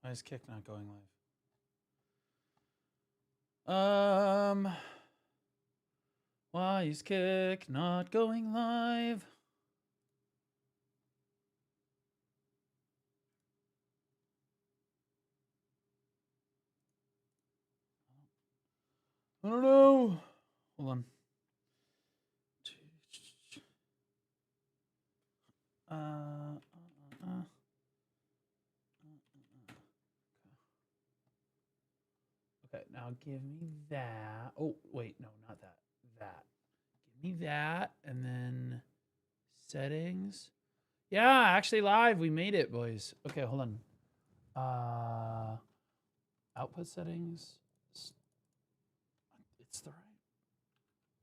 Why is Kick not going live? Why is Kick not going live? I don't know. Hold on. Okay, now give me that. Oh, wait, no, not that. That. Give me that, and then settings. Yeah, actually live. We made it, boys. Okay, hold on. Output settings. It's the right.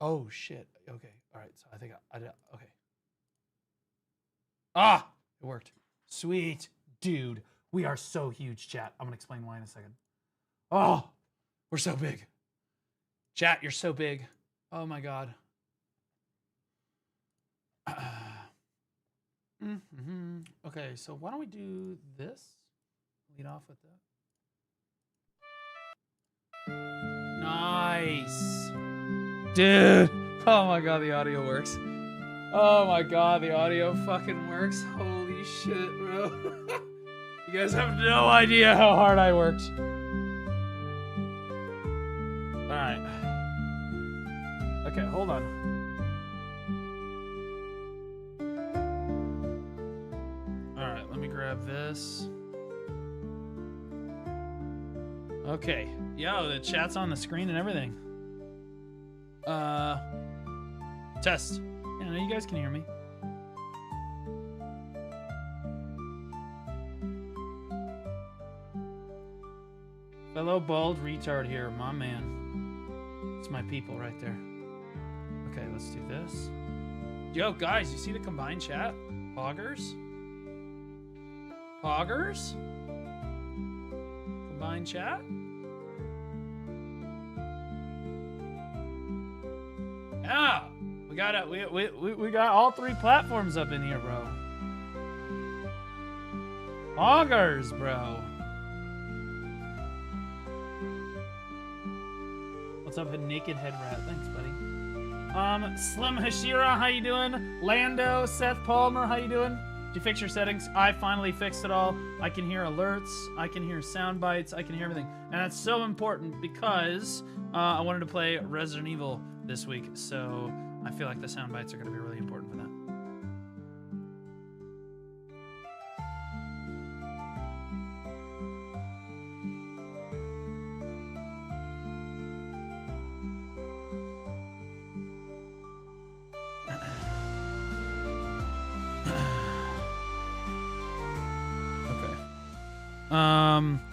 Oh shit. Okay. All right. So I think I did. Okay. Ah, it worked. Sweet, dude. We are so huge, chat. I'm gonna explain why in a second. Oh, we're so big. Chat, you're so big. Oh my god. Okay, so why don't we do this? Lead off with that. Nice. Dude. Oh my god, the audio works. Oh my god, the audio fucking works. Holy shit, bro. You guys have no idea how hard I worked. Alright. Okay, hold on. Alright, let me grab this. Okay. Yo, the chat's on the screen and everything. Test. Yeah, no, you guys can hear me. Fellow bald retard here, my man. It's my people right there. Okay, let's do this. Yo, guys, you see the combined chat? Poggers? Poggers? Combined chat? Yeah, we got it. We got all three platforms up in here, bro. Poggers, bro. What's up, a naked head rat? Thanks, buddy. Slim Hashira, how you doing? Lando, Seth Palmer, how you doing? Did you fix your settings? I finally fixed it all. I can hear alerts. I can hear sound bites. I can hear everything. And that's so important because I wanted to play Resident Evil this week. So I feel like the sound bites are going to be really important for that.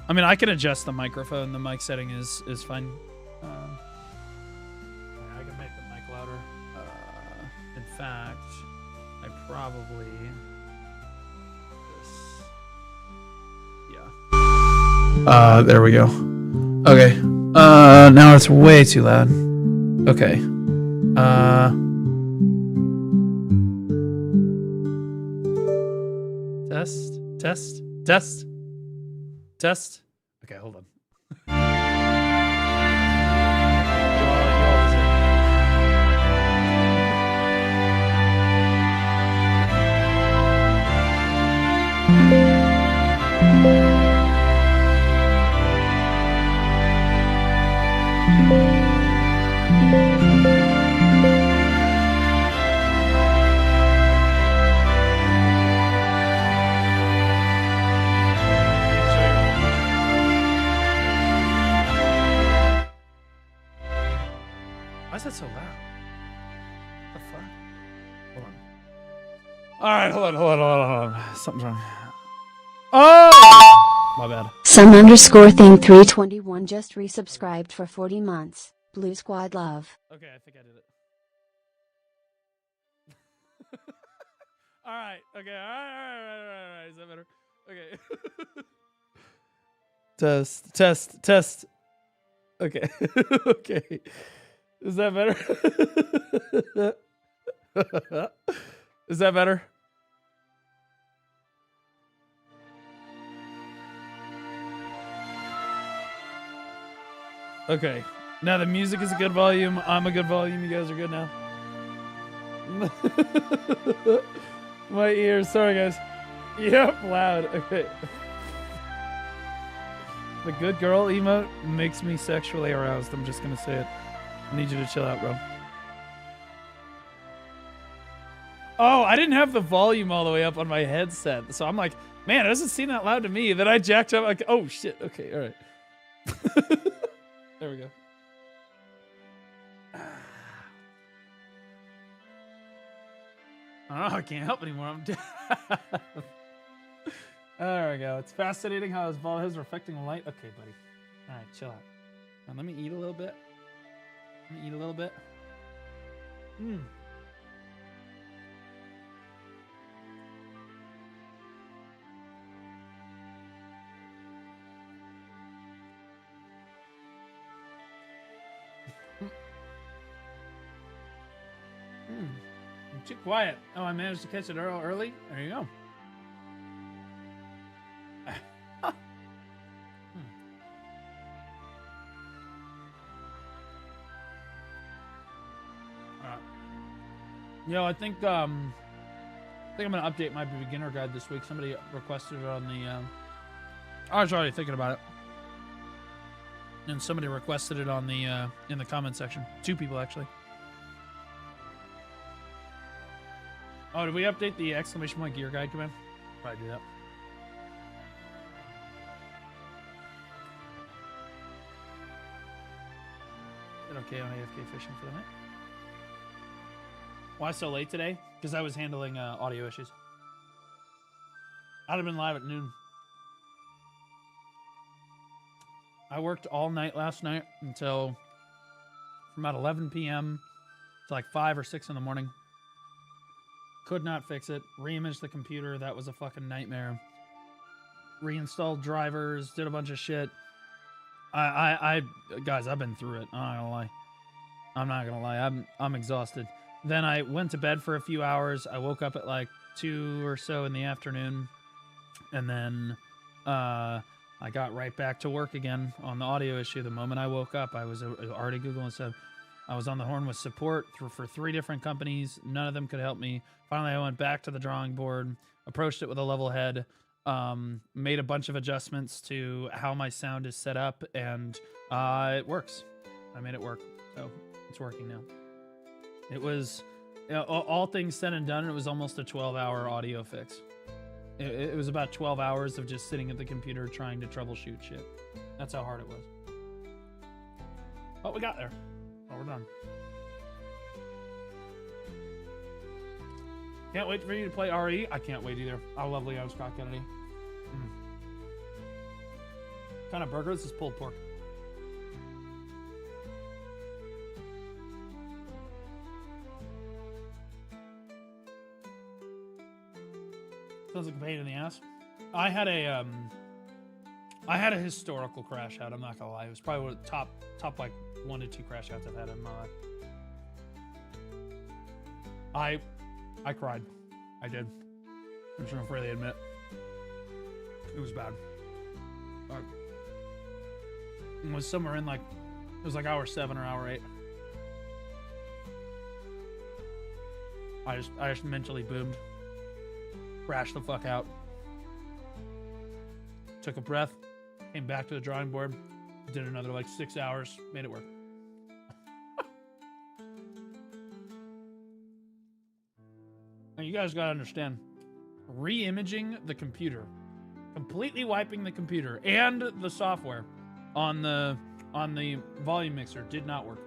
I mean, I can adjust the microphone. The mic setting is fine. I can make the mic louder. In fact, I probably yeah. There we go. Okay. Now it's way too loud. Okay. Test. Okay, hold on. Why is that so loud? What the fuck? Hold on. Alright, hold on. Something's wrong. Oh! My bad. Some_thing321 just resubscribed for 40 months. Blue Squad love. Okay, I think I did it. Alright, okay, alright. Is that better? Okay. Test. Okay. Okay. Is that better? Is that better? Okay. Now the music is a good volume. I'm a good volume. You guys are good now. My ears. Sorry, guys. Yep, loud. Okay. The good girl emote makes me sexually aroused. I'm just gonna say it. I need you to chill out, bro. Oh, I didn't have the volume all the way up on my headset, so I'm like, man, it doesn't seem that loud to me. Then I jacked up, like, oh shit. Okay, all right. There we go. Oh, I can't help anymore. I'm dead. There we go. It's fascinating how his ball is reflecting light. Okay, buddy. All right, chill out. Now let me eat a little bit. Let me eat a little bit. Hmm. I'm too quiet. Oh, I managed to catch it early. There you go. Yo, I think I'm gonna update my beginner guide this week. Somebody requested it on the. I was already thinking about it, and somebody requested it on the in the comment section. 2 people actually. Oh, did we update the exclamation point gear guide command? Probably do that. Is it okay on AFK fishing for the night? Why so late today? Because I was handling audio issues. I'd have been live at noon. I worked all night last night until from about 11 p.m. to like 5 or 6 in the morning. Could not fix it. Reimaged the computer. That was a fucking nightmare. Reinstalled drivers. Did a bunch of shit. Guys, I've been through it. I'm not gonna lie. I'm exhausted. Then I went to bed for a few hours. I woke up at like 2 or so in the afternoon. And then I got right back to work again on the audio issue. The moment I woke up, I was already Googling stuff. I was on the horn with support for 3 different companies. None of them could help me. Finally, I went back to the drawing board, approached it with a level head, made a bunch of adjustments to how my sound is set up, and it works. I made it work, so it's working now. It was, all things said and done, it was almost a 12-hour audio fix. It was about 12 hours of just sitting at the computer trying to troubleshoot shit. That's how hard it was. Oh, we got there. Oh, we're done. Can't wait for you to play RE. I can't wait either. I love Leon Scott Kennedy. What kind of burger? This is pulled pork. Sounds like a pain in the ass. I had a historical crash out. I'm not gonna lie. It was probably one of the top like 1 to 2 crash outs I've had in my life. I cried. I did. I'm just gonna freely admit. It was bad. It was somewhere in like, it was like hour 7 or hour 8. I just mentally boomed. Crashed the fuck out. Took a breath. Came back to the drawing board. Did another like 6 hours. Made it work. Now you guys gotta understand. Re-imaging the computer. Completely wiping the computer and the software on the volume mixer did not work.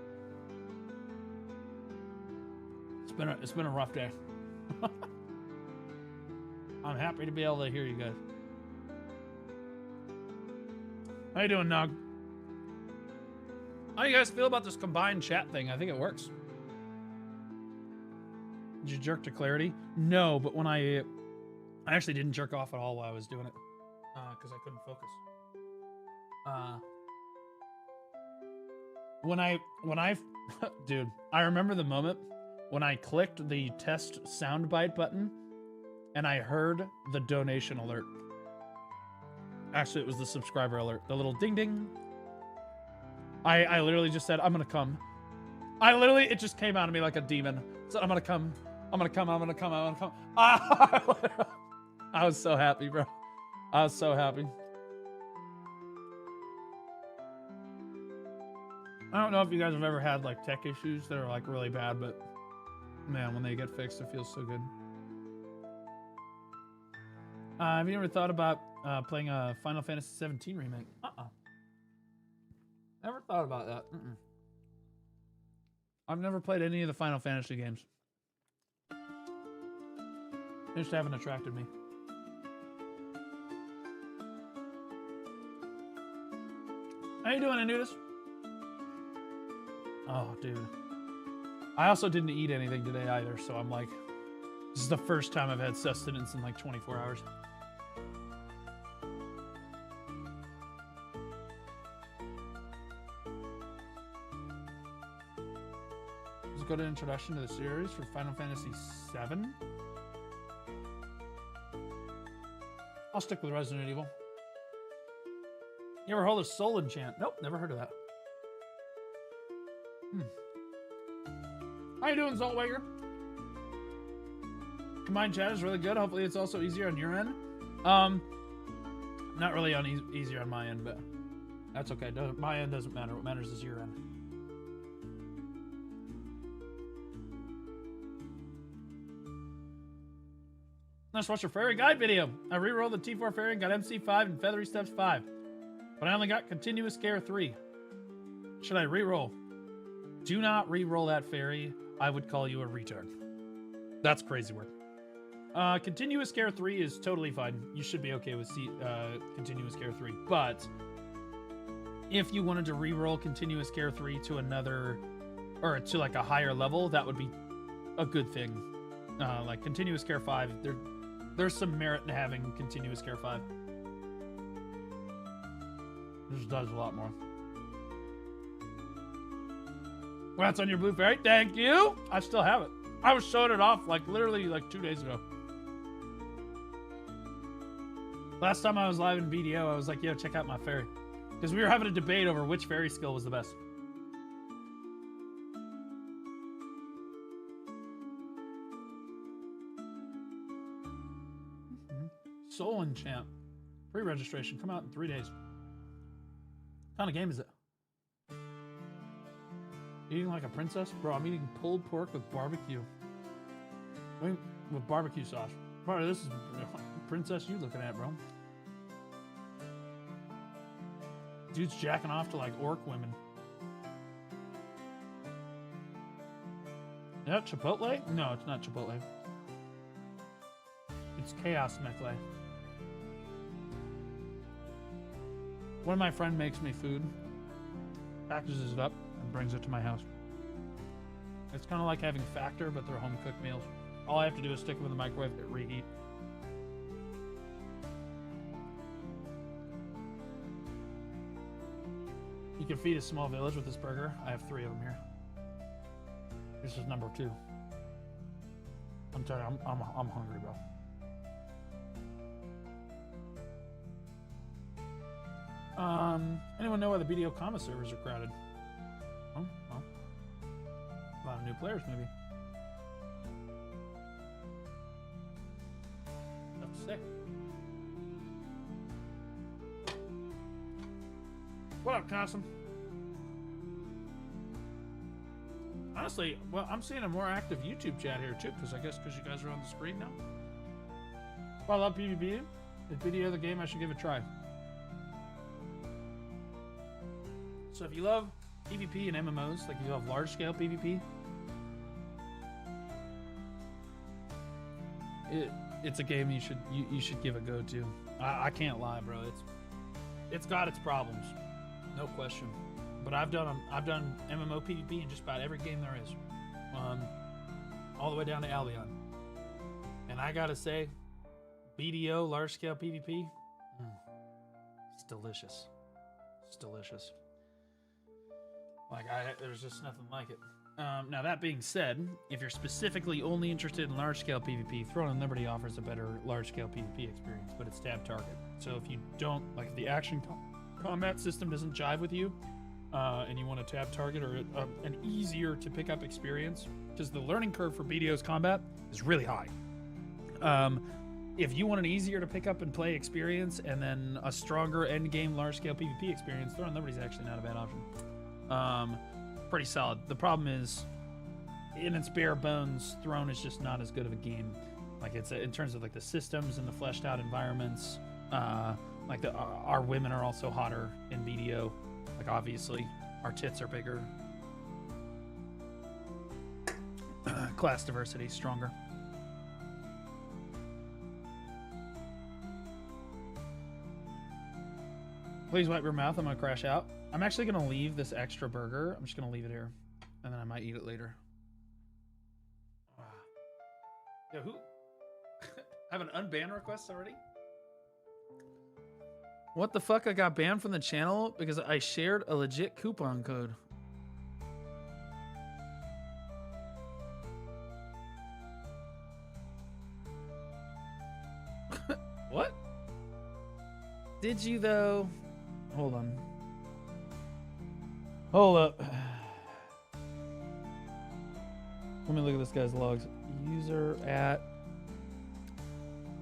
It's been a rough day. I'm happy to be able to hear you guys. How you doing, Nog? How do you guys feel about this combined chat thing? I think it works. Did you jerk to clarity? No, but when I actually didn't jerk off at all while I was doing it. Because I couldn't focus. Dude, I remember the moment when I clicked the test soundbite button and I heard the donation alert. Actually, it was the subscriber alert. The little ding ding. I literally just said, I'm gonna come. It just came out of me like a demon. So I'm gonna come. I'm gonna come. I'm gonna come. I'm gonna come. I was so happy, bro. I was so happy. I don't know if you guys have ever had like tech issues that are like really bad, but man, when they get fixed, it feels so good. Have you ever thought about playing a Final Fantasy 17 remake? Never thought about that. I've never played any of the Final Fantasy games. They just haven't attracted me. How you doing, Anudis? Oh, dude. I also didn't eat anything today either, so I'm like, this is the first time I've had sustenance in like 24 hours. Let's go to introduction to the series for Final Fantasy VII. I'll stick with Resident Evil. You ever hold a soul enchant? Nope, never heard of that. How you doing, Zoltwager? Combined chat is really good. Hopefully it's also easier on your end. Not really easier on my end, but that's okay. My end doesn't matter. What matters is your end. Let's watch your fairy guide video. I re-rolled the T4 fairy and got MC5 and Feathery Steps 5. But I only got Continuous Scare 3. Should I re-roll? Do not re-roll that fairy. I would call you a retard. That's crazy work. Continuous Scare 3 is totally fine. You should be okay with Continuous Scare 3. But if you wanted to re-roll Continuous Scare 3 to another, or to like a higher level, that would be a good thing. Like Continuous Scare 5, there's some merit in having Continuous Scare 5. It just does a lot more. Well, that's on your blue fairy. Thank you. I still have it. I was showing it off like literally like 2 days ago. Last time I was live in BDO, I was like, yo, check out my fairy. Because we were having a debate over which fairy skill was the best. Soul Enchant. Pre-registration. Come out in 3 days. What kind of game is it? Eating like a princess? Bro, I'm eating pulled pork with barbecue. With barbecue sauce. Bro, this is princess you looking at, bro. Dude's jacking off to like orc women. Is that Chipotle? No, it's not Chipotle. It's Chaos Mechle. One of my friends makes me food, packages it up, and brings it to my house. It's kind of like having Factor, but they're home-cooked meals. All I have to do is stick them in the microwave and reheat. You can feed a small village with this burger. I have 3 of them here. This is number 2. I'm telling you, I'm hungry, bro. Anyone know why the BDO comma servers are crowded? Oh, well. A lot of new players, maybe. Tough to say. What up, Consom? Honestly, well, I'm seeing a more active YouTube chat here too, because you guys are on the screen now. Well, I love PvP. Is BDO the game I should give a try? So if you love PvP and MMOs, like you love large-scale PvP, it's a game you should give a go to. I can't lie, bro. It's got its problems, no question. But I've done MMO PvP in just about every game there is, all the way down to Albion. And I gotta say, BDO large-scale PvP, it's delicious. It's delicious. Like, there's just nothing like it. Now, that being said, if you're specifically only interested in large-scale PvP, Throne and Liberty offers a better large-scale PvP experience, but it's tab target. So if you don't, like, if the action combat system doesn't jive with you, and you want a tab target or an easier to pick up experience, because the learning curve for BDO's combat is really high. If you want an easier to pick up and play experience and then a stronger end game large scale PvP experience, Throne Liberty's actually not a bad option. Pretty solid. The problem is, in its bare bones, Throne is just not as good of a game. Like, it's in terms of like the systems and the fleshed out environments. Like our women are also hotter in BDO. Like, obviously, our tits are bigger. Class diversity stronger. Please wipe your mouth. I'm gonna crash out. I'm actually gonna leave this extra burger. I'm just gonna leave it here, and then I might eat it later. Yo, who? I have an unban request already? What the fuck? I got banned from the channel because I shared a legit coupon code. What? Did you though? Hold on. Hold up. Let me look at this guy's logs. User at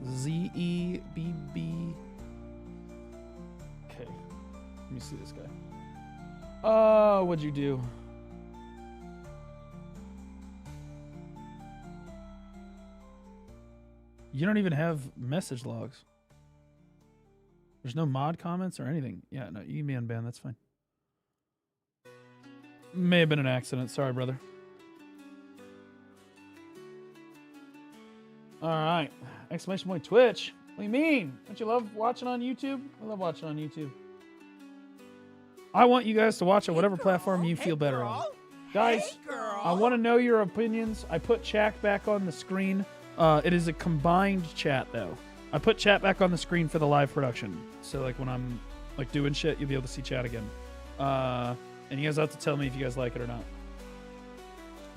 ZEBB. Okay. Let me see this guy. Oh, what'd you do? You don't even have message logs. There's no mod comments or anything. Yeah, no, you can be unbanned. That's fine. May have been an accident. Sorry, brother. All right. Exclamation point Twitch. What do you mean? Don't you love watching on YouTube? I love watching on YouTube. I want you guys to watch on whatever platform you feel better on. Guys, I want to know your opinions. I put chat back on the screen. It is a combined chat, though. I put chat back on the screen for the live production. So, like, when I'm, like, doing shit, you'll be able to see chat again. And you guys have to tell me if you guys like it or not.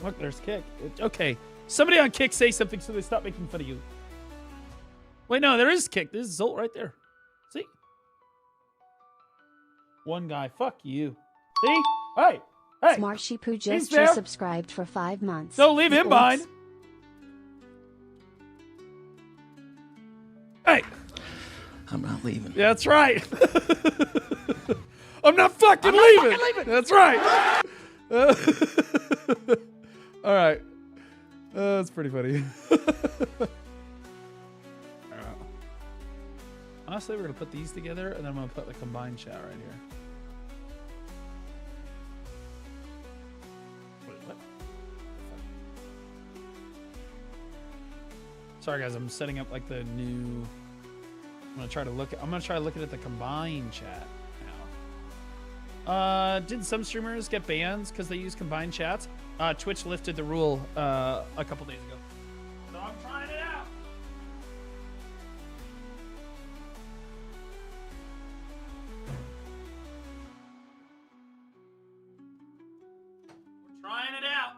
Look, there's Kick. Okay. Somebody on Kick say something so they stop making fun of you. Wait, no, there is Kick. There's Zolt right there. See? One guy. Fuck you. See? Hey. Hey. Smart Sheepoo just resubscribed for 5 months. Don't leave him behind. Hey. I'm not leaving. Yeah, that's right. I'm not fucking leaving. That's right. All right. That's pretty funny. Honestly, we're going to put these together, and then I'm going to put the combined chat right here. Wait, what? Sorry, guys. I'm setting up like the new... I'm gonna try to look at the combined chat now. Did some streamers get bans because they use combined chats? Twitch lifted the rule a couple days ago. So I'm trying it out. We're trying it out.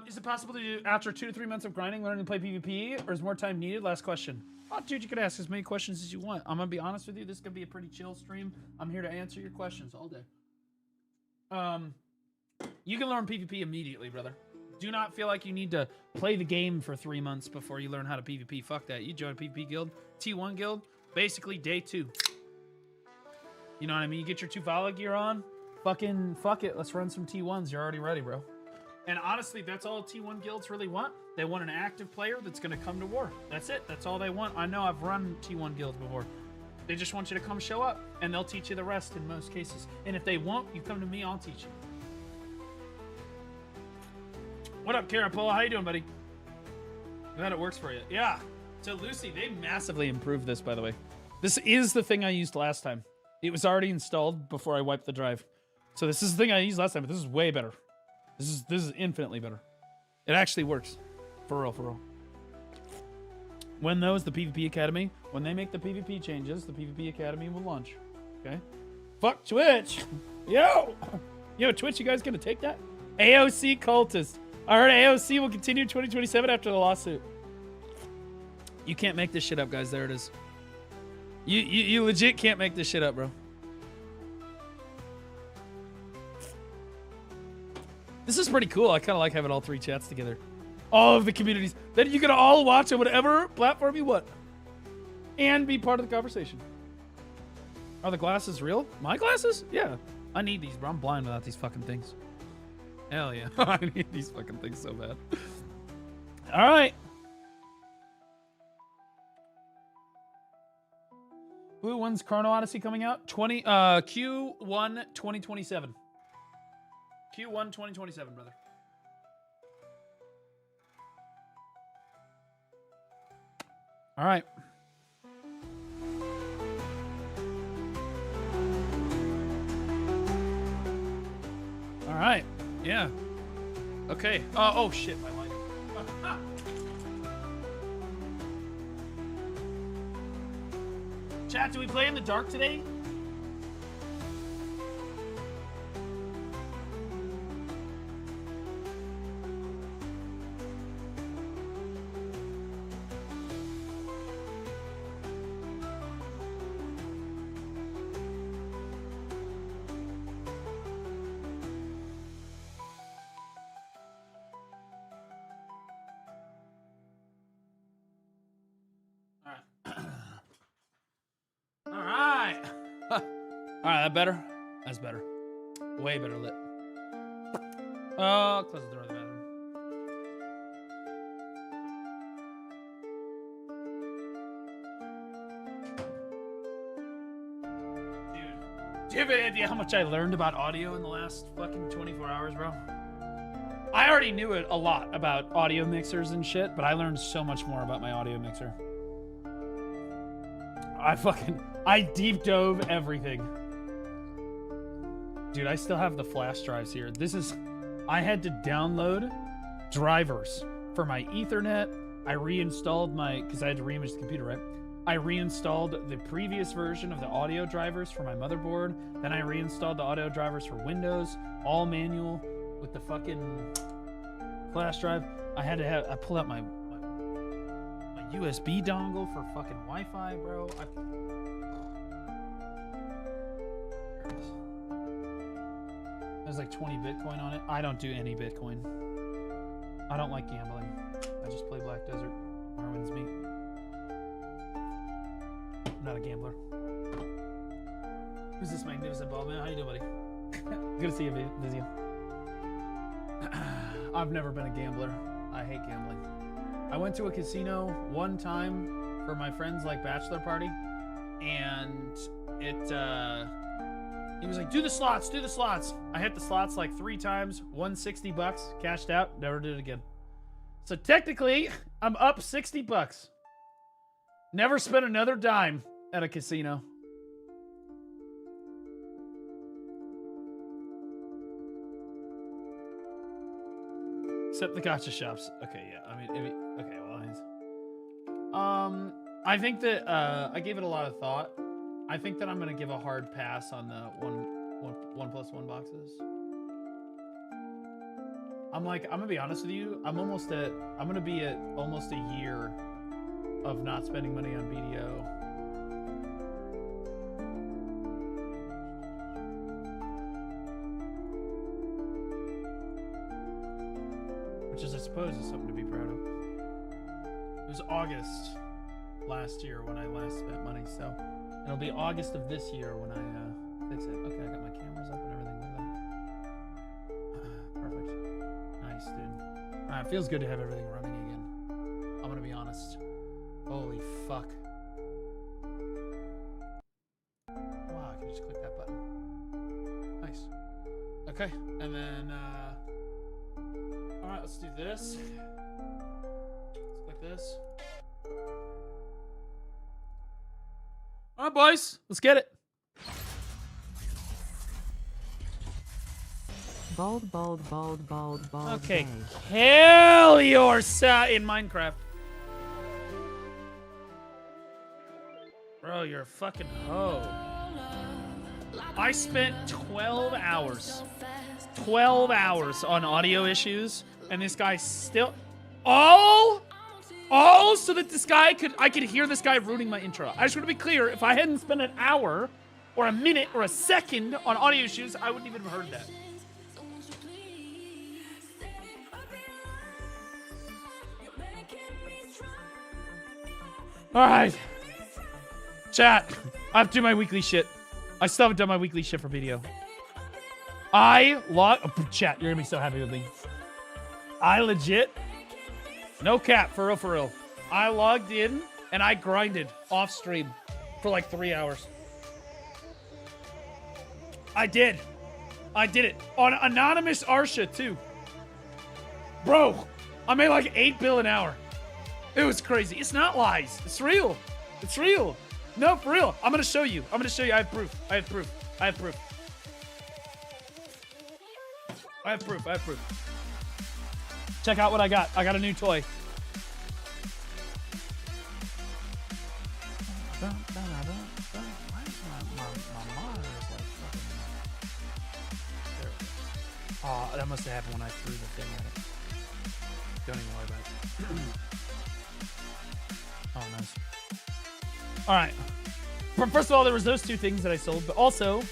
Is it possible to do after 2 to 3 months of grinding, learning to play PvP, or is more time needed? Last question. Oh, dude, you could ask as many questions as you want. I'm gonna be honest with you. This is gonna be a pretty chill stream. I'm here to answer your questions all day. You can learn PvP immediately, brother. Do not feel like you need to play the game for 3 months before you learn how to PvP. Fuck that. You join a PvP guild, T1 guild, basically day 2. You know what I mean? You get your 2 Vala gear on. Fucking fuck it. Let's run some T1s. You're already ready, bro. And honestly, that's all T1 guilds really want. They want an active player that's going to come to war. That's it. That's all they want. I know I've run T1 guilds before. They just want you to come show up, and they'll teach you the rest in most cases. And if they won't, you come to me, I'll teach you. What up, Carapola? How you doing, buddy? Glad it works for you. Yeah. So, Lucy, they massively improved this, by the way. This is the thing I used last time. It was already installed before I wiped the drive. So this is the thing I used last time, but this is way better. This is infinitely better. It actually works. For real, for real. When the PvP Academy, when they make the PvP changes, the PvP Academy will launch. Okay? Fuck Twitch! Yo! Yo, Twitch, you guys gonna take that? AOC cultist. I heard AOC will continue 2027 after the lawsuit. You can't make this shit up, guys. There it is. You legit can't make this shit up, bro. This is pretty cool. I kind of like having all three chats together. All of the communities. Then you can all watch on whatever platform you want. And be part of the conversation. Are the glasses real? My glasses? Yeah. I need these, bro. I'm blind without these fucking things. Hell yeah. I need these fucking things so bad. All right. Who, when's Chrono Odyssey coming out? Q1 2027. Q1 2027, brother. All right. All right. Yeah. Okay. Oh shit, my lighting. Chat, do we play in the dark today? Alright, that better? That's better. Way better lit. Close the door of the bathroom. Dude, do you have any idea how much I learned about audio in the last fucking 24 hours, bro? I already knew a lot about audio mixers and shit, but I learned so much more about my audio mixer. I deep dove everything. Dude, I still have the flash drives here. I had to download drivers for my Ethernet. I reinstalled because I had to reimage the computer, right? I reinstalled the previous version of the audio drivers for my motherboard. Then I reinstalled the audio drivers for Windows, all manual with the fucking flash drive. I pulled out my USB dongle for fucking Wi-Fi, bro. There's like 20 Bitcoin on it. I don't do any Bitcoin. I don't like gambling. I just play Black Desert. Marwin's me. I'm not a gambler. Who's this magnificent bald man? How you doing, buddy? Good to see you, Vizio. I've never been a gambler. I hate gambling. I went to a casino one time for my friend's like bachelor party, and he was like, do the slots. I hit the slots like 3 times, won $60, cashed out, never did it again. So technically, I'm up $60. Never spent another dime at a casino. Except the gacha shops. Okay, yeah. Okay, well, I think that I gave it a lot of thought. I think that I'm gonna give a hard pass on the 1+1 boxes. I'm gonna be honest with you. I'm gonna be at almost a year of not spending money on BDO. Which is, I suppose, is something to be proud of. It was August last year when I last spent money, so it'll be August of this year when I fix it. Okay, I got my cameras up and everything like that. Perfect. Nice, dude. Alright, feels good to have everything running again. I'm gonna be honest. Holy fuck. Wow, I can just click that button. Nice. Okay, and then, alright, let's do this. Let's click this. Alright, boys, let's get it. Bald. Okay, Day. kill yourself in Minecraft. Bro, you're a fucking hoe. I spent 12 hours. 12 hours on audio issues, and this guy still... All so that I could hear this guy ruining my intro. I just want to be clear, if I hadn't spent an hour, or a minute, or a second on audio issues, I wouldn't even have heard that. All right. Chat. I have to do my weekly shit. I still haven't done my weekly shit for video. Chat, you're gonna be so happy with me. I legit, no cap, for real. I logged in and I grinded off stream for like 3 hours. I did it on anonymous Arsha too. Bro, I made like 8 bill an hour. It was crazy. It's not lies. It's real. It's real. No, for real. I'm gonna show you. I have proof. I have proof. Check out what I got. I got a new toy. Why is my monitor like fucking... There we go. Oh, that must have happened when I threw the thing at it. Don't even worry about it. Oh, nice. All right. First of all, there was those 2 things that I sold, but also...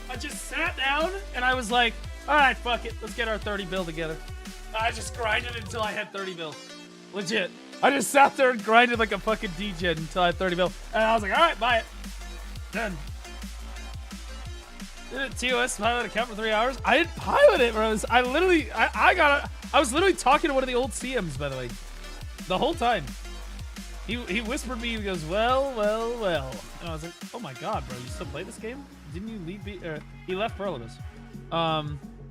I just sat down and I was like, all right, fuck it. Let's get our 30 bill together. I just grinded until I had 30 bill. Legit. I just sat there and grinded like a fucking DJ until I had 30 bill. And I was like, all right, buy it. Done. Did it TOS pilot account for 3 hours? I didn't pilot it, bro. I was literally talking to one of the old CMs, by the way. The whole time. He whispered me, he goes, well. And I was like, oh my god, bro, you still play this game? Didn't you leave? He left Pearl with us.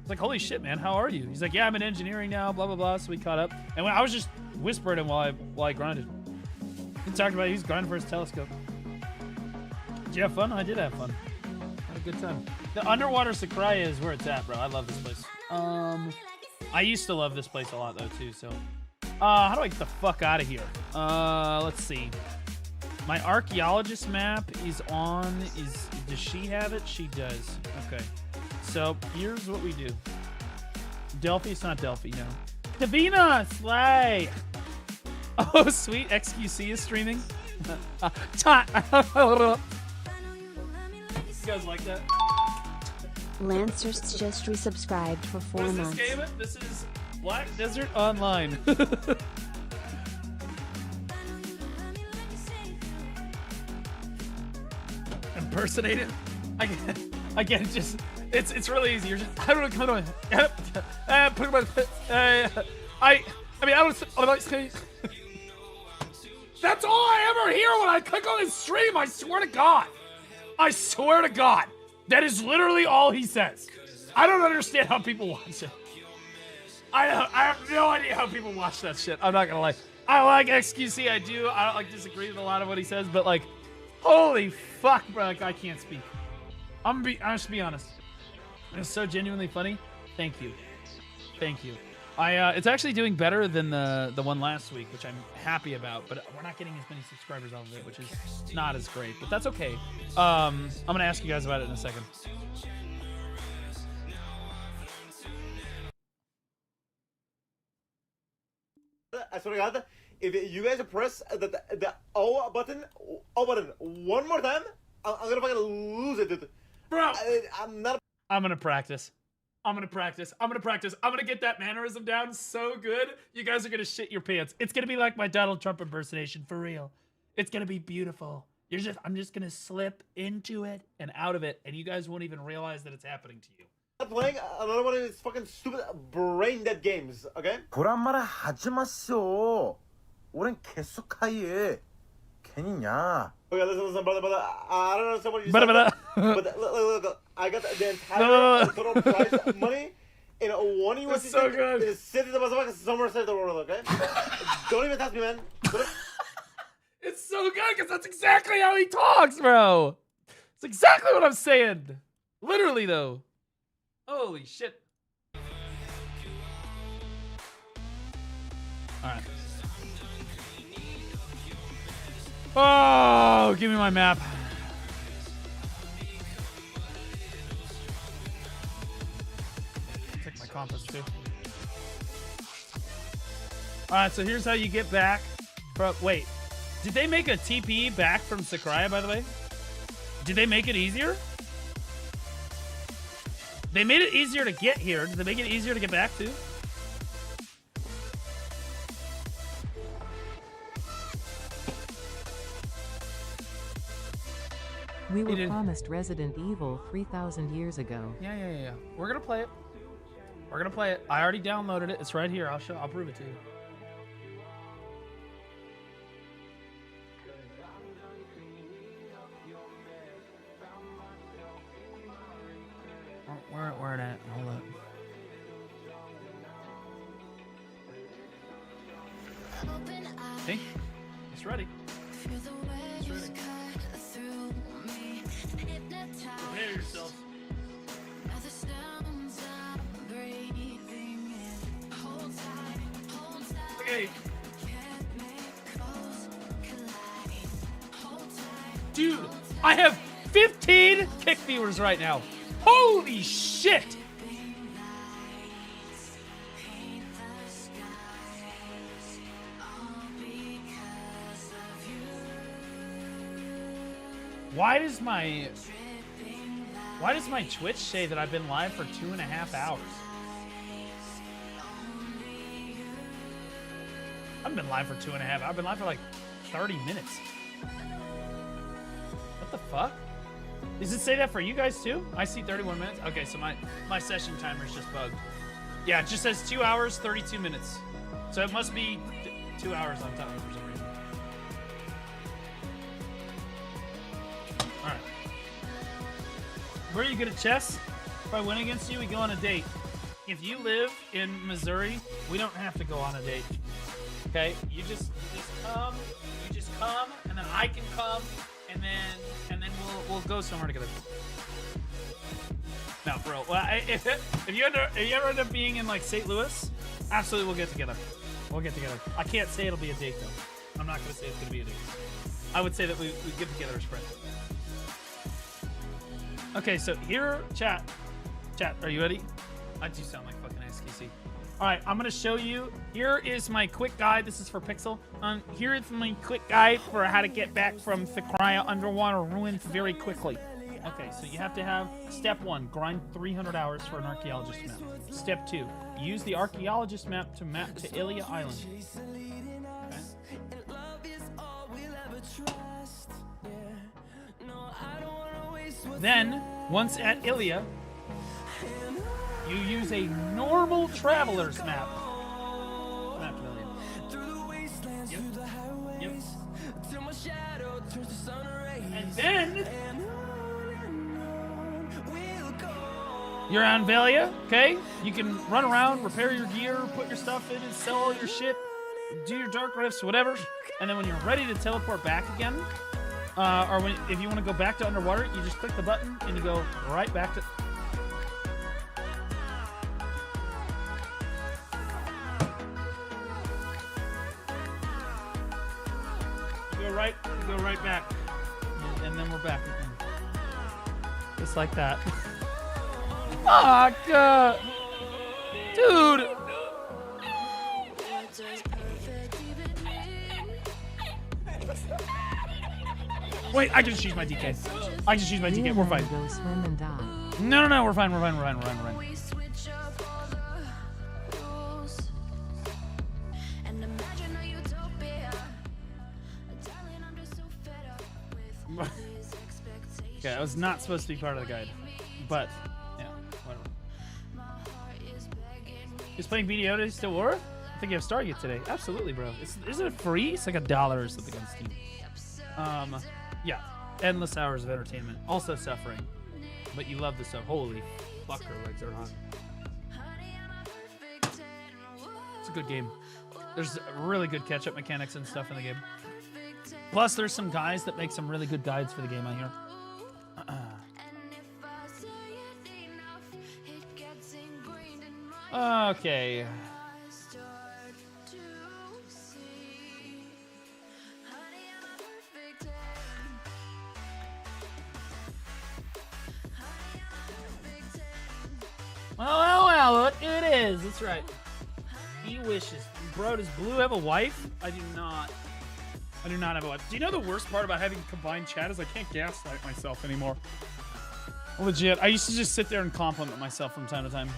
It's like, holy shit, man, how are you? He's like, yeah, I'm in engineering now, blah, blah, blah. So we caught up. And I was just whispering him while I grinded. He talked about he was grinding for his telescope. Did you have fun? I did have fun. Had a good time. The underwater Sakurai is where it's at, bro. I love this place. I used to love this place a lot, though, too, so... how do I get the fuck out of here? Let's see. My archaeologist map is on. Does she have it? She does. Okay. So here's what we do. Delphi, it's not Delphi, no. Davina, slay. Oh, sweet. XQC is streaming. You guys like that? Lancers just resubscribed for 4 months. What is this game? This is Black Desert Online. Impersonate it? Again, just it's really easy. You're just I don't know. That's all I ever hear when I click on his stream. I swear to God. I swear to God. That is literally all he says. I don't understand how people watch it. I have no idea how people watch that shit. I'm not gonna lie. I like XQC. I do. I don't like disagree with a lot of what he says, but like, holy fuck, bro! Like, I can't speak. I'm just be honest. It's so genuinely funny. Thank you. It's actually doing better than the one last week, which I'm happy about. But we're not getting as many subscribers off of it, which is not as great. But that's okay. I'm gonna ask you guys about it in a second. I swear to God, if you guys press the O button one more time, I'm gonna fucking lose it, dude. Bro, I'm gonna practice. I'm gonna get that mannerism down so good, you guys are gonna shit your pants. It's gonna be like my Donald Trump impersonation, for real. It's gonna be beautiful. I'm just gonna slip into it and out of it, and you guys won't even realize that it's happening to you. not playing another one of these fucking stupid brain dead games, okay? 보란 말을 하지 마시오. 우린 계속 하이에. 괜히냐. Okay, listen, brother. I don't understand what you said. But look, I got the entire total prize money in one USD. It's so good. It's sitting in the motherfucker somewhere save the world, okay? Don't even touch me, man. It's so good because that's exactly how he talks, bro. It's exactly what I'm saying. Literally, though. Holy shit. Alright. Oh, give me my map. Take my compass, too. Alright, so here's how you get back. Wait. Did they make a TP back from Sakurai, by the way? Did they make it easier? They made it easier to get here. Did they make it easier to get back to? We were promised Resident Evil 3,000 years ago. Yeah. We're gonna play it. We're gonna play it. I already downloaded it. It's right here. I'll prove it to you. Where it at? Hold up. Okay, it's ready. It's ready. Prepare yourself. Okay. Dude, I have 15 kick viewers right now. Holy shit! Why does my Twitch say that I've been live for 2.5 hours? I've been live for 2.5. I've been live for like 30 minutes. What the fuck? Does it say that for you guys too? I see 31 minutes. Okay, so my session timer's just bugged. Yeah, it just says 2 hours, 32 minutes. So it must be 2 hours on top of it for some reason. Alright. Where are you good at chess? If I win against you, we go on a date. If you live in Missouri, we don't have to go on a date. Okay? You just come, and then I can come, and then we'll go somewhere together. No, bro. Well, if you ever end up being in like St. Louis, absolutely we'll get together. We'll get together. I can't say it'll be a date though. I'm not gonna say it's gonna be a date. I would say that we get together as friends. Okay, so here, chat, are you ready? I do sound like fucking SKC. All right, I'm gonna show you. Here is my quick guide. This is for Pixel. Here is my quick guide for how to get back from Thakria underwater ruins very quickly. Okay, so you have to have step 1, grind 300 hours for an archaeologist map. Step 2, use the archaeologist map to map to Ilia Island. Okay. Then, once at Ilia, you use a normal traveler's map. Map to Ilia. Yep. And then you're on Velia, okay? You can run around, repair your gear, put your stuff in and sell all your shit, do your dark rifts, whatever. And then when you're ready to teleport back again, if you want to go back to underwater, you just click the button and you go right back to... You go right back. And then we're back again. Just like that. Fuck! Dude! Wait, I can just use my DK. I can just use my DK. We're fine. Go swim and die. No, we're fine. We're fine. Okay, that was not supposed to be part of the guide. But, yeah, whatever. Is playing BDO still worth? I think you have Stargate today. Absolutely, bro. Isn't it free? It's like $1 or something on Steam. Yeah. Endless hours of entertainment. Also suffering. But you love this stuff. Holy fuck, her legs are hot. It's a good game. There's really good catch-up mechanics and stuff in the game. Plus, there's some guys that make some really good guides for the game, I hear. Okay. Well, it is. That's right. He wishes. Bro, does Blue have a wife? I do not. I do not have a wife. Do you know the worst part about having combined chat is I can't gaslight myself anymore. Legit. I used to just sit there and compliment myself from time to time.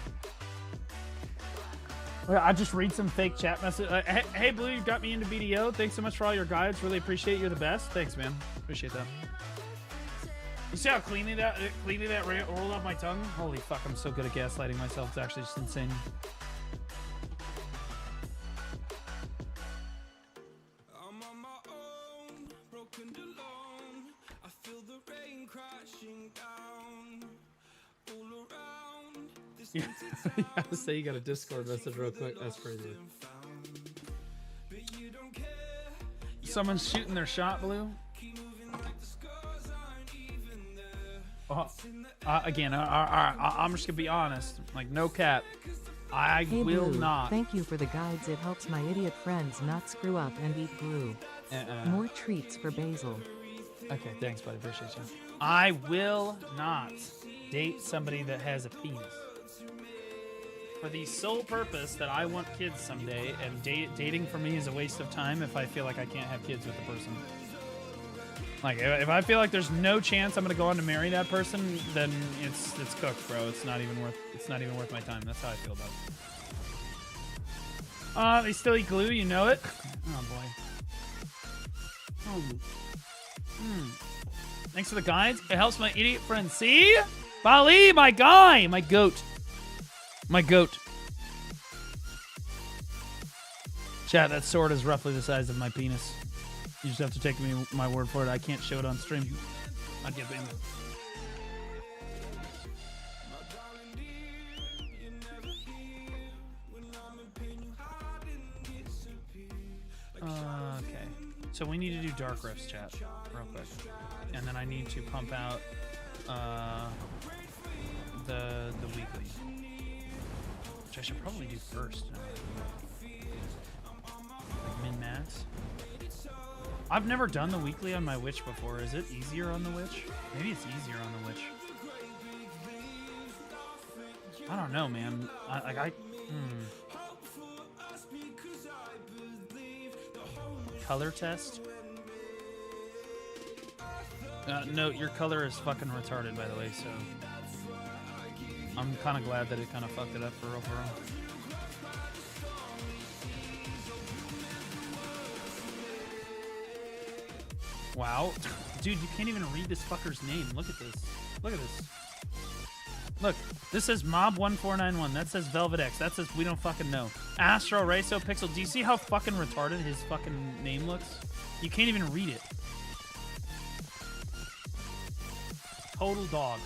I just read some fake chat message. Hey, Blue, you got me into BDO. Thanks so much for all your guides. Really appreciate it. You're the best. Thanks, man. Appreciate that. You see how cleanly that rolled off my tongue? Holy fuck, I'm so good at gaslighting myself. It's actually just insane. You gotta say you got a Discord message real quick. That's crazy. Someone's shooting their shot, Blue. Again, I'm just gonna be honest. Like, no cap. I Hey will Blue, not. thank you for the guides. It helps my idiot friends not screw up and eat glue. More treats for Basil. Okay, thanks, buddy. Appreciate you. I will not date somebody that has a penis. For the sole purpose that I want kids someday, and dating for me is a waste of time if I feel like I can't have kids with the person. Like, if I feel like there's no chance I'm gonna go on to marry that person, then it's cooked, bro. It's not even worth my time. That's how I feel about it. They still eat glue, you know it. Oh boy. Thanks for the guides. It helps my idiot friend see. Bali, my guy, my goat. My goat. Chat, that sword is roughly the size of my penis. You just have to take my word for it. I can't show it on stream. I'd get banned. Okay. So we need to do dark riffs, chat, real quick. And then I need to pump out the weekly. Which I should probably do first. Like min-max. I've never done the weekly on my Witch before. Is it easier on the Witch? Maybe it's easier on the Witch. I don't know, man. Color test? No, your color is fucking retarded, by the way, so... I'm kind of glad that it kind of fucked it up for real. Wow. Dude, you can't even read this fucker's name. Look at this. Look at this. Look, this says Mob1491. That says Velvet X. That says we don't fucking know. Astro Raso Pixel. Do you see how fucking retarded his fucking name looks? You can't even read it. Total dog.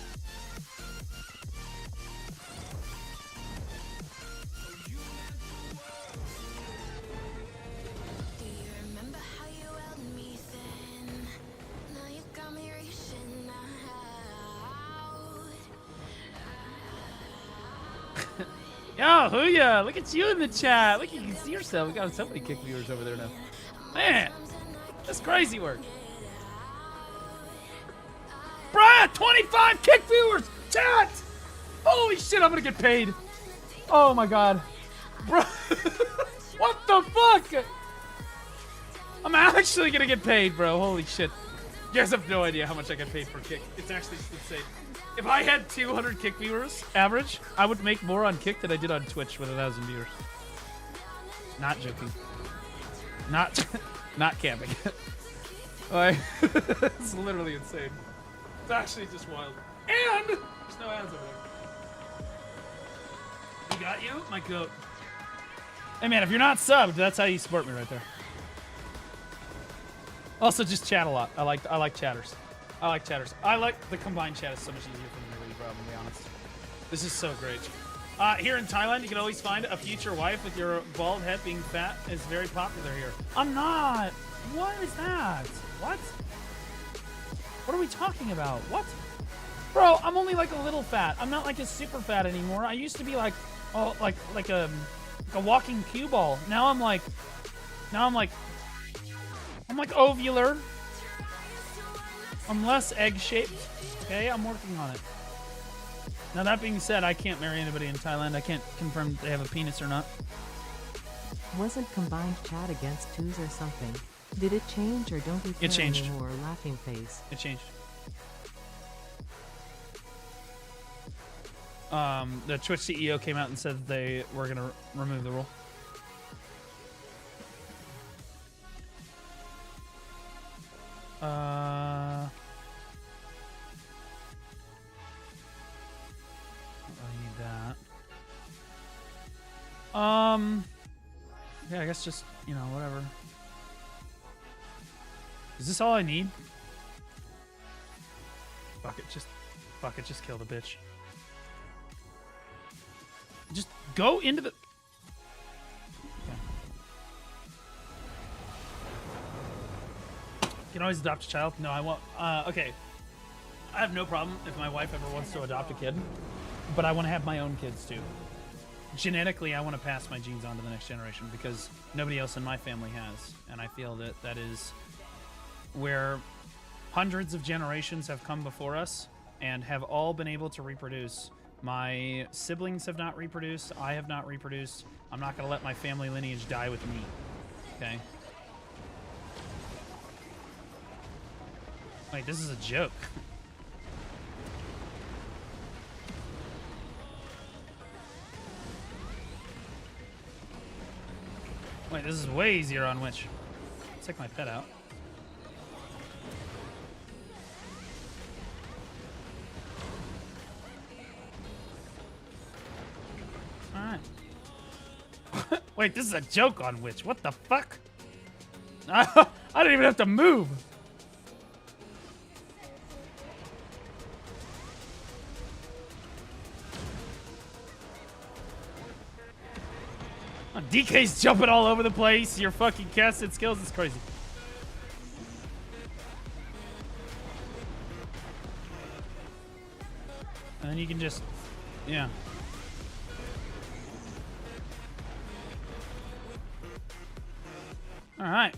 Yo, Hooya! Look at you in the chat. Look, you can see yourself. We got so many kick viewers over there now. Man, that's crazy work. Bruh, 25 kick viewers! Chat! Holy shit, I'm gonna get paid. Oh my god. Bro, what the fuck? I'm actually gonna get paid, bro. Holy shit. You guys have no idea how much I get paid per kick. It's actually insane. If I had 200 kick viewers, average, I would make more on kick than I did on Twitch with 1,000 viewers. Not joking. Not camping. Like, it's literally insane. It's actually just wild. And there's no ads over there. We got you, my goat. Hey man, if you're not subbed, that's how you support me right there. Also, just chat a lot. I like chatters. I like chatters. I like the combined chat. Is so much easier for me to read, bro, I'm gonna be honest. This is so great. Here in Thailand, you can always find a future wife with your bald head being fat. Is very popular here. I'm not. What is that? What? What are we talking about? What? Bro, I'm only like a little fat. I'm not like a super fat anymore. I used to be like, oh, like a walking cue ball. Now I'm like ovular. I'm less egg-shaped. Okay, I'm working on it. Now that being said, I can't marry anybody in Thailand. I can't confirm they have a penis or not. Wasn't combined chat against twos or something? Did it change or don't we care changed. anymore? Laughing face. It changed. The Twitch CEO came out and said they were gonna remove the rule. I need that. Yeah, I guess just, you know, whatever. Is this all I need? Fuck it, just kill the bitch. Just go into the... Okay. You can always adopt a child. No, I won't. Okay. I have no problem if my wife ever wants to adopt a kid, but I want to have my own kids too. Genetically, I want to pass my genes on to the next generation because nobody else in my family has, and I feel that that is where hundreds of generations have come before us and have all been able to reproduce. My siblings have not reproduced. I have not reproduced. I'm not going to let my family lineage die with me. Okay? Wait, this is a joke. Wait, this is way easier on Witch. Let's take my pet out. Alright. Wait, this is a joke on Witch. What the fuck? I don't even have to move. DK's jumping all over the place. Your fucking casted skills is crazy. And then you can just, yeah. All right.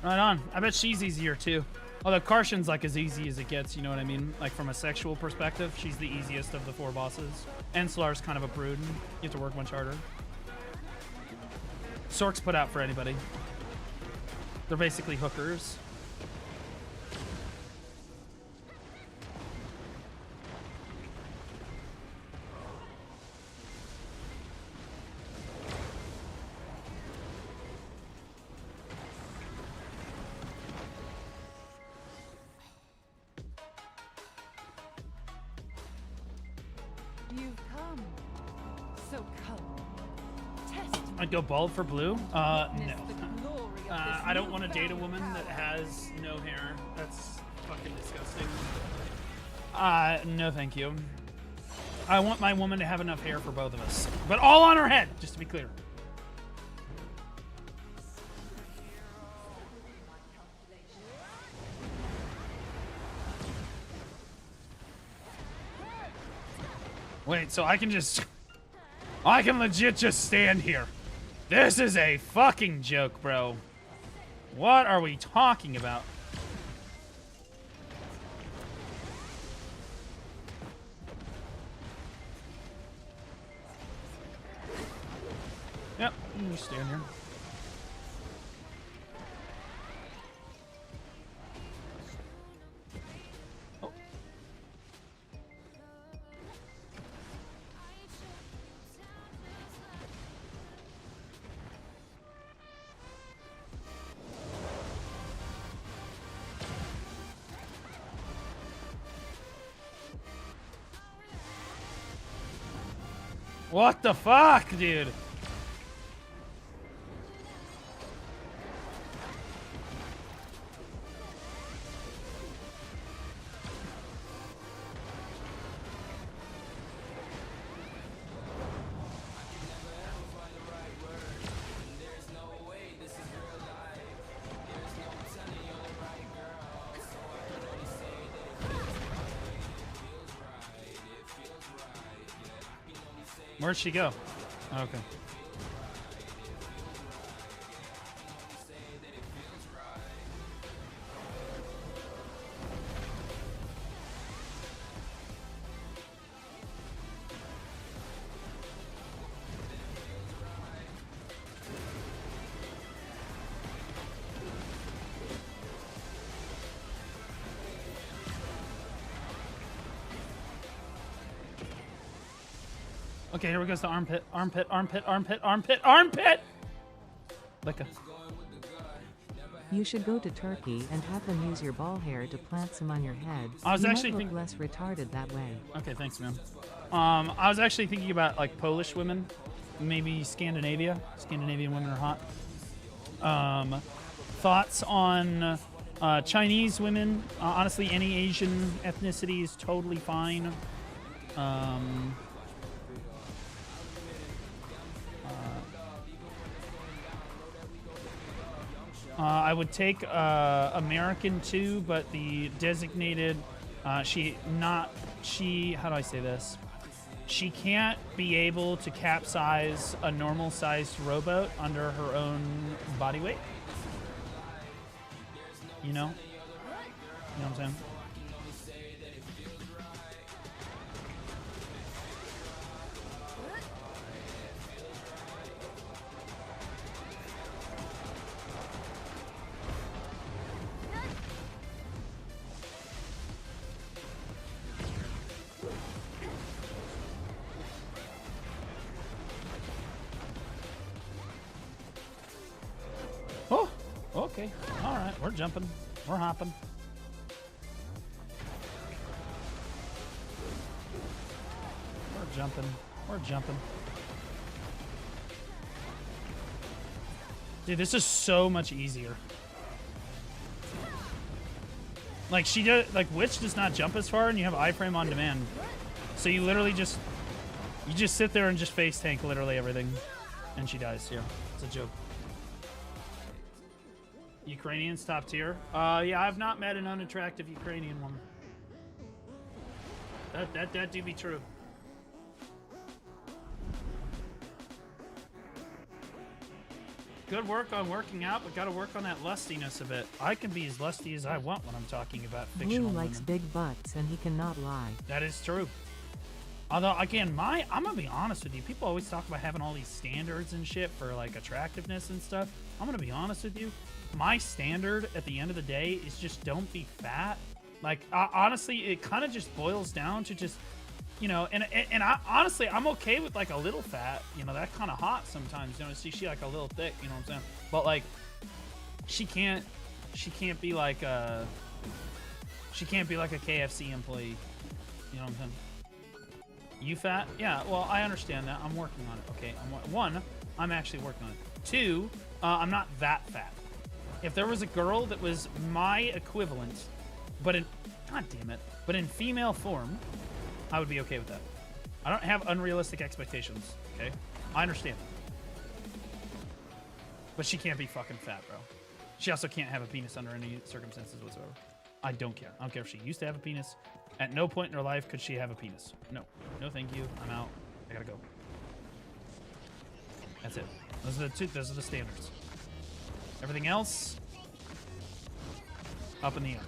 Right on. I bet she's easier too. Although Karshan's like as easy as it gets, you know what I mean? Like from a sexual perspective, she's the easiest of the 4 bosses. Enslar's kind of a prude. You have to work much harder. Sork's put out for anybody. They're basically hookers. You've come. So come. Test I'd go bald for blue? No. the glory of this I don't want to date a newfound woman that power. has no hair. That's fucking disgusting. No thank you. I want my woman to have enough hair for both of us. But all on her head, just to be clear. Wait, so I can just... I can legit just stand here. This is a fucking joke, bro. What are we talking about? Yep, you can just stand here. Oh. What the fuck, dude? Where'd she go? Okay. Okay, here we goes the armpit, armpit, armpit, armpit, armpit, armpit! Like a... You should go to Turkey and have them use your ball hair to plant some on your head. I was you actually might look less retarded that way. Okay, thanks, man. I was actually thinking about like Polish women, maybe Scandinavia. Scandinavian women are hot. Thoughts on Chinese women? Honestly, any Asian ethnicity is totally fine. I would take American too, but the designated, how do I say this? She can't be able to capsize a normal-sized rowboat under her own body weight. You know? You know what I'm saying? Oh, okay. All right, we're jumping. We're hopping. We're jumping. We're jumping. Dude, this is so much easier. Like, Witch does not jump as far, and you have iframe on demand. So you literally just sit there and just face tank literally everything. And she dies, yeah. It's a joke. Ukrainians top tier? Yeah, I've not met an unattractive Ukrainian woman. That do be true. Good work on working out, but gotta work on that lustiness a bit. I can be as lusty as I want when I'm talking about fictional Blue likes women. big butts, and he cannot lie. That is true. Although, again, I'm gonna be honest with you. People always talk about having all these standards and shit for, like, attractiveness and stuff. I'm gonna be honest with you. My standard at the end of the day is just don't be fat. Like, honestly, it kind of just boils down to just, you know, and honestly, I'm okay with, like, a little fat. You know, that's kind of hot sometimes. You know, see, she like a little thick, you know what I'm saying? But, like, she can't be like a KFC employee. You know what I'm saying? You fat? Yeah, well, I understand that. I'm working on it, okay? I'm actually working on it. 2, I'm not that fat. If there was a girl that was my equivalent, but in female form, I would be okay with that. I don't have unrealistic expectations, okay? I understand. But she can't be fucking fat, bro. She also can't have a penis under any circumstances whatsoever. I don't care. I don't care if she used to have a penis. At no point in her life could she have a penis. No. No, thank you. I'm out. I gotta go. That's it. Those are the standards. Everything else, up in the air.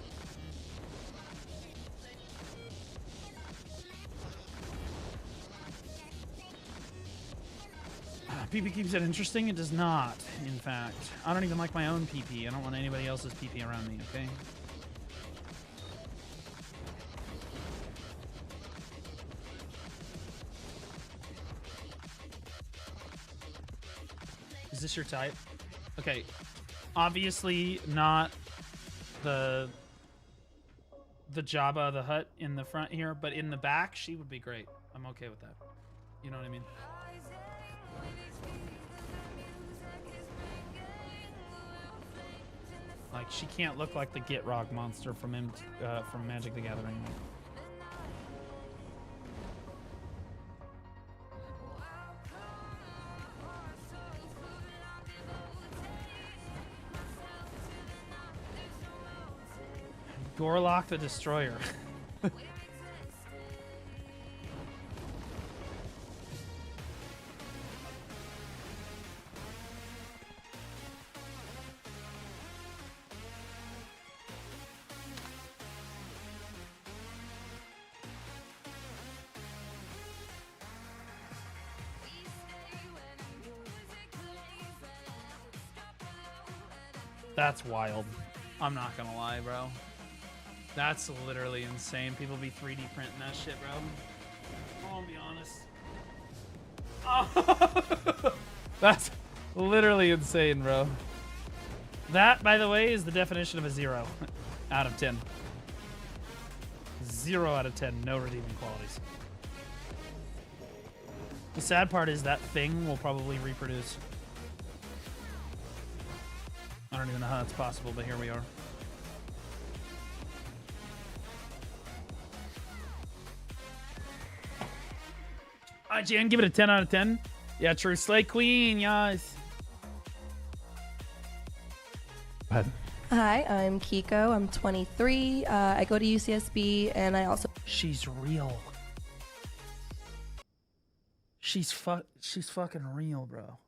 PP keeps it interesting. It does not, in fact. I don't even like my own PP. I don't want anybody else's PP around me, okay? Is this your type? Okay. Obviously not the Jabba the Hutt in the front here, but in the back, she would be great. I'm okay with that. You know what I mean? Like, she can't look like the Git Rock monster from Magic the Gathering. Gorlock the Destroyer. That's wild. I'm not gonna lie, bro. That's literally insane. People be 3D printing that shit, bro. I'm gonna be honest. That's literally insane, bro. That, by the way, is the definition of a 0 out of 10. 0 out of 10, no redeeming qualities. The sad part is that thing will probably reproduce. I don't even know how that's possible, but here we are. Alright, Jan, give it a 10 out of 10. Yeah, true. Slay Queen, yes. Go ahead. Hi, I'm Kiko. I'm 23. I go to UCSB, and I also. She's real. She's fucking real, bro.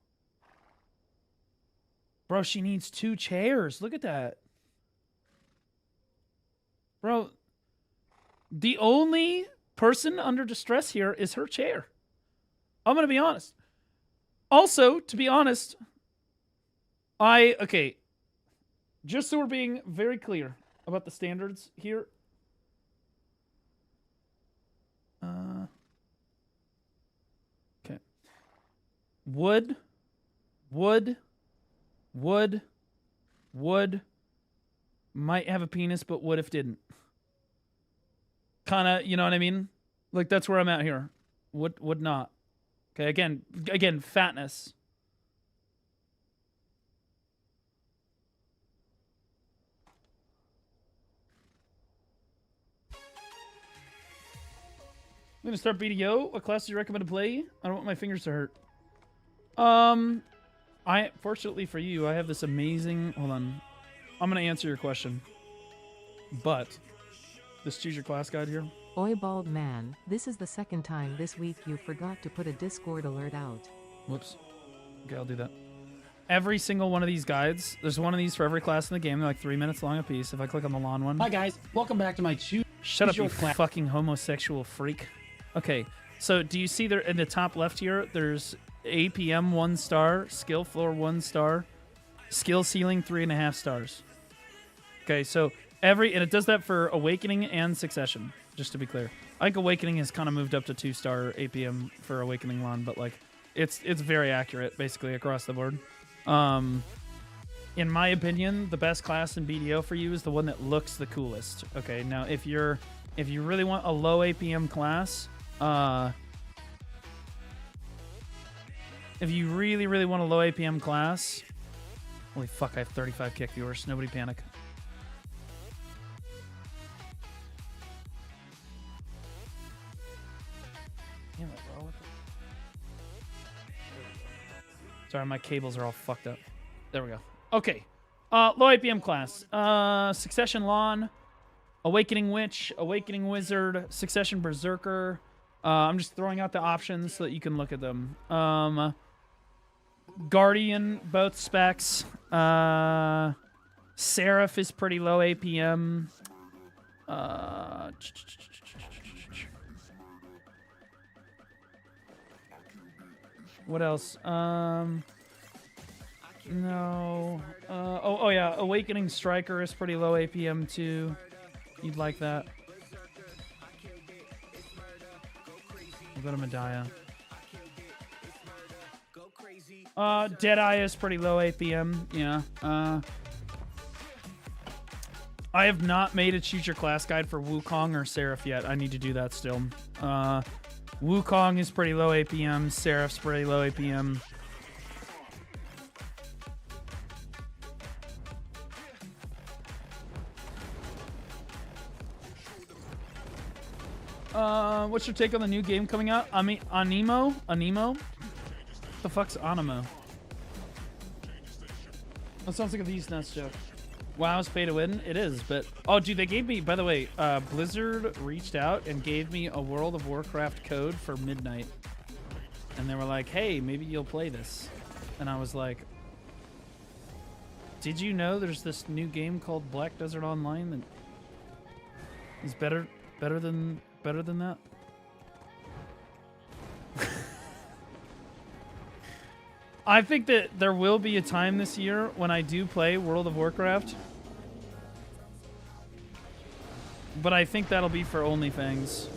Bro, she needs 2 chairs. Look at that. Bro, the only person under distress here is her chair. I'm gonna be honest. Also, to be honest, okay, just so we're being very clear about the standards here. Okay. Wood might have a penis, but would if didn't. Kind of, you know what I mean? Like, that's where I'm at here. Would not. Okay, again, fatness. I'm gonna start BDO. What class do you recommend to play? I don't want my fingers to hurt. Fortunately for you, I have this amazing. Hold on, I'm gonna answer your question. But this choose your class guide here. Oi, bald man. This is the second time this week you forgot to put a Discord alert out. Whoops. Okay, I'll do that. Every single one of these guides, there's one of these for every class in the game. They're like 3 minutes long a piece. If I click on the lawn one. Hi guys, welcome back to my Shut up, you fucking homosexual freak. Okay, so do you see there in the top left here, there's APM 1 star, skill floor 1 star, skill ceiling 3.5 stars. Okay, so and it does that for Awakening and Succession, just to be clear. I think Awakening has kind of moved up to 2-star APM for Awakening Lawn, but like, it's very accurate basically across the board. In my opinion, the best class in BDO for you is the one that looks the coolest. Okay, now if you really want a low APM class, if you really want a low APM class, holy fuck, I have 35 kick viewers. Nobody panic. Damn it, bro. Sorry, my cables are all fucked up. There we go. Okay. Low APM class. Succession Lawn, Awakening Witch, Awakening Wizard, Succession Berserker. I'm just throwing out the options so that you can look at them. Guardian, both specs. Seraph is pretty low APM. What else? No. Oh yeah, Awakening Striker is pretty low APM too. You'd like that. We'll go to Medaya. Deadeye is pretty low APM. Yeah. I have not made a choose your class guide for Wukong or Seraph yet. I need to do that still. Wukong is pretty low APM. Seraph's pretty low APM. What's your take on the new game coming out? I mean, Anemo? What the fuck's Anemo? That sounds like a These Nuts joke. WoW is pay to win? It is, but... Oh, dude, they gave me... By the way, Blizzard reached out and gave me a World of Warcraft code for midnight. And they were like, hey, maybe you'll play this. And I was like... Did you know there's this new game called Black Desert Online that is better than that? I think that there will be a time this year when I do play World of Warcraft. But I think that'll be for OnlyFans.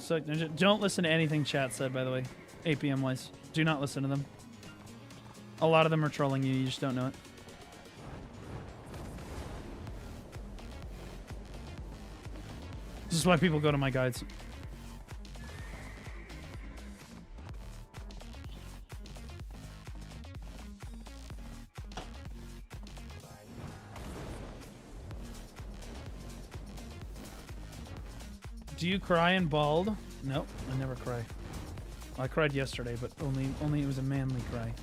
Suck Ninja. Don't listen to anything chat said, by the way. APM wise. Do not listen to them. A lot of them are trolling you. You just don't know it. This is why people go to my guides. Do you cry in bald? No, I never cry. I cried yesterday, but only it was a manly cry.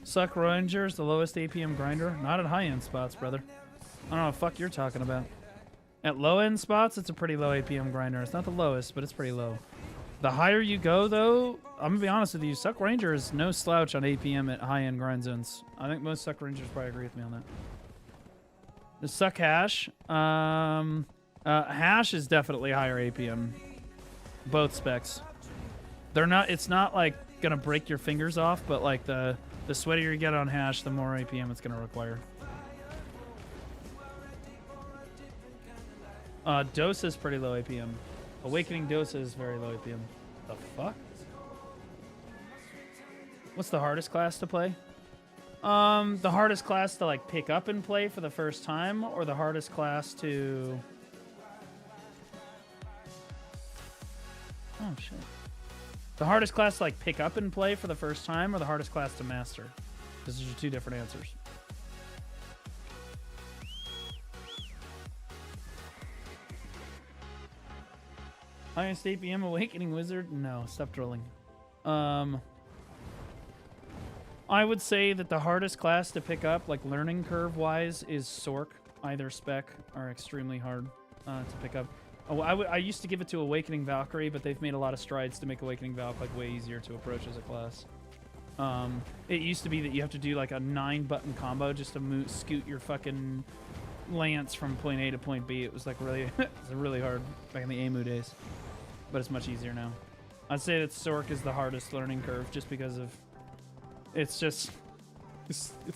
Suck Rangers, the lowest APM grinder? Not at high-end spots, brother. I don't know what the fuck you're talking about. At low-end spots, it's a pretty low APM grinder. It's not the lowest, but it's pretty low. The higher you go, though, I'm gonna be honest with you, Suck Ranger is no slouch on APM at high-end grind zones. I think most Suck Rangers probably agree with me on that. The Suck Hash, Hash is definitely higher APM. Both specs. They're not. It's not like gonna break your fingers off, but like the sweatier you get on Hash, the more APM it's gonna require. Dosa is pretty low APM. Awakening Dosa is very low APM. The fuck? What's the hardest class to play? The hardest class to like pick up and play for the first time, or the hardest class to... Oh shit. The hardest class to like pick up and play for the first time, or the hardest class to master? Because those are two different answers. Highest APM Awakening Wizard? No, stop trolling. I would say that the hardest class to pick up, like learning curve wise, is Sork. Either spec are extremely hard to pick up. Oh, I used to give it to Awakening Valkyrie, but they've made a lot of strides to make Awakening Valk like way easier to approach as a class. It used to be that you have to do like a 9-button combo just to scoot your fucking lance from point A to point B. It was like really, it was really hard back in the AMU days, but it's much easier now. I'd say that Sork is the hardest learning curve just because of, it's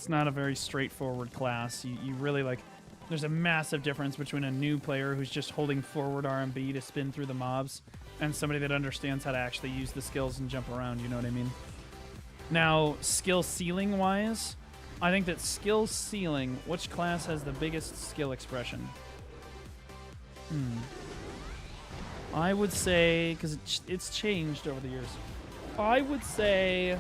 not a very straightforward class. You really like, there's a massive difference between a new player who's just holding forward RMB to spin through the mobs and somebody that understands how to actually use the skills and jump around, you know what I mean? Now, skill ceiling wise, I think that skill ceiling, which class has the biggest skill expression? I would say, because it's changed over the years, I would say...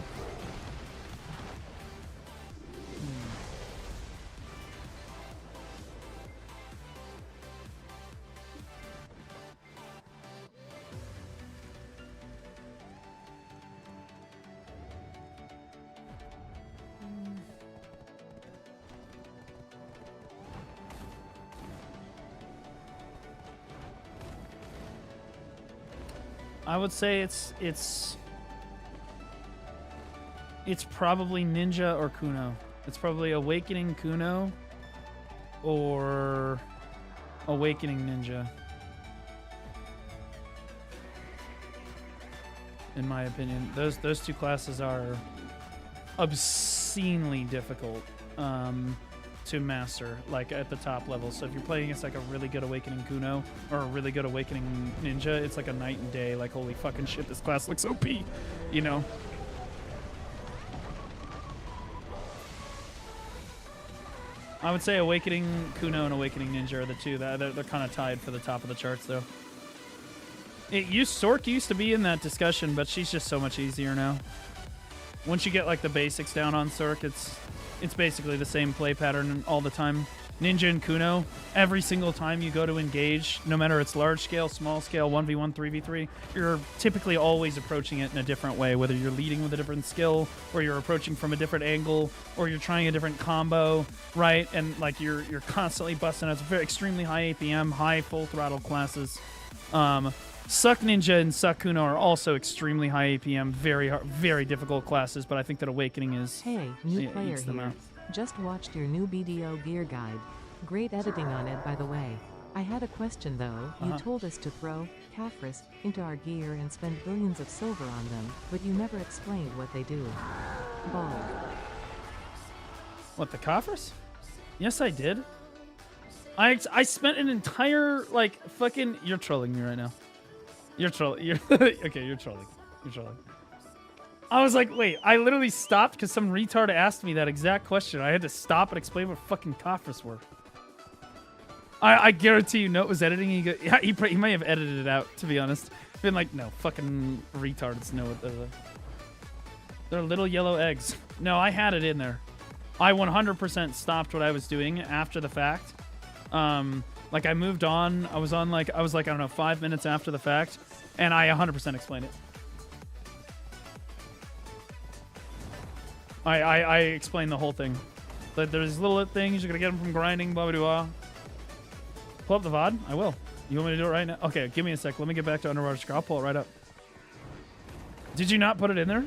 I would say it's probably Ninja or Kuno. It's probably Awakening Kuno or Awakening Ninja, in my opinion. Those two classes are obscenely difficult to master, like at the top level. So if you're playing against like a really good Awakening Kuno or a really good Awakening Ninja, it's like a night and day. Like, holy fucking shit, this class looks OP, you know? I would say Awakening Kuno and Awakening Ninja are the two. They're kind of tied for the top of the charts, though. Sork used to be in that discussion, but she's just so much easier now. Once you get like the basics down on Sork, it's basically the same play pattern all the time. Ninja and Kuno, every single time you go to engage, no matter it's large scale, small scale, 1v1, 3v3, you're typically always approaching it in a different way, whether you're leading with a different skill, or you're approaching from a different angle, or you're trying a different combo, right? And like you're constantly busting out extremely high APM, high full throttle classes. Suck Ninja and Suck Kuno are also extremely high APM, very hard, very difficult classes, but I think that Awakening is... Hey, new player here. Just watched your new BDO gear guide. Great editing on it, by the way. I had a question though. You told us to throw Kafris into our gear and spend billions of silver on them, but you never explained what they do. Bald. What, the Kafris? Yes, I did. I spent an entire like fucking. You're trolling me right now. You're trolling. You're okay. You're trolling. You're trolling. I was like, wait. I literally stopped because some retard asked me that exact question. I had to stop and explain what fucking Kafras were. I guarantee you, Note was editing. He may have edited it out, to be honest. Been like, no, fucking retards know what they're little yellow eggs. No, I had it in there. I 100% stopped what I was doing after the fact. Like I moved on. I was like, I don't know, 5 minutes after the fact, and I 100% explained it. I explained the whole thing. That there's little things you're gonna get them from grinding, blah blah blah. Pull up the VOD? I will. You want me to do it right now? Okay, give me a sec. Let me get back to Underwater Scar. I'll pull it right up. Did you not put it in there?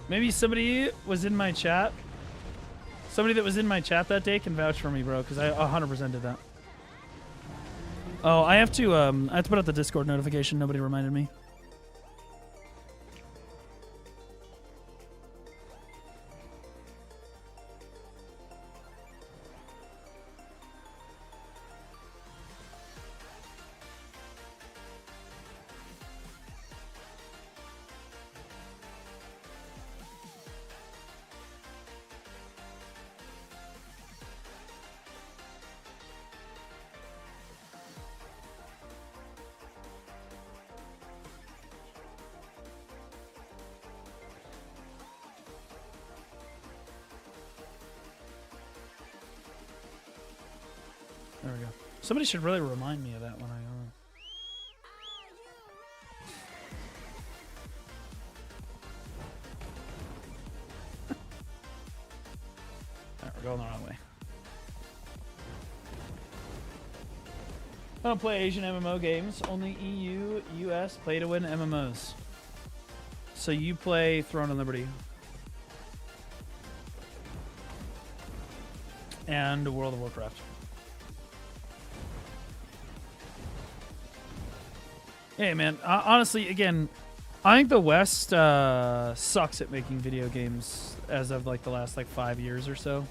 Maybe somebody was in my chat. Somebody that was in my chat that day can vouch for me, bro, because I 100% did that. Oh, I have to put out the Discord notification. Nobody reminded me. There we go. Somebody should really remind me of that when I Alright, we're going the wrong way. I don't play Asian MMO games, only EU, US play to win MMOs. So you play Throne of Liberty. And World of Warcraft. Hey man, honestly, again, I think the West sucks at making video games as of like the last like 5 years or so.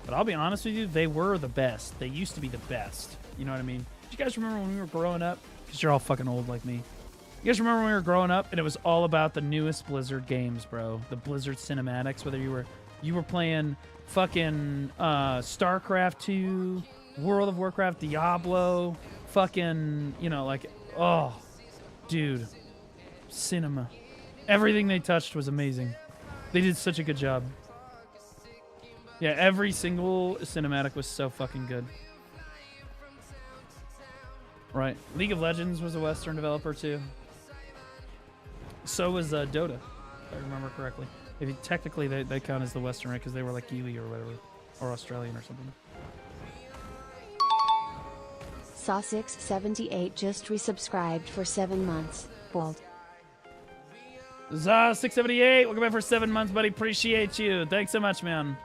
But I'll be honest with you, they were the best. They used to be the best. You know what I mean? Do you guys remember when we were growing up? Because you're all fucking old like me. You guys remember when we were growing up and it was all about the newest Blizzard games, bro? The Blizzard cinematics, whether you were playing fucking StarCraft 2, World of Warcraft, Diablo, fucking, you know, like, oh, dude, cinema. Everything they touched was amazing. They did such a good job. Yeah, every single cinematic was so fucking good. Right. League of Legends was a Western developer too. So was Dota, if I remember correctly. Technically, they count as the Western, right? Because they were like Kiwi or whatever. Or Australian or something. Saw678 just resubscribed for 7 months. Bold. Za678, welcome back for 7 months, buddy. Appreciate you. Thanks so much, man.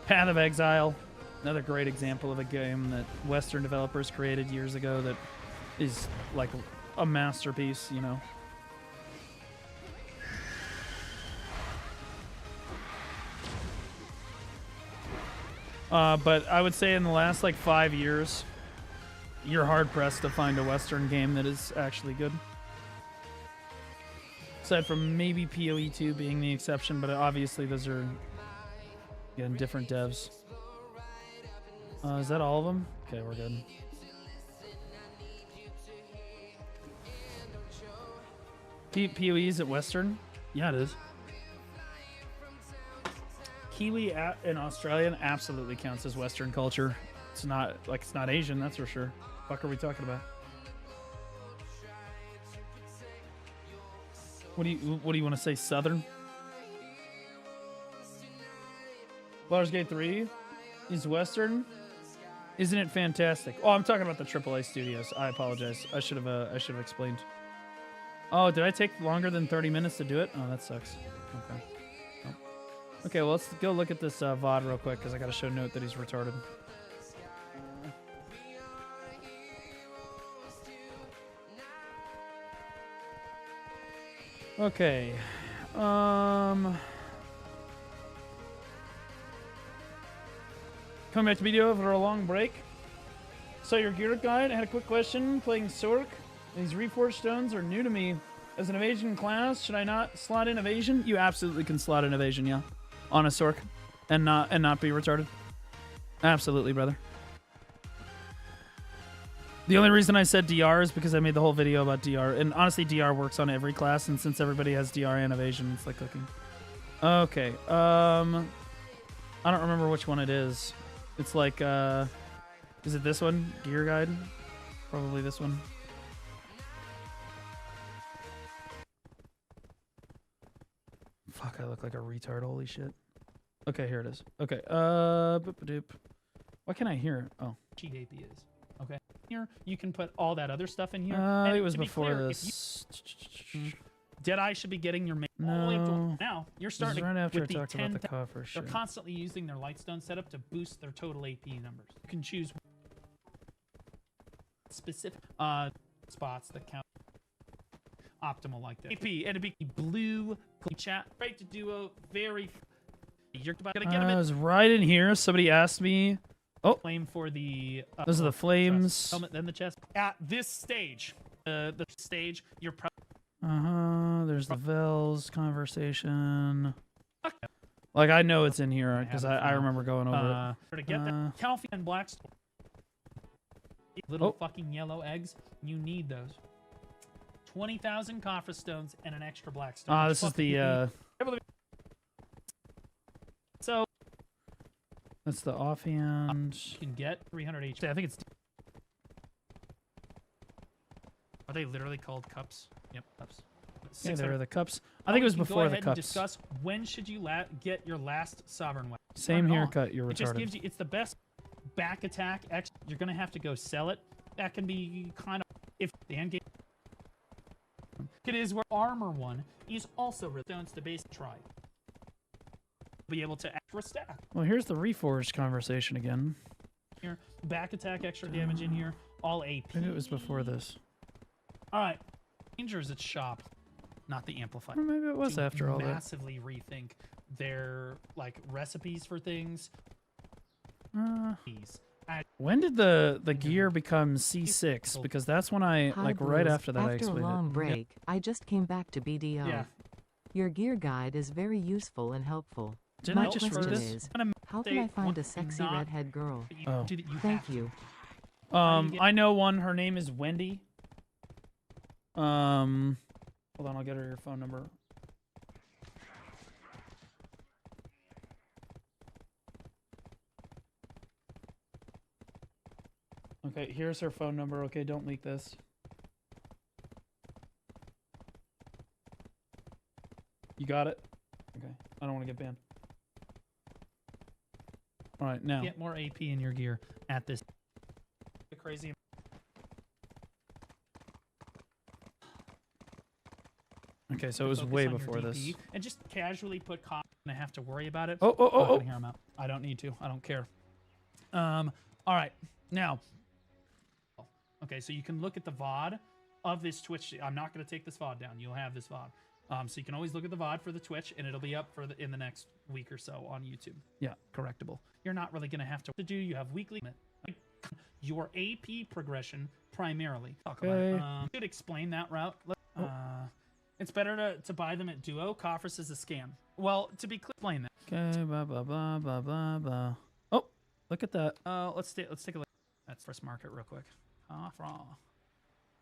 Path of Exile, another great example of a game that Western developers created years ago that is like a masterpiece, you know. But I would say in the last like 5 years, you're hard pressed to find a Western game that is actually good. Aside from maybe PoE 2 being the exception, but obviously those are, again, different devs. Is that all of them? Okay, we're good. PoE is at Western? Yeah, it is. Kiwi and Australian absolutely counts as Western culture. It's not like it's not Asian, that's for sure. Fuck are we talking about? What do you want to say? Southern? Baldur's Gate 3 is Western. Isn't it fantastic? Oh, I'm talking about the AAA studios. I apologize. I should have explained. Oh, did I take longer than 30 minutes to do it? Oh, that sucks. Okay. Oh. Okay, well, let's go look at this VOD real quick, because I got to show Note that he's retarded. Okay. Coming back to video after a long break. So your gear guide, I had a quick question. Playing Sork, these reforged stones are new to me. As an evasion class, should I not slot in evasion? You absolutely can slot in evasion, yeah. On a Sork. And not be retarded. Absolutely, brother. The only reason I said DR is because I made the whole video about DR. And honestly, DR works on every class, and since everybody has DR and evasion, it's like cooking. Okay. I don't remember which one it is. It's like, is it this one? Gear guide? Probably this one. Fuck, I look like a retard. Holy shit. Okay, here it is. Okay, boop-a-doop. Why can't I hear it? Oh. Cheat AP is. Okay. Here, you can put all that other stuff in here. And it was to be before clear, this. Deadeye should be getting your main. No. Now, you're This is starting right after with I the talked about 10. the coffer They're shit. constantly using their Lightstone setup to boost their total AP numbers. You can choose specific spots that count optimal like that. AP, and it'd be blue chat. Right to duo, very. You're about to get him I in. was right in here. Somebody asked me. Oh, Flame for the. Those are the flames. Chest. Helmet, then the chest. At this stage, the stage, you're. There's the Vels conversation. Like, I know it's in here because I remember going over it. To get that Calfee and Blackstone. Little fucking yellow eggs. You need those. 20,000 coffer stones and an extra Blackstone. This is the. So. That's the offhand. You can get 300 HP. I think it's. Are they literally called cups? Yep, cups. Yeah, they were the cups. I think it was before the cups. cups. Discuss when should you get your last sovereign weapon. Same haircut. You're retarded. It just gives you. It's the best back attack. You're gonna have to go sell it. That can be kind of if the end game. It is where armor one is also stones to base try. Be able to extra stack. Well, here's the reforged conversation again. Here, back attack, extra damage in here. All AP. Maybe it was before this. All right, Rangers at shop, not the amplifier. Or maybe it was to after all that. Massively rethink their like recipes for things. When did the gear become C6? Because that's when I Hi, like right Blues. after that I After a explained long it. break, I just came back to BDO. Yeah. Your gear guide is very useful and helpful. Didn't My I just question read this? is, I'm gonna how can say I find one- a sexy not- redhead girl? Oh. You Thank you. get- I know one. Her name is Wendy. Hold on, I'll get her your phone number. Okay, here's her phone number. Okay, don't leak this. You got it? Okay, I don't want to get banned. All right, now. Get more AP in your gear at this. Crazy. Okay, so it was Focus way on your before this. DP and just casually put cost and I have to worry about it. Oh, oh, oh, oh. Hear 'em out. I don't need to. I don't care. All right. Now. Okay, so you can look at the VOD of this Twitch. I'm not going to take this VOD down. You'll have this VOD. So you can always look at the VOD for the Twitch, and it'll be up for in the next week or so on YouTube. Yeah, correctable. You're not really going to have to do. You have weekly. Your AP progression primarily. Talk about it. Should explain that route. It's better to buy them at Duo. Coffers is a scam. Well, to be clear, explain that. Okay, blah blah blah blah blah blah. Oh, look at that. Let's take a look. That's first market real quick.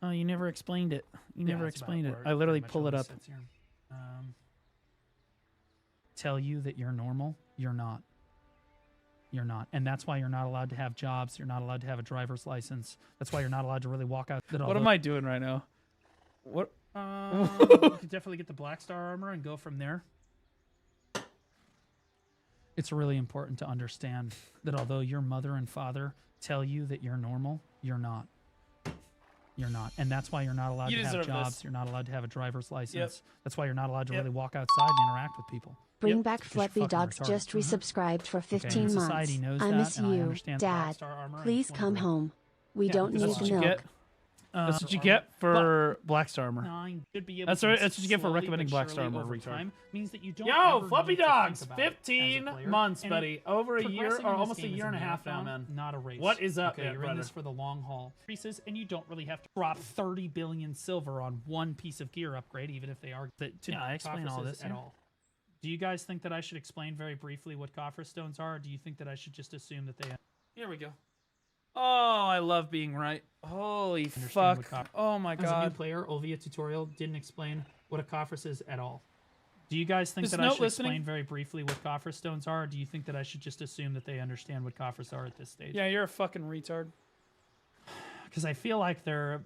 Oh, you never explained it. You Yeah, never that's about explained it. where I literally pretty much pull it always up. sits here. Tell you that you're normal. You're not. You're not. And that's why you're not allowed to have jobs. You're not allowed to have a driver's license. That's why you're not allowed to really walk out. What am I doing right now? What? You could definitely get the Black Star armor and go from there. It's really important to understand that although your mother and father tell you that you're normal, you're not. You're not, and that's why you're not allowed You to have deserve jobs. this. You're not allowed to have a driver's license. Yep. That's why you're not allowed to Yep. really walk outside and interact with people. Bring Yep. back Because you're Fluffy fucking Dogs retarded. just resubscribed for 15 and months. society knows I that, miss and I you, understand Dad. Blackstar Armor and Please it's come wonderful. home. We Yeah, don't because need that's the what you milk. get. That's what you get for Blackstar Armor. Nine should be able That's to right. That's what you get for slowly recommending but Blackstar surely Armor. over Retard. time means that you don't Yo, ever Fluffy need to think Dogs, about it as a 15 player. months, And buddy. Over a year progressing or in this almost a game is year and a half now, marathon, man. not a race. What is up, Okay, man, you're in brother? this for the long haul. Increases, and you don't really have to drop 30 billion silver on one piece of gear upgrade, even if they are Yeah, I explain all this, at yeah. all. Do you guys think that I should explain very briefly what coffer stones are, or do you think that I should just assume that they Here we go. Oh, I love being right. Holy understand what fuck. coffer? Oh my As a new god. player, Olvia tutorial didn't explain what a coffer is at all. Do you guys think Is that I Note should listening? explain very briefly what coffer stones are, or do you think that I should just assume that they understand what coffers are at this stage? Yeah, you're a fucking retard. Because I feel like by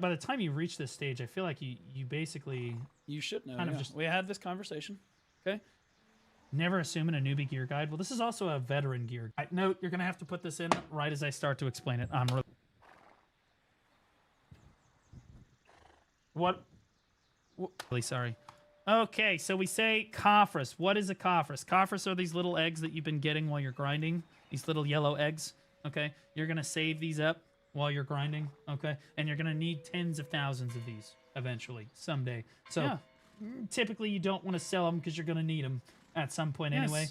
the time you reach this stage, I feel like you basically You should know. Kind of yeah. just- We had this conversation. Okay. never assume in a newbie gear guide. Well, this is also a veteran gear guide. Note, you're going to have to put this in right as I start to explain it. I'm really sorry. Okay, so we say coffers. What is a coffers? Coffers are these little eggs that you've been getting while you're grinding. These little yellow eggs. Okay, you're going to save these up while you're grinding. Okay, and you're going to need tens of thousands of these eventually, someday. So Yeah. typically you don't want to sell them because you're going to need them at some point Yes. anyway.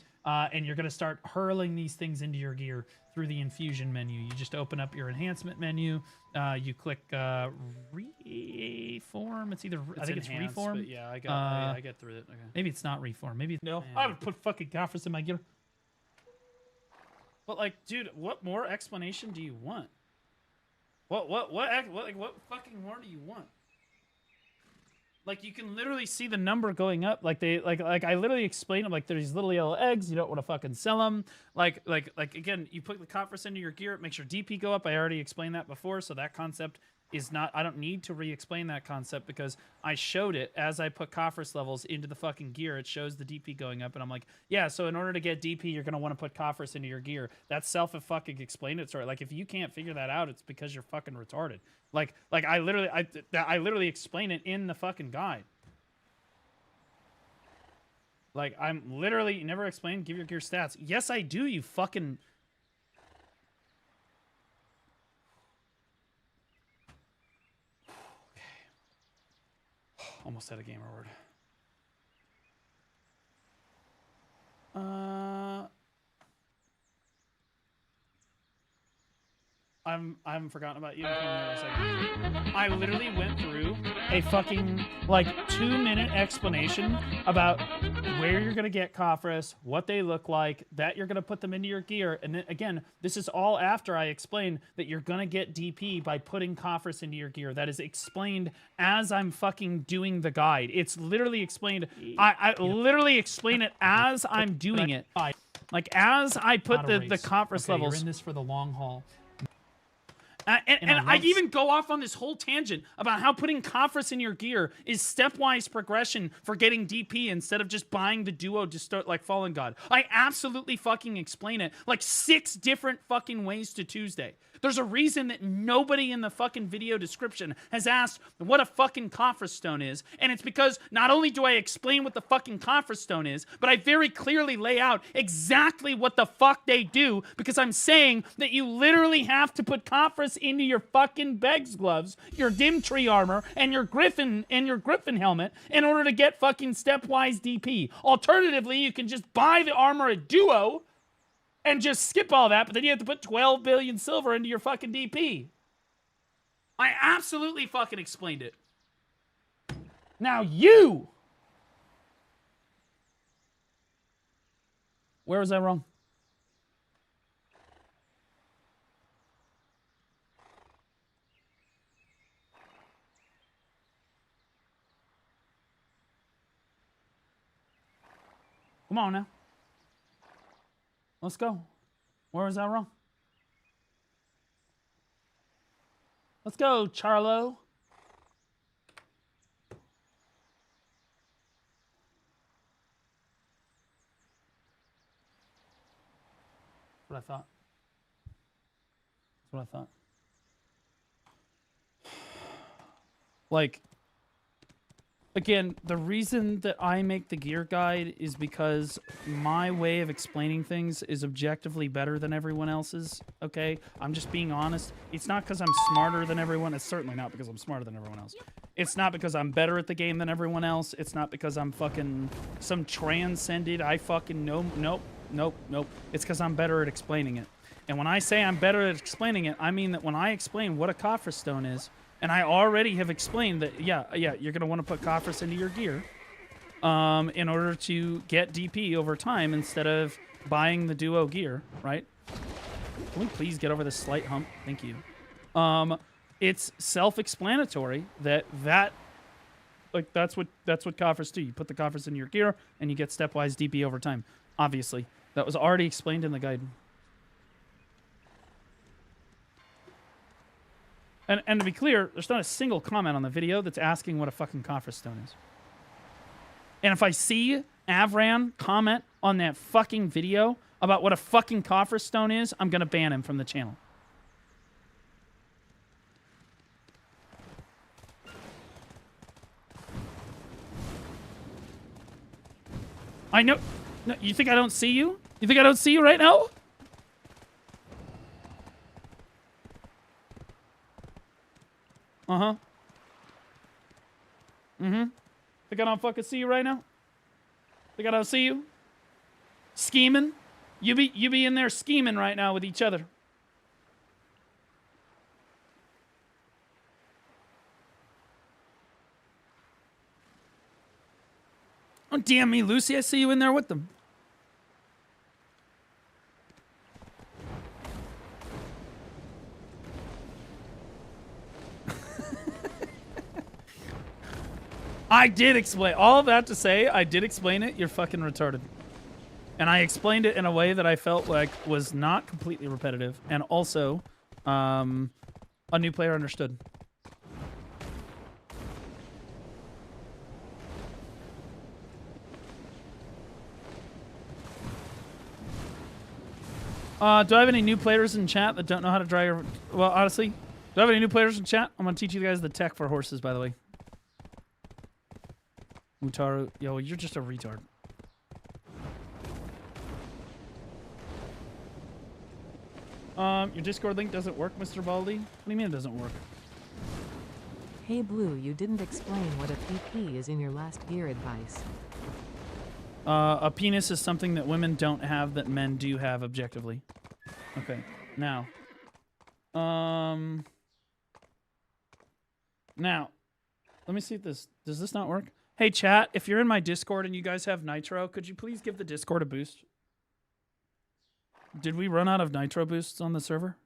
And you're going to start hurling these things into your gear through the infusion menu. You just open up your enhancement menu. You click reform. It's either I think it's enhanced, reform. but yeah, I get through it. Okay. Maybe it's not reform. Maybe no. Man. I would put fucking coffers in my gear. But like, dude, what more explanation do you want? What fucking more do you want? Like, you can literally see the number going up. Like I literally explained them. Like, there's these little yellow eggs. You don't want to fucking sell them. Like again, you put the coffers into your gear. It makes your DP go up. I already explained that before. So that concept is not. I don't need to re-explain that concept because I showed it as I put coffers levels into the fucking gear. It shows the DP going up, and I'm like, yeah. So in order to get DP, you're gonna want to put coffers into your gear. That's fucking explanatory. Like, if you can't figure that out, it's because you're fucking retarded. Like I literally explain it in the fucking guide. Like, I'm literally never explain give your gear stats. Yes, I do, you fucking. Almost had a gamer word. I haven't forgotten about you. I literally went through a fucking like 2-minute explanation about where you're gonna get coffers, what they look like, that you're gonna put them into your gear, and then again, this is all after I explained that you're gonna get DP by putting coffers into your gear. That is explained as I'm fucking doing the guide. It's literally explained. I literally explain it as I'm doing it. Like, as I put the coffers levels. You're in this for the long haul. And I even go off on this whole tangent about how putting coffers in your gear is stepwise progression for getting DP instead of just buying the duo to start like Fallen God. I absolutely fucking explain it like 6 different fucking ways to Tuesday. There's a reason that nobody in the fucking video description has asked what a fucking coffer stone is, and it's because not only do I explain what the fucking coffer stone is, but I very clearly lay out exactly what the fuck they do, because I'm saying that you literally have to put coffers into your fucking Beg's gloves, your dim tree armor, and your Griffin helmet in order to get fucking stepwise DP. Alternatively, you can just buy the armor a duo and just skip all that, but then you have to put 12 billion silver into your fucking DP. I absolutely fucking explained it. Now you! Where was I wrong? Come on now. Let's go. Where was I wrong? Let's go, Charlo. That's what I thought. That's what I thought. Like, again, the reason that I make the gear guide is because my way of explaining things is objectively better than everyone else's, okay? I'm just being honest. It's not because I'm smarter than everyone. It's certainly not because I'm smarter than everyone else. It's not because I'm better at the game than everyone else. It's not because I'm fucking some transcended, I fucking know. Nope. It's because I'm better at explaining it. And when I say I'm better at explaining it, I mean that when I explain what a coffer stone is, and I already have explained that, yeah, you're going to want to put coffers into your gear in order to get DP over time instead of buying the duo gear, right? Can we please get over this slight hump? Thank you. It's self-explanatory that like that's what coffers do. You put the coffers in your gear and you get stepwise DP over time. Obviously, that was already explained in the guide. And to be clear, there's not a single comment on the video that's asking what a fucking coffer stone is. And if I see Avran comment on that fucking video about what a fucking coffer stone is, I'm gonna ban him from the channel. I know. No, you think I don't see you? You think I don't see you right now? Uh-huh. Mm-hmm. Think I don't fucking see you right now? Think I don't see you? Scheming? You be in there scheming right now with each other. Oh, damn me, Lucy. I see you in there with them. I did explain. All of that to say, I did explain it. You're fucking retarded. And I explained it in a way that I felt like was not completely repetitive. And also, a new player understood. Do I have any new players in chat that don't know how to drive your... Well, honestly, do I have any new players in chat? I'm going to teach you guys the tech for horses, by the way. Mutaru, yo, you're just a retard. Your Discord link doesn't work, Mr. Baldy? What do you mean it doesn't work? Hey Blue, you didn't explain what a PP is in your last gear advice. A penis is something that women don't have that men do have objectively. Okay, now. Now, let me see if this... Does this not work? Hey, chat, if you're in my Discord and you guys have Nitro, could you please give the Discord a boost? Did we run out of Nitro boosts on the server?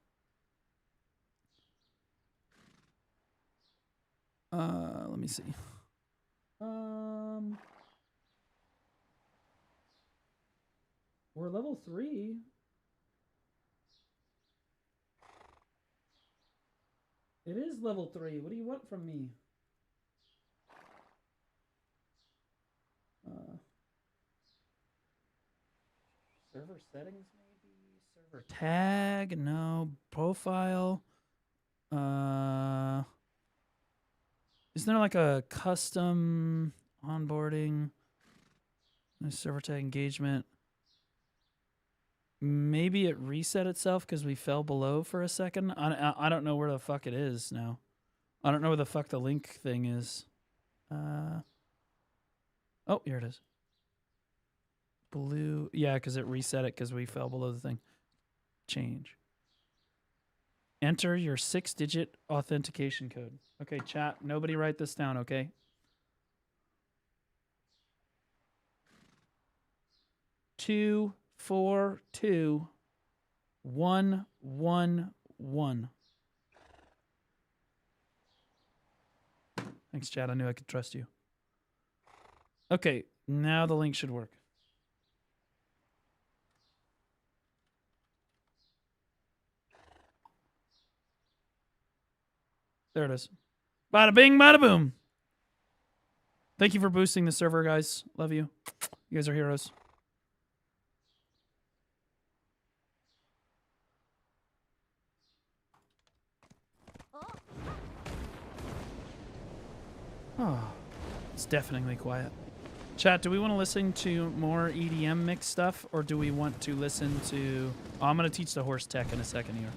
Let me see. We're level 3. It is level 3. What do you want from me? Server settings, maybe? Server tag? No. Profile? Isn't there like a custom onboarding? Server tag engagement. Maybe it reset itself because we fell below for a second. I don't know where the fuck it is now. I don't know where the fuck the link thing is. Oh, here it is. Blue. Yeah, because it reset it because we fell below the thing. Change. Enter your 6-digit authentication code. Okay, chat. Nobody write this down, okay? Two, 4, 2, 1, 1, 1. Thanks, Chad. I knew I could trust you. Okay, now the link should work. There it is. Bada bing, bada boom. Thank you for boosting the server, guys. Love you. You guys are heroes. Oh, it's deafeningly quiet. Chat, do we want to listen to more EDM mix stuff, or do we want to listen to... Oh, I'm going to teach the horse tech in a second here.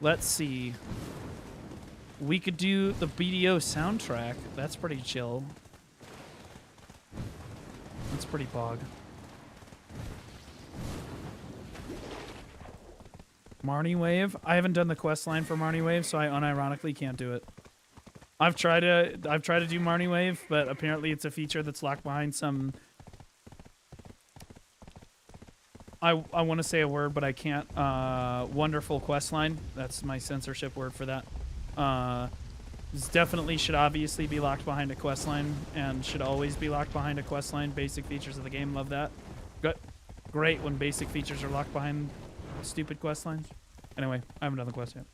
Let's see. We could do the BDO soundtrack. That's pretty chill. That's pretty bog. Marnie Wave. I haven't done the quest line for Marnie Wave, so I unironically can't do it. I've tried to do Marnie Wave, but apparently it's a feature that's locked behind some... I want to say a word, but I can't. Wonderful quest line. That's my censorship word for that. This definitely should obviously be locked behind a quest line, and should always be locked behind a quest line. Basic features of the game, love that. Good. Great when basic features are locked behind stupid quest lines. Anyway, I haven't done the quest yet.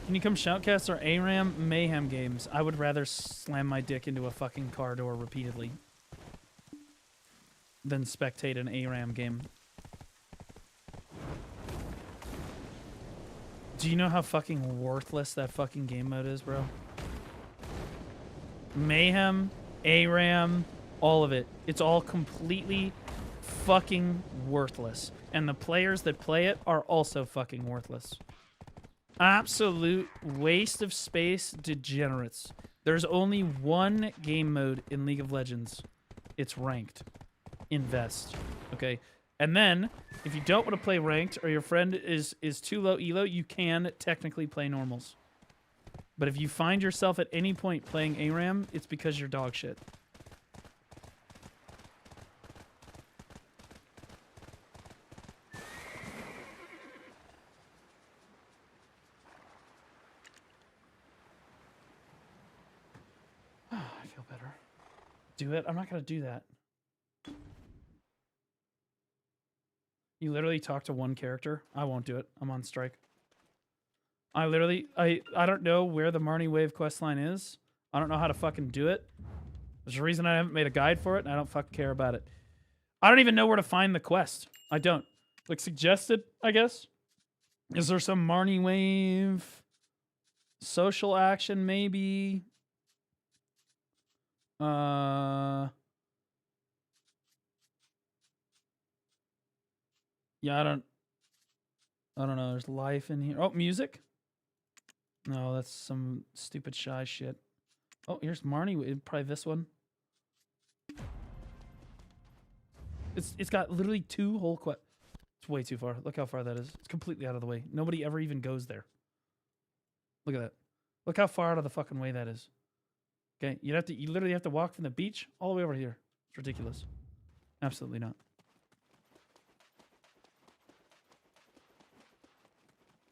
Can you come shoutcast our ARAM Mayhem games? I would rather slam my dick into a fucking car door repeatedly than spectate an ARAM game. Do you know how fucking worthless that fucking game mode is, bro? Mayhem, ARAM, all of it. It's all completely fucking worthless. And the players that play it are also fucking worthless. Absolute waste of space degenerates. There's only one game mode in League of Legends. It's ranked. Invest. Okay? And then, if you don't want to play ranked or your friend is too low elo, you can technically play normals. But if you find yourself at any point playing ARAM, it's because you're dog shit. I feel better. Do it? I'm not going to do that. You literally talk to one character? I won't do it. I'm on strike. I don't know where the Marnie Wave questline is. I don't know how to fucking do it. There's a reason I haven't made a guide for it, and I don't fucking care about it. I don't even know where to find the quest. I don't. Like, suggested, I guess? Is there some Marnie Wave social action, maybe? Yeah, I don't know. There's life in here. Oh, music? No, that's some stupid shy shit. Oh, here's Marnie. Probably this one. It's got literally 2 whole quests. It's way too far. Look how far that is. It's completely out of the way. Nobody ever even goes there. Look at that. Look how far out of the fucking way that is. Okay, you literally have to walk from the beach all the way over here. It's ridiculous. Absolutely not.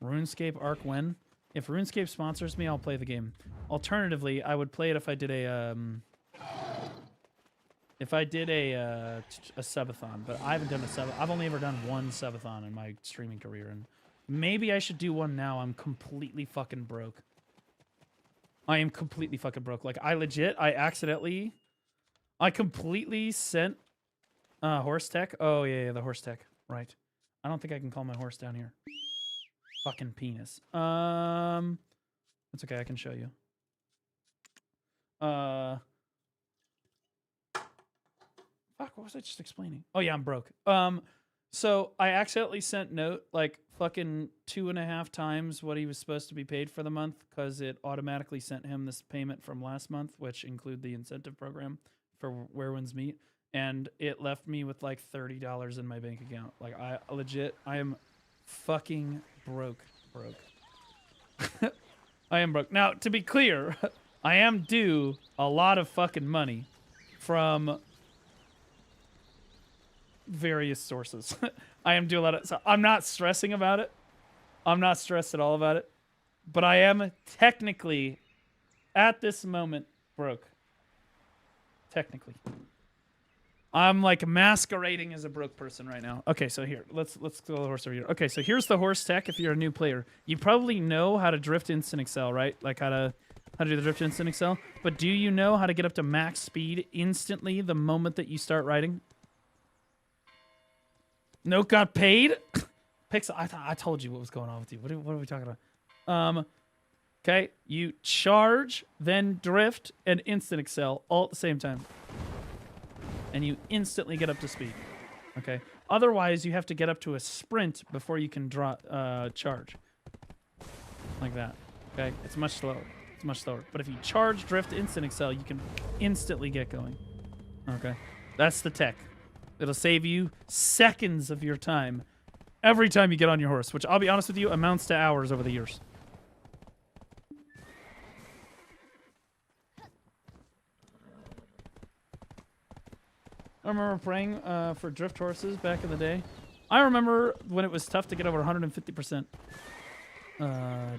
RuneScape Arc when? If RuneScape sponsors me, I'll play the game. Alternatively, I would play it if I did a subathon, but I haven't done a sub. I've only ever done one subathon in my streaming career, and maybe I should do one now. I'm completely fucking broke. I am completely fucking broke. Like, I completely sent horse tech. Oh yeah, the horse tech. Right. I don't think I can call my horse down here. Fucking penis. It's okay, I can show you. Fuck, what was I just explaining? Oh yeah, I'm broke. So I accidentally sent Note like fucking 2.5 times what he was supposed to be paid for the month, because it automatically sent him this payment from last month, which include the incentive program for Where Winds Meet, and it left me with like $30 in my bank account. Like, I am fucking broke. I am broke. Now, to be clear, I am due a lot of fucking money from various sources. I am due a lot of... So I'm not stressing about it. I'm not stressed at all about it. But I am technically, at this moment, broke. Technically. I'm like masquerading as a broke person right now. Okay, so here, let's go to the horse over here. Okay, so here's the horse tech if you're a new player. You probably know how to drift instant excel, right? Like how to do the drift instant excel. But do you know how to get up to max speed instantly the moment that you start riding? Note got paid? Pixel, I told you what was going on with you. What are we talking about? Okay, you charge, then drift, and instant excel all at the same time. And you instantly get up to speed. Okay. Otherwise, you have to get up to a sprint before you can charge. Like that. Okay, it's much slower. It's much slower. But if you charge, drift, instant excel, you can instantly get going. Okay, that's the tech. It'll save you seconds of your time every time you get on your horse, which I'll be honest with you, amounts to hours over the years. I remember praying for drift horses back in the day. I remember when it was tough to get over 150%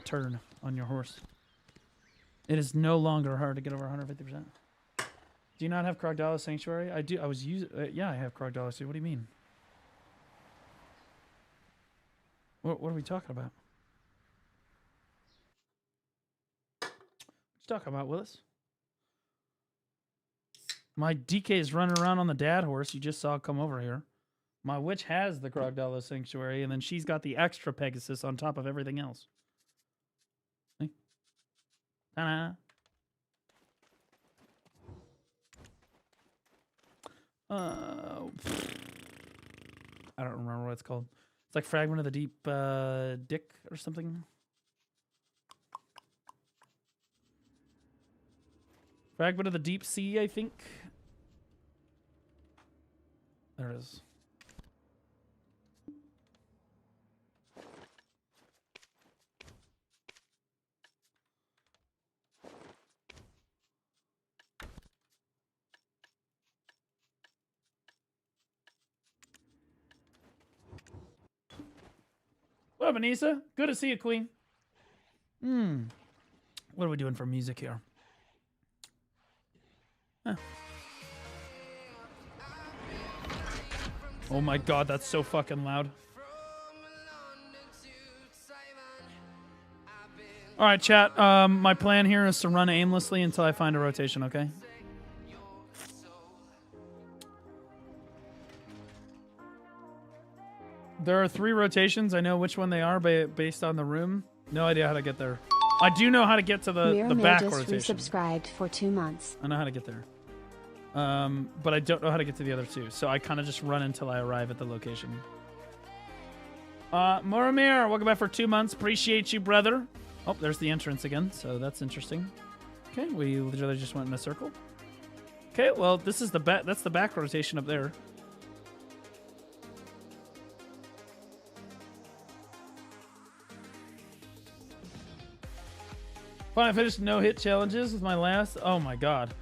turn on your horse. It is no longer hard to get over 150%. Do you not have Crocodile Sanctuary? I do. I was using. Yeah, I have Crocodile Sanctuary. What do you mean? What are we talking about? What you talking about, Willis? My DK is running around on the dad horse you just saw come over here. My witch has the Crocodile Sanctuary, and then she's got the extra Pegasus on top of everything else. See? Ta-da! I don't remember what it's called. It's like Fragment of the Deep Dick or something. Fragment of the Deep Sea, I think. There it is. What up, Anissa? Good to see you, Queen. What are we doing for music here? Huh. Oh my god, that's so fucking loud. Alright, chat. My plan here is to run aimlessly until I find a rotation, okay? There are 3 rotations. I know which one they are based on the room. No idea how to get there. I do know how to get to the back rotation. Resubscribed for 2 months. I know how to get there. But I don't know how to get to the other 2. So I kind of just run until I arrive at the location. Moramir, welcome back for 2 months. Appreciate you, brother. Oh, there's the entrance again. So that's interesting. Okay, we literally just went in a circle. Okay, well, this is the back. That's the back rotation up there. Fine, I finished no-hit challenges with my last... Oh, my God.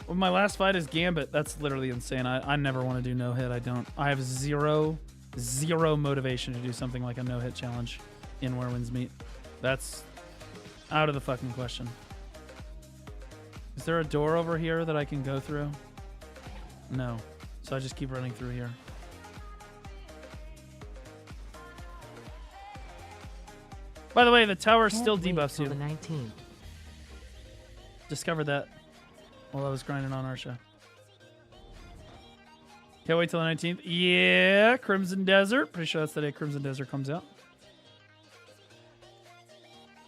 Well, my last fight is Gambit. That's literally insane. I never want to do no-hit. I don't. I have zero motivation to do something like a no-hit challenge in Where Winds Meet. That's out of the fucking question. Is there a door over here that I can go through? No. So I just keep running through here. By the way, the tower still debuffs you. The 19th. Discovered that while I was grinding on Arsha. Can't wait till the 19th. Yeah, Crimson Desert. Pretty sure that's the day Crimson Desert comes out.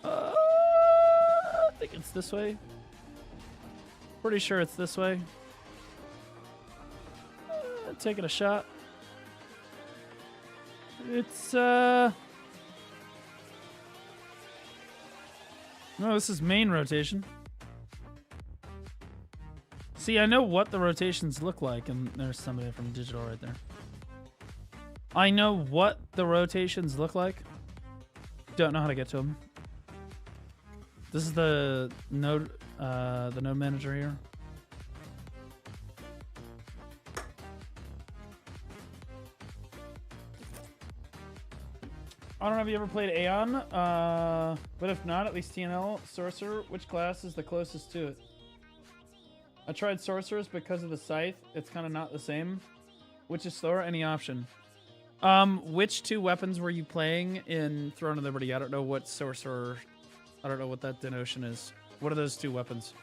I think it's this way. Pretty sure it's this way. Taking a shot. It's no, this is main rotation. See, I know what the rotations look like, and there's somebody from digital right there. I know what the rotations look like. Don't know how to get to them. This is the node manager here. I don't know if you ever played Aeon, but if not, at least TNL. Sorcerer, which class is the closest to it? I tried Sorcerers because of the Scythe. It's kind of not the same. Which is slower? Any option. Which 2 weapons were you playing in Throne of Liberty? I don't know what Sorcerer... I don't know what that denotion is. What are those 2 weapons?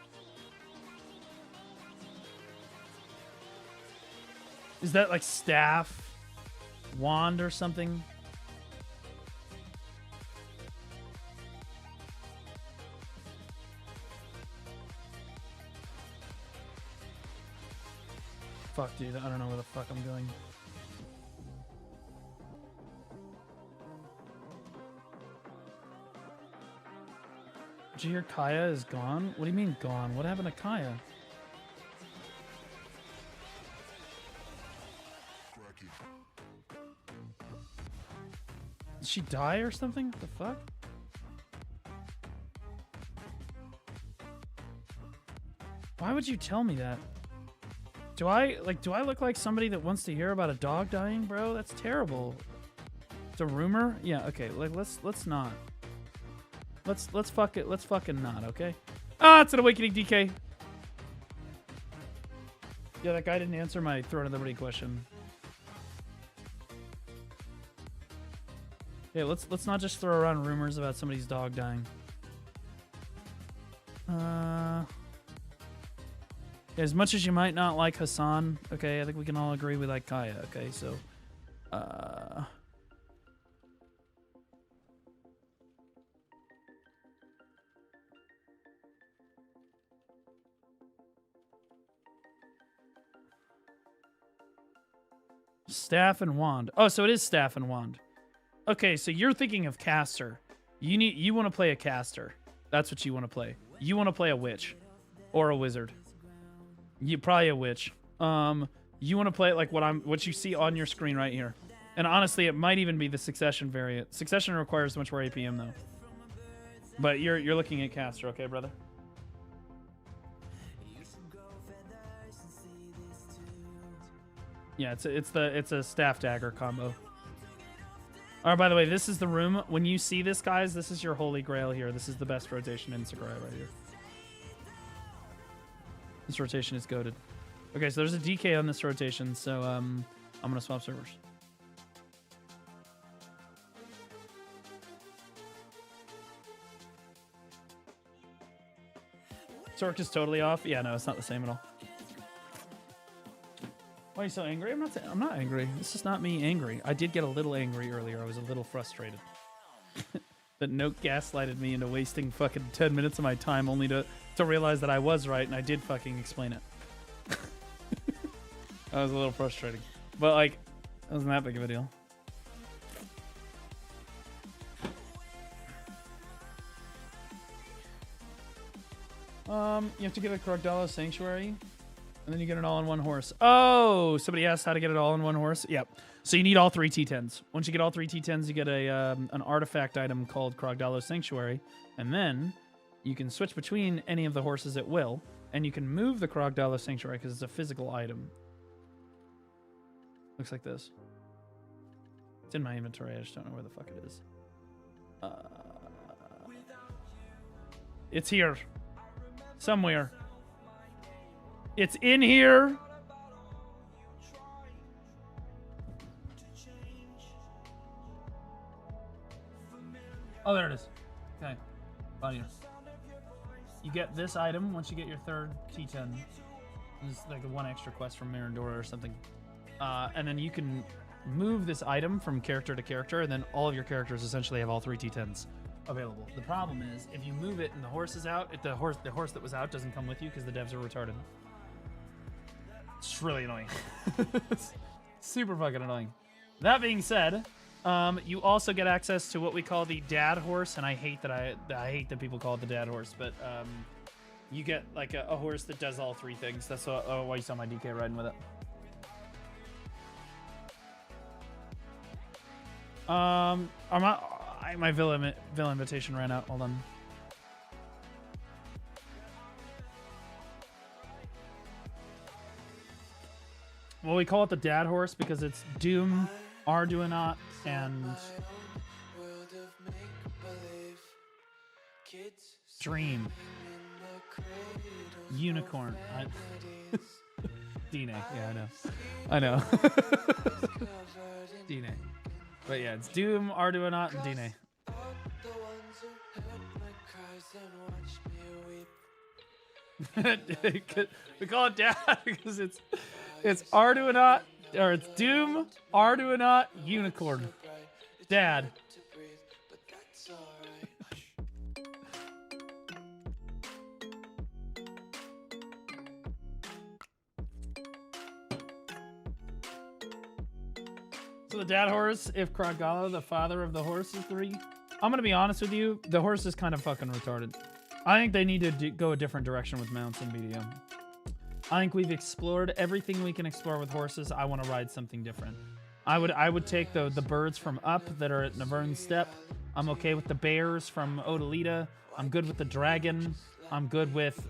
Is that like staff? Wand or something? Fuck, dude. I don't know where the fuck I'm going. Did you hear Kaya is gone? What do you mean gone? What happened to Kaya? Did she die or something? What the fuck? Why would you tell me that? Do I look like somebody that wants to hear about a dog dying, bro? That's terrible. It's a rumor? Yeah, okay. Like let's not. Let's fucking not, okay? Ah, it's an awakening DK. Yeah, that guy didn't answer my Throne of Liberty question. Yeah, let's not just throw around rumors about somebody's dog dying. As much as you might not like Hassan, okay, I think we can all agree we like Kaya, okay? So, Staff and Wand. Oh, so it is Staff and Wand. Okay, so you're thinking of caster. You want to play a caster. That's what you want to play. You want to play a witch or a wizard. You probably a witch. You want to play it like what you see on your screen right here. And honestly, it might even be the Succession variant. Succession requires much more APM though. But you're looking at caster, okay, brother? Yeah, it's a staff dagger combo. Alright, by the way, this is the room. When you see this, guys, this is your holy grail here. This is the best rotation in Sakurai right here. This rotation is goated. Okay, so there's a DK on this rotation, so I'm gonna swap servers. Sork is totally off. Yeah, no, it's not the same at all. Why are you so angry? I'm not angry. This is not me angry. I did get a little angry earlier. I was a little frustrated. That Note gaslighted me into wasting fucking 10 minutes of my time only to realize that I was right and I did fucking explain it. That was a little frustrating. But, like, it wasn't that big of a deal. You have to get a Crocodile Sanctuary, and then you get an all-in-one horse. Oh, somebody asked how to get it all-in-one horse. Yep. So you need all 3 T10s. Once you get all 3 T10s, you get an artifact item called Crocodile Sanctuary, and then you can switch between any of the horses at will, and you can move the Crocodile Sanctuary because it's a physical item. Looks like this. It's in my inventory. I just don't know where the fuck it is. It's here. Somewhere. It's in here. Oh, there it is. Okay. Right here. You get this item once you get your 3rd T10. This is like a 1 extra quest from Mirandora or something. And then you can move this item from character to character, and then all of your characters essentially have all 3 T10s available. The problem is, if you move it and the horse is out, the horse that was out doesn't come with you because the devs are retarded. It's really annoying. Super fucking annoying. That being said, you also get access to what we call the dad horse, and I hate that people call it the dad horse, but you get like a horse that does all 3 things. That's why you saw my DK riding with it. My Villa invitation ran out. Hold on. Well, we call it the dad horse because it's Doom, Arduinot, and Dream. Unicorn. Dine. Yeah, I know. Dine. But yeah, it's Doom, Arduinot, and Dine. We call it dad because it's Arduinot, or it's Doom, Arduinot, Unicorn. Dad. So the dad horse, if Kragala, the father of the horse, is 3. I'm gonna be honest with you, the horse is kind of fucking retarded. I think they need to go a different direction with mounts in BDO. I think we've explored everything we can explore with horses. I want to ride something different. I would take the birds from Up that are at Navern's Step. I'm okay with the bears from Odalita. I'm good with the dragon. I'm good with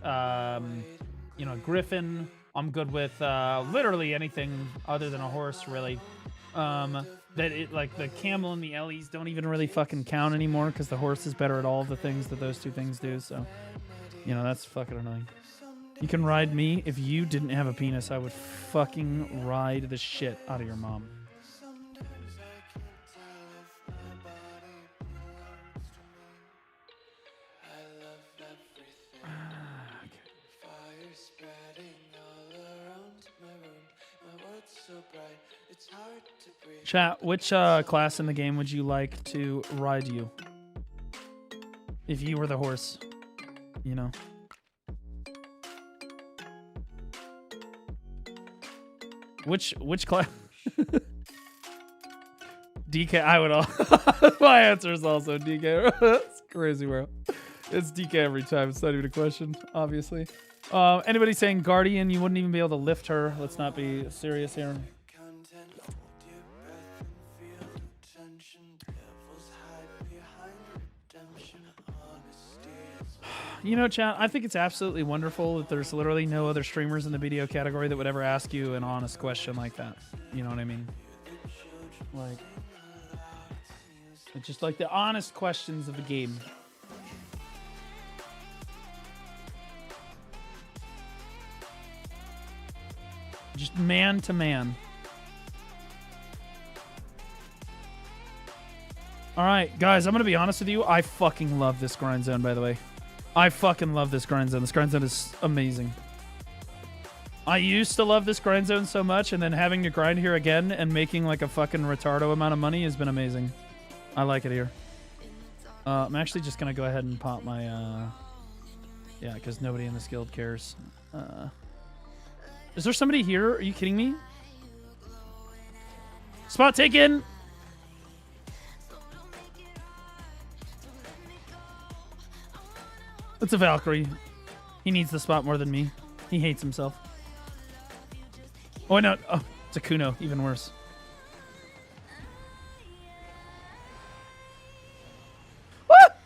griffin. I'm good with literally anything other than a horse, really. Like the camel and the Ellies don't even really fucking count anymore because the horse is better at all of the things that those 2 things do. So, that's fucking annoying. You can ride me. If you didn't have a penis, I would fucking ride the shit out of your mom. Chat, which class in the game would you like to ride you? If you were the horse, Which class? DK, I would all. My answer is also DK. That's crazy, bro. It's DK every time. It's not even a question, obviously. Anybody saying Guardian, you wouldn't even be able to lift her. Let's not be serious here. Chat, I think it's absolutely wonderful that there's literally no other streamers in the video category that would ever ask you an honest question like that. You know what I mean? Like, it's just like the honest questions of the game. Just man to man. All right, guys, I'm going to be honest with you. I fucking love this grind zone, by the way. I fucking love this grind zone. This grind zone is amazing. I used to love this grind zone so much, and then having to grind here again and making like a fucking retardo amount of money has been amazing. I like it here. I'm actually just going to go ahead and pop my... yeah, because nobody in this guild cares. Is there somebody here? Are you kidding me? Spot taken! It's a Valkyrie. He needs the spot more than me. He hates himself. Oh, no. Oh, it's a Kuno. Even worse. What?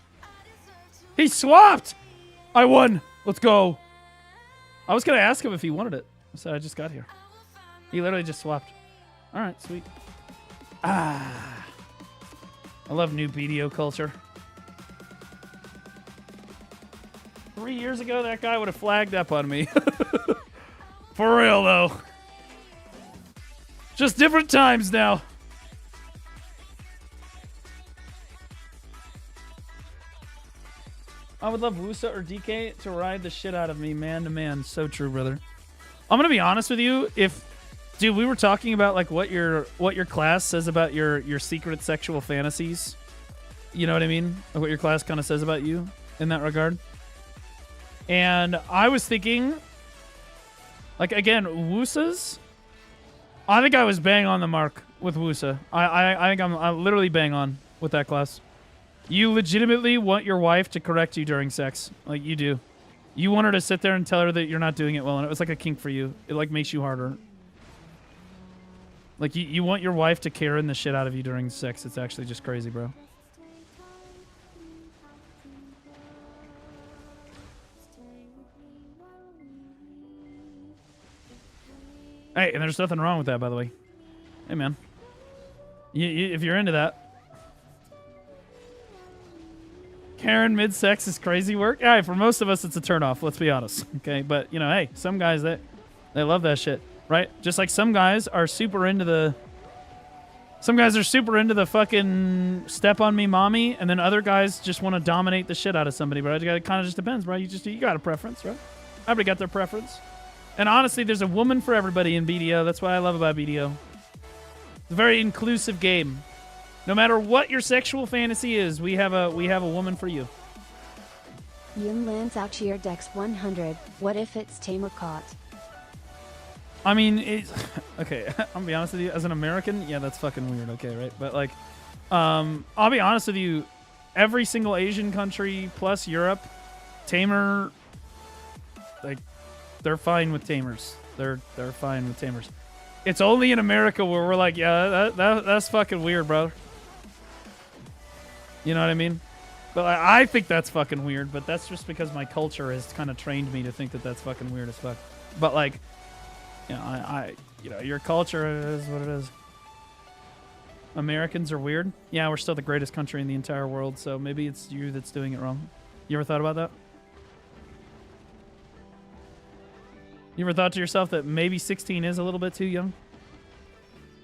He swapped! I won. Let's go. I was going to ask him if he wanted it. So I just got here. He literally just swapped. All right, sweet. Ah. I love new BDO culture. 3 years ago, that guy would have flagged up on me. For real, though. Just different times now. I would love Wusa or DK to ride the shit out of me, man to man. So true, brother. I'm gonna be honest with you. Dude, we were talking about like what your class says about your secret sexual fantasies. You know what I mean? Like what your class kind of says about you in that regard. And I was thinking, like, again, Wusa's, I think I was bang on the mark with Wusa. I think I'm literally bang on with that class. You legitimately want your wife to correct you during sex. Like, you do. You want her to sit there and tell her that you're not doing it well, and it was like a kink for you. It, like, makes you harder. Like, you want your wife to Karen the shit out of you during sex. It's actually just crazy, bro. Hey, and there's nothing wrong with that, by the way. Hey, man. If you're into that. Karen mid-sex is crazy work. Yeah, for most of us, it's a turnoff. Let's be honest. Okay, but, you know, hey, some guys, they love that shit, right? Just like some guys are super into the... Some guys are super into the fucking step on me mommy, and then other guys just want to dominate the shit out of somebody, bro. It kind of just depends, bro. You got a preference, right? Everybody got their preference. And honestly, there's a woman for everybody in BDO. That's what I love about BDO. It's a very inclusive game. No matter what your sexual fantasy is, we have a woman for you. Yun lands out cheer Dex 100. What if it's tame or caught? I mean, it's okay. I'll be honest with you. As an American, yeah, that's fucking weird. Okay, right? But like, I'll be honest with you. Every single Asian country plus Europe, tamer, like, they're fine with tamers. They're fine with tamers. It's only in America where we're like, yeah, that's fucking weird, bro. You know what I mean? But I think that's fucking weird. But that's just because my culture has kind of trained me to think that that's fucking weird as fuck. But like, you know, you know, your culture is what it is. Americans are weird. Yeah, we're still the greatest country in the entire world. So maybe it's you that's doing it wrong. You ever thought about that? You ever thought to yourself that maybe 16 is a little bit too young?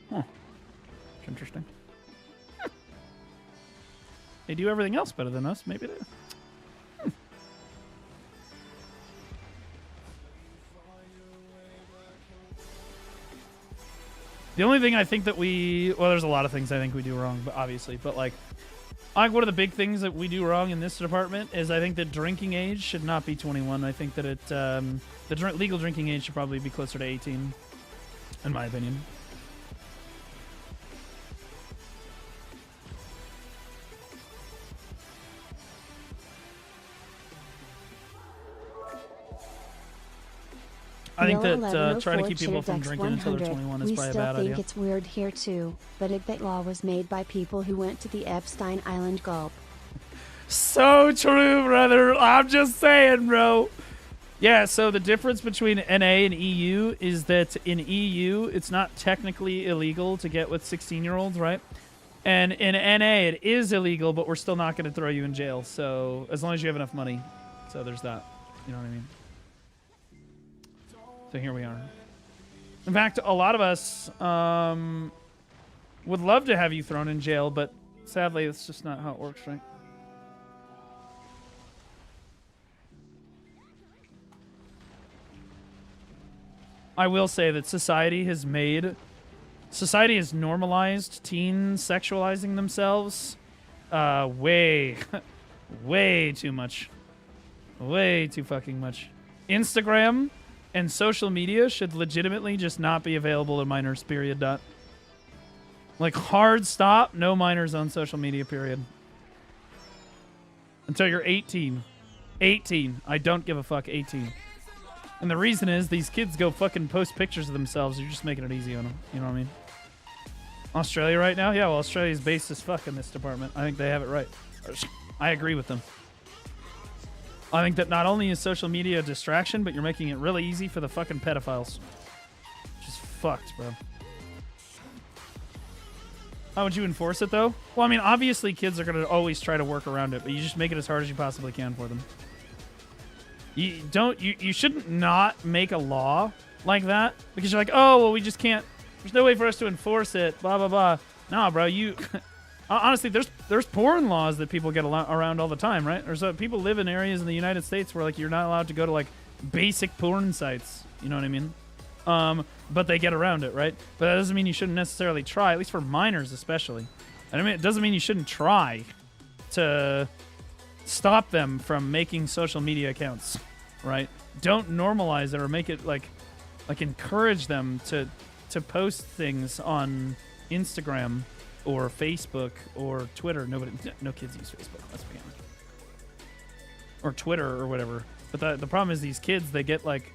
Huh. That's interesting. They do everything else better than us. Maybe they... The only thing I think that well, there's a lot of things I think we do wrong, but obviously, but like, I think one of the big things that we do wrong in this department is I think that drinking age should not be 21. I think that the legal drinking age should probably be closer to 18, in my opinion. I think that trying to keep people from drinking until they're 21 is probably a bad idea. We still think it's weird here too, but that law was made by people who went to the Epstein Island Gulp. So true, brother. I'm just saying, bro. Yeah, so the difference between NA and EU is that in EU, it's not technically illegal to get with 16-year-olds, right? And in NA, it is illegal, but we're still not going to throw you in jail. So as long as you have enough money. So there's that. You know what I mean? So here we are. In fact, a lot of us would love to have you thrown in jail, but sadly, that's just not how it works, right? I will say that society has normalized teens sexualizing themselves way too much. Way too fucking much. Instagram and social media should legitimately just not be available to minors, period. Dot. Like, hard stop, no minors on social media, period. Until you're 18. 18. I don't give a fuck, 18. And the reason is these kids go fucking post pictures of themselves. You're just making it easy on them. You know what I mean? Australia right now? Yeah, well, Australia's based as fuck in this department. I think they have it right. I agree with them. I think that not only is social media a distraction, but you're making it really easy for the fucking pedophiles. Just fucked, bro. How would you enforce it, though? Well, I mean, obviously kids are going to always try to work around it, but you just make it as hard as you possibly can for them. You shouldn't not make a law like that because you're like, oh, well, we just can't, there's no way for us to enforce it, blah, blah, blah. Nah, bro, honestly, there's porn laws that people get around all the time, right? There's people live in areas in the United States where, like, you're not allowed to go to, like, basic porn sites. You know what I mean? But they get around it, right? But that doesn't mean you shouldn't necessarily try, at least for minors especially. And I mean, it doesn't mean you shouldn't try to stop them from making social media accounts, right? Don't normalize it or make it like encourage them to post things on Instagram or Facebook or Twitter. No kids use Facebook, let's be honest. Or Twitter or whatever. But the problem is these kids, they get like,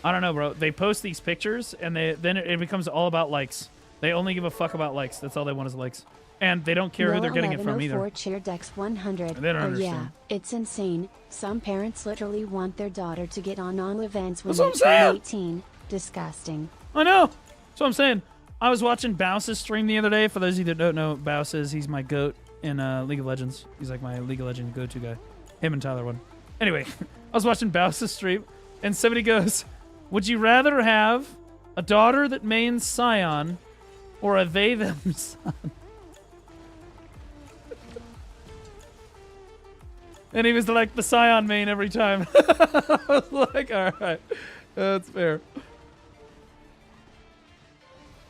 I don't know, bro. They post these pictures and then it becomes all about likes. They only give a fuck about likes. That's all they want is likes. And they don't care who they're getting it from either. Cheerdex 100. They don't understand. Yeah, it's insane. Some parents literally want their daughter to get on all events when That's they turn 18. Disgusting. I know. That's what I'm saying. I was watching Bowse's stream the other day. For those of you that don't know what Bowse is, he's my GOAT in League of Legends. He's like my League of Legends go-to guy. Him and Tyler one. Anyway, I was watching Bowse's stream, and somebody goes, would you rather have a daughter that mains Scion or a they-them son? And he was like the Scion main every time. I was like, alright. That's fair.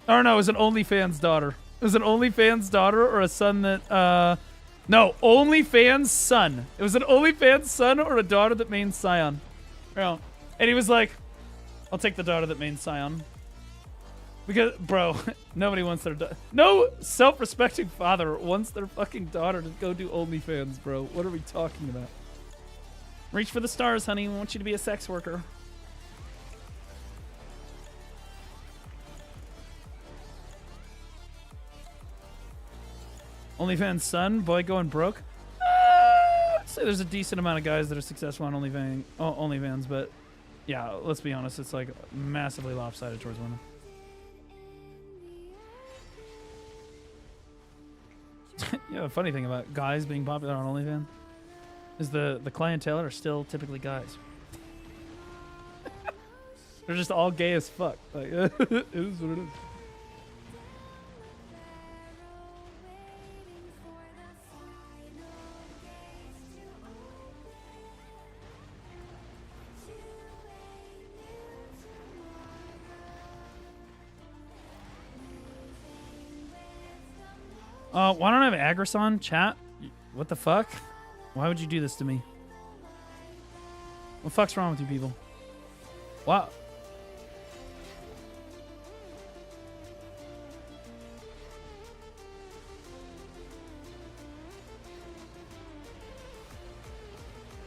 Or no, it was an OnlyFans daughter. It was an OnlyFans daughter or a son that, no, OnlyFans son. It was an OnlyFans son or a daughter that mains Scion. You know, and he was like, I'll take the daughter that mains Scion. Because, bro, nobody wants their no self-respecting father wants their fucking daughter to go do OnlyFans, bro. What are we talking about? Reach for the stars, honey. We want you to be a sex worker. OnlyFans son, boy going broke. I'd say there's a decent amount of guys that are successful on OnlyFans, but yeah, let's be honest, it's like massively lopsided towards women. Yeah, the funny thing about guys being popular on OnlyFans is the clientele are still typically guys. They're just all gay as fuck. Like, it is what it is. Why don't I have Agris on chat? What the fuck? Why would you do this to me? What the fuck's wrong with you people? Wow.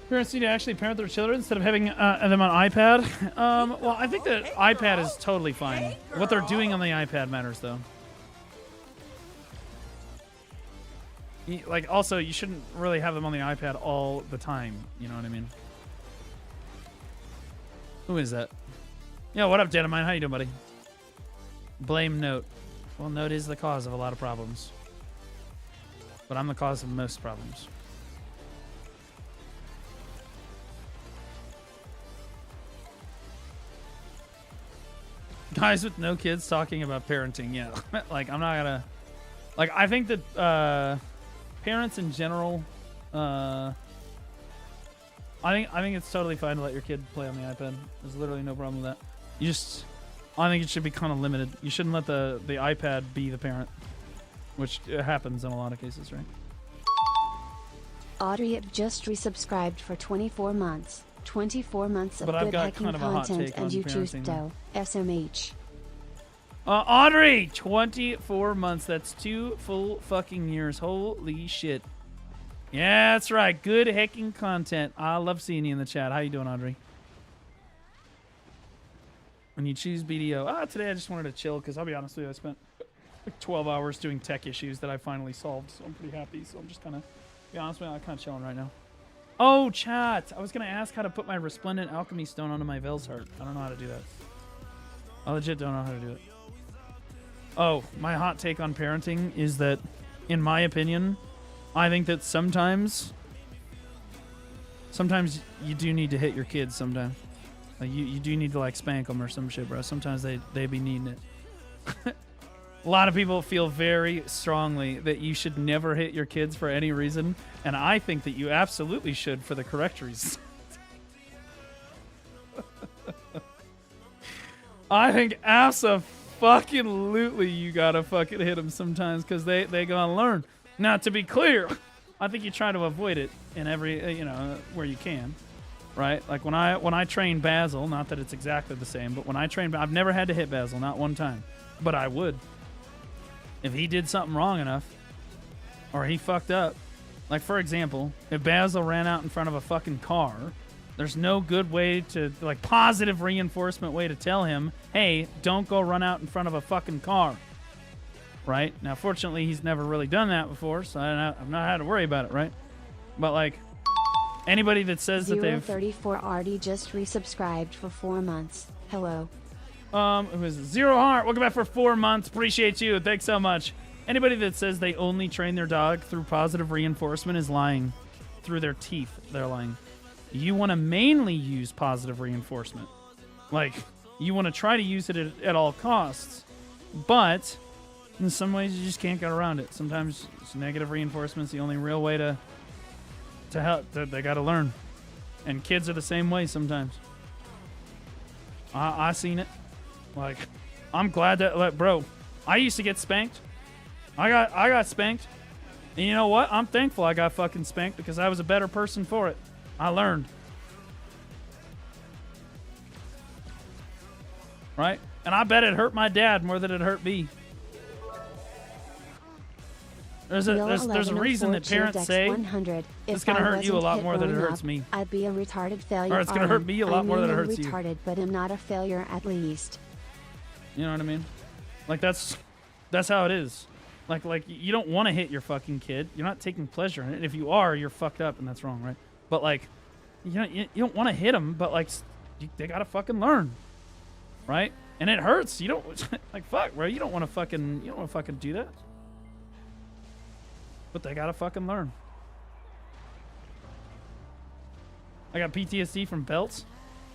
Parents need to actually parent their children instead of having them on iPad. Well, I think that iPad is totally fine. What they're doing on the iPad matters, though. Like, also, you shouldn't really have them on the iPad all the time. You know what I mean? Who is that? Yo, what up, Dynamite? How you doing, buddy? Blame Note. Well, Note is the cause of a lot of problems. But I'm the cause of most problems. Guys with no kids talking about parenting. Yeah. Like, I'm not gonna... Like, I think that, parents in general, I think it's totally fine to let your kid play on the iPad. There's literally no problem with that. I think it should be kind of limited. You shouldn't let the iPad be the parent, which happens in a lot of cases, right? Audrey just resubscribed for 24 months. 24 months of But I've good got hacking kind of a hot content, take and on you choose parenting. Doe. SMH. Audrey, 24 months. That's 2 full fucking years. Holy shit. Yeah, that's right. Good hacking content. I love seeing you in the chat. How you doing, Audrey? When you choose BDO. Today I just wanted to chill because I'll be honest with you, I spent like 12 hours doing tech issues that I finally solved, so I'm pretty happy. So I'm just kind of, be honest with you, I'm kind of chilling right now. Oh, chat. I was going to ask how to put my Resplendent Alchemy Stone onto my Veil's Heart. I don't know how to do that. I legit don't know how to do it. Oh, my hot take on parenting is that, in my opinion, I think that sometimes you do need to hit your kids sometimes. Like you do need to like spank them or some shit, bro. Sometimes they be needing it. A lot of people feel very strongly that you should never hit your kids for any reason, and I think that you absolutely should for the correct reasons. I think absolutely you gotta fucking hit them sometimes because they gonna learn. Now, to be clear, I think you try to avoid it in every where you can, right? Like when I train Basil, not that it's exactly the same, but when I train, I've never had to hit Basil, not one time, but I would if he did something wrong enough or he fucked up. Like, for example, if Basil ran out in front of a fucking car, there's no good way to, like, positive reinforcement way to tell him, hey, don't go run out in front of a fucking car. Right? Now, fortunately, he's never really done that before, so I've not had to worry about it, right? But, like, anybody that says that they've... 034 Artie just resubscribed for 4 months. Hello. It was Zero Heart. Welcome back for 4 months. Appreciate you. Thanks so much. Anybody that says they only train their dog through positive reinforcement is lying. Through their teeth, they're lying. You want to mainly use positive reinforcement. Like, you want to try to use it at all costs. But in some ways, you just can't get around it. Sometimes negative reinforcement's the only real way to help. They got to learn. And kids are the same way sometimes. I seen it. Like, I'm glad that, like, bro, I used to get spanked. I got spanked. And you know what? I'm thankful I got fucking spanked because I was a better person for it. I learned. right? And I bet it hurt my dad more than it hurt me. There's a reason that parents say it's going to hurt you a lot more than it hurts me. I'd be a retarded failure. Or it's going to hurt me a lot more than it hurts you. retarded, but I'm not a failure at least. You know what I mean? Like that's how it is. Like you don't want to hit your fucking kid. You're not taking pleasure in it. If you are, you're fucked up, and that's wrong, right? But like, you don't want to hit them, but like, they gotta fucking learn, right? And it hurts. You don't like fuck, bro. You don't want to fucking do that. But they gotta fucking learn. I got PTSD from belts.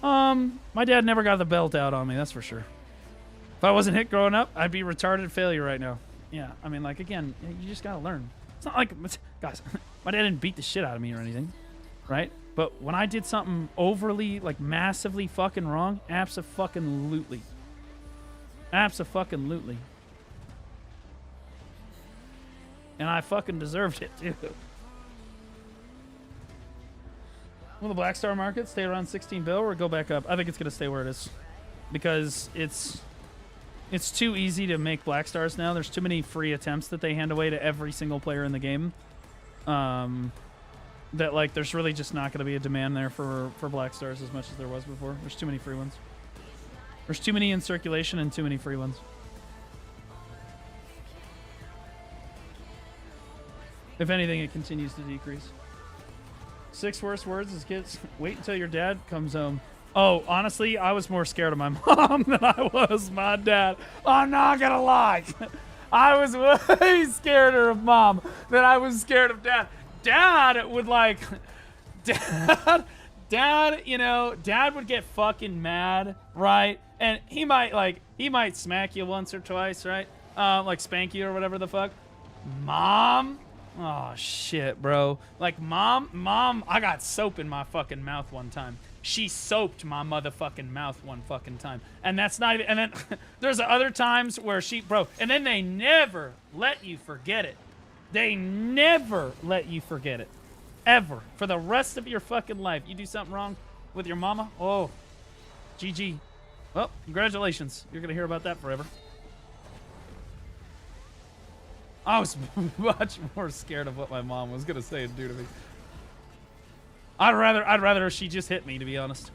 My dad never got the belt out on me, that's for sure. If I wasn't hit growing up, I'd be retarded failure right now. Yeah, I mean, like, again, you just gotta learn. It's not like, guys, my dad didn't beat the shit out of me or anything, right? But when I did something overly, like, massively fucking wrong, abso-fucking-lutely. Abso-fucking-lutely. And I fucking deserved it, too. Will the Black Star market stay around 16 bill or go back up? I think it's going to stay where it is. Because it's too easy to make Black Stars now. There's too many free attempts that they hand away to every single player in the game. That, like, there's really just not going to be a demand there for Black Stars as much as there was before. There's too many free ones. There's too many in circulation and too many free ones. If anything, it continues to decrease. 6 worst words as kids. Wait until your dad comes home. Oh, honestly, I was more scared of my mom than I was my dad. I'm not gonna lie. I was way scarier of mom than I was scared of dad. Dad would like... Dad, you know, Dad would get fucking mad, right? And he might smack you once or twice, right? Like spank you or whatever the fuck. Mom... Oh, shit, bro. Like, Mom, I got soap in my fucking mouth one time. She soaped my motherfucking mouth one fucking time. And that's not even... And then there's other times where she... Bro, and then they never let you forget it. They never let you forget it. Ever. For the rest of your fucking life. You do something wrong with your mama? Oh, GG. Well, congratulations. You're going to hear about that forever. I was much more scared of what my mom was gonna say and do to me. I'd rather she just hit me, to be honest.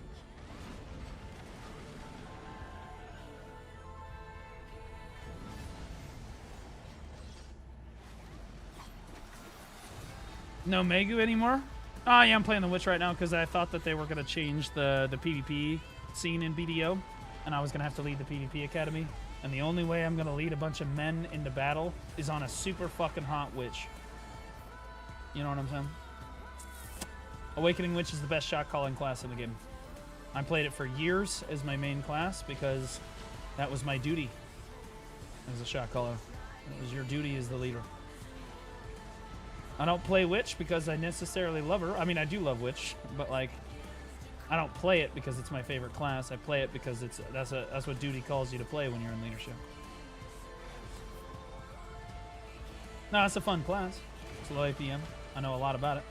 No Megu anymore? Oh yeah, I'm playing the Witch right now because I thought that they were gonna change the PvP scene in BDO, and I was gonna have to lead the PvP academy. And the only way I'm going to lead a bunch of men into battle is on a super fucking hot witch. You know what I'm saying? Awakening Witch is the best shot calling class in the game. I played it for years as my main class because that was my duty as a shot caller. It was your duty as the leader. I don't play Witch because I necessarily love her. I mean, I do love Witch, but like... I don't play it because it's my favorite class. I play it because that's what duty calls you to play when you're in leadership. No, it's a fun class. It's low APM. I know a lot about it.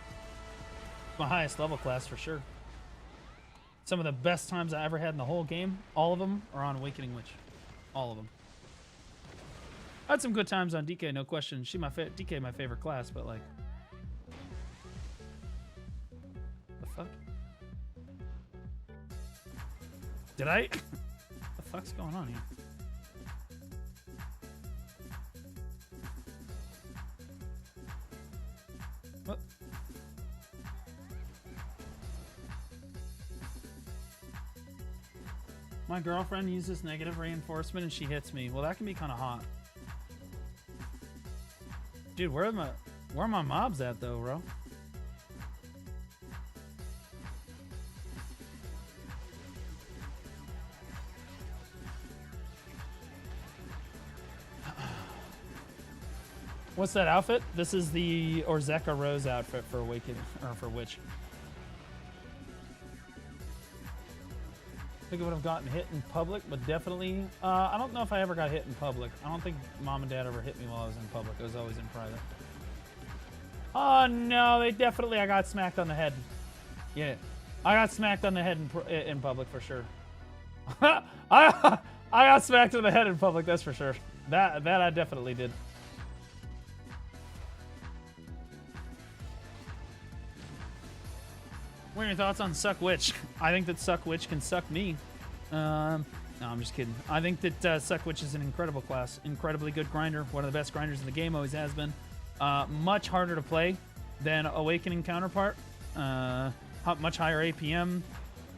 It's my highest level class for sure. Some of the best times I ever had in the whole game, all of them are on Awakening Witch. All of them. I had some good times on DK, no question. DK my favorite class, but like... The fuck? Did I? What the fuck's going on here? What? My girlfriend uses negative reinforcement and she hits me. Well, that can be kind of hot. Dude, where are my mobs at though, bro? What's that outfit? This is the Orzeka Rose outfit for Awaken or for Witch. I think I would have gotten hit in public, but definitely. I don't know if I ever got hit in public. I don't think Mom and Dad ever hit me while I was in public. I was always in private. Oh no, I got smacked on the head. Yeah, I got smacked on the head in public for sure. I I got smacked in the head in public, that's for sure. That I definitely did. What are your thoughts on Suck Witch? I think that Suck Witch can suck me. No, I'm just kidding. I think that Suck Witch is an incredible class. Incredibly good grinder. One of the best grinders in the game, always has been. Much harder to play than Awakening counterpart. Much higher APM.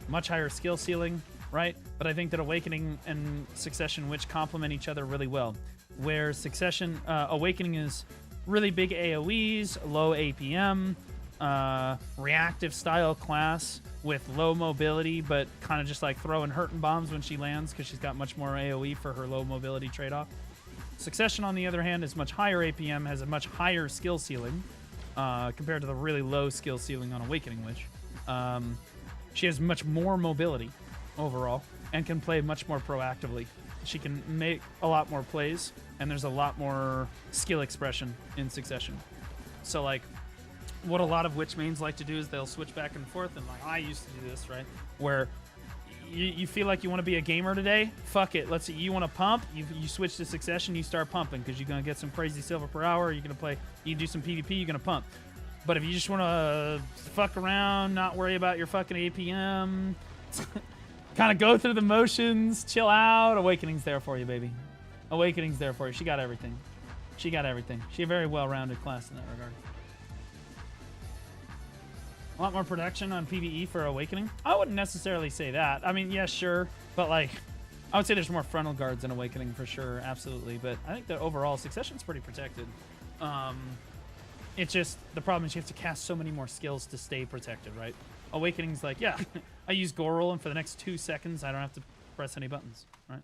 Much higher skill ceiling, right? But I think that Awakening and Succession Witch complement each other really well. Where Succession, Awakening is really big AoEs, low APM, reactive style class with low mobility, but kind of just like throwing hurting bombs when she lands because she's got much more AoE for her low mobility trade-off. Succession, on the other hand, is much higher APM, has a much higher skill ceiling compared to the really low skill ceiling on Awakening Witch. She has much more mobility overall and can play much more proactively. She can make a lot more plays, and there's a lot more skill expression in Succession. So, like, what a lot of Witch mains like to do is they'll switch back and forth, and like I used to do this, right? Where you feel like you want to be a gamer today, fuck it. Let's see, you want to pump, you switch to Succession, you start pumping because you're gonna get some crazy silver per hour. You're gonna play, you do some PvP, you're gonna pump. But if you just want to fuck around, not worry about your fucking APM, kind of go through the motions, chill out, Awakening's there for you, baby. Awakening's there for you. She got everything. She got everything. She's a very well-rounded class in that regard. A lot more protection on PvE for Awakening? I wouldn't necessarily say that. I mean, yeah, sure. But, like, I would say there's more frontal guards in Awakening for sure, absolutely. But I think that overall, Succession's pretty protected. It's just, the problem is you have to cast so many more skills to stay protected, right? Awakening's like, yeah, I use Gorel, and for the next 2 seconds, I don't have to press any buttons, right?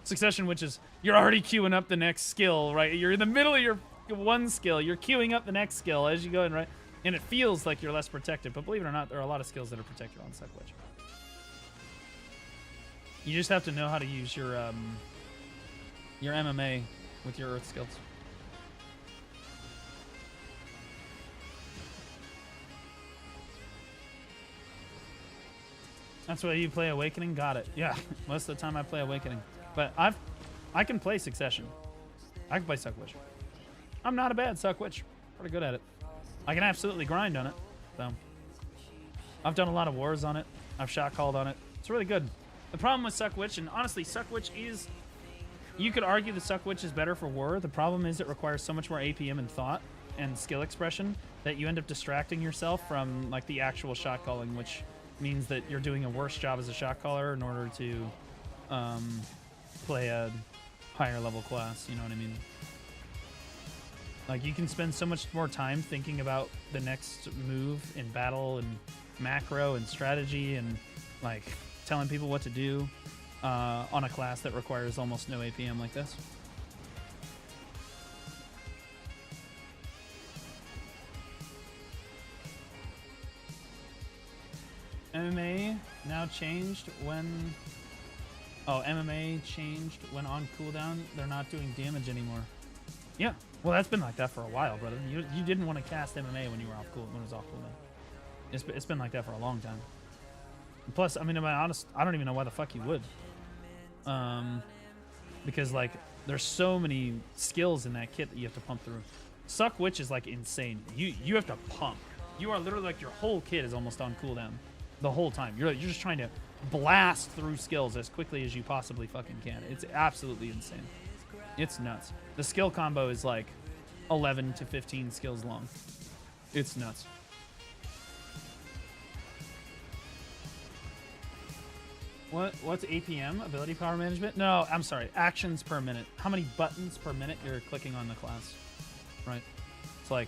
Succession, which is, you're already queuing up the next skill, right? You're in the middle of your one skill. You're queuing up the next skill as you go in, right? And it feels like you're less protected, but believe it or not, there are a lot of skills that are protected on Suck Witch. You just have to know how to use your MMA with your Earth skills. That's why you play Awakening? Got it. Yeah, most of the time I play Awakening. But I can play Succession. I can play Suck Witch. I'm not a bad Suck Witch. Pretty good at it. I can absolutely grind on it. So I've done a lot of wars on it. I've shot called on it. It's really good. The problem with Suck Witch, and honestly, Suck Witch is... You could argue the Suck Witch is better for war. The problem is it requires so much more APM and thought and skill expression that you end up distracting yourself from like the actual shot calling, which means that you're doing a worse job as a shot caller in order to play a higher level class, you know what I mean? Like, you can spend so much more time thinking about the next move in battle and macro and strategy and, like, telling people what to do on a class that requires almost no APM like this. MMA now changed when... Oh, MMA changed when on cooldown. They're not doing damage anymore. Yeah, well, that's been like that for a while, brother. You didn't want to cast MMA when you were off when it was off cooldown. It's been like that for a long time. And plus, I mean, to be honest, I don't even know why the fuck you would. Because like, there's so many skills in that kit that you have to pump through. Suck Witch is like insane. You have to pump. You are literally like your whole kit is almost on cooldown the whole time. You're just trying to blast through skills as quickly as you possibly fucking can. It's absolutely insane. It's nuts. The skill combo is like 11 to 15 skills long. It's nuts. What's APM? Ability power management? No, I'm sorry. Actions per minute. How many buttons per minute you're clicking on the class? Right? It's like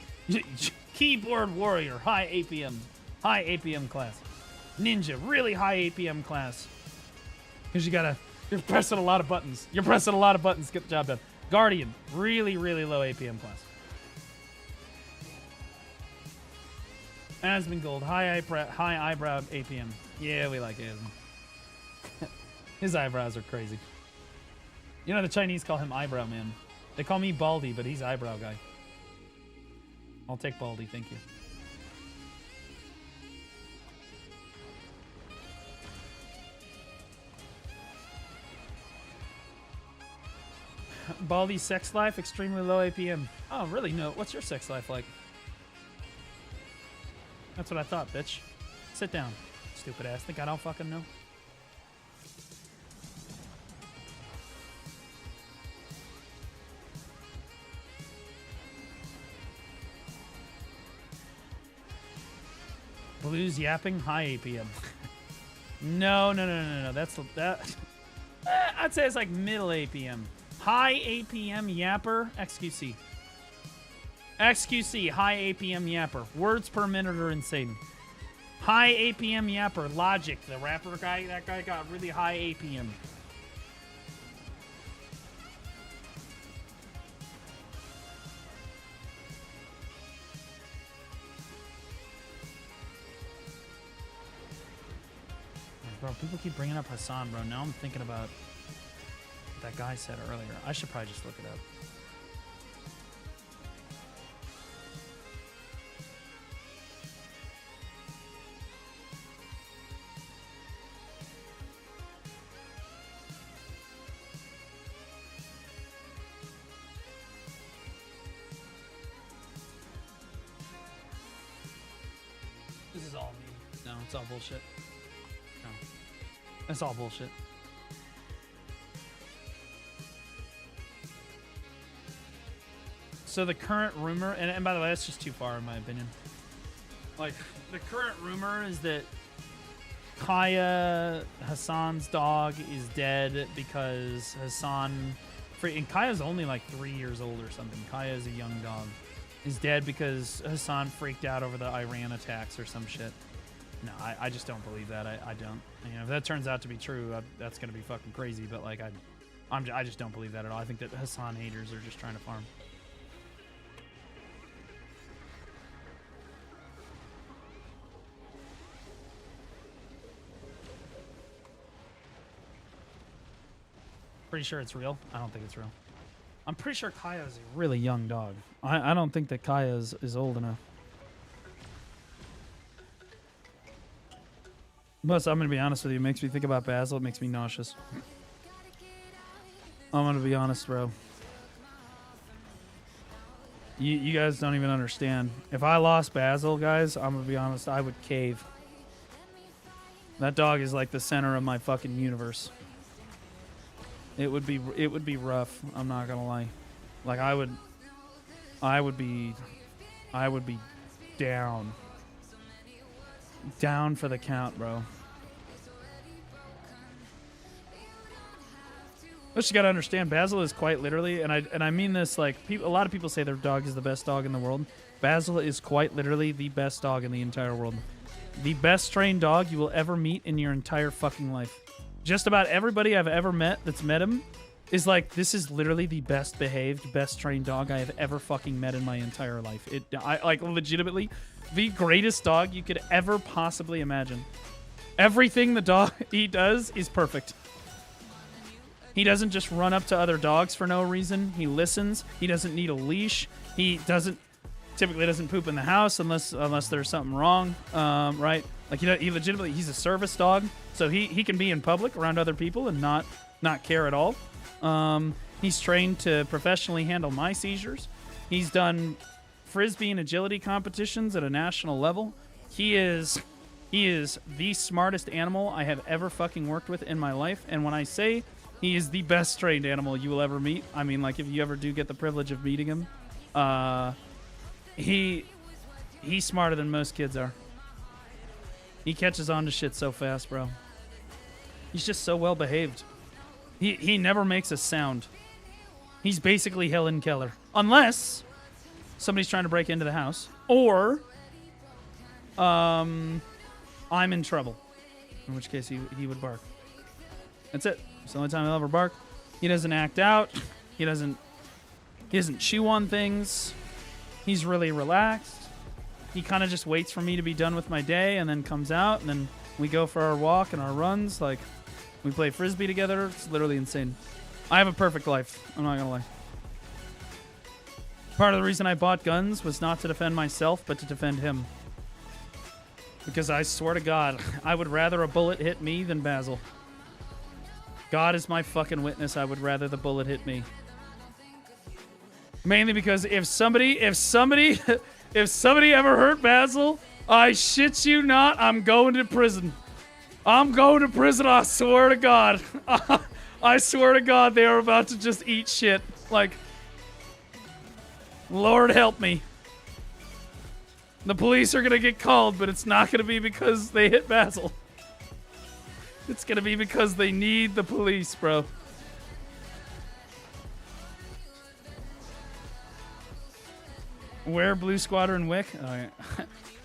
keyboard warrior, high APM class. Ninja, really high APM class. Because you're pressing a lot of buttons. You're pressing a lot of buttons to get the job done. Guardian, really, really low APM class. Asmon Gold, high eyebrow APM. Yeah, we like Asmon. His eyebrows are crazy. You know, the Chinese call him Eyebrow Man. They call me Baldy, but he's Eyebrow Guy. I'll take Baldy, thank you. Baldy's sex life, extremely low APM. Oh, really? No. What's your sex life like? That's what I thought, bitch. Sit down, stupid ass. Think I don't fucking know? Blues yapping, high APM. No. That's that. I'd say it's like middle APM. High APM yapper, XQC. XQC, high APM yapper. Words per minute are insane. High APM yapper. Logic, the rapper guy, that guy got really high APM. Bro, people keep bringing up Hassan, bro. Now I'm thinking about what that guy said earlier. I should probably just look it up. This is all me. No, it's all bullshit. No. It's all bullshit. So the current rumor, and by the way, that's just too far in my opinion. Like, the current rumor is that Kaya, Hassan's dog, is dead because Hassan, and Kaya's only like 3 years old or something. Kaya is a young dog. Is dead because Hassan freaked out over the Iran attacks or some shit. No, I just don't believe that. I don't. You know, if that turns out to be true, that's gonna be fucking crazy. But like, I just don't believe that at all. I think that Hassan haters are just trying to farm. Pretty sure it's real. I don't think it's real. I'm pretty sure Kaya is a really young dog. I don't think that Kaya is old enough. Plus, I'm going to be honest with you. It makes me think about Basil. It makes me nauseous. I'm going to be honest, bro. You guys don't even understand. If I lost Basil, guys, I'm going to be honest, I would cave. That dog is like the center of my fucking universe. It would be rough. I'm not gonna lie. Like I would be down for the count, bro. But you gotta understand, Basil is quite literally, and I mean this like a lot of people say their dog is the best dog in the world. Basil is quite literally the best dog in the entire world. The best trained dog you will ever meet in your entire fucking life. Just about everybody I've ever met that's met him is like, this is literally the best behaved, best trained dog I have ever fucking met in my entire life. I like legitimately the greatest dog you could ever possibly imagine. Everything the dog he does is perfect. He doesn't just run up to other dogs for no reason. He listens. He doesn't need a leash. He typically doesn't poop in the house unless there's something wrong, right? Like he legitimately, he's a service dog, so he can be in public around other people and not care at all. He's trained to professionally handle my seizures. He's done frisbee and agility competitions at a national level. He is the smartest animal I have ever fucking worked with in my life. And when I say he is the best trained animal you will ever meet, I mean, like, if you ever do get the privilege of meeting him, he's smarter than most kids are. He catches on to shit so fast, bro. He's just so well behaved. He never makes a sound. He's basically Helen Keller. Unless somebody's trying to break into the house. Or I'm in trouble. In which case he would bark. That's it. It's the only time he'll ever bark. He doesn't act out. He doesn't chew on things. He's really relaxed. He kind of just waits for me to be done with my day and then comes out, and then we go for our walk and our runs. Like, we play frisbee together. It's literally insane. I have a perfect life. I'm not gonna lie. Part of the reason I bought guns was not to defend myself, but to defend him. Because I swear to God, I would rather a bullet hit me than Basil. God is my fucking witness. I would rather the bullet hit me. Mainly because if somebody ever hurt Basil, I shit you not, I'm going to prison. I'm going to prison, I swear to God. I swear to God, they are about to just eat shit. Like, Lord help me. The police are gonna get called, but it's not gonna be because they hit Basil. It's gonna be because they need the police, bro. Where Blue Squadron Wick? Oh, yeah.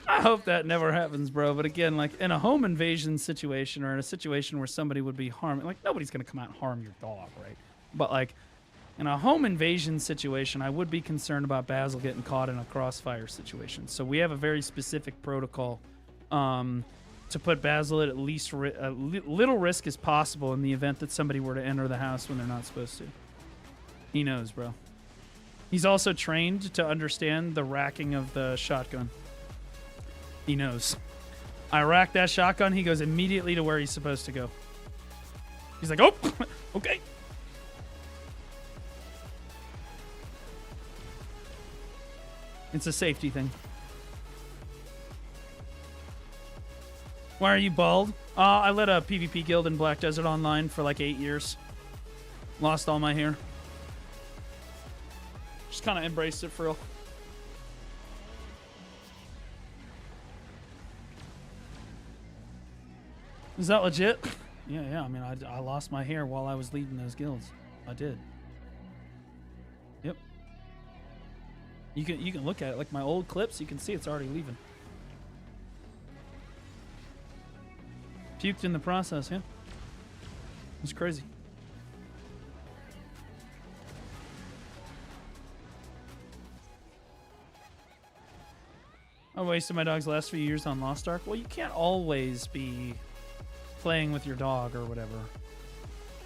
I hope that never happens, bro. But again, like in a home invasion situation or in a situation where somebody would be harming, like nobody's gonna come out and harm your dog, right? But like in a home invasion situation, I would be concerned about Basil getting caught in a crossfire situation. So we have a very specific protocol to put Basil at least little risk as possible in the event that somebody were to enter the house when they're not supposed to. He knows, bro. He's also trained to understand the racking of the shotgun. He knows. I rack that shotgun, he goes immediately to where he's supposed to go. He's like, oh, okay. It's a safety thing. Why are you bald? I led a PvP guild in Black Desert Online for like 8 years. Lost all my hair. Just kind of embraced it for real. Is that legit? Yeah. I mean, I lost my hair while I was leading those guilds. I did. Yep. You can look at it like my old clips. You can see it's already leaving. Puked in the process, yeah. It's crazy. I wasted my dog's last few years on Lost Ark. Well, you can't always be playing with your dog or whatever.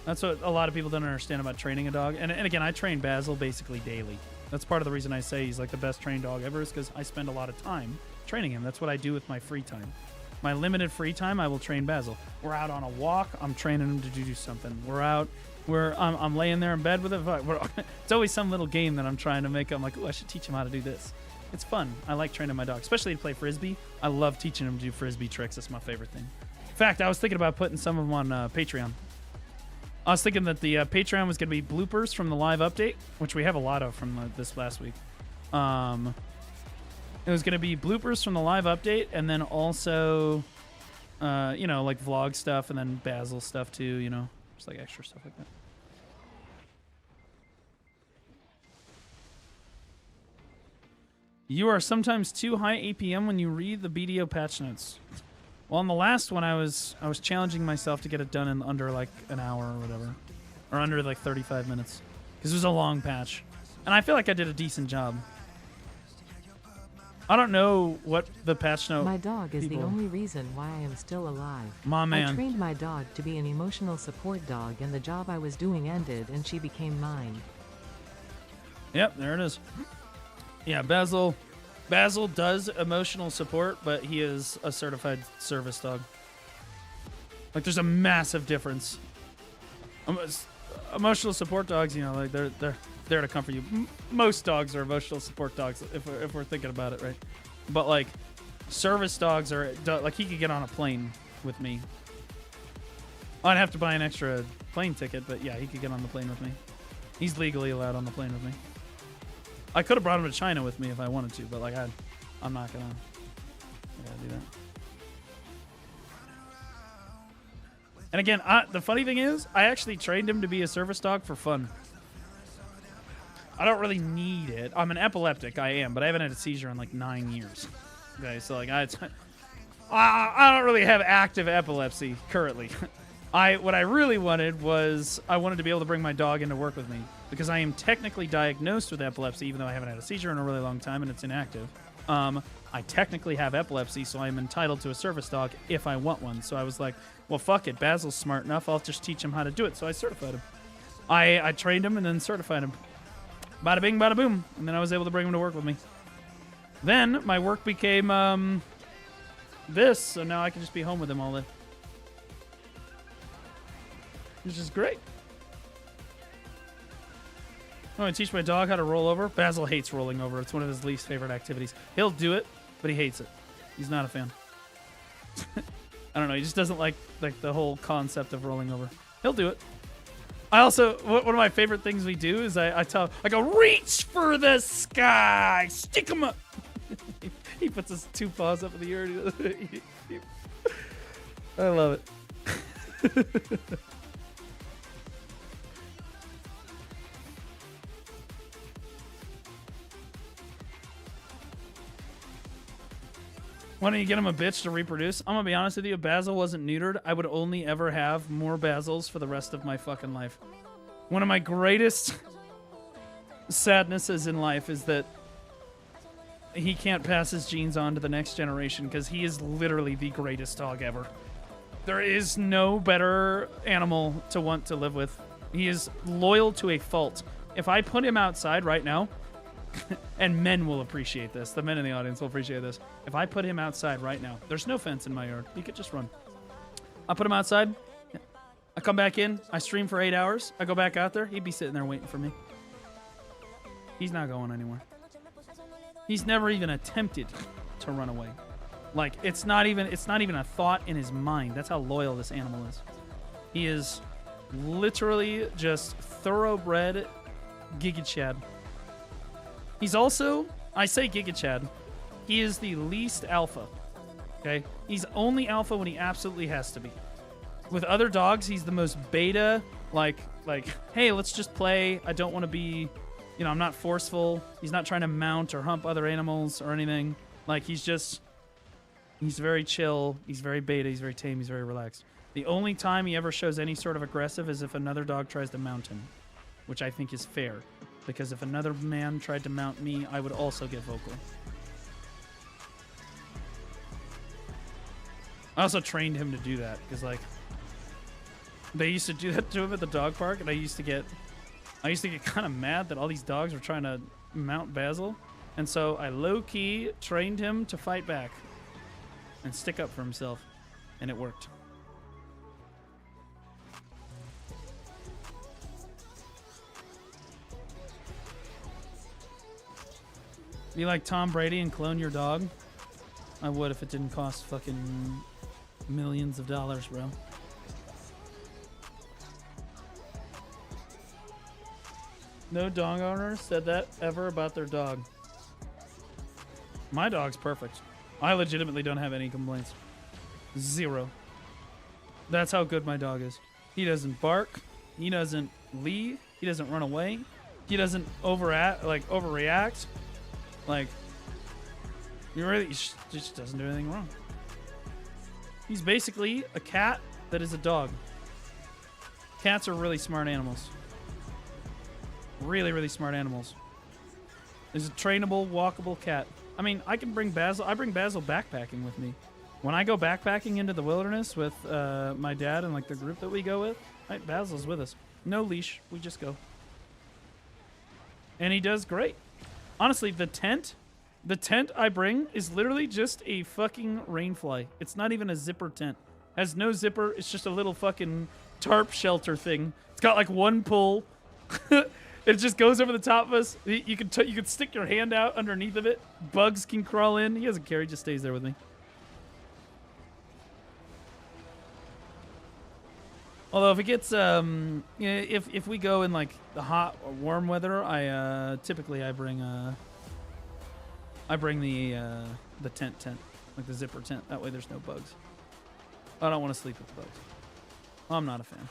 That's what a lot of people don't understand about training a dog. And again, I train Basil basically daily. That's part of the reason I say he's like the best trained dog ever is because I spend a lot of time training him. That's what I do with my free time. My limited free time, I will train Basil. We're out on a walk, I'm training him to do something. We're out, I'm laying there in bed with it. It's always some little game that I'm trying to make. I'm like, oh, I should teach him how to do this. It's fun. I like training my dog, especially to play Frisbee. I love teaching him to do Frisbee tricks. That's my favorite thing. In fact, I was thinking about putting some of them on Patreon. I was thinking that the Patreon was going to be bloopers from the live update, which we have a lot of from this last week. It was going to be bloopers from the live update, and then also, you know, like vlog stuff, and then Basil stuff too, you know, just like extra stuff like that. You are sometimes too high APM when you read the BDO patch notes. Well, on the last one, I was challenging myself to get it done in under like an hour or whatever, or under like 35 minutes, because it was a long patch, and I feel like I did a decent job. I don't know what the patch note. My dog is the only reason why I am still alive. My man. I trained my dog to be an emotional support dog, and the job I was doing ended, and she became mine. Yep, there it is. Yeah, Basil does emotional support, but he is a certified service dog. Like, there's a massive difference. Emotional support dogs, you know, like they're there to comfort you. Most dogs are emotional support dogs, if we're thinking about it, right? But like, service dogs are like, he could get on a plane with me. I'd have to buy an extra plane ticket, but yeah, he could get on the plane with me. He's legally allowed on the plane with me. I could have brought him to China with me if I wanted to, but like I'm not gonna do that. And again, the funny thing is, I actually trained him to be a service dog for fun. I don't really need it. I'm an epileptic, I am, but I haven't had a seizure in like 9 years. Okay, so like I don't really have active epilepsy currently. What I really wanted was I wanted to be able to bring my dog into work with me because I am technically diagnosed with epilepsy, even though I haven't had a seizure in a really long time and it's inactive. I technically have epilepsy, so I'm entitled to a service dog if I want one. So I was like, well, fuck it. Basil's smart enough. I'll just teach him how to do it. So I certified him. I trained him and then certified him. Bada bing, bada boom. And then I was able to bring him to work with me. Then my work became this, so now I can just be home with him all day. Which is great. I want to teach my dog how to roll over. Basil hates rolling over. It's one of his least favorite activities. He'll do it, but he hates it. He's not a fan. I don't know. He just doesn't like the whole concept of rolling over. He'll do it. I also, one of my favorite things we do is I go, reach for the sky, stick him up. He puts his 2 paws up in the air. I love it. Why don't you get him a bitch to reproduce? I'm gonna be honest with you, if Basil wasn't neutered, I would only ever have more Basils for the rest of my fucking life. One of my greatest sadnesses in life is that he can't pass his genes on to the next generation because he is literally the greatest dog ever. There is no better animal to want to live with. He is loyal to a fault. If I put him outside right now, and men will appreciate this. The men in the audience will appreciate this. If I put him outside right now, there's no fence in my yard. He could just run. I put him outside. I come back in. I stream for 8 hours. I go back out there. He'd be sitting there waiting for me. He's not going anywhere. He's never even attempted to run away. Like, it's not even a thought in his mind. That's how loyal this animal is. He is literally just thoroughbred Giga Chad. He's also, I say Giga Chad, he is the least alpha, okay? He's only alpha when he absolutely has to be. With other dogs, he's the most beta, like, hey, let's just play. I don't want to be, I'm not forceful. He's not trying to mount or hump other animals or anything. Like, he's very chill. He's very beta. He's very tame. He's very relaxed. The only time he ever shows any sort of aggressive is if another dog tries to mount him, which I think is fair. Because if another man tried to mount me, I would also get vocal. I also trained him to do that, because, like, they used to do that to him at the dog park, and I used to get kind of mad that all these dogs were trying to mount Basil, and so I low-key trained him to fight back and stick up for himself, and it worked. Be like Tom Brady and clone your dog? I would if it didn't cost fucking millions of dollars, bro. No dog owner said that ever about their dog. My dog's perfect. I legitimately don't have any complaints. Zero. That's how good my dog is. He doesn't bark. He doesn't leave. He doesn't run away. He doesn't overreact. Like, he just doesn't do anything wrong. He's basically a cat that is a dog. Cats are really smart animals. Really, really smart animals. There's a trainable, walkable cat. I mean, I can bring Basil. I bring Basil backpacking with me. When I go backpacking into the wilderness with my dad and, like, the group that we go with, right, Basil's with us. No leash. We just go. And he does great. Honestly, the tent I bring is literally just a fucking rainfly. It's not even a zipper tent. It has no zipper. It's just a little fucking tarp shelter thing. It's got like one pull. It just goes over the top of us. You could stick your hand out underneath of it. Bugs can crawl in. He doesn't care. He just stays there with me. Although if it gets if we go in like the hot or warm weather, I typically bring the tent, like the zipper tent. That way there's no bugs. I don't want to sleep with the bugs. I'm not a fan.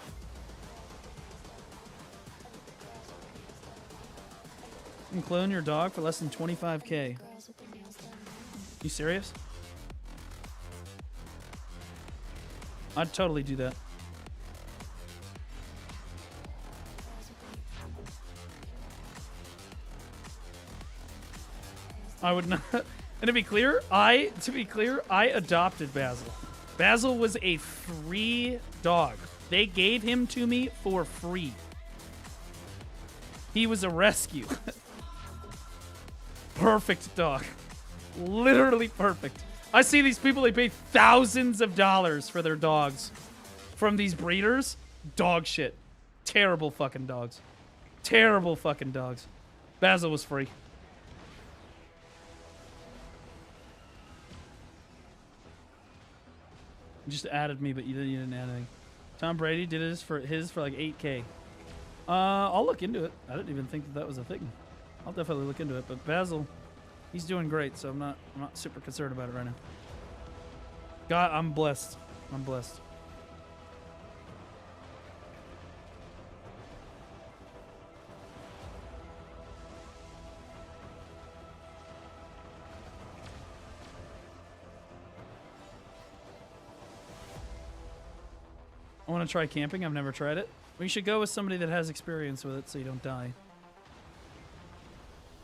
You can clone your dog for less than 25K. You serious? I'd totally do that. I would not. And to be clear, I adopted Basil. Basil was a free dog. They gave him to me for free. He was a rescue. Perfect dog. Literally perfect. I see these people, they pay thousands of dollars for their dogs from these breeders. Dog shit. Terrible fucking dogs. Terrible fucking dogs. Basil was free. You just added me, but you didn't add anything. Tom Brady did his for like 8K. I'll look into it. I didn't even think that was a thing. I'll definitely look into it. But Basil, he's doing great, so I'm not super concerned about it right now. God, I'm blessed. I'm blessed. I want to try camping. I've never tried it. We should go with somebody that has experience with it so you don't die.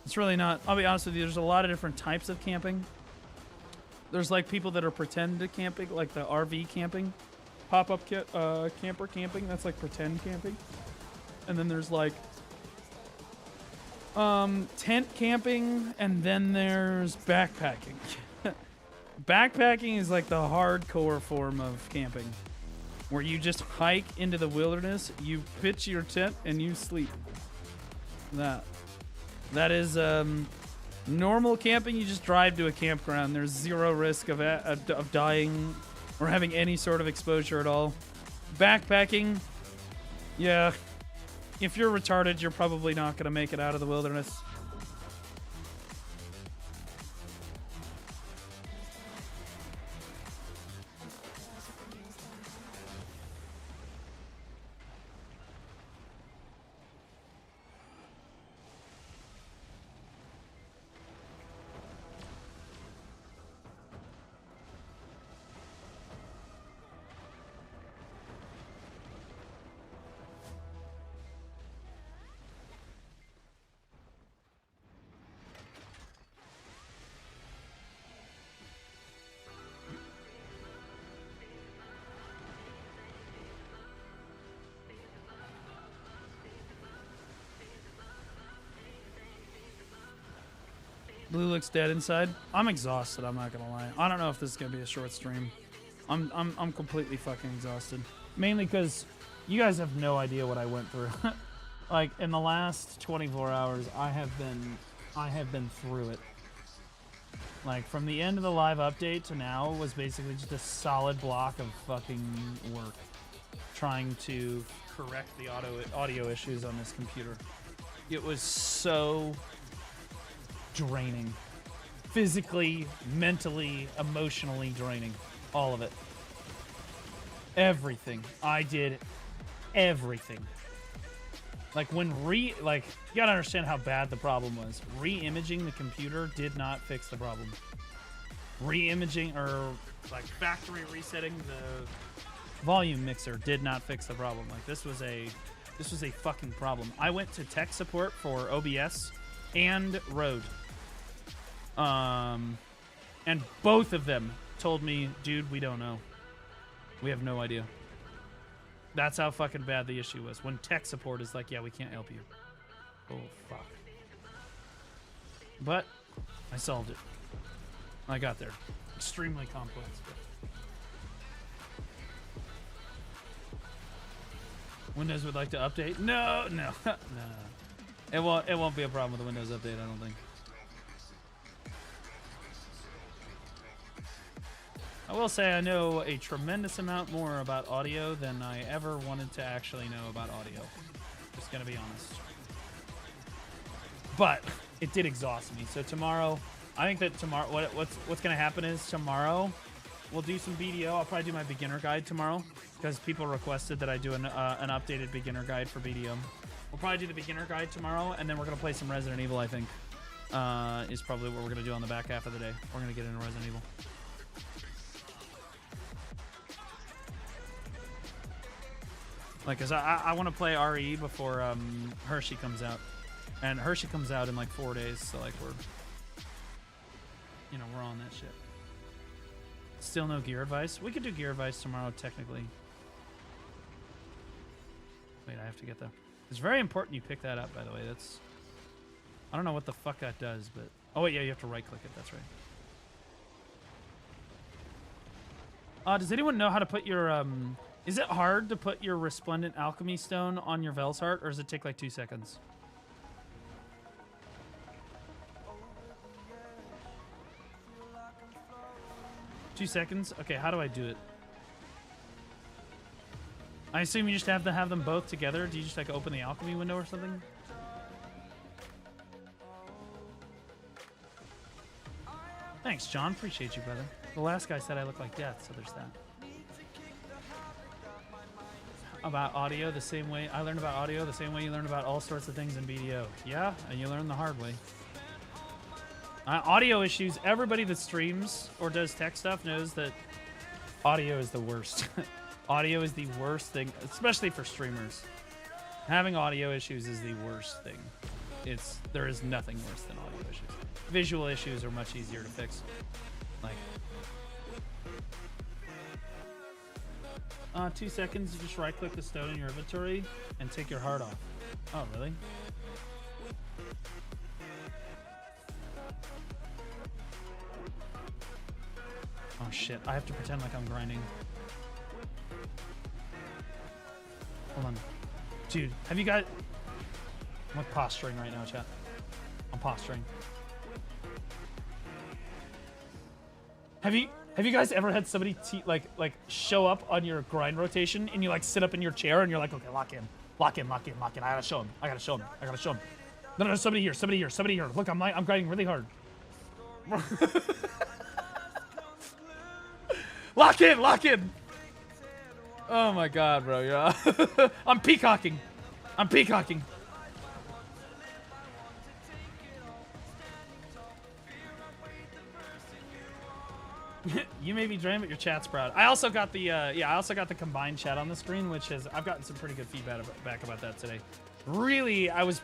It's really not... I'll be honest with you. There's a lot of different types of camping. There's like people that are pretend camping, like the RV camping. Pop-up camper camping. That's like pretend camping. And then there's like... tent camping. And then there's backpacking. Backpacking is like the hardcore form of camping, where you just hike into the wilderness, you pitch your tent, and you sleep. That is normal camping. You just drive to a campground. There's zero risk of dying or having any sort of exposure at all. Backpacking, yeah, if you're retarded, you're probably not going to make it out of the wilderness. Blue looks dead inside. I'm exhausted, I'm not gonna lie. I don't know if this is gonna be a short stream. I'm completely fucking exhausted. Mainly because you guys have no idea what I went through. Like in the last 24 hours, I have been through it. Like from the end of the live update to now was basically just a solid block of fucking work. Trying to correct the audio issues on this computer. It was so draining. Physically, mentally, emotionally draining. All of it. Everything. I did everything. Like when you gotta understand how bad the problem was. Re-imaging the computer did not fix the problem. Re-imaging or like factory resetting the volume mixer did not fix the problem. Like this was a fucking problem. I went to tech support for OBS and Rode. And both of them told me, dude, we don't know. We have no idea. That's how fucking bad the issue was. When tech support is like, yeah, we can't help you. Oh, fuck. But I solved it. I got there. Extremely complex. But Windows would like to update? No. No. It won't be a problem with the Windows update, I don't think. I will say I know a tremendous amount more about audio than I ever wanted to actually know about audio. Just gonna be honest. But it did exhaust me. So tomorrow, I think that tomorrow, what's gonna happen is tomorrow we'll do some BDO. I'll probably do my beginner guide tomorrow because people requested that I do an updated beginner guide for BDO. We'll probably do the beginner guide tomorrow, and then we're gonna play some Resident Evil. I think is probably what we're gonna do on the back half of the day. We're gonna get into Resident Evil. Like, cause I want to play RE before Hershey comes out, and Hershey comes out in like 4 days. So like we're on that shit. Still no gear advice. We could do gear advice tomorrow technically. Wait, I have to get that. It's very important you pick that up, by the way. I don't know what the fuck that does, but oh wait, yeah, you have to right click it. That's right. Does anyone know how to put your Is it hard to put your resplendent alchemy stone on your Vel's heart, or does it take like 2 seconds? 2 seconds? Okay, how do I do it? I assume you just have to have them both together. Do you just like open the alchemy window or something? Thanks, John. Appreciate you, brother. The last guy said I look like death, so there's that. About audio the same way I learned about audio the same way you learn about all sorts of things in BDO. Yeah, and you learn the hard way. Audio issues. Everybody that streams or does tech stuff knows that audio is the worst. Audio is the worst thing, especially for streamers. Having audio issues is the worst thing. There is nothing worse than audio issues. Visual issues are much easier to fix. Like 2 seconds, you just right click the stone in your inventory and take your heart off. Oh, really? Oh shit, I have to pretend like I'm grinding. Hold on. Dude, have you guys... I'm like posturing right now, chat. I'm posturing. Have you guys ever had somebody like show up on your grind rotation and you like sit up in your chair and you're like, okay, lock in. I gotta show him. No, somebody here. Look, I'm grinding really hard. Lock in. Oh my god, bro. Yeah. I'm peacocking. You may be drained, but your chat's proud. I also got the combined chat on the screen, which is I've gotten some pretty good feedback about that today. Really, I was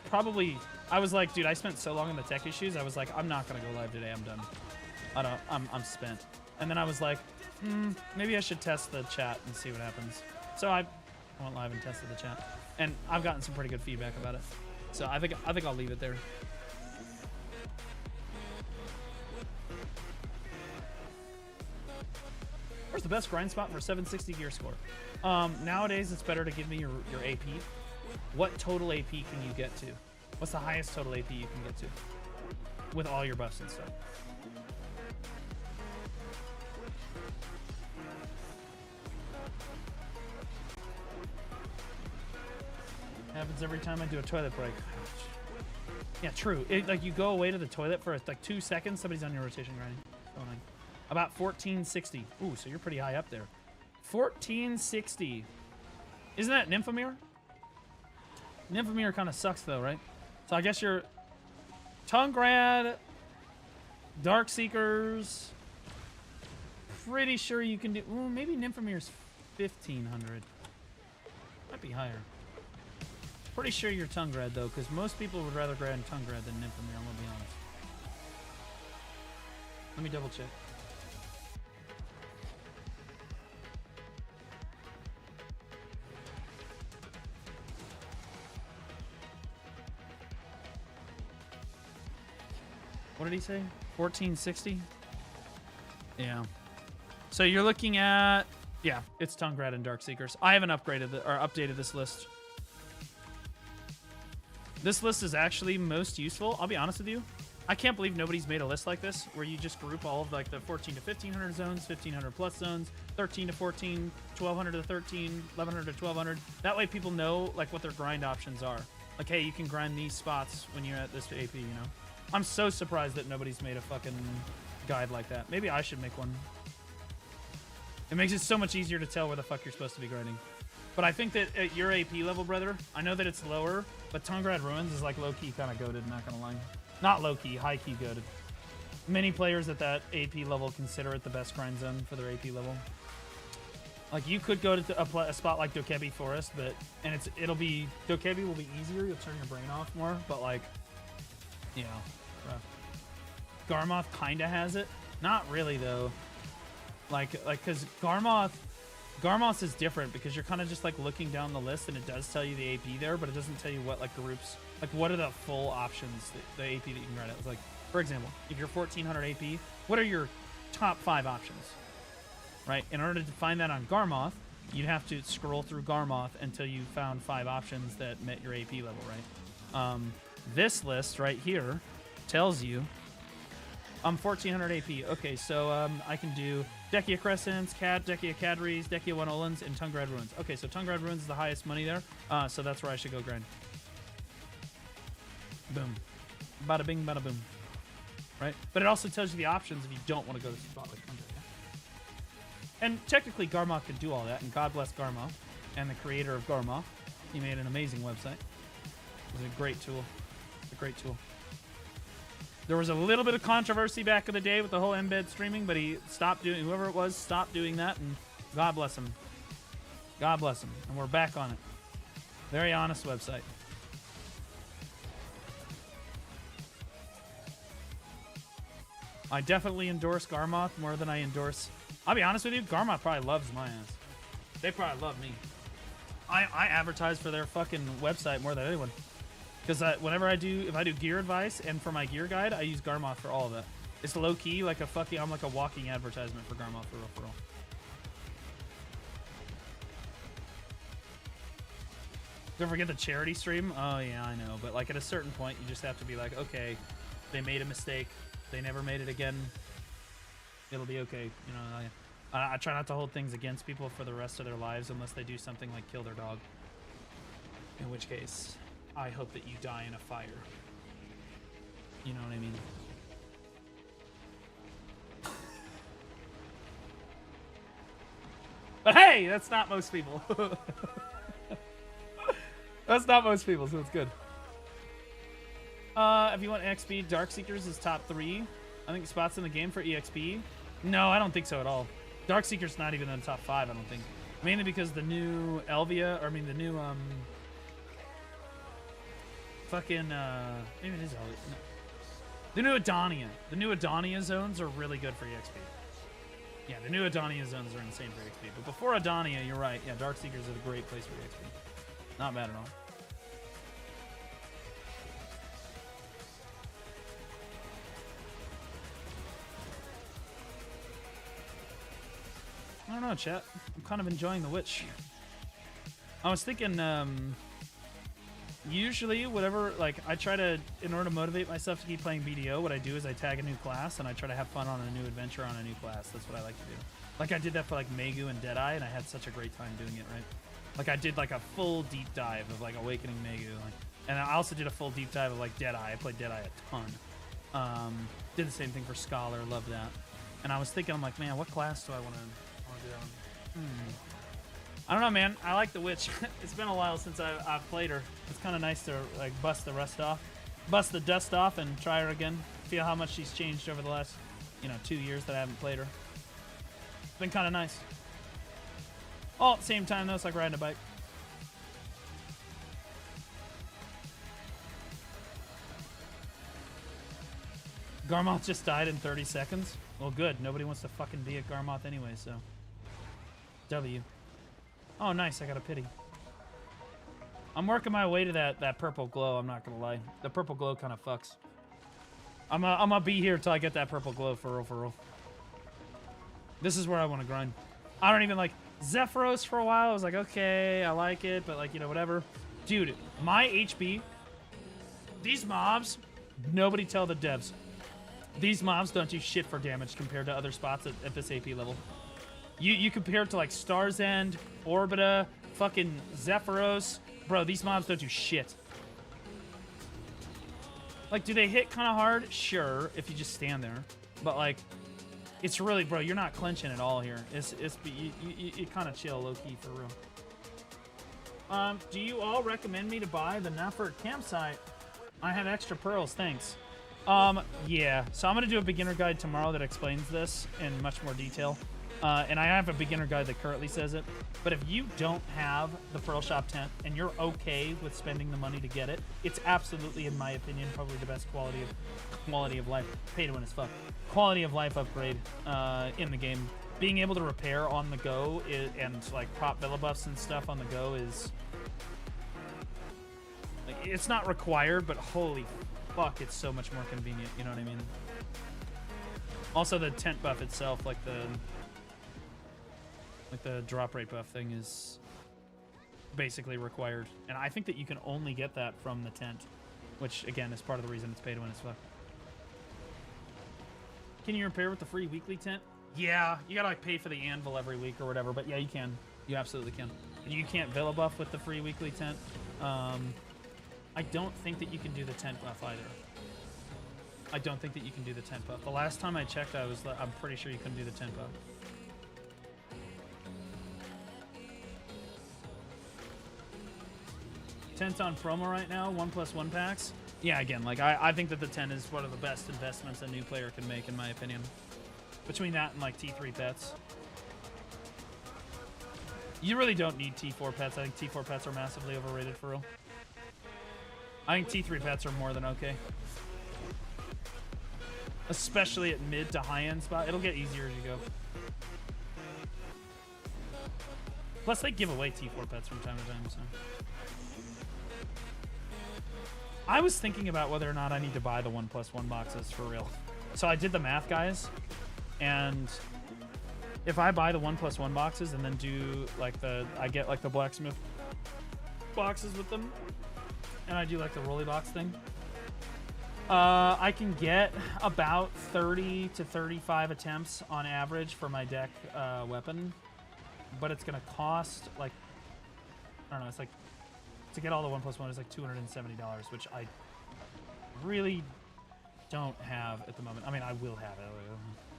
like, dude, I spent so long on the tech issues. I was like, I'm not gonna go live today. I'm done. I'm spent. And then I was like, maybe I should test the chat and see what happens. So I went live and tested the chat, and I've gotten some pretty good feedback about it. So I think I'll leave it there. Where's the best grind spot for 760 gear score? Nowadays, it's better to give me your AP. What total AP can you get to? What's the highest total AP you can get to? With all your buffs and stuff. Happens every time I do a toilet break. Yeah, true. Like you go away to the toilet for like 2 seconds, somebody's on your rotation grinding. So annoying. About 1460. Ooh, so you're pretty high up there. 1460. Isn't that Nymphomere? Nymphomere kind of sucks though, right? So I guess you're Tungrad, Darkseekers. Pretty sure you can do. Ooh, maybe Nymphomere's 1500. Might be higher. Pretty sure you're Tungrad though, because most people would rather grind Tungrad than Nymphomere. I'm gonna be honest. Let me double check. What did he say? 1460? Yeah. So you're looking at... Yeah, it's Tungrad and Darkseekers. I haven't updated this list. This list is actually most useful. I'll be honest with you. I can't believe nobody's made a list like this where you just group all of like the 14 to 1500 zones, 1500 plus zones, 13 to 14, 1200 to 13, 1100 to 1200. That way people know like what their grind options are. Like, hey, you can grind these spots when you're at this AP, you know? I'm so surprised that nobody's made a fucking guide like that. Maybe I should make one. It makes it so much easier to tell where the fuck you're supposed to be grinding. But I think that at your AP level, brother, I know that it's lower, but Tungrad Ruins is like low-key kind of goated, not gonna lie. Not low-key, high-key goated. Many players at that AP level consider it the best grind zone for their AP level. Like, you could go to a spot like Dokebi Forest, but... And Dokebi will be easier, you'll turn your brain off more, but like... You know, rough. Garmoth kinda has it. Not really, though. Like, cause Garmoth is different because you're kind of just like looking down the list and it does tell you the AP there, but it doesn't tell you what like groups, like what are the full options, the AP that you can grind at. It's like, for example, if you're 1400 AP, what are your top 5 options? Right? In order to find that on Garmoth, you'd have to scroll through Garmoth until you found 5 options that met your AP level, right? This list right here tells you I'm 1400 AP. Okay, so I can do Dekia Crescents, Dekia Cadres, Dekia One Olans, and Tungrad Ruins. Okay, so Tungrad Ruins is the highest money there, so that's where I should go grind. Boom. Bada bing, bada boom. Right? But it also tells you the options if you don't want to go to a spot like Tungrad. Yeah? And technically, Garmoth can do all that, and God bless Garmoth and the creator of Garmoth. He made an amazing website. It was a great tool. It's a great tool. There was a little bit of controversy back in the day with the whole embed streaming, but he stopped doing, whoever it was, stopped doing that, and God bless him. God bless him. And we're back on it. Very honest website. I definitely endorse Garmoth more than I endorse... I'll be honest with you, Garmoth probably loves my ass. They probably love me. I advertise for their fucking website more than anyone. Because whenever I do, if I do gear advice and for my gear guide, I use Garmoth for all of it. It's low key, like a fucking, I'm like a walking advertisement for Garmoth for real. Don't forget the charity stream. Oh yeah, I know. But like at a certain point, you just have to be like, okay, they made a mistake. They never made it again. It'll be okay. You know, I try not to hold things against people for the rest of their lives unless they do something like kill their dog. In which case, I hope that you die in a fire. You know what I mean? But hey, that's not most people. That's not most people, so it's good. If you want XP, Darkseekers is top 3. I think spots in the game for EXP. No, I don't think so at all. Darkseeker's not even in the top 5, I don't think. Mainly because the new Elvia, or I mean the new, fucking, maybe it is Elvia. No. The new Adonia. The new Adonia zones are really good for EXP. Yeah, the new Adonia zones are insane for EXP. But before Adonia, you're right. Yeah, Darkseekers are a great place for EXP. Not bad at all. I don't know, chat. I'm kind of enjoying the Witch. I was thinking, usually, whatever, like, I try to, in order to motivate myself to keep playing BDO, what I do is I tag a new class, and I try to have fun on a new adventure on a new class. That's what I like to do. Like, I did that for, like, Megu and Deadeye, and I had such a great time doing it, right? Like, I did, like, a full deep dive of, like, Awakening Megu. Like, and I also did a full deep dive of, like, Deadeye. I played Deadeye a ton. Did the same thing for Scholar. Love that. And I was thinking, I'm like, man, what class do I want to do? I don't know, man. I like the Witch. It's been a while since I've played her. It's kind of nice to like bust the dust off and try her again. Feel how much she's changed over the last, 2 years that I haven't played her. It's been kind of nice. All at the same time, though, it's like riding a bike. Garmoth just died in 30 seconds. Well, good. Nobody wants to fucking be at Garmoth anyway, so. W. Oh, nice. I got a pity. I'm working my way to that purple glow. I'm not gonna lie. The purple glow kind of fucks. I'm gonna be here till I get that purple glow for real, for real. This is where I want to grind. I don't even like Zephyros for a while. I was like, okay, I like it, but like, whatever. Dude, my HP, these mobs, nobody tell the devs. These mobs don't do shit for damage compared to other spots at this AP level. You compare it to like Star's End, Orbita, fucking Zephyros. Bro, these mobs don't do shit. Like, do they hit kind of hard? Sure, if you just stand there. But like, it's really, bro, you're not clenching at all here. You kind of chill low-key for real. Do you all recommend me to buy the Nafert campsite? I have extra pearls, thanks. Yeah, so I'm gonna do a beginner guide tomorrow that explains this in much more detail. And I have a beginner guide that currently says it. But if you don't have the Pearl Shop tent and you're okay with spending the money to get it, it's absolutely, in my opinion, probably the best quality of life. Pay to win as fuck. Quality of life upgrade in the game. Being able to repair on the go and like prop villa buffs and stuff on the go is like, it's not required, but holy fuck, it's so much more convenient. You know what I mean? Also, the tent buff itself, like the Like the drop rate buff thing is basically required. And I think that you can only get that from the tent, which again is part of the reason it's pay to win as fuck. Can you repair with the free weekly tent? Yeah, you gotta like pay for the anvil every week or whatever, but yeah, you can. You absolutely can. You can't villa buff with the free weekly tent. I don't think that you can do the tent buff either. I don't think that you can do the tent buff. The last time I checked, I'm pretty sure you couldn't do the tent buff. Tent's on promo right now, 1+1 packs. Yeah, again, like I think that the tent is one of the best investments a new player can make, in my opinion. Between that and like T3 pets. You really don't need T4 pets. I think T4 pets are massively overrated for real. I think T3 pets are more than okay. Especially at mid to high end spot. It'll get easier as you go. Plus they give away T4 pets from time to time, so. I was thinking about whether or not I need to buy the 1+1 boxes for real. So I did the math, guys, and if I buy the 1+1 boxes and then do like I get like the blacksmith boxes with them, and I do like the rolly box thing, I can get about 30 to 35 attempts on average for my deck weapon, but it's gonna cost like, I don't know, it's like, to get all the 1+1 is like $270, which I really don't have at the moment. I mean, I will have it.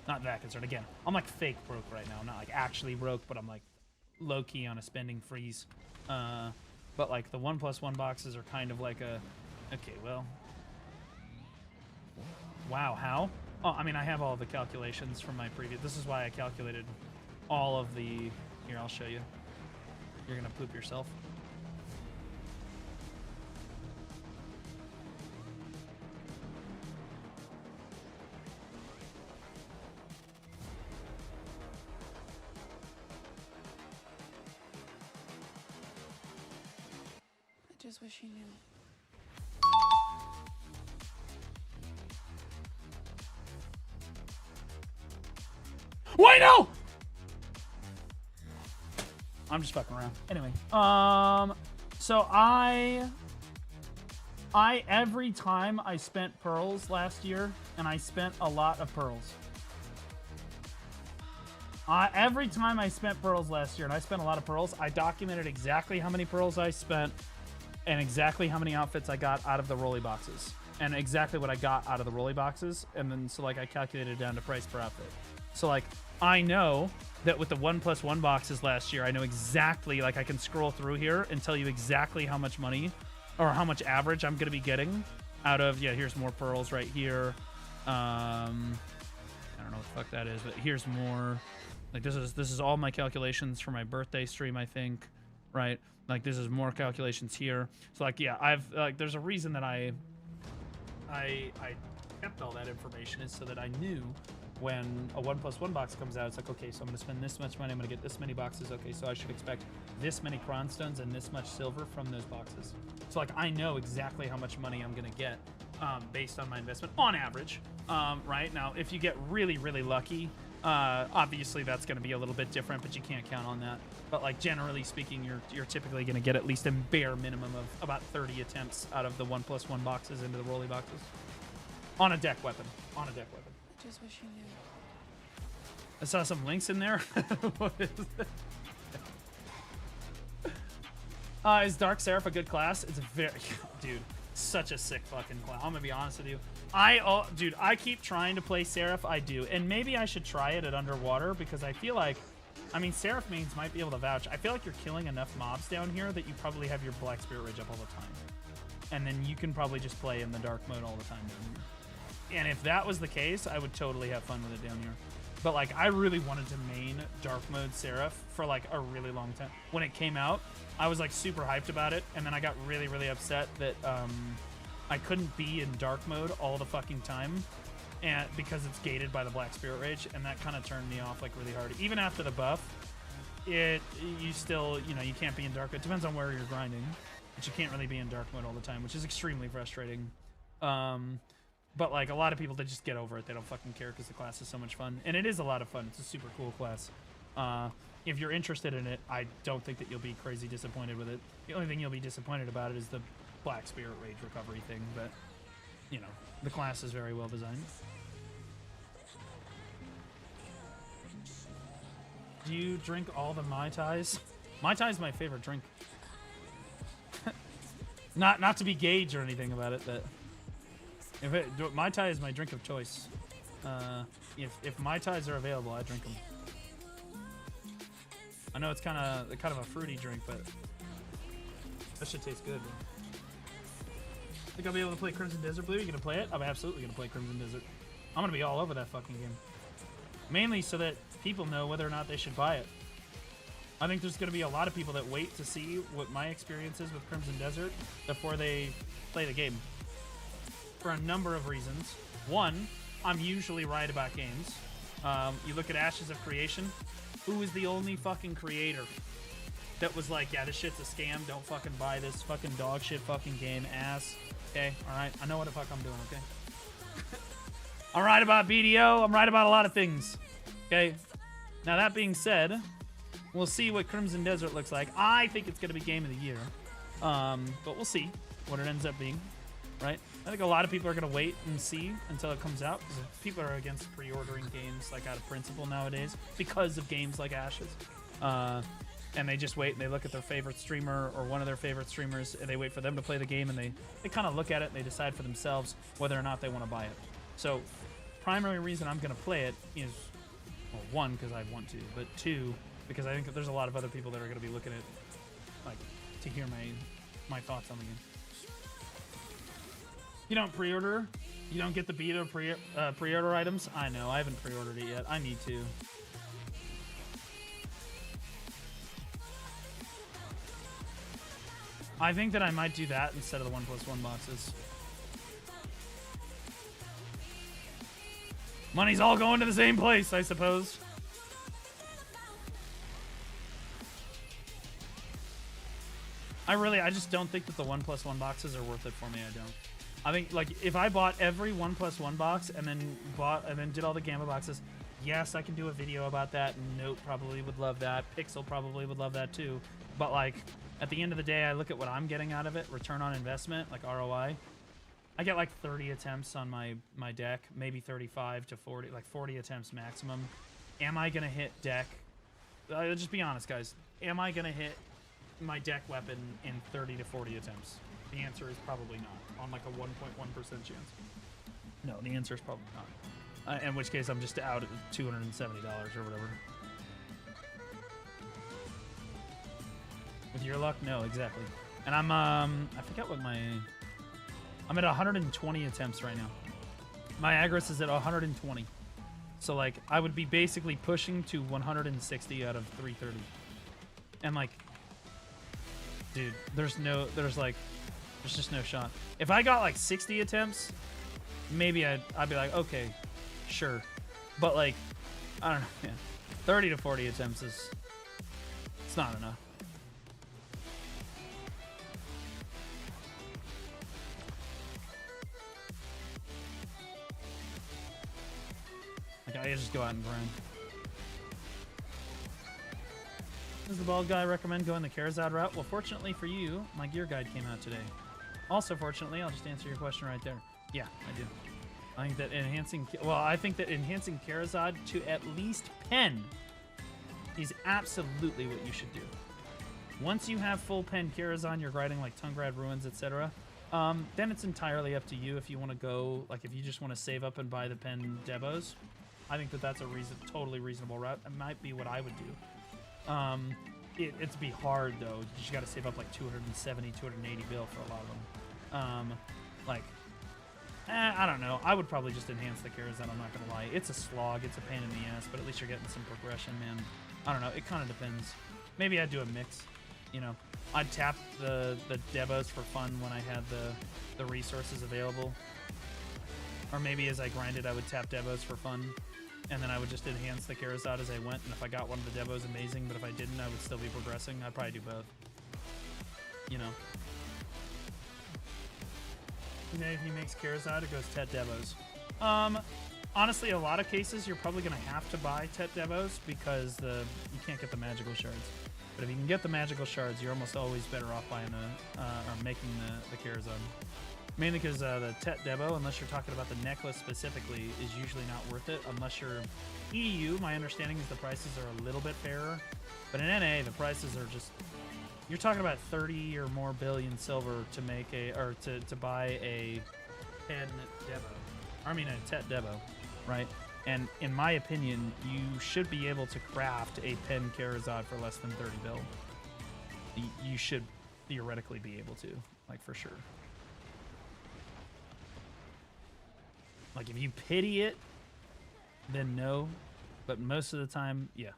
Not that concerned. Again, I'm like fake broke right now. I'm not like actually broke, but I'm like low key on a spending freeze. But like the 1+1 boxes are kind of like a, okay, well, wow, how? Oh, I mean, I have all the calculations from my previous. This is why I calculated all of the. Here, I'll show you. You're gonna poop yourself. I just wish you knew. Why no? I'm just fucking around. Anyway, so I every time I spent pearls last year, and I spent a lot of pearls. Every time I spent pearls last year, and I spent a lot of pearls, I documented exactly how many pearls I spent, and exactly how many outfits I got out of the rolly boxes, and exactly what I got out of the rolly boxes, and then so like I calculated it down to price per outfit. So like I know that with the 1+1 boxes last year, I know exactly, like I can scroll through here and tell you exactly how much money or how much average I'm gonna be getting out of. Yeah, here's more pearls right here. I don't know what the fuck that is, but here's more. Like this is all my calculations for my birthday stream, I think, right? Like this is more calculations here. So like yeah, I've like there's a reason that I kept all that information, is so that I knew when a 1+1 box comes out, it's like, okay, so I'm gonna spend this much money, I'm gonna get this many boxes, okay, so I should expect this many cron stones and this much silver from those boxes. So like I know exactly how much money I'm gonna get based on my investment on average, right? Now if you get really, really lucky, obviously that's gonna be a little bit different, but you can't count on that. But like generally speaking, you're typically gonna get at least a bare minimum of about 30 attempts out of the 1+1 boxes into the rolly boxes. On a deck weapon. On a deck weapon. I just wish you knew. I saw some links in there. What is that? Is Dark Seraph a good class? It's a very, dude, such a sick fucking class. I'm gonna be honest with you. Dude, I keep trying to play Seraph. I do, and maybe I should try it at underwater because I feel like, I mean, Seraph mains might be able to vouch. I feel like you're killing enough mobs down here that you probably have your Black Spirit Ridge up all the time, and then you can probably just play in the dark mode all the time down here. And if that was the case, I would totally have fun with it down here. But like, I really wanted to main dark mode Seraph for like a really long time. When it came out, I was like super hyped about it, and then I got really, really upset that I couldn't be in dark mode all the fucking time, and because it's gated by the Black Spirit Rage, and that kind of turned me off like really hard. Even after the buff, you still, you know, you can't be in dark mode. It depends on where you're grinding, but you can't really be in dark mode all the time, which is extremely frustrating. But like a lot of people, they just get over it. They don't fucking care because the class is so much fun, and it is a lot of fun. It's a super cool class. If you're interested in it, I don't think that you'll be crazy disappointed with it. The only thing you'll be disappointed about it is the Black Spirit Rage recovery thing, but, you know, the class is very well designed. Do you drink all the Mai Tais? Mai Tai is my favorite drink. Not to be gauge or anything about it, but Mai Tai is my drink of choice. If Mai Tais are available, I drink them. I know it's kind of a fruity drink, but that shit tastes good. Think I'll be able to play Crimson Desert Blue? You gonna play it? I'm absolutely gonna play Crimson Desert. I'm gonna be all over that fucking game. Mainly so that people know whether or not they should buy it. I think there's gonna be a lot of people that wait to see what my experience is with Crimson Desert before they play the game. For a number of reasons. One, I'm usually right about games. You look at Ashes of Creation. Who was the only fucking creator that was like, yeah, this shit's a scam, don't fucking buy this fucking dog shit fucking game, ass. Okay, alright, I know what the fuck I'm doing, okay? I'm right about BDO, I'm right about a lot of things. Okay, now that being said, we'll see what Crimson Desert looks like. I think it's gonna be Game of the Year. But we'll see what it ends up being, right? I think a lot of people are gonna wait and see until it comes out, because people are against pre-ordering games like out of principle nowadays because of games like Ashes. And they just wait and they look at their favorite streamer or one of their favorite streamers and they wait for them to play the game and they kind of look at it and they decide for themselves whether or not they want to buy it. So primary reason I'm going to play it is, well, one, because I want to, but two, because I think that there's a lot of other people that are going to be looking at, like, to hear my thoughts on the game. You don't pre-order, you don't get the beta pre-order items. I know, I haven't pre-ordered it yet. I need to. I think that I might do that instead of the 1+1 boxes. Money's all going to the same place, I suppose. I just don't think that the 1+1 boxes are worth it for me. I don't. I think, like, if I bought every 1+1 box and then did all the Gamma boxes, yes, I can do a video about that. Note probably would love that. Pixel probably would love that too. But, like, at the end of the day, I look at what I'm getting out of it, return on investment, like ROI. I get like 30 attempts on my deck, maybe 35 to 40, like 40 attempts maximum. Am I going to hit deck? Just be honest, guys. Am I going to hit my deck weapon in 30 to 40 attempts? The answer is probably not, on like a 1.1% chance. No, the answer is probably not. In which case, I'm just out at $270 or whatever. With your luck? No, exactly. And I'm, I forget what I'm at 120 attempts right now. My aggro is at 120. So, like, I would be basically pushing to 160 out of 330. And, like, dude, there's just no shot. If I got, like, 60 attempts, maybe I'd be like, okay, sure. But, like, I don't know, man. 30 to 40 attempts it's not enough. I just go out and grind. Does the bald guy recommend going the Charizard route? Well, fortunately for you, my gear guide came out today. Also, fortunately, I'll just answer your question right there. Yeah, I do. I think that enhancing Charizard to at least pen is absolutely what you should do. Once you have full pen Charizard, you're grinding like Tungrad Ruins, etc. Then it's entirely up to you if you want to go, like if you just want to save up and buy the pen Debos. I think that that's a totally reasonable route. It might be what I would do. It'd be hard though. You just got to save up like 270, 280 bill for a lot of them. I don't know. I would probably just enhance the Charizard. I'm not gonna lie. It's a slog. It's a pain in the ass, but at least you're getting some progression, man. I don't know. It kind of depends. Maybe I'd do a mix. You know, I'd tap the Debos for fun when I had the resources available. Or maybe as I grinded, I would tap Debos for fun. And then I would just enhance the Charizard as I went. And if I got one of the Debos, amazing. But if I didn't, I would still be progressing. I'd probably do both. You know. And then if he makes Charizard, it goes Tet Debos. honestly, a lot of cases you're probably gonna have to buy Tet Devos because you can't get the magical shards. But if you can get the magical shards, you're almost always better off buying or making the Karazhan. Mainly because the Tet Devo, unless you're talking about the necklace specifically, is usually not worth it unless you're EU. My understanding is the prices are a little bit fairer, but in NA the prices are just, you're talking about 30 or more billion silver to make to buy a pen Devo. I mean a Tet Devo, right? And in my opinion, you should be able to craft a pen Karazhan for less than 30 bill. You should theoretically be able to, like, for sure. Like, if you pity it, then no. But most of the time, yeah.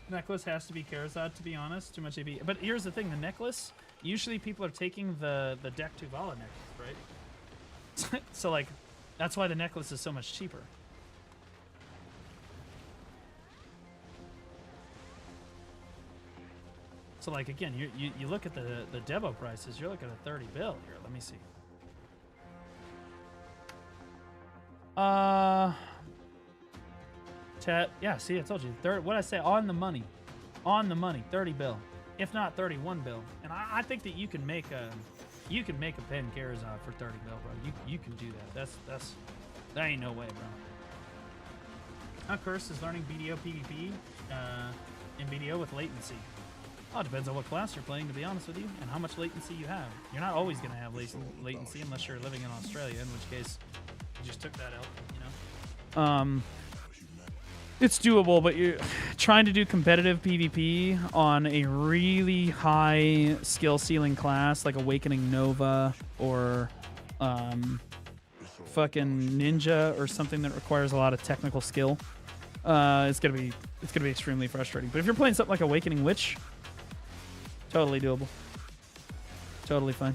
Necklace has to be Karazhan, to be honest. Too much AP. But here's the thing, the necklace, usually people are taking the Deck Tuvala necklace, right? So, like, that's why the necklace is so much cheaper. So, like, again, you look at the Devo prices, you're looking at 30 bill here. Let me see. Tet, yeah, see, I told you. What I say, on the money. On the money, 30 bill. If not 31 bill. And I think that you can make a pen Karazhan for 30 bill, bro. You can do that. That ain't no way, bro. How Curse is learning BDO PvP in BDO with latency. Oh, it depends on what class you're playing, to be honest with you, and how much latency you have. You're not always going to have latency unless you're living in Australia, in which case you just took that out, you know? It's doable, but you're trying to do competitive PvP on a really high skill ceiling class like Awakening Nova or fucking Ninja or something that requires a lot of technical skill. It's gonna be extremely frustrating. But if you're playing something like Awakening Witch, totally doable. Totally fine.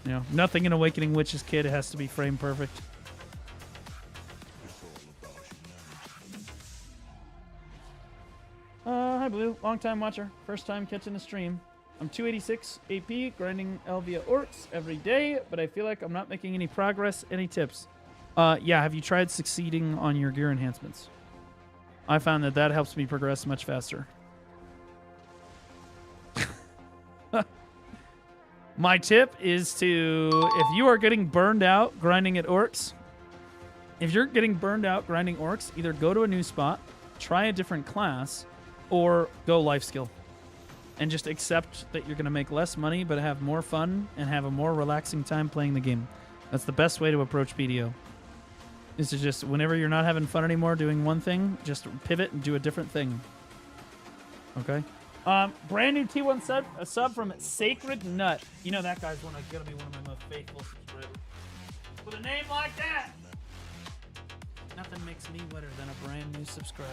You know, nothing in Awakening Witch's kit has to be frame perfect. Hi Blue, long time watcher, first time catching the stream. I'm 286 AP, grinding Elvia Orcs every day, but I feel like I'm not making any progress. Any tips? Yeah, have you tried succeeding on your gear enhancements? I found that helps me progress much faster. My tip is if you are getting burned out grinding at Orcs, either go to a new spot, try a different class, or go life skill. And just accept that you're going to make less money, but have more fun and have a more relaxing time playing the game. That's the best way to approach BDO. Is to just, whenever you're not having fun anymore doing one thing, just pivot and do a different thing. Okay? Brand new T1 sub, a sub from Sacred Nut. You know that guy's gonna be one of my most faithful subscribers. With a name like that, nothing makes me wetter than a brand new subscriber.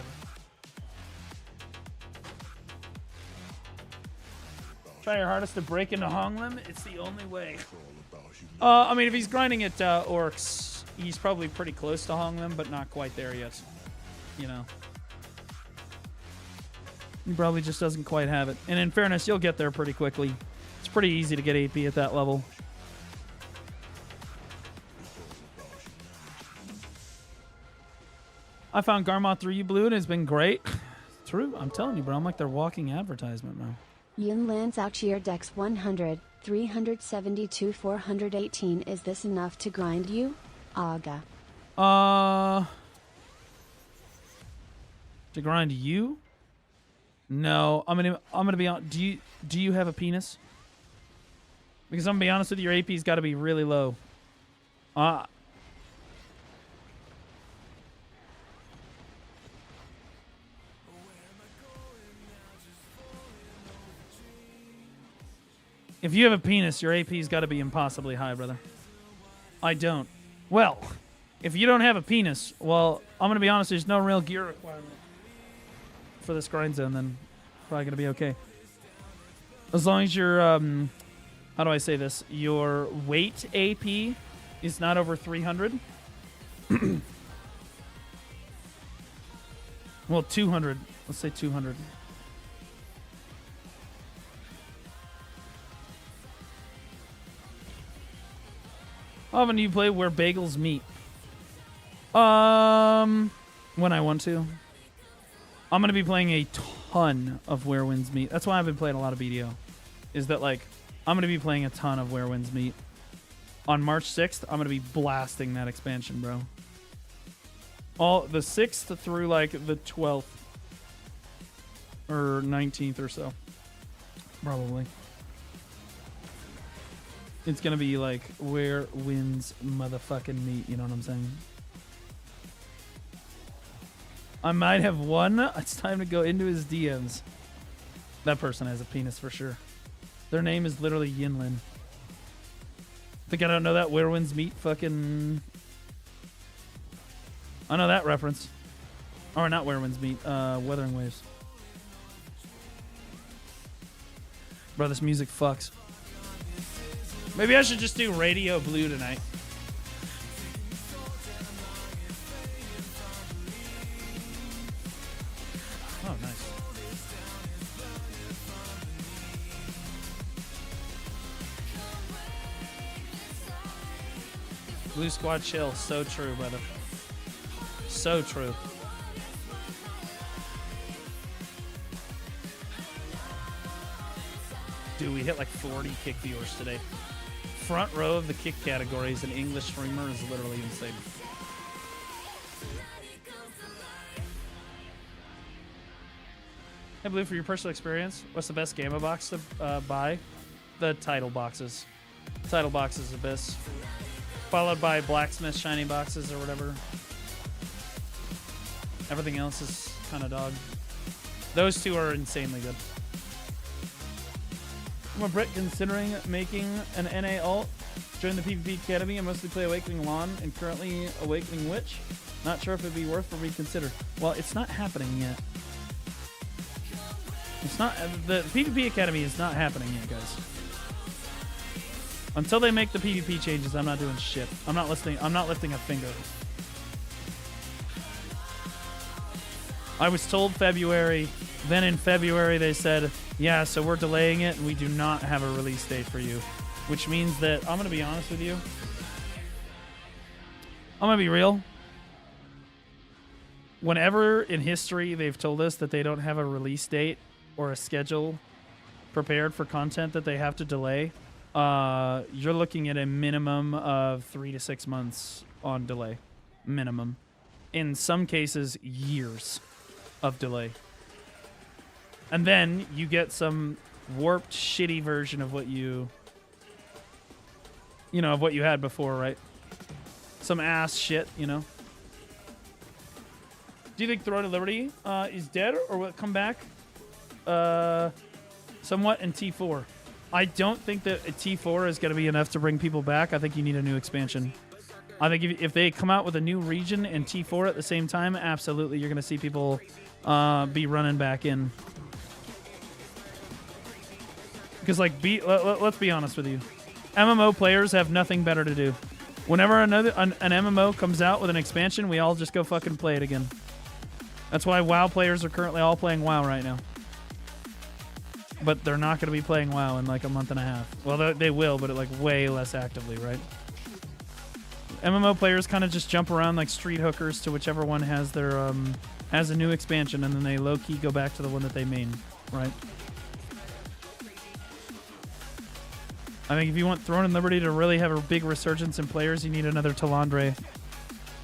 Try your hardest to break into Honglim. It's the only way. I mean, if he's grinding at Orcs, he's probably pretty close to Honglim, but not quite there yet. You know. He probably just doesn't quite have it. And in fairness, you'll get there pretty quickly. It's pretty easy to get AP at that level. I found Garmoth 3 Blue and it's been great. It's true. I'm telling you, bro. I'm like their walking advertisement, man. Yun lands out your Dex 100, 372, 418. Is this enough to grind you? Aga. To grind you? No. I'm gonna be on. Do you have a penis? Because I'm gonna be honest with you, your AP's got to be really low. If you have a penis, your AP's got to be impossibly high, brother. I don't. Well, if you don't have a penis, well, I'm going to be honest, there's no real gear requirement for this grind zone, then probably going to be okay. As long as your, how do I say this? Your weight AP is not over 300. Well, 200. Let's say 200. How often do you play Where Bagels Meet? When I want to. I'm going to be playing a ton of Where Winds Meet. That's why I've been playing a lot of BDO. Is that, like, I'm going to be playing a ton of Where Winds Meet. On March 6th, I'm going to be blasting that expansion, bro. All the 6th through, like, the 12th. Or 19th or so. Probably. It's going to be, like, Where Winds motherfucking Meet. You know what I'm saying? I might have won. It's time to go into his DMs. That person has a penis for sure. Their name is literally Yinlin. Think I don't know that Where Winds Meet fucking... I know that reference. Or not Where Winds Meet. Wuthering Waves. Bro, this music fucks. Maybe I should just do Radio Blue tonight. Oh, nice. Blue Squad chill. So true, brother. So true. Dude, we hit like 40 kick viewers today. Front row of the kick categories, an English streamer is literally insane. Hey, Blue, for your personal experience, what's the best Gamma box to buy? The title boxes. Title boxes are best. Followed by Blacksmith shiny boxes or whatever. Everything else is kind of dog. Those two are insanely good. I'm a Brit considering making an NA alt. Join the PvP Academy. I mostly play Awakening Lawn and currently Awakening Witch. Not sure if it'd be worth for me to consider. Well, it's not happening yet. It's not. The PvP Academy is not happening yet, guys. Until they make the PvP changes, I'm not doing shit. I'm not lifting a finger. I was told February. Then in February they said, yeah, so we're delaying it and we do not have a release date for you. Which means that, I'm going to be honest with you. I'm going to be real. Whenever in history they've told us that they don't have a release date or a schedule prepared for content that they have to delay, you're looking at a minimum of 3 to 6 months on delay. Minimum. In some cases, years of delay. And then you get some warped, shitty version of what you know, of what you had before, right? Some ass shit, you know? Do you think Throne of Liberty is dead or will it come back somewhat in T4? I don't think that a T4 is going to be enough to bring people back. I think you need a new expansion. I think if they come out with a new region and T4 at the same time, absolutely you're going to see people be running back in. Because, like, let's be honest with you. MMO players have nothing better to do. Whenever an MMO comes out with an expansion, we all just go fucking play it again. That's why WoW players are currently all playing WoW right now. But they're not going to be playing WoW in, like, a month and a half. Well, they will, but, like, way less actively, right? MMO players kind of just jump around like street hookers to whichever one has their has a new expansion, and then they low-key go back to the one that they main, right? I think if you want Throne and Liberty to really have a big resurgence in players, you need another Talandre.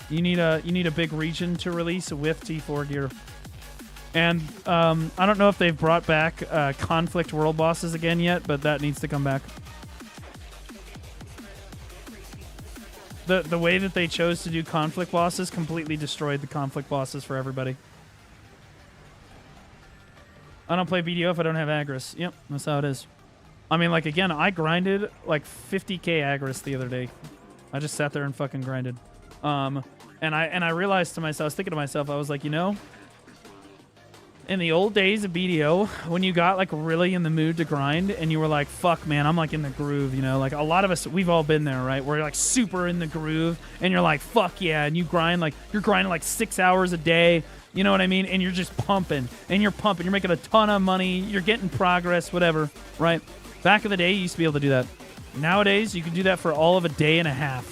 You need a big region to release with T4 gear. And I don't know if they've brought back conflict world bosses again yet, but that needs to come back. The way that they chose to do conflict bosses completely destroyed the conflict bosses for everybody. I don't play BDO if I don't have Agris. Yep, that's how it is. I mean, like, again, I grinded like 50k Agris the other day. I just sat there and fucking grinded. And I realized to myself, I was thinking to myself, I was like, you know, in the old days of BDO, when you got like really in the mood to grind and you were like, fuck, man, I'm like in the groove, you know, like a lot of us, we've all been there, right? We're like super in the groove and you're like, fuck yeah. And you grind like, you're grinding like 6 hours a day. You know what I mean? And you're just pumping and you're pumping. You're making a ton of money. You're getting progress, whatever, right? Back in the day, you used to be able to do that. Nowadays, you can do that for all of a day and a half.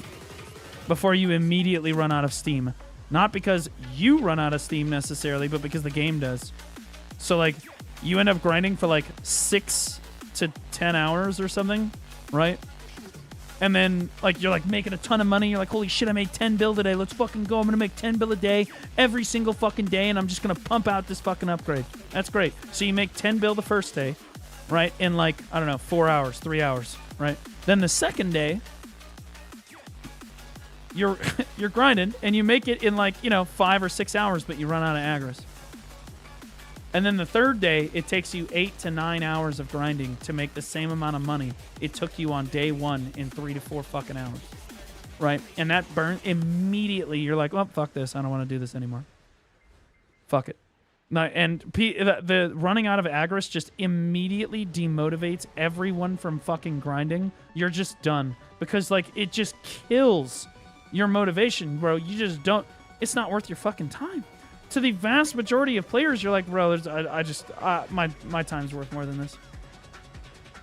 before you immediately run out of steam. Not because you run out of steam necessarily, but because the game does. So, like, you end up grinding for, like, 6 to 10 hours or something, right? And then, like, you're, like, making a ton of money. You're like, holy shit, I made 10 bill today. Let's fucking go. I'm going to make 10 bill a day every single fucking day, and I'm just going to pump out this fucking upgrade. That's great. So you make 10 bill the first day, right? In, like, I don't know, 4 hours, 3 hours, right? Then the second day, you're you're grinding, and you make it in, like, 5 or 6 hours, but you run out of agris. And then the third day, it takes you 8 to 9 hours of grinding to make the same amount of money it took you on day 1 in 3 to 4 fucking hours, right? And that burn immediately. You're like, well, fuck this. I don't want to do this anymore. Fuck it. No, and the running out of agris just immediately demotivates everyone from fucking grinding. You're just done because, like, it just kills your motivation, bro. You just don't. It's not worth your fucking time. To the vast majority of players, you're like, bro, my time's worth more than this.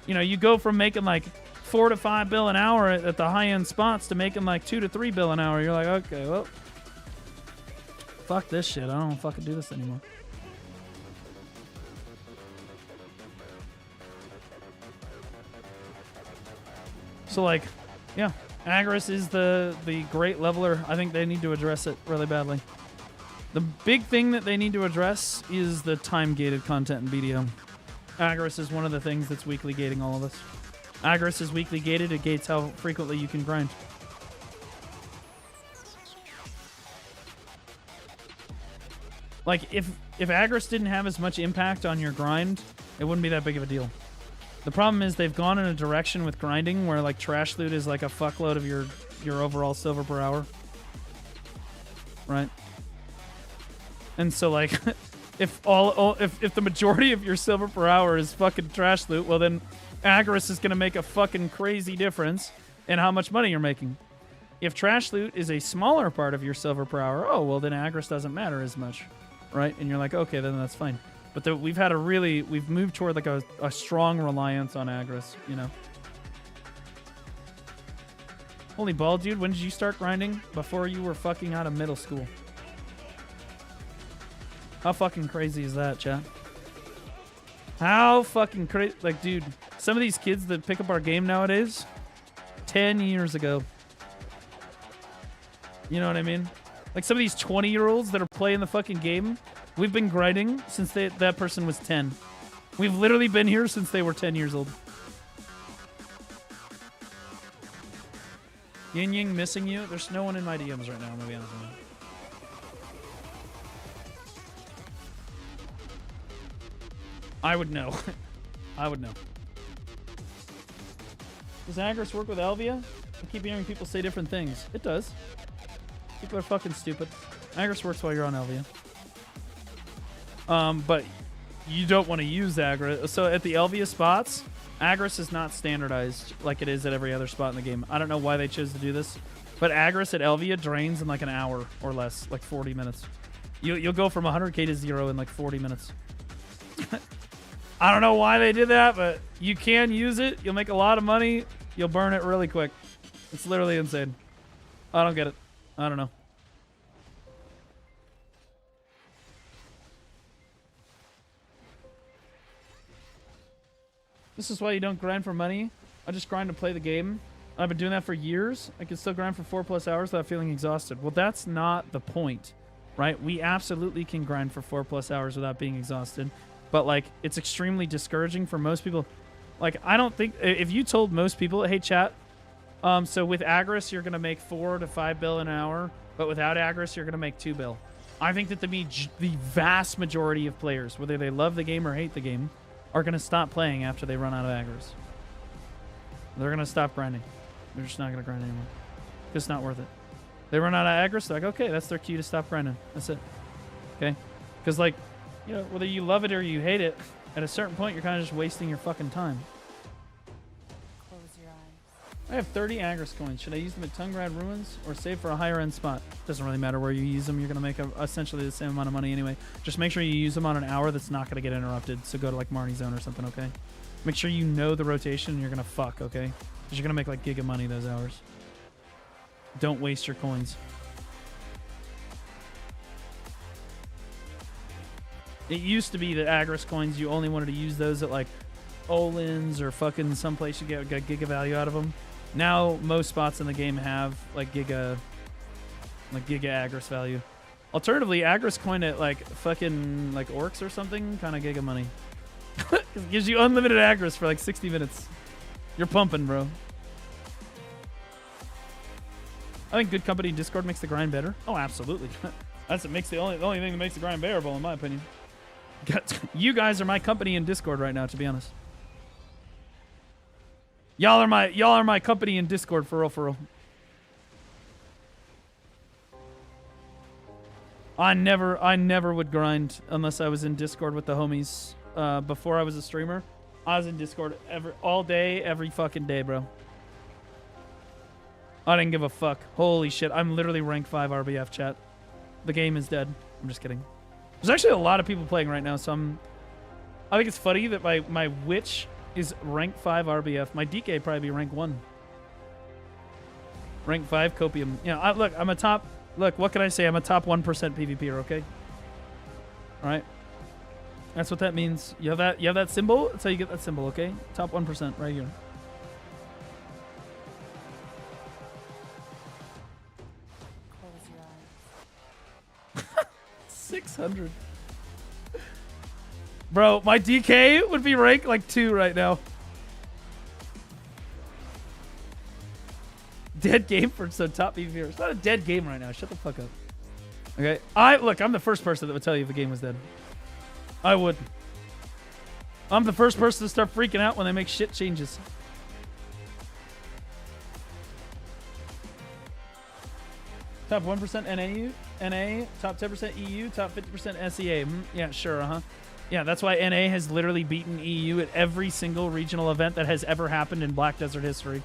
You go from making like 4 to 5 bill an hour at the high-end spots to making like 2 to 3 bill an hour. You're like, okay, well, fuck this shit. I don't fucking do this anymore. So, like, yeah, agris is the great leveler. I think they need to address it really badly. The big thing that they need to address is the time-gated content in BDO. Agris is one of the things that's weekly gating all of this. Agris is weekly gated. It gates how frequently you can grind. Like, if Agris didn't have as much impact on your grind, it wouldn't be that big of a deal. The problem is they've gone in a direction with grinding where, like, trash loot is like a fuckload of your overall silver per hour. Right? And so, like, if the majority of your silver per hour is fucking trash loot, well, then agris is going to make a fucking crazy difference in how much money you're making. If trash loot is a smaller part of your silver per hour, oh, well, then agris doesn't matter as much, right? And you're like, okay, then that's fine. But we've moved toward, like, a strong reliance on agris, Holy ball, dude, when did you start grinding? Before you were fucking out of middle school. How fucking crazy is that, chat? How fucking crazy? Like, dude, some of these kids that pick up our game nowadays, 10 years ago. You know what I mean? Like, some of these 20-year-olds that are playing the fucking game, we've been grinding since that person was 10. We've literally been here since they were 10 years old. Yin Ying missing you? There's no one in my DMs right now, I'm gonna be honest with you. I would know. I would know. Does agris work with Elvia? I keep hearing people say different things. It does. People are fucking stupid. Agris works while you're on Elvia. But you don't want to use agris. So at the Elvia spots, agris is not standardized like it is at every other spot in the game. I don't know why they chose to do this, but agris at Elvia drains in like an hour or less, like 40 minutes. You'll go from 100k to 0 in like 40 minutes. I don't know why they did that, but you can use it. You'll make a lot of money. You'll burn it really quick. It's literally insane. I don't get it. I don't know. This is why you don't grind for money. I just grind to play the game. I've been doing that for years. I can still grind for 4+ hours without feeling exhausted. Well, that's not the point, right? We absolutely can grind for 4+ hours without being exhausted. But, like, it's extremely discouraging for most people. Like, I don't think... If you told most people, hey, chat, so with agris, you're going to make 4 to 5 bill an hour, but without agris, you're going to make 2 bill. I think that the vast majority of players, whether they love the game or hate the game, are going to stop playing after they run out of agris. They're going to stop grinding. They're just not going to grind anymore. It's not worth it. They run out of agris, they're like, okay, that's their cue to stop grinding. That's it. Okay? Because, like... whether you love it or you hate it, at a certain point, you're kind of just wasting your fucking time. Close your eyes. I have 30 agris coins. Should I use them at Tungrad Ruins or save for a higher end spot? Doesn't really matter where you use them. You're going to make essentially the same amount of money anyway. Just make sure you use them on an hour that's not going to get interrupted. So go to like Marnie Zone or something, okay? Make sure you know the rotation and you're going to fuck, okay? Because you're going to make like giga money those hours. Don't waste your coins. It used to be that Agris coins, you only wanted to use those at like Olin's or fucking someplace you get giga value out of them. Now most spots in the game have like giga Agris value. Alternatively, Agris coin at like fucking like Orcs or something, kind of giga money. It gives you unlimited Agris for like 60 minutes. You're pumping, bro. I think good company Discord makes the grind better. Oh, absolutely. That's what makes the only thing that makes the grind bearable, in my opinion. You guys are my company in Discord right now, to be honest. Y'all are my company in Discord, for real, for real. I never would grind unless I was in Discord with the homies. Before I was a streamer, I was in Discord all day, every fucking day, bro. I didn't give a fuck. Holy shit, I'm literally rank 5 RBF, chat. The game is dead. I'm just kidding. There's actually a lot of people playing right now, so I think it's funny that my witch is rank 5 RBF. My DK probably be rank 1. Rank 5 Copium. Yeah, look, I'm a top... Look, what can I say? I'm a top 1% PvPer, okay? Alright? That's what that means. You have that symbol? That's how you get that symbol, okay? Top 1% right here. Close your eyes. 600. Bro, my DK would be ranked like 2 right now. Dead game for some top PvPer. It's not a dead game right now. Shut the fuck up. Okay. Look, I'm the first person that would tell you if the game was dead. I would. I'm the first person to start freaking out when they make shit changes. Top 1% NA, top 10% EU, top 50% SEA. Yeah, sure, Yeah, that's why NA has literally beaten EU at every single regional event that has ever happened in Black Desert history.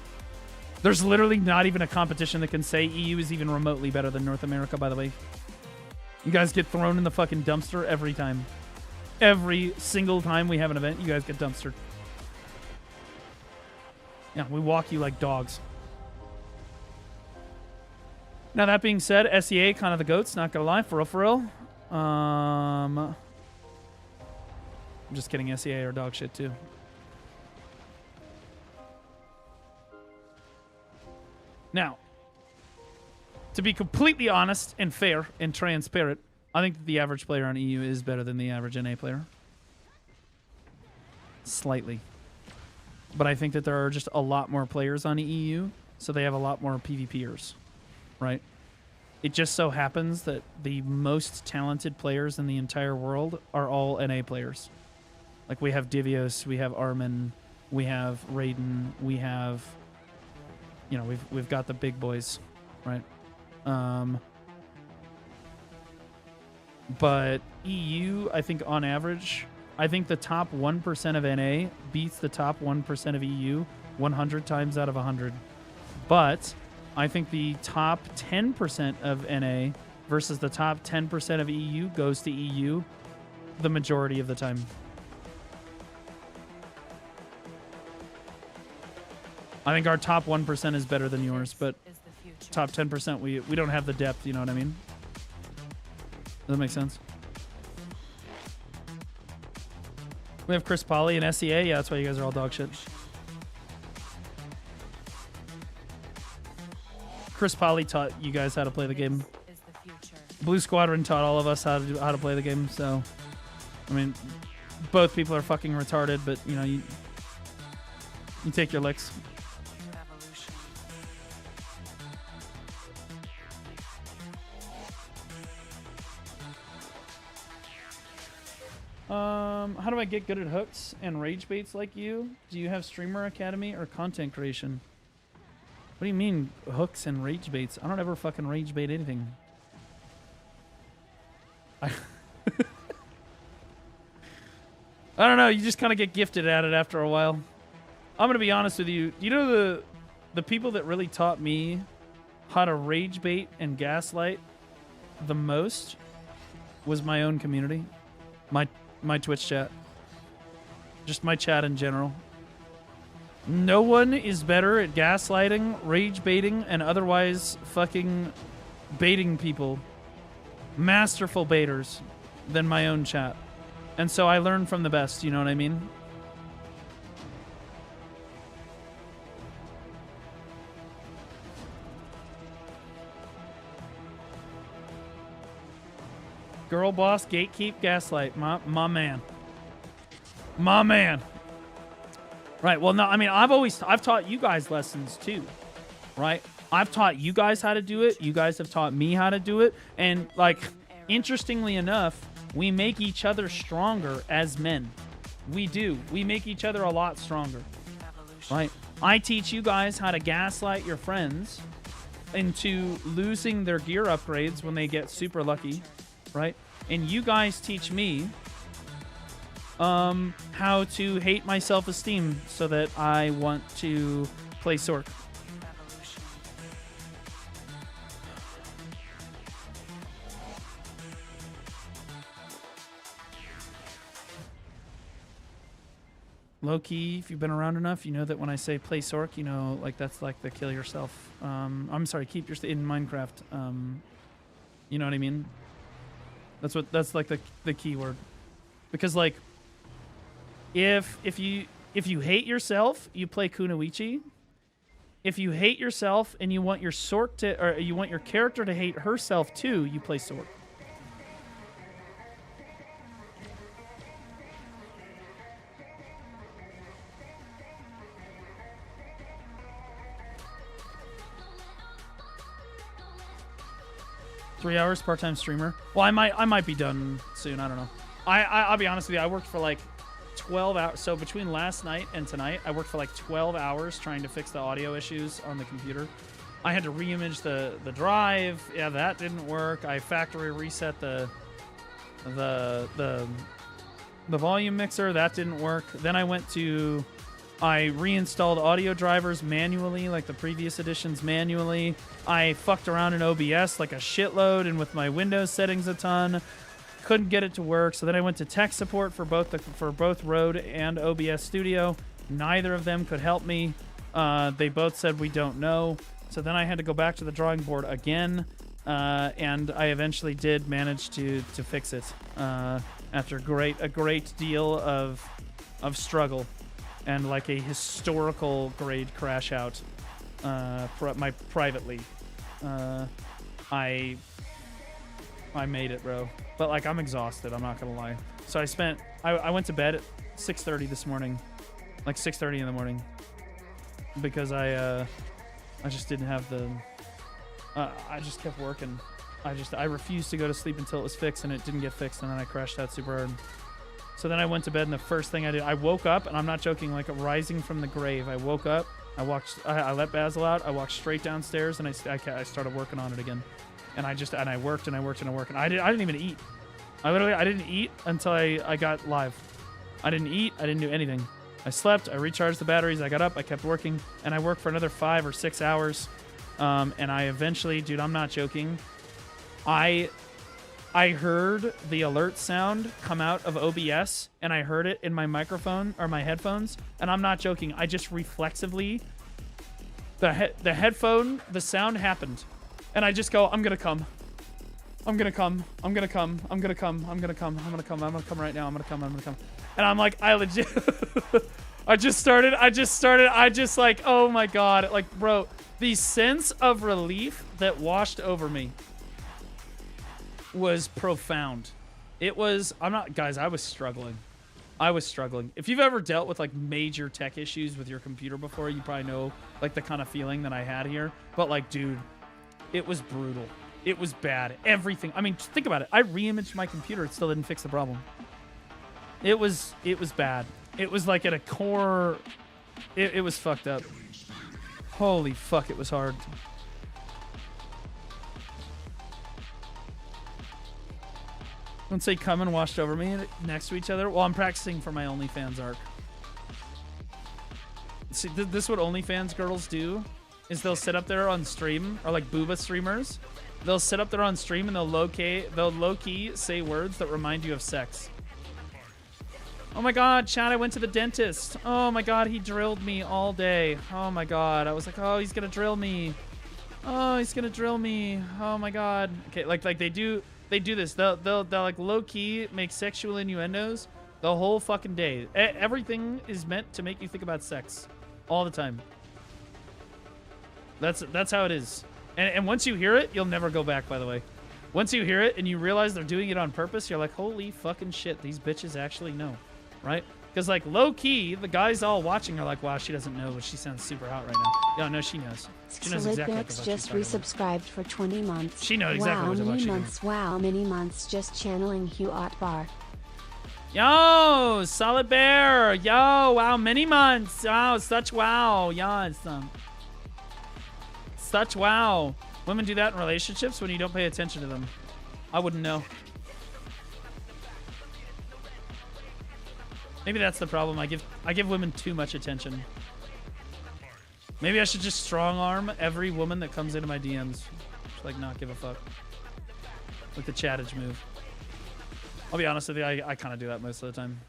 There's literally not even a competition that can say EU is even remotely better than North America, by the way. You guys get thrown in the fucking dumpster every time. Every single time we have an event, you guys get dumpstered. Yeah, we walk you like dogs. Now, that being said, SEA, kind of the goats, not gonna lie, for real. I'm just kidding, SEA are dog shit too. Now, to be completely honest and fair and transparent, I think that the average player on EU is better than the average NA player. Slightly. But I think that there are just a lot more players on EU, so they have a lot more PvPers, right? It just so happens that the most talented players in the entire world are all NA players. Like, we have Divios, we have Armin, we have Raiden, we have... You know, we've got the big boys, right? But EU, I think on average, I think the top 1% of NA beats the top 1% of EU 100 times out of 100. But I think the top 10% of NA versus the top 10% of EU goes to EU the majority of the time. I think our top 1% is better than yours, but top 10%, we don't have the depth, you know what I mean? Does that make sense? We have Chris Polly and SEA. Yeah, that's why you guys are all dog shit. Chris Polly taught you guys how to play the game. Blue Squadron taught all of us how to play the game, so... I mean, both people are fucking retarded, but, you know, you take your licks. How do I get good at hooks and rage baits like you? Do you have Streamer Academy or content creation? What do you mean hooks and rage baits? I don't ever fucking rage bait anything. I don't know. You just kind of get gifted at it after a while. I'm gonna be honest with you. You know the people that really taught me how to rage bait and gaslight the most was my own community. My Twitch chat. Just my chat in general. No one is better at gaslighting, rage baiting, and otherwise fucking baiting people, masterful baiters, than my own chat. And so I learn from the best, you know what I mean? Girl boss, gatekeep, gaslight. My man. My man. Right, well, no, I mean, I've taught you guys lessons too, right? I've taught you guys how to do it. You guys have taught me how to do it. And, like, interestingly enough, we make each other stronger as men. We do. We make each other a lot stronger, right? I teach you guys how to gaslight your friends into losing their gear upgrades when they get super lucky, right? And you guys teach me how to hate my self-esteem so that I want to play Sork. Low-key, if you've been around enough, you know that when I say play Sork, you know, like, that's like the kill yourself. I'm sorry, keep your in Minecraft. You know what I mean? That's like the key word. Because, like, if you hate yourself, you play Kunoichi. If you hate yourself and you want your Sork to, or you want your character to hate herself too, you play Sork. Three hours, part-time streamer. Well, I might be done soon. I don't know. I'll be honest with you. I worked for like 12 hours. So between last night and tonight, I worked for like 12 hours trying to fix the audio issues on the computer. I had to re-image the drive. Yeah, that didn't work. I factory reset the volume mixer. That didn't work. Then I reinstalled audio drivers manually, like the previous editions manually. I fucked around in OBS like a shitload and with my Windows settings a ton. Couldn't get it to work, so then I went to tech support for both Rode and OBS Studio. Neither of them could help me. They both said we don't know. So then I had to go back to the drawing board again, and I eventually did manage to fix it after a great deal of struggle. And like a historical grade crash out, privately, I made it, bro. But like, I'm exhausted. I'm not gonna lie. So I went to bed at 6:30 this morning, like 6:30 in the morning, because I just didn't have the. I just kept working. I refused to go to sleep until it was fixed, and it didn't get fixed, and then I crashed out super hard. So then I went to bed, and the first thing I did, I woke up, and I'm not joking, like rising from the grave. I woke up, I let Basil out, I walked straight downstairs, and I started working on it again. And I worked, and I worked, and I worked, and I didn't even eat. I didn't eat until I got live. I didn't eat, I didn't do anything. I slept, I recharged the batteries, I got up, I kept working, and I worked for another 5 or 6 hours. And I eventually, dude, I'm not joking, I heard the alert sound come out of OBS, and I heard it in my microphone or my headphones, and I'm not joking. I just reflexively, the sound happened, and I just go, I'm gonna come. I'm gonna come. I'm gonna come. I'm gonna come. I'm gonna come. I'm gonna come. I'm gonna come right now. I'm gonna come. I'm gonna come. And I'm like, I legit, I just like, oh my God. Like, bro, the sense of relief that washed over me was profound. It was, guys, I was struggling. If you've ever dealt with like major tech issues with your computer before, you probably know like the kind of feeling that I had here. But like, dude, it was brutal. It was bad. Everything. I mean, think about it. I re-imaged my computer. It still didn't fix the problem. It was bad. It was like at a core, it was fucked up. Holy fuck, it was hard. Once they come and washed over me next to each other. Well, I'm practicing for my OnlyFans arc. See, this is what OnlyFans girls do, is they'll sit up there on stream, or like booba streamers. They'll sit up there on stream and they'll low-key say words that remind you of sex. Oh my god, Chad, I went to the dentist. Oh my god, he drilled me all day. Oh my god. I was like, oh, he's gonna drill me. Oh, he's gonna drill me. Oh my god. Okay, like they do this. They'll like low key make sexual innuendos the whole fucking day. Everything is meant to make you think about sex all the time. That's how it is. And once you hear it, you'll never go back, by the way. Once you hear it and you realize they're doing it on purpose, you're like, holy fucking shit, these bitches actually know, right? Because, like, low-key, the guys all watching are like, wow, she doesn't know, but she sounds super hot right now. Yeah, no, she knows. She knows exactly what the fuck just resubscribed for 20 months. She knows exactly what the fuck she's doing. Wow, many months just channeling Hugh Otbar. Yo, Solid Bear. Yo, wow, many months. Wow, such wow. Yes. Such wow. Women do that in relationships when you don't pay attention to them. I wouldn't know. Maybe that's the problem. I give women too much attention. Maybe I should just strong arm every woman that comes into my DMs. Just like not give a fuck. Like the chattage move. I'll be honest with you, I kind of do that most of the time.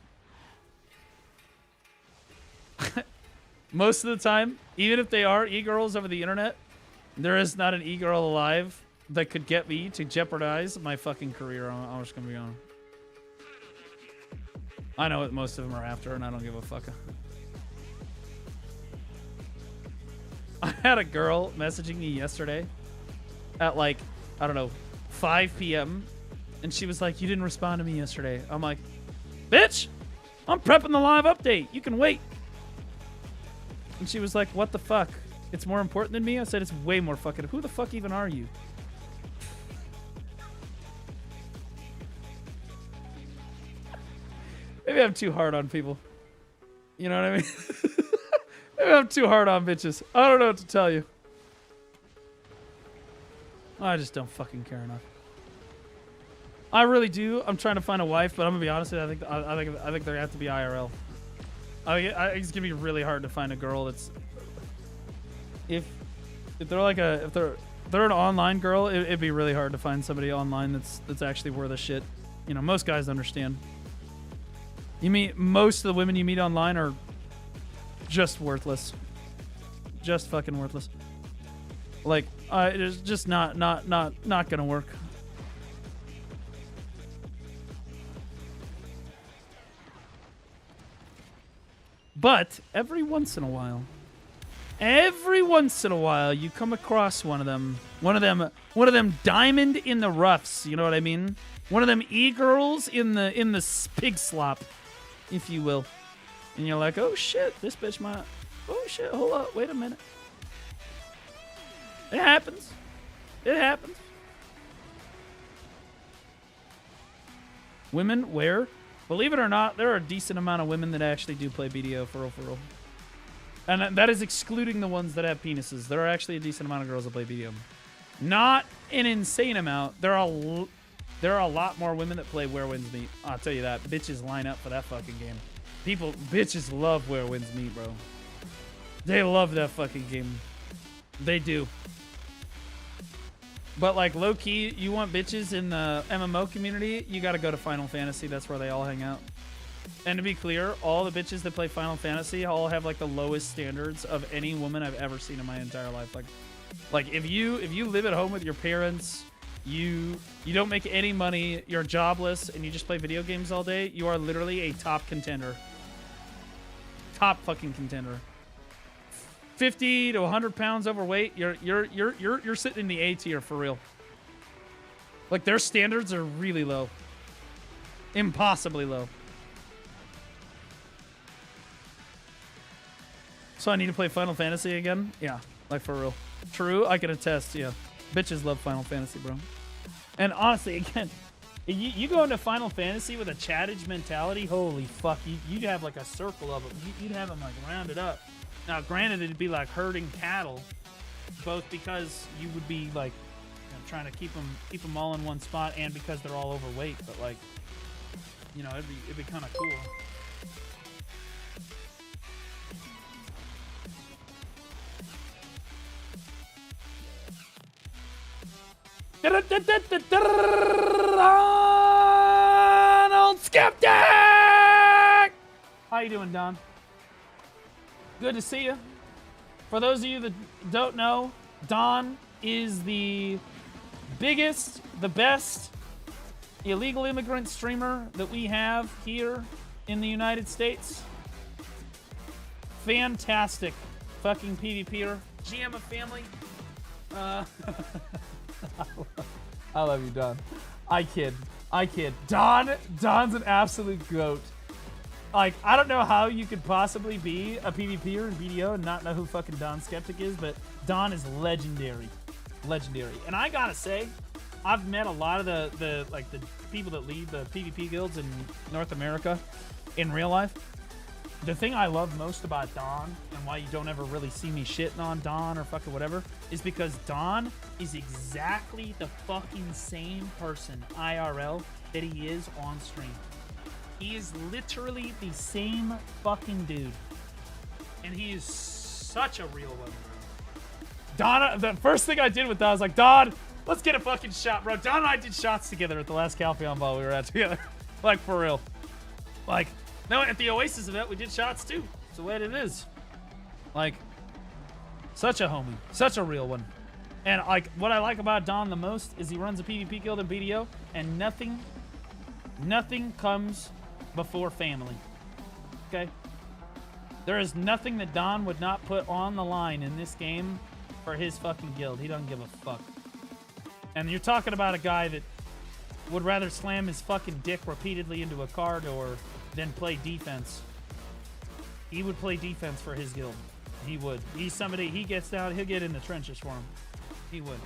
Most of the time, even if they are e-girls over the internet, there is not an e-girl alive that could get me to jeopardize my fucking career. I'm just gonna be honest. I know what most of them are after, and I don't give a fuck. I had a girl messaging me yesterday at like, I don't know, 5 p.m. And she was like, you didn't respond to me yesterday. I'm like, bitch, I'm prepping the live update. You can wait. And she was like, what the fuck? It's more important than me? I said, it's way more fucking. Who the fuck even are you? Maybe I'm too hard on people. You know what I mean? Maybe I'm too hard on bitches. I don't know what to tell you. I just don't fucking care enough. I really do. I'm trying to find a wife, but I'm gonna be honest with you. I think they have to be IRL. It's gonna be really hard to find a girl that's if they're like if they're an online girl, it'd be really hard to find somebody online that's actually worth a shit. You know, most guys understand. You meet most of the women you meet online are just worthless, just fucking worthless. Like, it's just not gonna work. But every once in a while, you come across one of them diamond in the roughs. You know what I mean? One of them e-girls in the pig slop, if you will. And you're like, oh shit, this bitch might. Oh shit, hold up, wait a minute. It happens. It happens. Women wear. Believe it or not, there are a decent amount of women that actually do play BDO for real. And that is excluding the ones that have penises. There are actually a decent amount of girls that play BDO. Not an insane amount. There are a lot more women that play Where Winds Meet. I'll tell you that. Bitches line up for that fucking game. Bitches love Where Winds Meet, bro. They love that fucking game. They do. But like low-key, you want bitches in the MMO community, you gotta go to Final Fantasy. That's where they all hang out. And to be clear, all the bitches that play Final Fantasy all have like the lowest standards of any woman I've ever seen in my entire life. Like if you live at home with your parents, you don't make any money, you're jobless, and you just play video games all day, you are literally a top contender. Top fucking contender. 50 to 100 pounds overweight, you're sitting in the A tier for real. Like their standards are really low. Impossibly low. So I need to play Final Fantasy again? Yeah, like for real. True, I can attest, yeah. Bitches love Final Fantasy, bro. And honestly, again, you go into Final Fantasy with a chattage mentality, holy fuck, you'd have like a circle of them. You'd have them like rounded up. Now, granted, it'd be like herding cattle, both because you would be like trying to keep them all in one spot, and because they're all overweight. But like, you know, it'd be kind of cool. Arnold Skeptic! you doing, Don? Good to see you. For those of you that don't know, Don is the biggest, the best illegal immigrant streamer that we have here in the United States. Fantastic fucking PvPer. GM of family. I love you, Don. I kid. Don's an absolute goat. Like, I don't know how you could possibly be a PvPer in BDO and not know who fucking Don Skeptic is, but Don is legendary. Legendary. And I gotta say, I've met a lot of the people that lead the PvP guilds in North America in real life. The thing I love most about Don, and why you don't ever really see me shitting on Don or fucking whatever, is because Don is exactly the fucking same person IRL that he is on stream. He is literally the same fucking dude. And he is such a real one. Don, the first thing I did with Don, I was like, Don, let's get a fucking shot, bro. Don and I did shots together at the last Calpheon ball we were at together. Like, for real. Like, no, at the Oasis event, we did shots too. It's the way it is. Like, such a homie. Such a real one. And, like, what I like about Don the most is he runs a PvP guild in BDO, and nothing comes before family. Okay? There is nothing that Don would not put on the line in this game for his fucking guild. He doesn't give a fuck. And you're talking about a guy that would rather slam his fucking dick repeatedly into a car door than play defense. He would play defense for his guild. He would. He's somebody, he gets down, he'll get in the trenches for him. He would.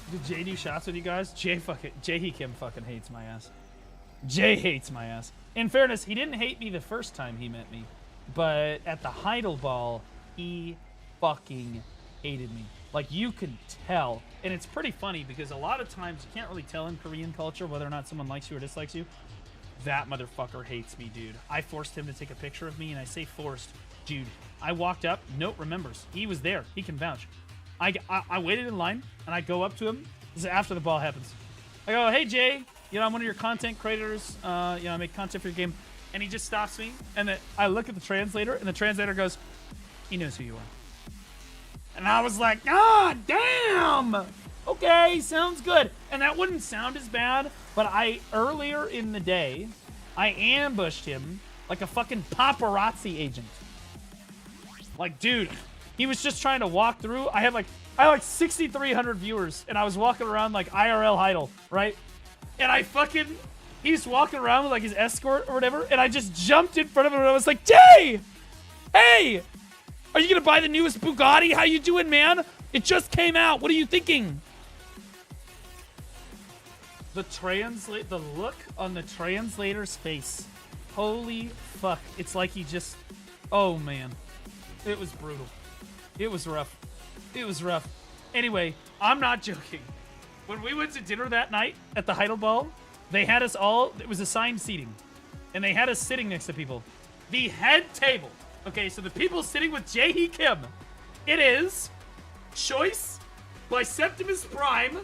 Did Jay do shots with you guys? Jay Kim fucking hates my ass. Jay hates my ass. In fairness, he didn't hate me the first time he met me, but at the Heidel Ball, he fucking hated me. Like, you can tell. And it's pretty funny because a lot of times you can't really tell in Korean culture whether or not someone likes you or dislikes you. That motherfucker hates me, dude. I forced him to take a picture of me, and I say forced. Dude, I walked up. Note remembers. He was there. He can vouch. I waited in line, and I go up to him. This is after the ball happens. I go, hey, Jay. You know, I'm one of your content creators. You know, I make content for your game. And he just stops me, and then I look at the translator, and the translator goes, he knows who you are. And I was like, ah, damn! Okay, sounds good. And that wouldn't sound as bad, but earlier in the day, I ambushed him like a fucking paparazzi agent. Like, dude, he was just trying to walk through. I had like 6,300 viewers, and I was walking around like IRL Heidel, right? And he's walking around with like his escort or whatever, and I just jumped in front of him, and I was like, Jay! Hey! Are you gonna buy the newest Bugatti? How you doing, man? It just came out. What are you thinking? The look on the translator's face. Holy fuck. It's like he just, oh man. It was brutal. It was rough. It was rough. Anyway, I'm not joking. When we went to dinner that night at the Heidel Ball, they had us all, it was assigned seating. And they had us sitting next to people. The head table. Okay, so the people sitting with Jae-hee Kim. It is Choice, Biceptimus Prime,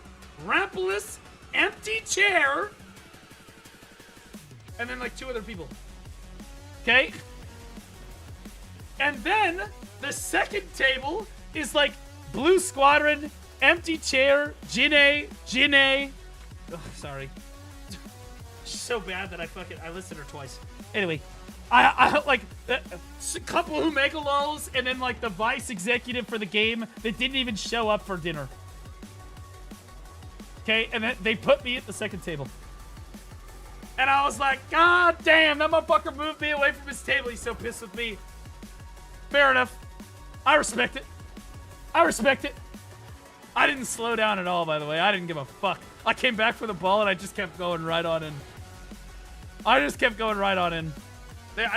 Rampolis, Empty Chair, and then like 2 other people. Okay? And then the second table is like Blue Squadron, Empty Chair, Jinnae. Oh, sorry. She's so bad that I listed her twice. Anyway, I like a couple who make lulls, and then like the vice executive for the game that didn't even show up for dinner. Okay, and then they put me at the second table. And I was like, God damn, that motherfucker moved me away from his table. He's so pissed with me. Fair enough. I respect it. I respect it. I didn't slow down at all, by the way. I didn't give a fuck. I came back for the ball, and I just kept going right on in. I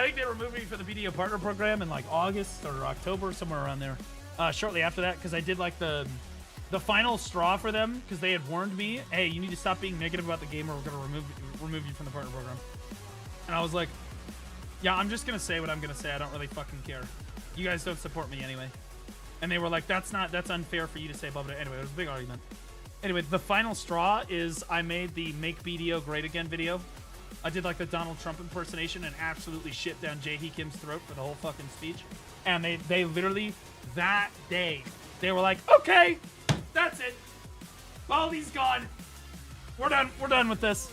think they removed me for the BDO Partner Program in like August or October, somewhere around there. Shortly after that, because I did like the final straw for them, because they had warned me, hey, you need to stop being negative about the game or we're going to remove you from the Partner Program. And I was like, yeah, I'm just going to say what I'm going to say. I don't really fucking care. You guys don't support me anyway. And they were like, that's unfair for you to say, blah, blah, blah. Anyway, it was a big argument. Anyway, the final straw is I made the Make BDO Great Again video. I did like the Donald Trump impersonation and absolutely shit down Jae-hee Kim's throat for the whole fucking speech. And they literally, that day, they were like, okay, that's it. Baldy's gone. We're done with this.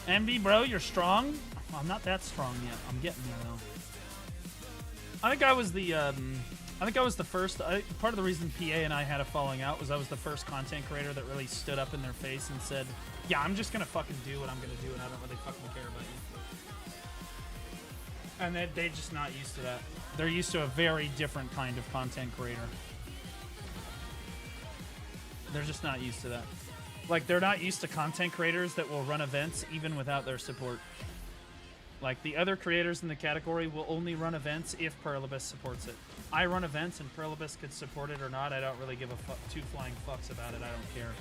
MB, bro, you're strong. I'm not that strong yet. I'm getting there though. I think I was the first. Part of the reason PA and I had a falling out was I was the first content creator that really stood up in their face and said, "Yeah, I'm just gonna fucking do what I'm gonna do, and I don't really fucking care about you." And they're just not used to that. They're used to a very different kind of content creator. They're just not used to that. Like, they're not used to content creators that will run events even without their support. Like, the other creators in the category will only run events if Perlibus supports it. I run events and Perlibus could support it or not. I don't really give a two flying fucks about it. I don't care.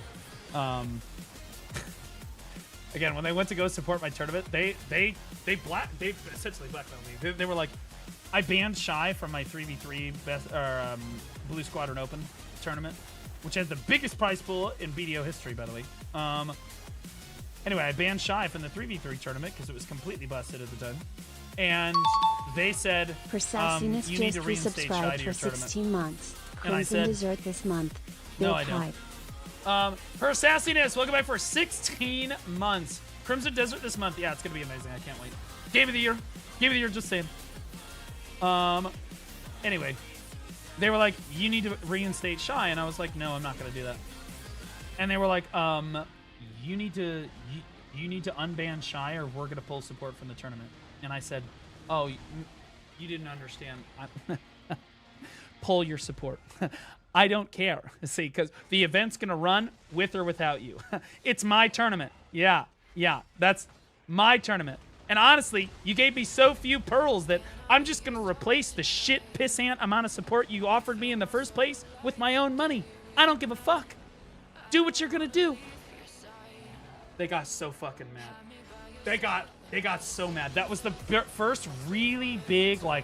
Again, when they went to go support my tournament, they essentially blackmailed me. They were like, I banned Shy from my 3v3 Blue Squadron Open tournament, which has the biggest prize pool in BDO history, by the way. Anyway, I banned Shy from the 3v3 tournament because it was completely busted at the time. And they said, For sassiness, you need to just reinstate Shy resubscribed to your for tournament. 16 months. And I Crimson said, dessert this month. No, Big I don't. hype. Her sassiness, welcome back for 16 months. Crimson Desert this month. Yeah, it's going to be amazing. I can't wait. Game of the year. Game of the year, just saying. Anyway, they were like, you need to reinstate Shy. And I was like, no, I'm not going to do that. And they were like, you need to unban Shy or we're going to pull support from the tournament. And I said, oh, you didn't understand. Pull your support. I don't care. See, because the event's going to run with or without you. It's my tournament. Yeah, that's my tournament. And honestly, you gave me so few pearls that I'm just going to replace the shit pissant amount of support you offered me in the first place with my own money. I don't give a fuck. Do what you're going to do. They got so fucking mad. They got so mad. That was the first really big, like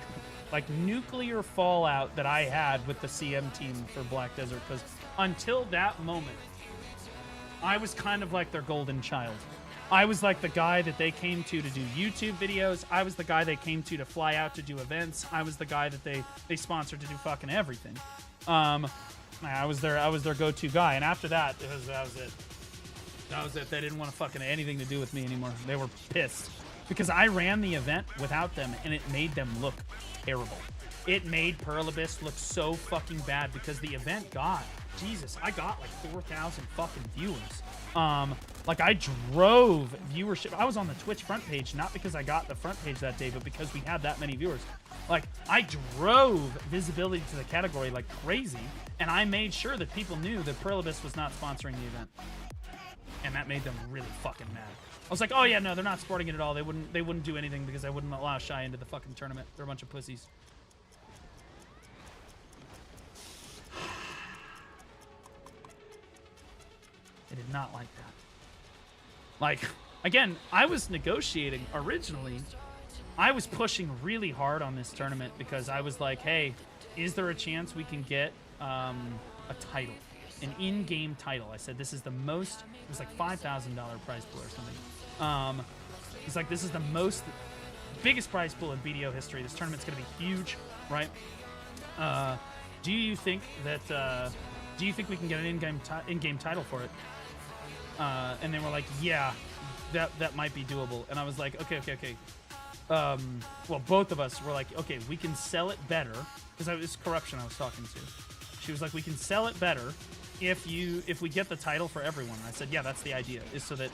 nuclear fallout that I had with the CM team for Black Desert, because until that moment, I was kind of like their golden child. I was like the guy that they came to do YouTube videos. I was the guy they came to fly out to do events. I was the guy that they sponsored to do fucking everything. I was their go-to guy, and after that, that was it. That was it. They didn't want to fucking anything to do with me anymore. They were pissed because I ran the event without them, and it made them look terrible. It made Perlibus look so fucking bad because the event got, Jesus, I got like 4,000 fucking viewers. Like, I drove viewership. I was on the Twitch front page, not because I got the front page that day, but because we had that many viewers. Like, I drove visibility to the category like crazy, and I made sure that people knew that Perlibus was not sponsoring the event. And that made them really fucking mad. I was like, oh yeah, no, they're not supporting it at all. They wouldn't do anything because I wouldn't allow Shy into the fucking tournament. They're a bunch of pussies. They did not like that. Like, again, I was negotiating originally. I was pushing really hard on this tournament because I was like, hey, is there a chance we can get a title? An in-game title. I said, this is the most, it was like $5,000 prize pool or something. He's like, this is the biggest prize pool in BDO history. This tournament's going to be huge, right? Do you think we can get an in-game title for it? And they were like, yeah, that might be doable. And I was like, okay. Well, both of us were like, okay, we can sell it better, because it was Corruption I was talking to. She was like, we can sell it better if we get the title for everyone. And I said, yeah, that's the idea, is so that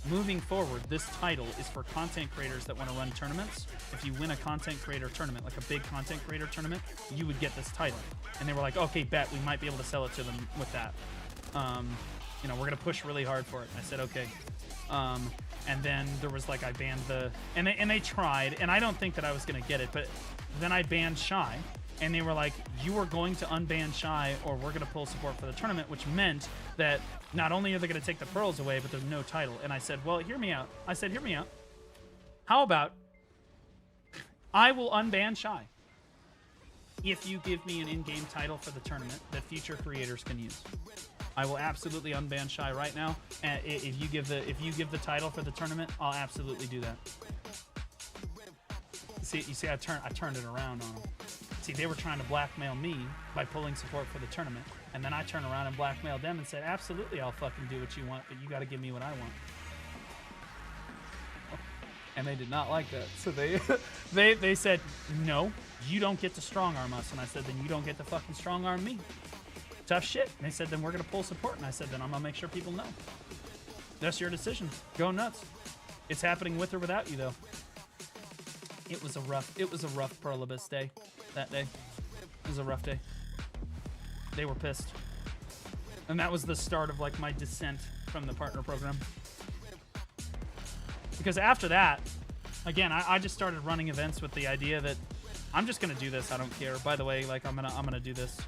moving forward, this title is for content creators that want to run tournaments. If you win a content creator tournament, like a big content creator tournament, you would get this title. And they were like, okay, bet, we might be able to sell it to them with that. We're going to push really hard for it. And I said, okay. And then there was like, I banned and they tried, and I don't think that I was going to get it, but then I banned Shy. and they were like, you are going to unban Shy or we're going to pull support for the tournament, which meant that not only are they going to take the pearls away, but there's no title. And I said, well, hear me out. I said, hear me out. How about I will unban Shy if you give me an in-game title for the tournament that future creators can use. I will absolutely unban Shy right now. And if you give the title for the tournament, I'll absolutely do that. See, I turned it around on them. See, they were trying to blackmail me by pulling support for the tournament, and then I turned around and blackmailed them and said, absolutely, I'll fucking do what you want, but you got to give me what I want. And they did not like that. So they said, no, you don't get to strong arm us. And I said, then you don't get to fucking strong arm me. Tough shit. And they said, then we're going to pull support. And I said, then I'm going to make sure people know. That's your decision. Go nuts. It's happening with or without you, though. It was a rough Perlibus day that day. It was a rough day. They were pissed. And that was the start of, like, my descent from the partner program. Because after that, again, I just started running events with the idea that I'm just gonna do this. I don't care. By the way, like I'm gonna do this.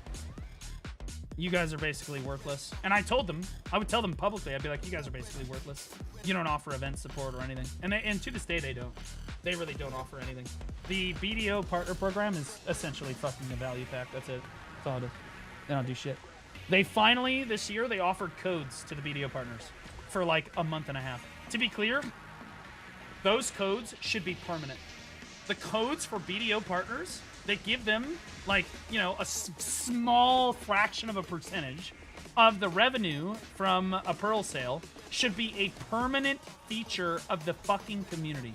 You guys are basically worthless. And I told them, I would tell them publicly. I'd be like, you guys are basically worthless. You don't offer event support or anything. And to this day, they don't. They really don't offer anything. The BDO partner program is essentially fucking a value pack. That's it. That's all it is. They don't do shit. They finally this year they offered codes to the BDO partners for like a month and a half. To be clear. Those codes should be permanent. The codes for BDO partners, they give them, like, you know, a small fraction of a percentage of the revenue from a Pearl sale should be a permanent feature of the fucking community.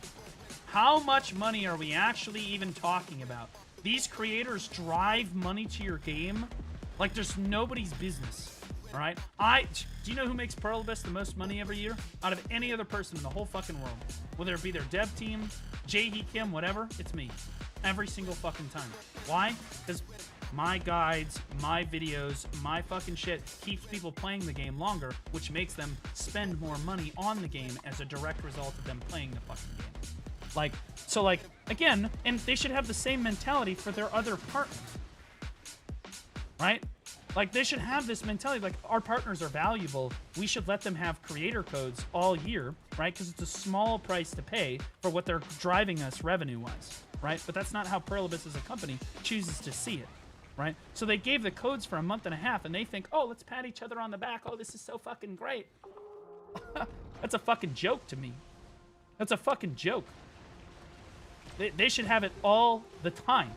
How much money are we actually even talking about? These creators drive money to your game like there's nobody's business. All right, do you know who makes Perlibus the most money every year out of any other person in the whole fucking world? Whether it be their dev team, Jaehee Kim, whatever, it's me. Every single fucking time. Why? Because my guides, my videos, my fucking shit keeps people playing the game longer, which makes them spend more money on the game as a direct result of them playing the fucking game. So again, and they should have the same mentality for their other partners. Right? Like, they should have this mentality, like, our partners are valuable. We should let them have creator codes all year, right? Because it's a small price to pay for what they're driving us revenue-wise, right? But that's not how Perlibus as a company chooses to see it, right? So they gave the codes for a month and a half, and they think, oh, let's pat each other on the back. Oh, this is so fucking great. That's a fucking joke to me. That's a fucking joke. They should have it all the time.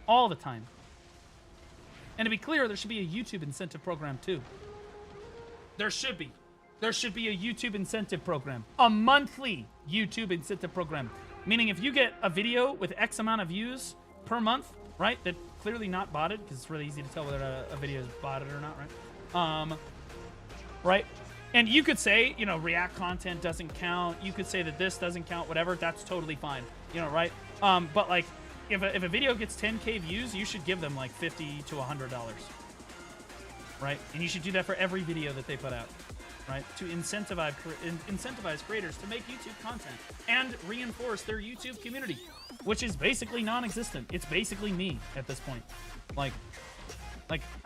All the time. And to be clear, there should be a YouTube incentive program too. There should be. There should be a YouTube incentive program. A monthly YouTube incentive program. Meaning if you get a video with X amount of views per month, right? That's clearly not botted, because it's really easy to tell whether a video is botted or not, right? Right? And you could say, you know, React content doesn't count. You could say that this doesn't count, whatever. That's totally fine. You know, right? But like, if a video gets 10K views, you should give them like $50 to $100, right? And you should do that for every video that they put out, right? To incentivize creators to make YouTube content and reinforce their YouTube community, which is basically non-existent. It's basically me at this point. Like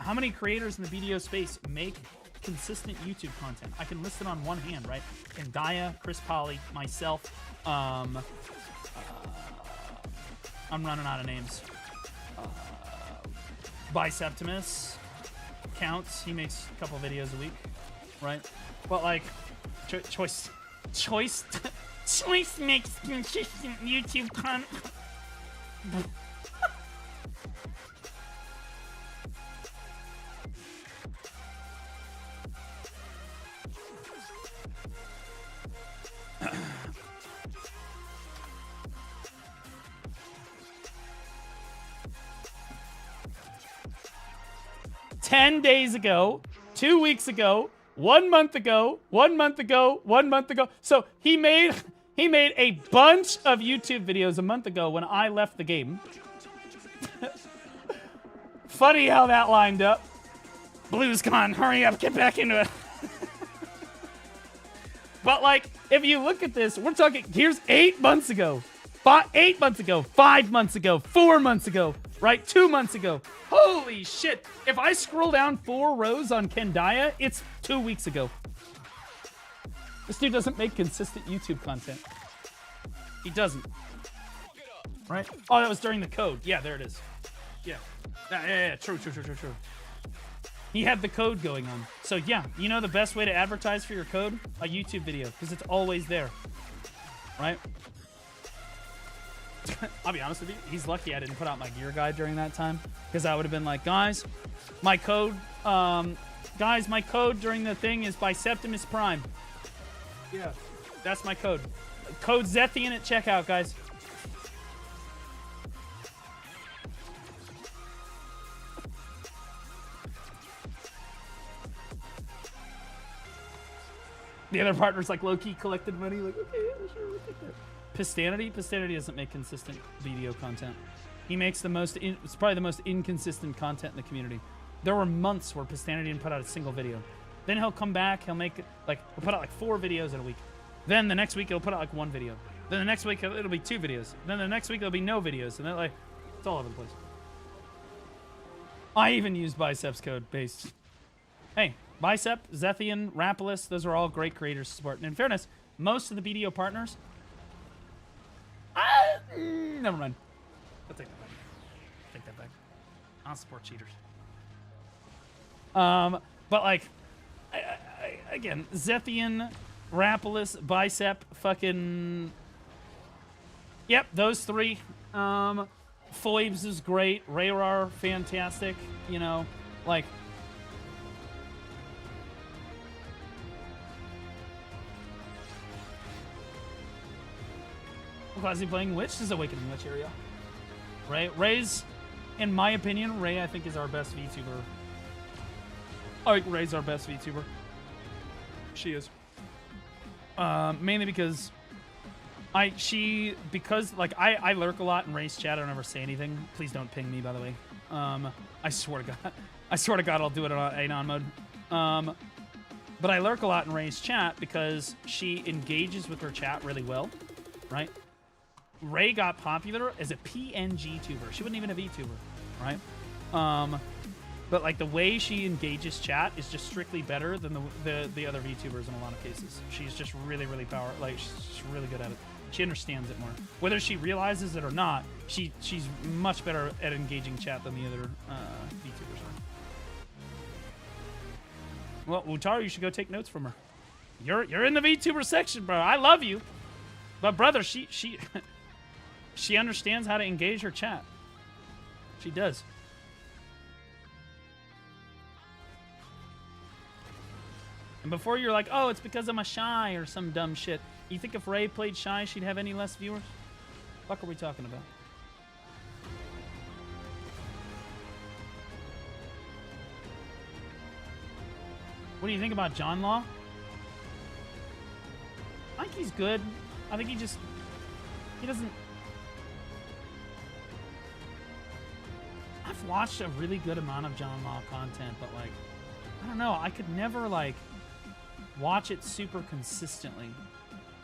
how many creators in the video space make consistent YouTube content? I can list it on one hand, right? Kendaya, Chris Polly, myself, I'm running out of names. Biceptimus counts. He makes a couple videos a week, right? But like, Choice makes consistent YouTube content. $10 days ago, 2 weeks ago, 1 month ago, 1 month ago, 1 month ago. So he made a bunch of YouTube videos a month ago when I left the game. Funny how that lined up. BluesCon, hurry up, get back into it. But like, if you look at this, we're talking, here's 8 months ago, 8 months ago, 5 months ago, 4 months ago, right? 2 months ago. Holy shit. If I scroll down 4 rows on Kendaya, it's 2 weeks ago. This dude doesn't make consistent YouTube content. He doesn't. Right? Oh, that was during the code. Yeah, there it is. Yeah. Yeah. True. He had the code going on. So yeah, you know the best way to advertise for your code? A YouTube video, because it's always there. Right? I'll be honest with you, he's lucky I didn't put out my gear guide during that time, because I would have been like, guys, my code during the thing is Biceptimus Prime. Yeah, that's my code. Code Zethian at checkout, guys. The other partner's like low-key collected money, like, okay, yeah, sure, we'll take that. Pistanity doesn't make consistent video content. He makes it's probably the most inconsistent content in the community. There were months where Pistanity didn't put out a single video. Then he'll come back, he'll put out like 4 videos in a week. Then the next week he'll put out like 1 video. Then the next week it'll be 2 videos. Then the next week there'll be no videos. And then like, it's all over the place. I even use Biceps code based. Hey, Bicep, Zethian, Rapolis, those are all great creators to support. And in fairness, most of the BDO partners, never mind. I'll take that back. Take that back. I'll support cheaters. But like, again, Zethian, Rapolis, Bicep, fucking, yep, those 3. Foibs is great. Rayrar, fantastic. You know, like. Is he playing Witch? This is Awakening Witch area. Ray's, in my opinion, Ray I think is our best VTuber. I think Ray's our best VTuber. She is. Mainly because I lurk a lot in Ray's chat. I don't ever say anything. Please don't ping me, by the way. I swear to God I'll do it on Anon mode. But I lurk a lot in Ray's chat because she engages with her chat really well, right? Ray got popular as a PNG tuber. She wasn't even a VTuber, right? But like the way she engages chat is just strictly better than the other VTubers in a lot of cases. She's just really powerful. Like she's really good at it. She understands it more. Whether she realizes it or not, she's much better at engaging chat than the other VTubers are. Well, Utaro, you should go take notes from her. You're in the VTuber section, bro. I love you, but brother, she she understands how to engage her chat. She does. And before you're like, oh, it's because I'm a shy or some dumb shit. You think if Ray played shy, she'd have any less viewers? What are we talking about? What do you think about John Law? I think he's good. I think he doesn't... I've watched a really good amount of John Law content, but like, I don't know. I could never like watch it super consistently.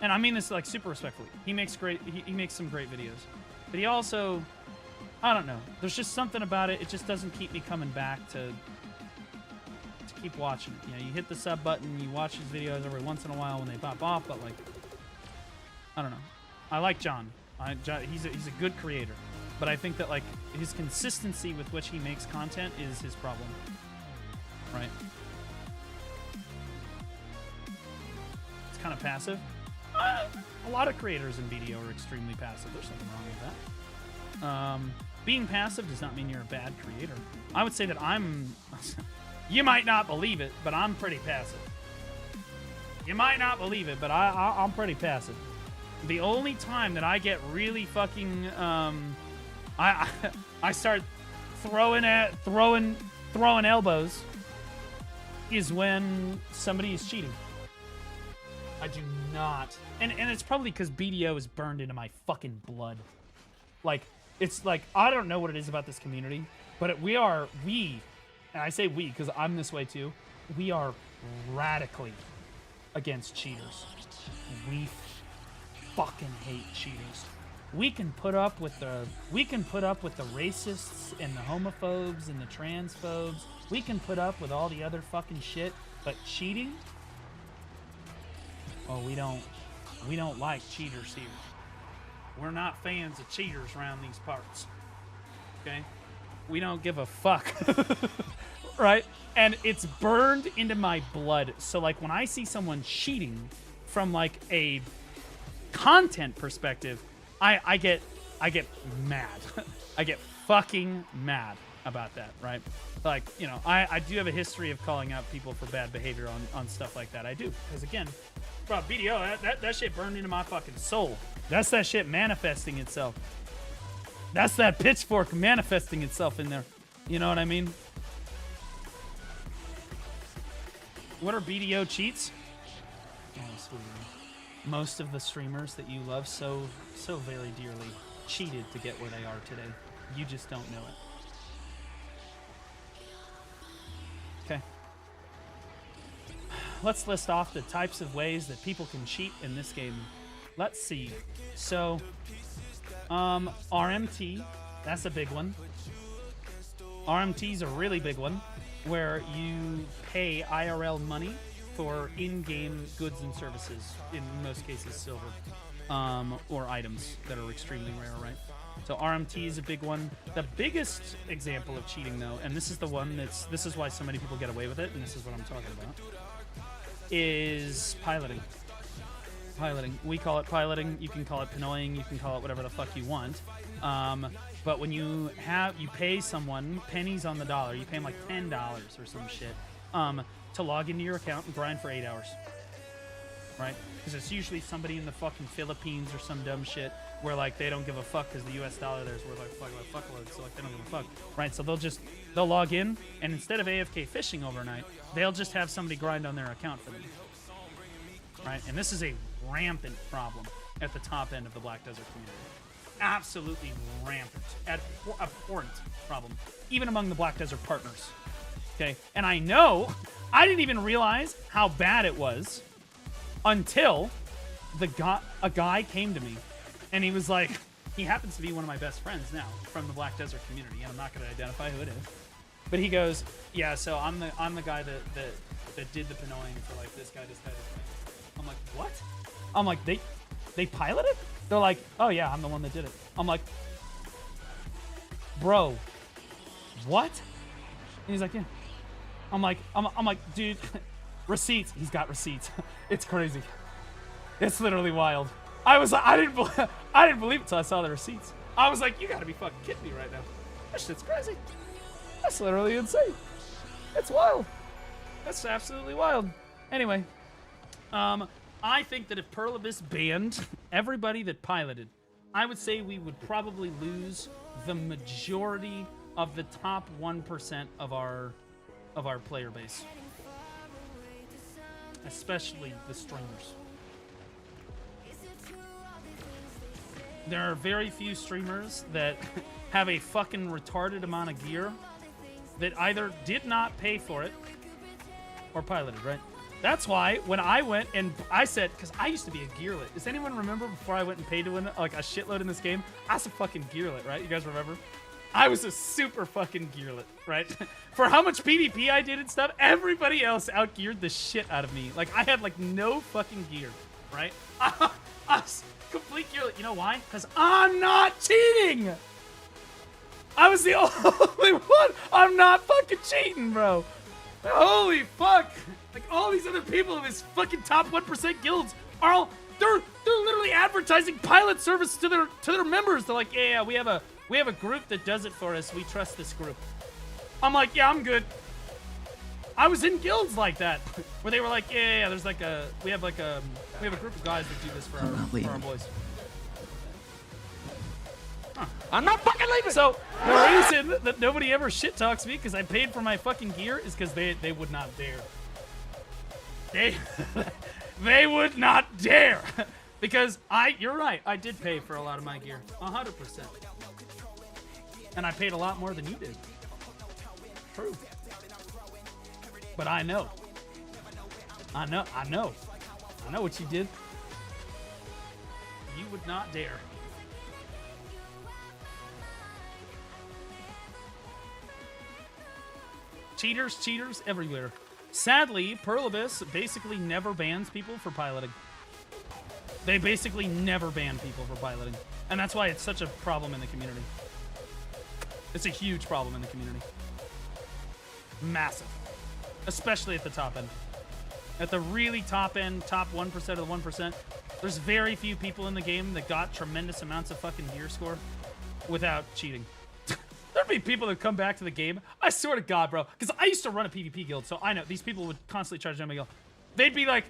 And I mean this like super respectfully. He makes he makes some great videos, but he also, I don't know. There's just something about it. It just doesn't keep me coming back to keep watching it. You know, you hit the sub button, you watch his videos every once in a while when they pop off, but like, I don't know. I like John. He's a good creator, but I think that like his consistency with which he makes content is his problem, right? It's kind of passive. A lot of creators in BDO are extremely passive. There's nothing wrong with that. Being passive does not mean you're a bad creator. I would say that I'm... You might not believe it, but I'm pretty passive. You might not believe it, but I'm pretty passive. The only time that I get really fucking... I start throwing elbows is when somebody is cheating. I do not. And it's probably because BDO is burned into my fucking blood. Like, it's like, I don't know what it is about this community, but we, and I say we because I'm this way too, we are radically against cheaters. We fucking hate cheaters. we can put up with the racists and the homophobes and the transphobes. We can put up with all the other fucking shit, but cheating? Oh, we don't like cheaters here. We're not fans of cheaters around these parts. Okay? We don't give a fuck. Right? And it's burned into my blood. So like when I see someone cheating from like a content perspective, I get mad. I get fucking mad about that, right? Like, you know, I do have a history of calling out people for bad behavior on stuff like that. I do. Because again, bro, BDO, that shit burned into my fucking soul. That's that shit manifesting itself. That's that pitchfork manifesting itself in there. You know what I mean? What are BDO cheats? Oh, sweetie. Most of the streamers that you love so very dearly cheated to get where they are today. You just don't know it. Okay. Let's list off the types of ways that people can cheat in this game. Let's see. So, RMT, that's a big one. RMT's a really big one, where you pay IRL money for in-game goods and services, in most cases silver, or items that are extremely rare, right? So RMT is a big one. The biggest example of cheating, though, and this is the one this is why so many people get away with it, and this is what I'm talking about, is piloting. Piloting. We call it piloting. You can call it pinoying. You can call it whatever the fuck you want. But when you pay someone pennies on the dollar, you pay them like $10 or some shit, to log into your account and grind for 8 hours, right? Because it's usually somebody in the fucking Philippines or some dumb shit where like they don't give a fuck because the U.S. dollar there's worth like fuckloads, so like they don't give a fuck, right? So they'll log in, and instead of AFK fishing overnight, they'll just have somebody grind on their account for them, right? And this is a rampant problem at the top end of the Black Desert community. Absolutely rampant, abhorrent problem, even among the Black Desert partners. Okay, and I didn't even realize how bad it was until a guy came to me, and he was like, he happens to be one of my best friends now from the Black Desert community, and I'm not going to identify who it is, but he goes, yeah, so I'm the guy that did the pinoying for like this guy. I'm like, what? I'm like, they piloted? They're like, oh yeah, I'm the one that did it. I'm like, bro, what? And he's like, yeah. I'm like, dude, receipts. He's got receipts. It's crazy. It's literally wild. I didn't believe it until I saw the receipts. I was like, you gotta be fucking kidding me right now. That shit's crazy. That's literally insane. It's wild. That's absolutely wild. Anyway, I think that if Pearl Abyss banned everybody that piloted, I would say we would probably lose the majority of the top 1% of our player base, especially the streamers. There are very few streamers that have a fucking retarded amount of gear that either did not pay for it or piloted, right? That's why when I went and I said, because I used to be a gearlet. Does anyone remember before I went and paid to win like a shitload in this game? I was a fucking gearlet, right? You guys remember? I was a super fucking gearlet, right? For how much PvP I did and stuff, everybody else outgeared the shit out of me. Like, I had like no fucking gear, right? I was complete gearlet. You know why? Because I'm not cheating! I was the only one! I'm not fucking cheating, bro! Holy fuck! Like, all these other people in this fucking top 1% guilds are all, they're literally advertising pilot service to their members. They're like, yeah, we have a group that does it for us. We trust this group. I'm like, yeah, I'm good. I was in guilds like that, where they were like, yeah, there's like we have a group of guys that do this for our boys. Huh. I'm not fucking leaving. So the reason that nobody ever shit talks me because I paid for my fucking gear is because they would not dare. They would not dare because you're right. I did pay for a lot of my gear, 100%, and I paid a lot more than you did. True, but I know what you did. You would not dare. Cheaters everywhere. Sadly, Perlibus basically never bans people for piloting. They basically never ban people for piloting. And that's why it's such a problem in the community. It's a huge problem in the community. Massive. Especially at the top end. At the really top end, top 1% of the 1%, there's very few people in the game that got tremendous amounts of fucking gear score without cheating. There'd be people that come back to the game. I swear to God, bro. Because I used to run a PvP guild, so I know these people would constantly try to join my guild. They'd be like,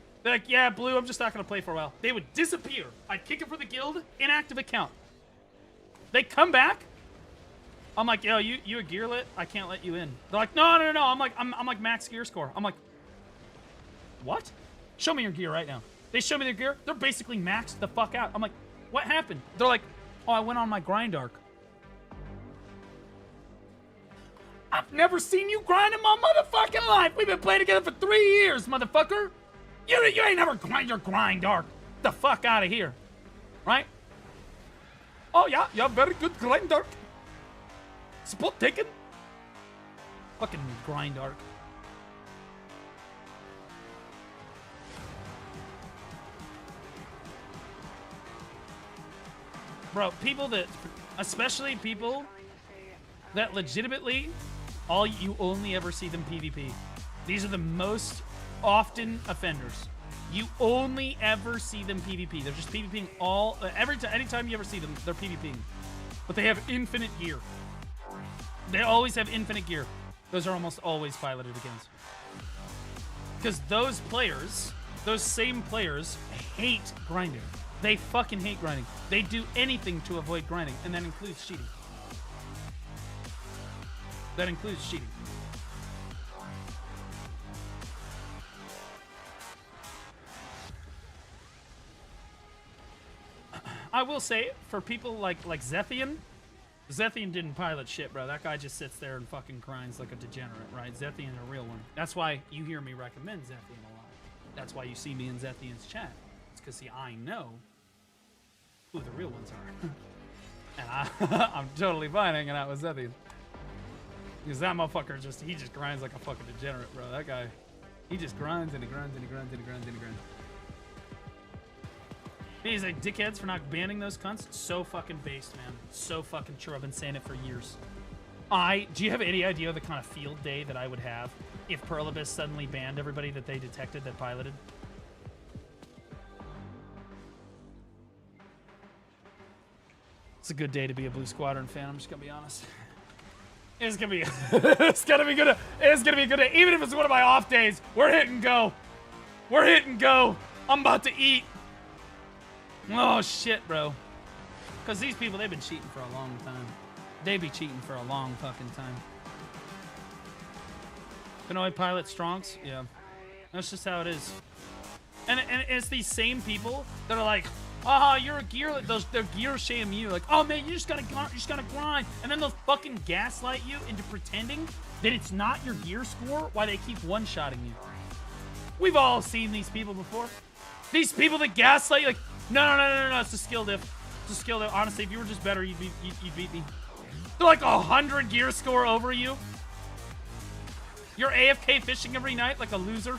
yeah, Blue, I'm just not going to play for a while. They would disappear. I'd kick it for the guild, inactive account. They come back. I'm like, yo, you a gearlet? I can't let you in. They're like, no. I'm like max gear score. I'm like, what? Show me your gear right now. They show me their gear. They're basically maxed the fuck out. I'm like, what happened? They're like, oh, I went on my grind arc. I've never seen you grind in my motherfucking life. We've been playing together for 3 years, motherfucker. You ain't never grind your grind arc. The fuck out of here. Right? Oh, yeah, you have very good grind arc. Spot taken. Fucking grind arc. Bro, people that, especially people that legitimately, you only ever see them PvP. These are the most often offenders. You only ever see them PvP. They're just PvPing anytime you ever see them, they're PvPing. But they have infinite gear. They always have infinite gear. Those are almost always piloted against. Because those players, those same players, hate grinding. They fucking hate grinding. They do anything to avoid grinding, and that includes cheating. That includes cheating. I will say, for people like Zethian didn't pilot shit, bro. That guy just sits there and fucking grinds like a degenerate, right? Zethian's a real one. That's why you hear me recommend Zethian a lot. That's why you see me in Zethian's chat. It's because, see, I know who the real ones are. And I'm totally fine hanging out with Zethian. Because that motherfucker he just grinds like a fucking degenerate, bro. That guy, he just grinds and he grinds and he grinds and he grinds and he grinds. He's like, dickheads for not banning those cunts. So fucking based, man. So fucking true. I've been saying it for years. Do you have any idea the kind of field day that I would have if Perlibus suddenly banned everybody that they detected that piloted? It's a good day to be a Blue Squadron fan, I'm just gonna be honest. It's gonna be it's gonna be good. It's gonna be a good day. Even if it's one of my off days, we're hit and go. We're hit and go. I'm about to eat. Oh shit, bro. Cause these people, they've been cheating for a long time. They be cheating for a long fucking time. Pinoy pilot strongs? Yeah. That's just how it is. And it's these same people that are like, you're a gearlet. They're gear shame you. Like, oh man, you just gotta grind. And then they'll fucking gaslight you into pretending that it's not your gear score while they keep one-shotting you. We've all seen these people before. These people that gaslight you like, no, it's a skill diff. It's a skill diff. Honestly, if you were just better, you'd beat me. They're like 100 gear score over you. You're AFK fishing every night like a loser.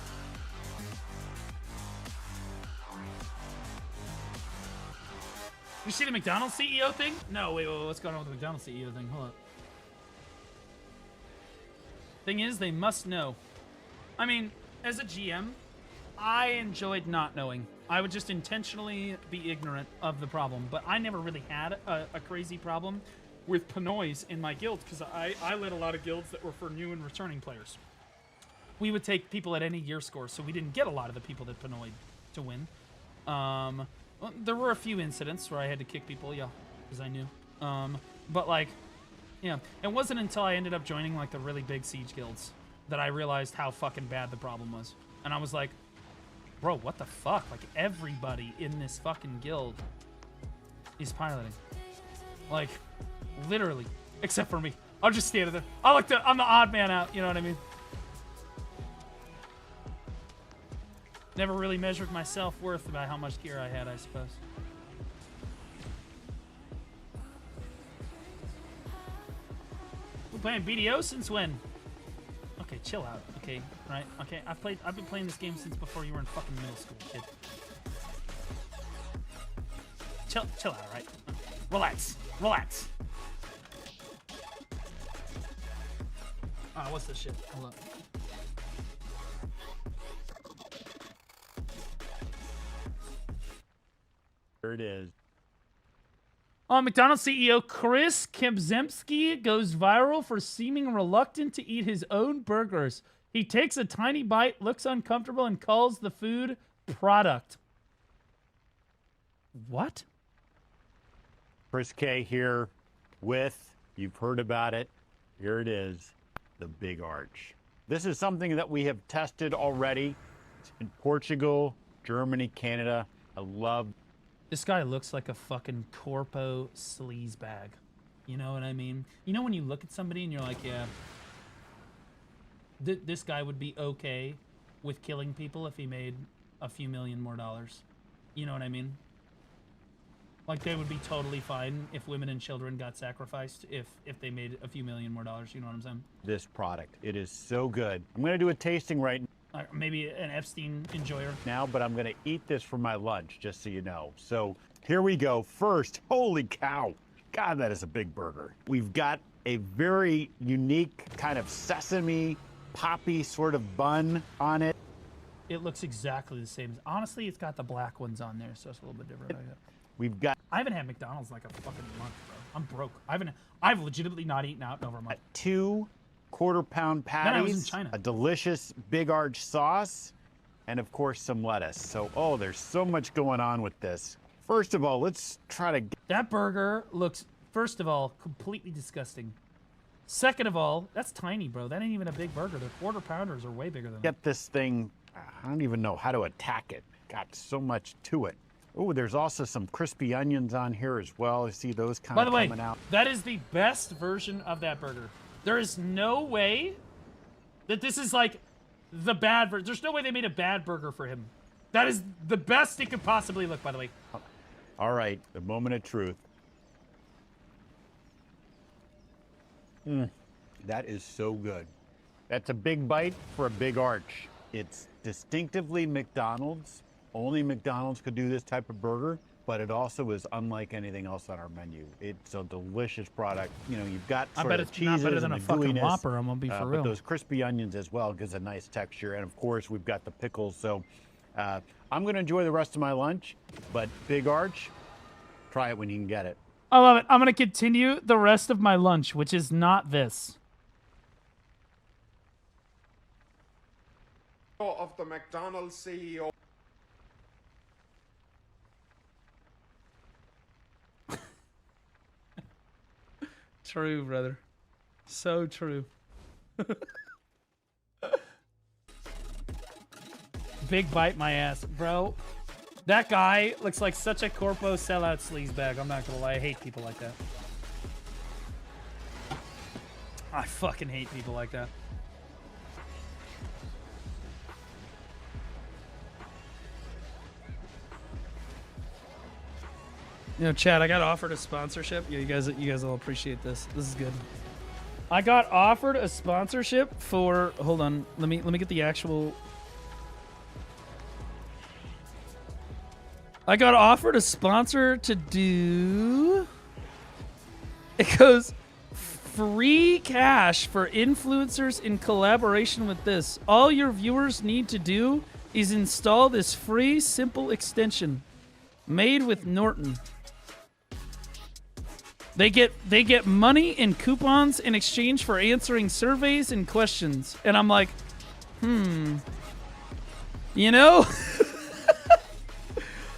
You see the McDonald's CEO thing? No, wait, what's going on with the McDonald's CEO thing? Hold up. Thing is, they must know. I mean, as a GM, I enjoyed not knowing. I would just intentionally be ignorant of the problem, but I never really had a crazy problem with Pinoys in my guild because I led a lot of guilds that were for new and returning players. We would take people at any gear score, so we didn't get a lot of the people that Pinoyed to win. Well, there were a few incidents where I had to kick people, yeah, because I knew. But like, yeah, it wasn't until I ended up joining like the really big siege guilds that I realized how fucking bad the problem was. And I was like, bro, what the fuck? Like everybody in this fucking guild is piloting. Like, literally, except for me. I'll just stand there. I'm the odd man out, you know what I mean? Never really measured my self-worth by how much gear I had, I suppose. We're playing BDO since when? Okay, chill out, okay? Right? Okay, I've been playing this game since before you were in fucking middle school, kid. Chill out, right? Relax. What's this shit? Hold up. There it is. McDonald's CEO Chris Kempczynski goes viral for seeming reluctant to eat his own burgers. He takes a tiny bite, looks uncomfortable, and calls the food product. What? Chris K here with, you've heard about it, here it is, the Big Arch. This is something that we have tested already. It's in Portugal, Germany, Canada. I love. This guy looks like a fucking corpo sleaze bag. You know what I mean? You know when you look at somebody and you're like, yeah, this guy would be okay with killing people if he made a few million more dollars. You know what I mean? Like, they would be totally fine if women and children got sacrificed if they made a few million more dollars. You know what I'm saying? This product. It is so good. I'm going to do a tasting right maybe an Epstein enjoyer. now, but I'm going to eat this for my lunch, just so you know. So here we go. First, holy cow. God, that is a big burger. We've got a very unique kind of sesame, poppy sort of bun on it. It looks exactly the same. Honestly, it's got the black ones on there, so it's a little bit different. We've got. I haven't had McDonald's like a fucking month, bro. I'm broke. I've legitimately not eaten out in over a month. 2 quarter-pound patties. Then I was in China. A delicious Big Arch sauce, and of course some lettuce. So, oh, there's so much going on with this. First of all, let's try to get. That burger looks, first of all, completely disgusting. Second of all, that's tiny, bro. That ain't even a big burger. The quarter pounders are way bigger than that. Get this thing. I don't even know how to attack it. Got so much to it. Oh, there's also some crispy onions on here as well. I see those kind of coming out. That is the best version of that burger. There is no way that this is like the bad version. There's no way they made a bad burger for him. That is the best it could possibly look, by the way. All right, the moment of truth. That is so good. That's a big bite for a Big Arch. It's distinctively McDonald's. Only McDonald's could do this type of burger, but it also is unlike anything else on our menu. It's a delicious product. You know, you've got sort of cheeses not better than and a the fucking gooiness, Whopper, I'm gonna be for real. But those crispy onions as well gives a nice texture, and of course we've got the pickles. So I'm gonna enjoy the rest of my lunch, but Big Arch, try it when you can get it. I love it. I'm gonna continue the rest of my lunch, which is not this. Of the McDonald's CEO. True, brother. So true. Big bite my ass. Bro, that guy looks like such a corpo sellout sleazebag. I'm not gonna lie. I hate people like that. I fucking hate people like that. You know, Chad, I got offered a sponsorship. Yeah, you guys will appreciate this. This is good. I got offered a sponsorship for. Hold on, let me get the actual. I got offered a sponsor to do. It goes free cash for influencers in collaboration with this. All your viewers need to do is install this free, simple extension made with Norton. They get money and coupons in exchange for answering surveys and questions. And I'm like, you know?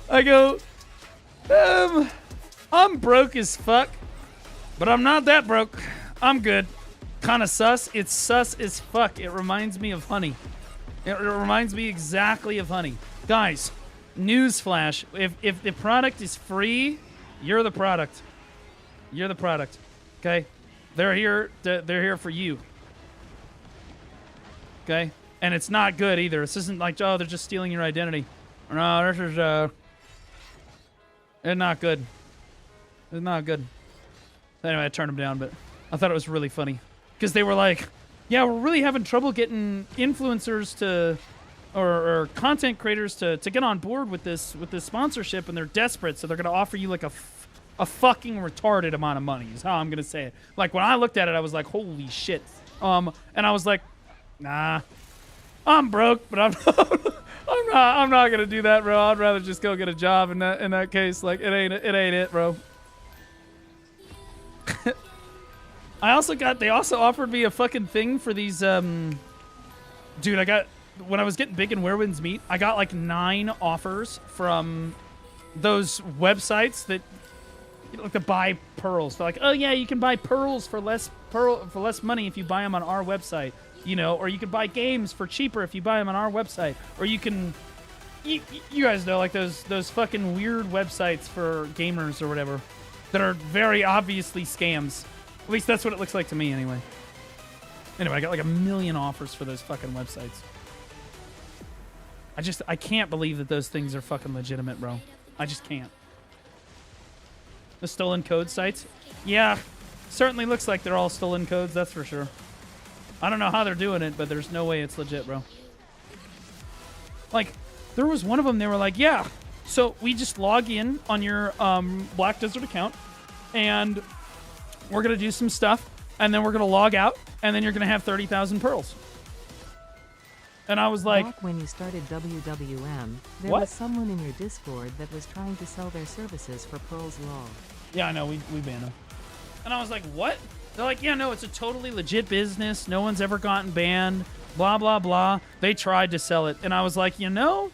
I go, I'm broke as fuck, but I'm not that broke. I'm good. Kind of sus. It's sus as fuck. It reminds me of honey. It reminds me exactly of honey. Guys, newsflash. If the product is free, you're the product. You're the product, okay? They're here for you, okay? And it's not good either. This isn't like, oh, they're just stealing your identity. No, this is, it's not good. It's not good. Anyway, I turned them down, but I thought it was really funny. Because they were like, Yeah, we're really having trouble getting influencers to, or content creators to get on board with this sponsorship, and they're desperate, so they're gonna offer you like a fucking retarded amount of money. Is how I'm gonna say it. Like when I looked at it, I was like, holy shit. And I was like, nah, I'm broke, but I'm not gonna do that, bro. I'd rather just go get a job in that case. Like it ain't it, bro. They also offered me a fucking thing for these, dude, when I was getting big in Where Winds Meet, I got like 9 offers from those websites that, you know, like to buy pearls. They're like, oh yeah, you can buy pearls for less money if you buy them on our website, you know, or you can buy games for cheaper if you buy them on our website, or you can, you guys know, like those fucking weird websites for gamers or whatever that are very obviously scams. At least that's what it looks like to me, anyway. Anyway, I got like 1 million offers for those fucking websites. I can't believe that those things are fucking legitimate, bro. I just can't. The stolen code sites? Yeah, certainly looks like they're all stolen codes, that's for sure. I don't know how they're doing it, but there's no way it's legit, bro. Like, there was one of them, they were like, yeah, so we just log in on your Black Desert account, and we're going to do some stuff, and then we're going to log out, and then you're going to have 30,000 pearls. And I was like... Back when you started WWM, there What? was someone in your Discord that was trying to sell their services for pearls lol. Yeah, I know, we banned them. And I was like, what? They're like, yeah, no, it's a totally legit business. No one's ever gotten banned. Blah, blah, blah. They tried to sell it. And I was like, you know,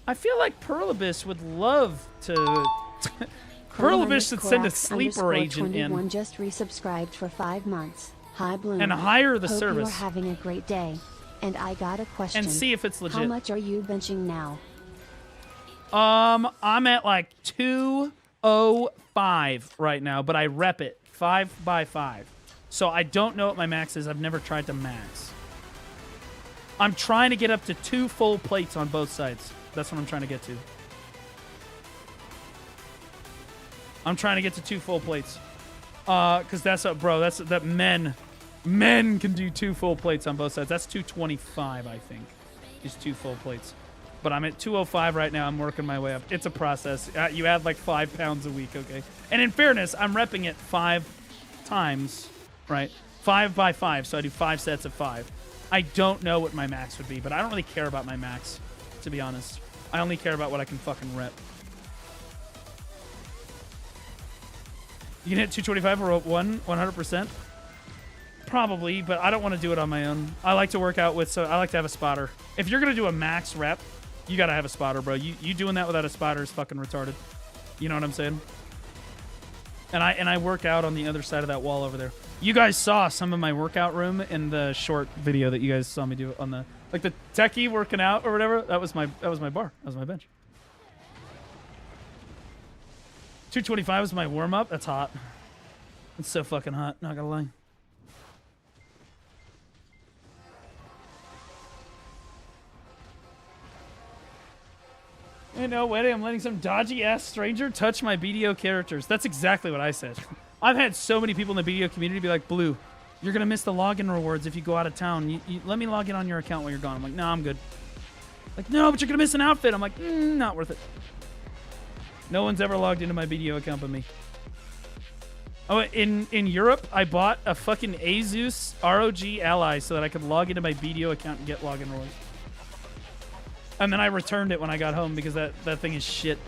I feel like Pearlibus would love to... Pearlibus should send a sleeper agent in. Just resubscribed for 5 months. Hi, Bloom. And hire the Hope service. You're having a great day. And I got a question. And see if it's legit. How much are you benching now? I'm at like 205 right now, but I rep it 5x5. So I don't know what my max is. I've never tried to max. I'm trying to get up to 2 full plates on both sides. That's what I'm trying to get to. I'm trying to get to 2 full plates. Cause that's men can do 2 full plates on both sides. That's 225, I think, is 2 full plates. But I'm at 205 right now. I'm working my way up. It's a process. You add like 5 pounds a week, okay? And in fairness, I'm repping it 5 times, right? 5x5, so I do 5 sets of 5. I don't know what my max would be, but I don't really care about my max, to be honest. I only care about what I can fucking rep. You can hit 225 or 100%? Probably, but I don't want to do it on my own. I like to work out with, so I like to have a spotter. If you're going to do a max rep, you got to have a spotter, bro. You doing that without a spotter is fucking retarded. You know what I'm saying? And I work out on the other side of that wall over there. You guys saw some of my workout room in the short video that you guys saw me do on the, like the techie working out or whatever. That was my bar. That was my bench. 225 was my warm-up. That's hot. It's so fucking hot, not gonna lie. Ain't no way I'm letting some dodgy-ass stranger touch my BDO characters. That's exactly what I said. I've had so many people in the BDO community be like, Blue, you're gonna miss the login rewards if you go out of town. You let me log in on your account while you're gone. I'm like, no, I'm good. Like, no, but you're gonna miss an outfit. I'm like, not worth it. No one's ever logged into my BDO account but me. Oh, in Europe, I bought a fucking Asus ROG Ally so that I could log into my BDO account and get login rewards. And then I returned it when I got home because that thing is shit.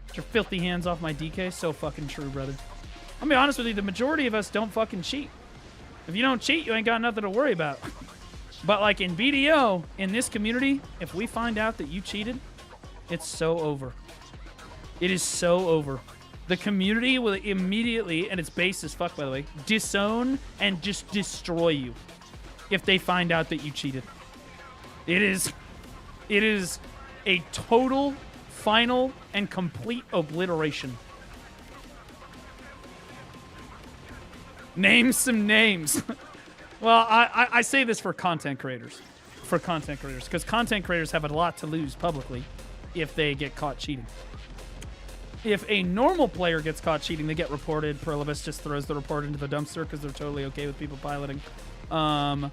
Get your filthy hands off my DK. So fucking true, brother. I'll be honest with you, the majority of us don't fucking cheat. If you don't cheat, you ain't got nothing to worry about. But like in BDO, in this community, if we find out that you cheated, it's so over. It is so over. The community will immediately, and it's base as fuck by the way, disown and just destroy you if they find out that you cheated. It is a total, final, and complete obliteration. Name some names. Well, I say this for content creators. Because content creators have a lot to lose publicly if they get caught cheating. If a normal player gets caught cheating, they get reported. Perlibus just throws the report into the dumpster because they're totally okay with people piloting. And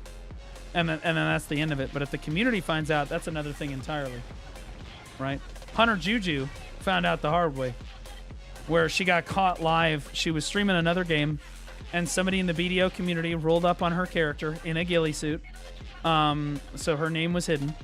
then that's the end of it. But if the community finds out, that's another thing entirely. Right? Hunter Juju found out the hard way, where she got caught live. She was streaming another game, and somebody in the BDO community rolled up on her character in a ghillie suit. So her name was hidden,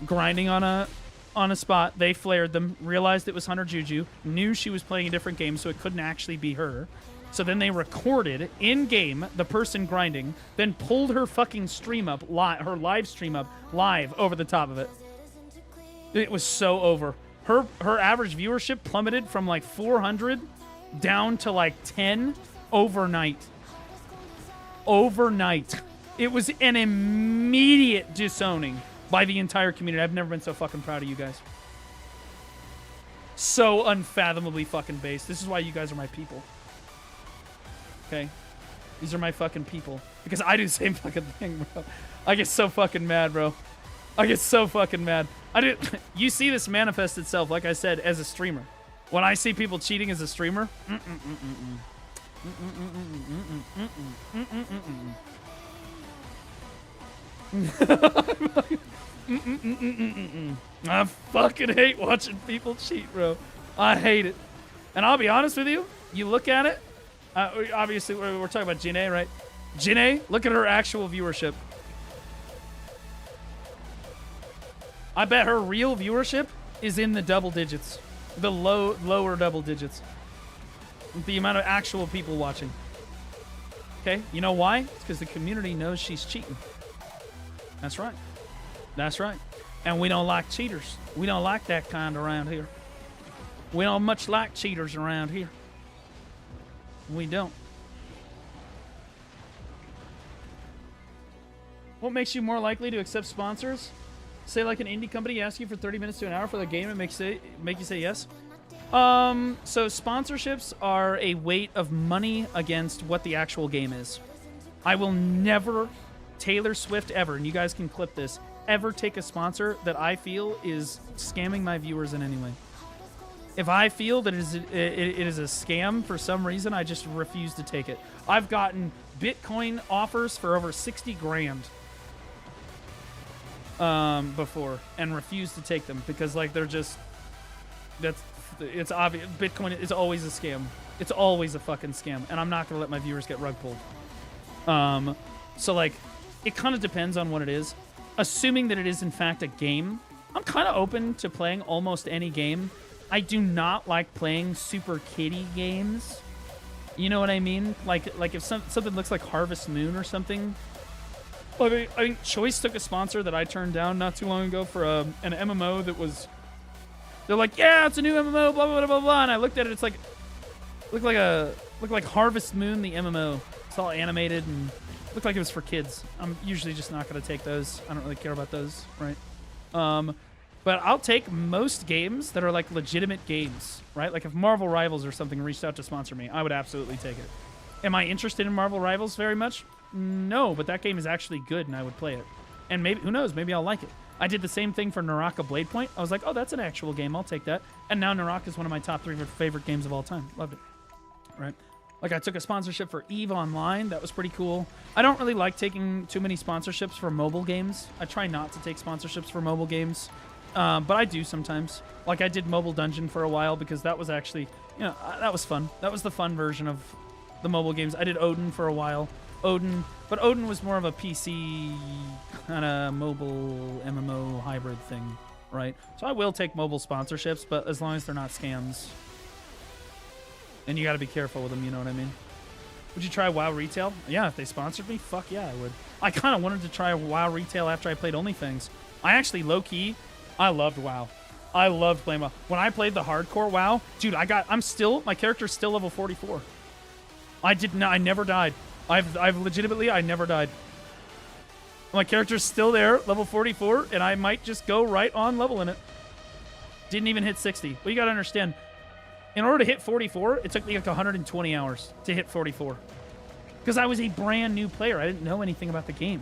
grinding on a spot. They flared them, realized it was Hunter Juju, knew she was playing a different game, so it couldn't actually be her. So then they recorded in-game the person grinding, then pulled her fucking stream up, her live stream up, live over the top of it. It was so over. Her average viewership plummeted from like 400 down to like 10 overnight. Overnight. It was an immediate disowning by the entire community. I've never been so fucking proud of you guys. So unfathomably fucking based. This is why you guys are my people. Okay? These are my fucking people. Because I do the same fucking thing, bro. I get so fucking mad, bro. I get so fucking mad. You see this manifest itself, like I said, as a streamer. When I see people cheating as a streamer, I fucking hate watching people cheat, bro. I hate it. And I'll be honest with you, you look at it, obviously we're talking about Janae, right? Janae, look at her actual viewership. I bet her real viewership is in the double digits. The lower double digits. The amount of actual people watching. Okay, you know why? It's because the community knows she's cheating. That's right. That's right. And we don't like cheaters. We don't like that kind around here. We don't much like cheaters around here. We don't. What makes you more likely to accept sponsors? Say like an indie company asks you for 30 minutes to an hour for the game and make you say yes. So sponsorships are a weight of money against what the actual game is. I will never, Taylor Swift ever, and you guys can clip this, ever take a sponsor that I feel is scamming my viewers in any way. If I feel that it is a scam for some reason, I just refuse to take it. I've gotten Bitcoin offers for over 60 grand before and refused to take them because like they're just, it's obvious. Bitcoin is always a scam. It's always a fucking scam, and I'm not gonna let my viewers get rug pulled. So like, it kind of depends on what it is. Assuming that it is in fact a game, I'm kind of open to playing almost any game. I do not like playing super kiddie games. You know what I mean? Like if something looks like Harvest Moon or something. Well, I think Choice took a sponsor that I turned down not too long ago for an MMO that was. They're like, yeah, it's a new MMO, blah blah blah blah blah. And I looked at it, it's like, looked like Harvest Moon, the MMO. It's all animated and looked like it was for kids. I'm usually just not gonna take those. I don't really care about those, right? But I'll take most games that are like legitimate games, right? Like if Marvel Rivals or something reached out to sponsor me, I would absolutely take it. Am I interested in Marvel Rivals very much? No, but that game is actually good and I would play it. And maybe, who knows, maybe I'll like it. I did the same thing for Naraka Blade Point. I was like, oh, that's an actual game. I'll take that. And now Naraka is one of my top 3 favorite games of all time. Loved it. Right? Like I took a sponsorship for EVE Online. That was pretty cool. I don't really like taking too many sponsorships for mobile games. I try not to take sponsorships for mobile games. But I do sometimes. Like I did Mobile Dungeon for a while because that was actually, you know, that was fun. That was the fun version of the mobile games. I did Odin for a while. But Odin was more of a PC kind of mobile MMO hybrid thing, right? So I will take mobile sponsorships, but as long as they're not scams. And you got to be careful with them, you know what I mean? Would you try WoW Retail? Yeah, if they sponsored me, fuck yeah, I would. I kind of wanted to try WoW Retail after I played OnlyFans. I actually, low-key, I loved WoW. I loved playing WoW. When I played the hardcore WoW, dude, my character's still level 44. I never died. I've legitimately, I never died. My character's still there, level 44, and I might just go right on leveling it. Didn't even hit 60. But you gotta understand, in order to hit 44, it took me like 120 hours to hit 44. Because I was a brand new player. I didn't know anything about the game.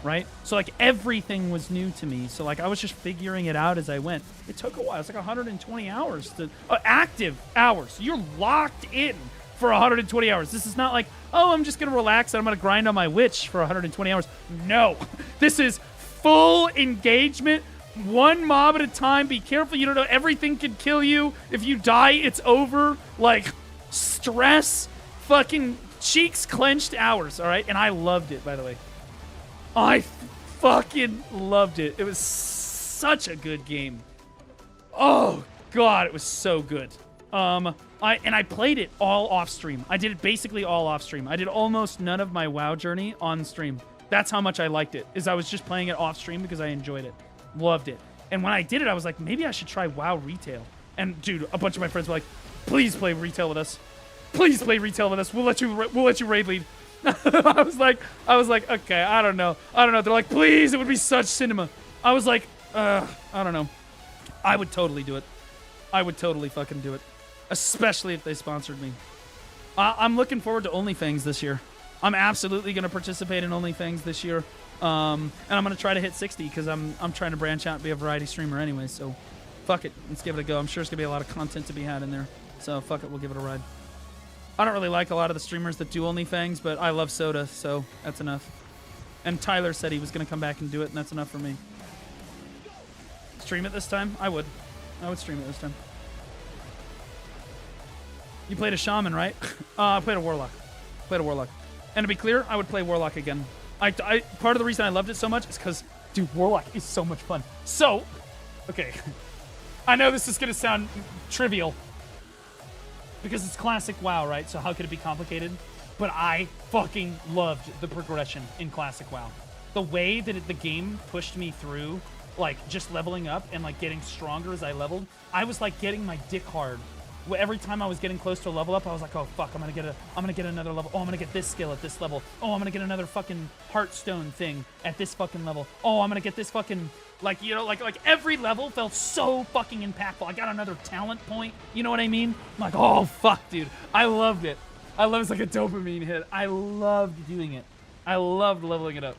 right? So like everything was new to me. So like I was just figuring it out as I went. It took a while. It's like 120 hours to active hours. You're locked in for 120 hours. This is not like, oh, I'm just gonna relax and I'm gonna grind on my witch for 120 hours. No, this is full engagement. One mob at a time. Be careful. You don't know. Everything could kill you. If you die, it's over. Like, stress, fucking cheeks clenched hours, all right? And I loved it, by the way. I fucking loved it. It was such a good game. Oh, God, it was so good. I played it all off stream. I did it basically all off stream. I did almost none of my WoW journey on stream. That's how much I liked it, is I was just playing it off stream because I enjoyed it. Loved it. And when I did it, I was like, maybe I should try WoW retail. And dude, a bunch of my friends were like, please play retail with us. Please play retail with us. We'll let you raid lead. I was like, okay, I don't know. They're like, please, it would be such cinema. I was like, I don't know. I would totally do it. I would totally fucking do it. Especially if they sponsored me. I'm looking forward to OnlyFans this year. I'm absolutely going to participate in OnlyFans this year. And I'm going to try to hit 60 because I'm trying to branch out and be a variety streamer anyway. So fuck it. Let's give it a go. I'm sure there's going to be a lot of content to be had in there. So fuck it. We'll give it a ride. I don't really like a lot of the streamers that do OnlyFans, but I love Soda, so that's enough. And Tyler said he was going to come back and do it, and that's enough for me. Stream it this time? I would stream it this time. You played a shaman, right? I played a warlock. And to be clear, I would play warlock again. Part of the reason I loved it so much is because, dude, warlock is so much fun. So, okay. I know this is going to sound trivial because it's classic WoW, right? So how could it be complicated? But I fucking loved the progression in classic WoW. The way that the game pushed me through, like, just leveling up and, like, getting stronger as I leveled, I was, like, getting my dick hard. Every time I was getting close to a level up, I was like, oh, fuck, I'm gonna get another level. Oh, I'm gonna get this skill at this level. Oh, I'm gonna get another fucking Hearthstone thing at this fucking level. Oh, I'm gonna get this fucking, like, you know, like every level felt so fucking impactful. I got another talent point, you know what I mean? I'm like, oh, fuck, dude. I loved it. It's like a dopamine hit. I loved doing it. I loved leveling it up.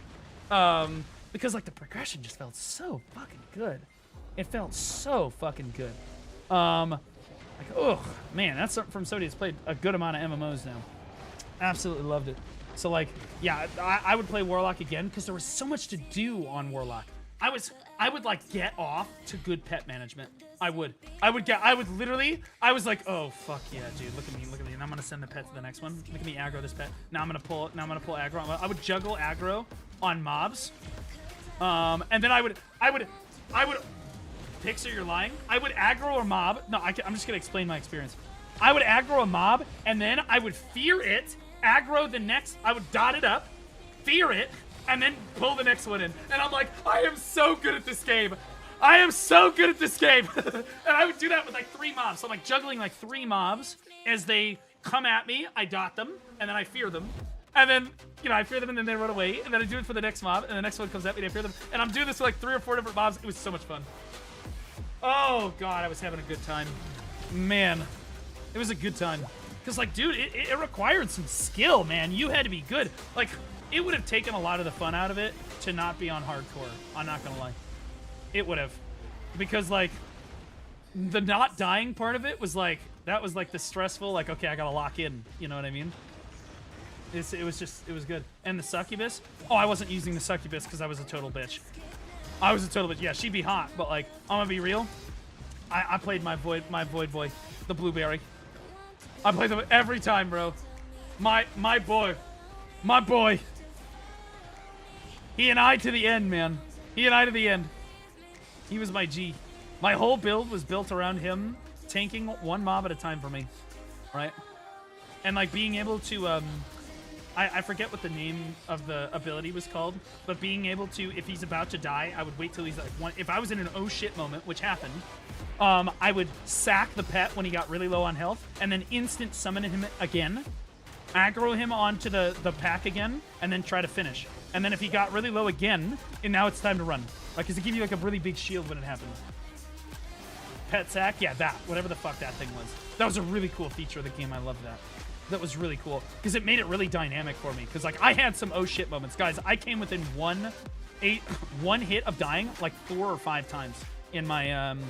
Because, like, the progression just felt so fucking good. It felt so fucking good. Like, oh, man, that's something from somebody that's played a good amount of MMOs now. Absolutely loved it. So, like, yeah, I would play Warlock again because there was so much to do on Warlock. I would, like, get off to good pet management. I was like, oh, fuck yeah, dude, look at me, and I'm gonna send the pet to the next one. Look at me aggro this pet. Now I'm gonna pull aggro. I would juggle aggro on mobs. And then I would Pixar, you're lying. I would aggro a mob. No, I'm just going to explain my experience. I would aggro a mob, and then I would fear it, aggro the next. I would dot it up, fear it, and then pull the next one in. And I'm like, I am so good at this game. And I would do that with like 3 mobs. So I'm like juggling like 3 mobs. As they come at me, I dot them, and then I fear them. And then, you know, I fear them, and then they run away. And then I do it for the next mob, and the next one comes at me, and I fear them. And I'm doing this with like 3 or 4 different mobs. It was so much fun. Oh, God, I was having a good time. Man, it was a good time. Because, like, dude, it required some skill, man. You had to be good. Like, it would have taken a lot of the fun out of it to not be on hardcore. I'm not going to lie. It would have. Because, like, the not dying part of it was, like, that was, like, the stressful, like, okay, I got to lock in. You know what I mean? It was good. And the succubus? Oh, I wasn't using the succubus because I was a total bitch. Yeah, she'd be hot, but like, I'm gonna be real. I played my void boy, the blueberry. I played them every time, bro. My boy. He and I to the end, man. He was my G. My whole build was built around him tanking 1 mob at a time for me, right? And like being able to I forget what the name of the ability was called, but being able to, if he's about to die, I would wait till he's like one. If I was in an oh shit moment, which happened, I would sack the pet when he got really low on health, and then instant summon him again, aggro him onto the pack again, and then try to finish. And then if he got really low again, and now it's time to run. Like, because it gives you like a really big shield when it happens. Pet sack? Yeah, that. Whatever the fuck that thing was. That was a really cool feature of the game. I loved that. that was really cool because it made it really dynamic for me. Because like I had some oh shit moments, guys. I came within one hit of dying like 4 or 5 times in my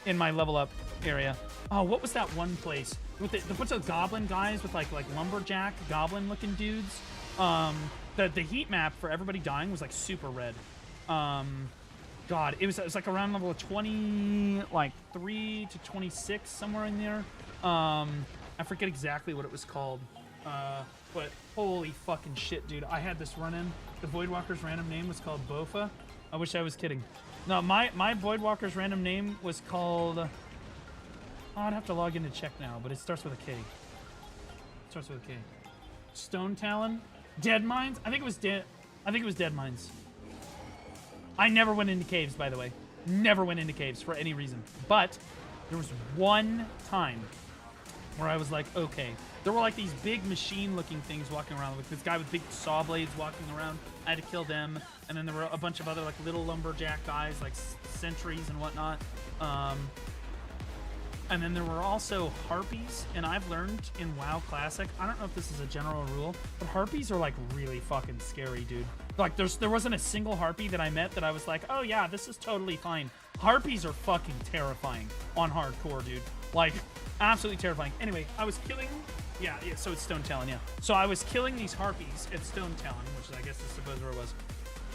level up area. Oh, what was that one place with the bunch of goblin guys with like lumberjack goblin looking dudes? The heat map for everybody dying was like super red. God, it was like around level 20, like 3 to 26, somewhere in there. I forget exactly what it was called. But holy fucking shit, dude. I had this run-in. The Voidwalker's random name was called Bofa. I wish I was kidding. No, my Voidwalker's random name was called... Oh, I'd have to log in to check now, but it starts with a K. It starts with a K. Stone Talon? Dead Mines? I think it was Dead Mines. I never went into caves, by the way. Never went into caves for any reason. But there was one time where I was like, okay. There were like these big machine-looking things walking around. Like this guy with big saw blades walking around. I had to kill them. And then there were a bunch of other like little lumberjack guys, like sentries and whatnot. And then there were also harpies, and I've learned in WoW Classic, I don't know if this is a general rule, but harpies are like really fucking scary, dude. Like there wasn't a single harpy that I met that I was like, oh yeah, this is totally fine. Harpies are fucking terrifying on hardcore, dude. Like, absolutely terrifying. Anyway, I was killing, yeah, so it's Stone Talon, yeah. So I was killing these harpies at Stone Talon, which I guess I suppose where it was.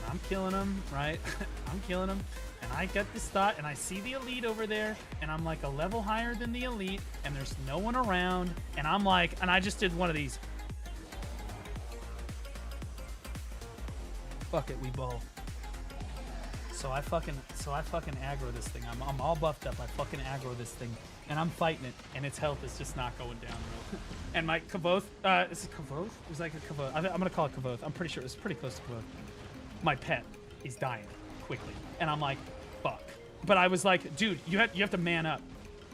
I'm killing them, right? I'm killing them. And I get this thought, and I see the elite over there, and I'm like a level higher than the elite, and there's no one around, and I'm like, and I just did one of these. Fuck it, we bowl. So I fucking aggro this thing. I'm all buffed up. I fucking aggro this thing, and I'm fighting it, and its health is just not going down real. And my Kavoth, is it Kavoth? It was like a Kavoth. I'm gonna call it Kavoth. I'm pretty sure it was pretty close to Kavoth. My pet is dying quickly, and I'm like, fuck. But I was like, dude, you have to man up,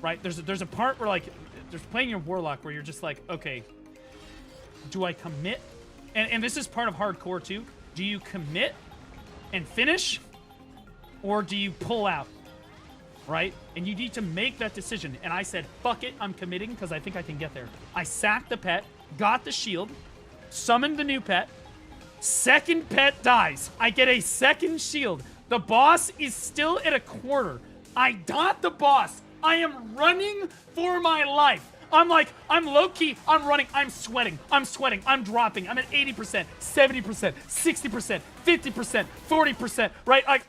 right? There's a part where like there's playing your warlock where you're just like, okay, do I commit? And this is part of hardcore too. Do you commit and finish, or do you pull out, right? And you need to make that decision. And I said, fuck it, I'm committing because I think I can get there. I sacked the pet, got the shield, summoned the new pet. Second pet dies. I get a second shield. The boss is still at a quarter. I dot the boss. I am running for my life. I'm like, I'm low-key, I'm running, I'm sweating, I'm dropping, I'm at 80%, 70%, 60%, 50%, 40%, right? Like,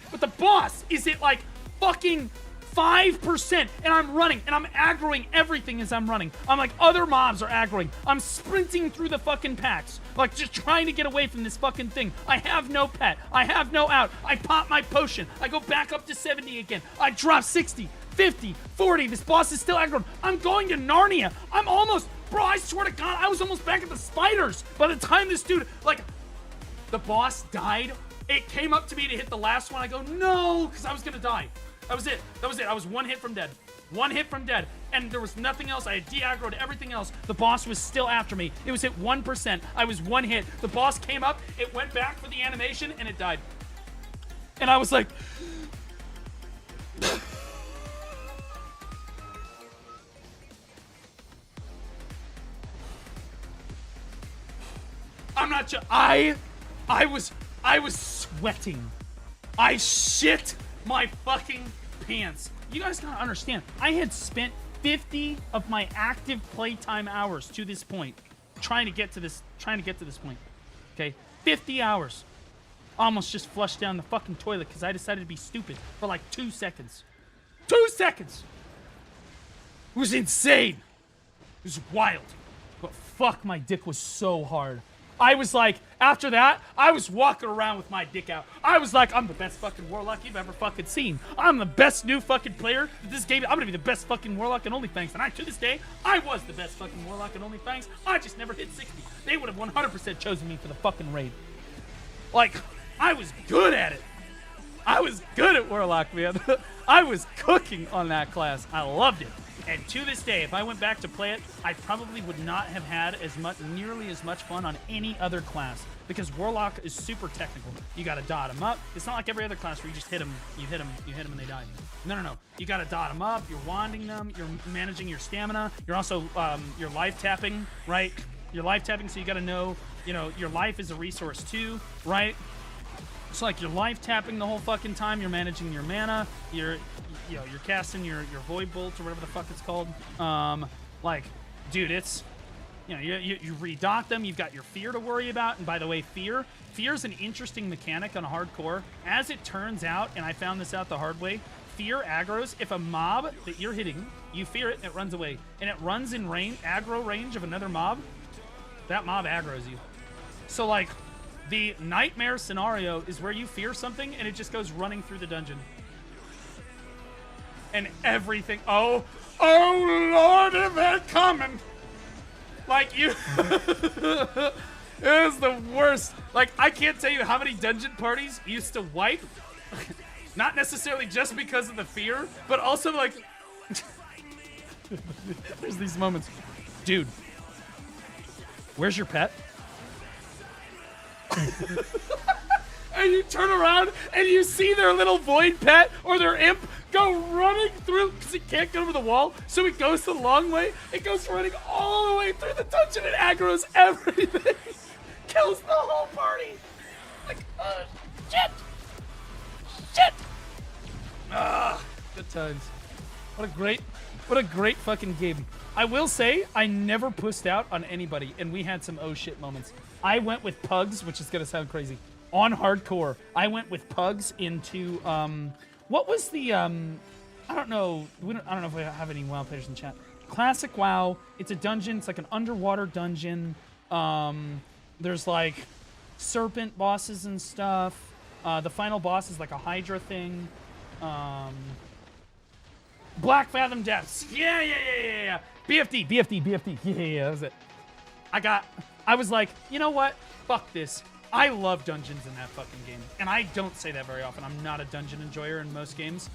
but the boss is at like fucking 5%, and I'm running, and I'm aggroing everything as I'm running. I'm like, other mobs are aggroing. I'm sprinting through the fucking packs, like just trying to get away from this fucking thing. I have no pet. I have no out. I pop my potion. I go back up to 70 again. I drop 60, 50, 40. This boss is still aggroed. I'm going to Narnia. I'm almost, bro, I swear to God, I was almost back at the spiders by the time this dude, like, the boss died. It came up to me to hit the last one. I go, no, because I was going to die. That was it. That was it. I was one hit from dead. One hit from dead. And there was nothing else. I had de-aggroed everything else. The boss was still after me. It was at 1%. I was one hit. The boss came up. It went back for the animation, and it died. And I was like... I'm not... I was sweating. I shit my fucking pants. You guys gotta understand, I had spent 50 of my active playtime hours to this point trying to get to this point. Okay? 50 hours. Almost just flushed down the fucking toilet because I decided to be stupid for like 2 seconds. 2 seconds! It was insane. It was wild. But fuck, my dick was so hard. I was like, after that, I was walking around with my dick out. I was like, I'm the best fucking warlock you've ever fucking seen. I'm the best new fucking player that this game. I'm gonna be the best fucking warlock in OnlyFans. And to this day, I was the best fucking warlock in OnlyFans. I just never hit 60. They would have 100% chosen me for the fucking raid. Like, I was good at it. I was good at warlock, man. I was cooking on that class. I loved it. And to this day, if I went back to play it, I probably would not have had nearly as much fun on any other class, because Warlock is super technical. You gotta dot them up. It's not like every other class where you just hit them, and they die. No. You gotta dot them up. You're wanding them. You're managing your stamina. You're also you're life tapping, right? You're life tapping, so you gotta know, your life is a resource too, right? So like you're life tapping the whole fucking time. You're managing your mana. You're casting your void bolt or whatever the fuck it's called. Like, dude, it's you redock them. You've got your fear to worry about. And by the way, fear is an interesting mechanic on hardcore. As it turns out, and I found this out the hard way, fear aggroes. If a mob that you're hitting, you fear it, and it runs away, and it runs in aggro range of another mob, that mob aggroes you. So like, the nightmare scenario is where you fear something and it just goes running through the dungeon. And everything, oh Lord, if they're coming. Like, it is the worst. Like, I can't tell you how many dungeon parties used to wipe. Not necessarily just because of the fear, but also like, there's these moments. Dude, where's your pet? And you turn around and you see their little void pet or their imp go running through, because it can't get over the wall, so it goes the long way. It goes running all the way through the dungeon and aggroes everything. Kills the whole party. Like, shit. Good times. What a great fucking game. I will say, I never pussed out on anybody, and we had some oh shit moments. I went with pugs, which is gonna sound crazy. On hardcore, I went with pugs into what was the I don't know if we have any WoW players in chat. Classic WoW. It's a dungeon. It's like an underwater dungeon. There's like serpent bosses and stuff. The final boss is like a Hydra thing. Black Fathom Depths. Yeah. BFD. Yeah, that was it. I was like, you know what? Fuck this. I love dungeons in that fucking game. And I don't say that very often. I'm not a dungeon enjoyer in most games.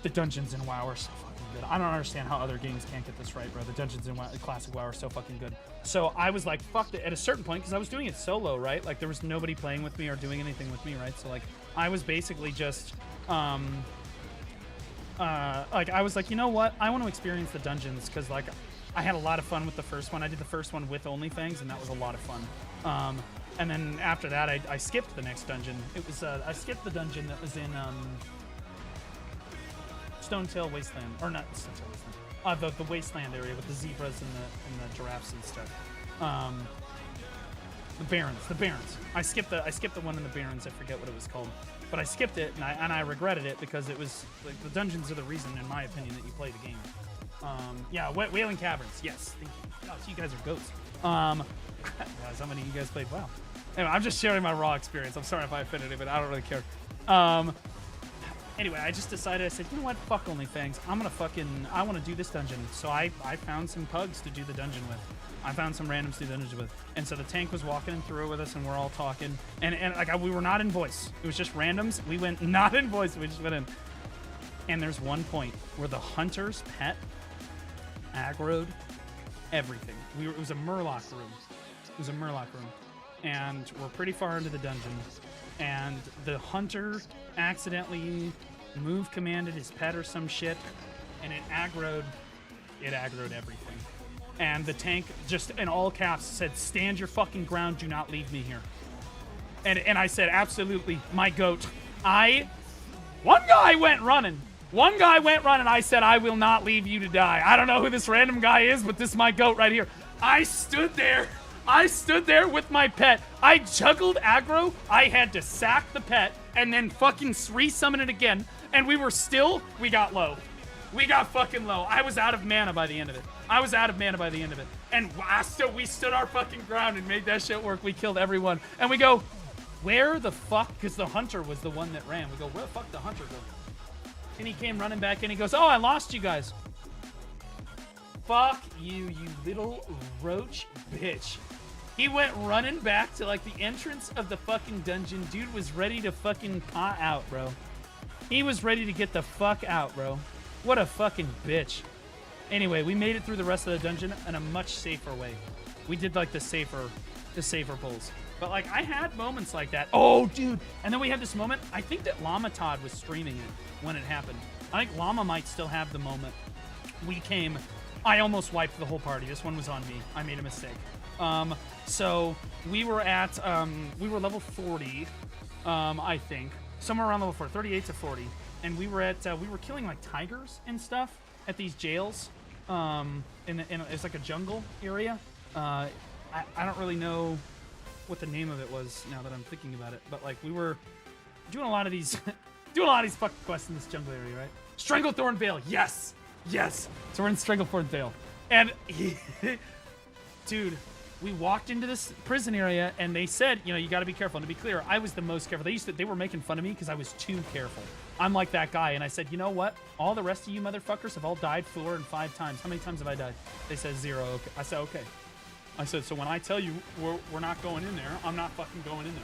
The dungeons in WoW are so fucking good. I don't understand how other games can't get this right, bro. The dungeons in Classic WoW are so fucking good. So I was like, fuck it. At a certain point, because I was doing it solo, right? Like, there was nobody playing with me or doing anything with me, right? So, like, I was basically just, like, I was like, you know what? I want to experience the dungeons, because, like, I had a lot of fun with the first one. I did the first one with OnlyFangs, and that was a lot of fun. And then after that, I skipped the next dungeon. It was, I skipped the dungeon that was in, Stonetail Wasteland. Or not Stonetail Wasteland. The Wasteland area with the zebras and the giraffes and stuff. The Barrens. I skipped the one in the Barrens. I forget what it was called. But I skipped it, and I regretted it, because it was, like, the dungeons are the reason, in my opinion, that you play the game. Yeah, Wailing Caverns. Yes, thank you. Oh, so you guys are goats. Yeah, how many of you guys played WoW? Anyway, I'm just sharing my raw experience. I'm sorry if I offended it, but I don't really care. Anyway, I just decided, I said, you know what? Fuck OnlyFangs. I want to do this dungeon. So I found some pugs to do the dungeon with. I found some randoms to do the dungeon with. And so the tank was walking through it with us, and we're all talking. And like, we were not in voice. It was just randoms. We went not in voice. We just went in. And there's one point where the hunter's pet aggroed everything. It was a Murloc room. And we're pretty far into the dungeon. And the hunter accidentally commanded his pet or some shit, and it aggroed everything. And the tank just in all caps said, "Stand your fucking ground, do not leave me here." And I said, "Absolutely, my goat." One guy went running. I said, "I will not leave you to die." I don't know who this random guy is, but this is my goat right here. I stood there with my pet. I juggled aggro. I had to sack the pet and then fucking resummon it again. And we got low. We got fucking low. I was out of mana by the end of it. And we stood our fucking ground and made that shit work. We killed everyone. And we go, where the fuck? Because the hunter was the one that ran. We go, where the fuck the hunter go? And he came running back and he goes, oh, I lost you guys. Fuck you, you little roach bitch. He went running back to, like, the entrance of the fucking dungeon. Dude was ready to fucking pot out, bro. He was ready to get the fuck out, bro. What a fucking bitch. Anyway, we made it through the rest of the dungeon in a much safer way. We did like the safer pulls. But like I had moments like that. Oh, dude. And then we had this moment. I think that Llama Todd was streaming it when it happened. I think Llama might still have the moment. I almost wiped the whole party. This one was on me. I made a mistake. So we were at, we were level 40, I think. Somewhere around level 40, 38 to 40. And we were at, we were killing like tigers and stuff at these jails. It's like a jungle area. I don't really know what the name of it was now that I'm thinking about it, but like we were doing a lot of these fucking quests in this jungle area, right? Stranglethorn Vale, yes! So we're in Stranglethorn Vale. And dude, we walked into this prison area and they said, you know, you gotta be careful. And to be clear, I was the most careful. They were making fun of me because I was too careful. I'm like that guy, and I said, you know what? All the rest of you motherfuckers have all died 4 and 5 times. How many times have I died? They said 0. Okay. I said, okay. I said, so when I tell you we're not going in there, I'm not fucking going in there.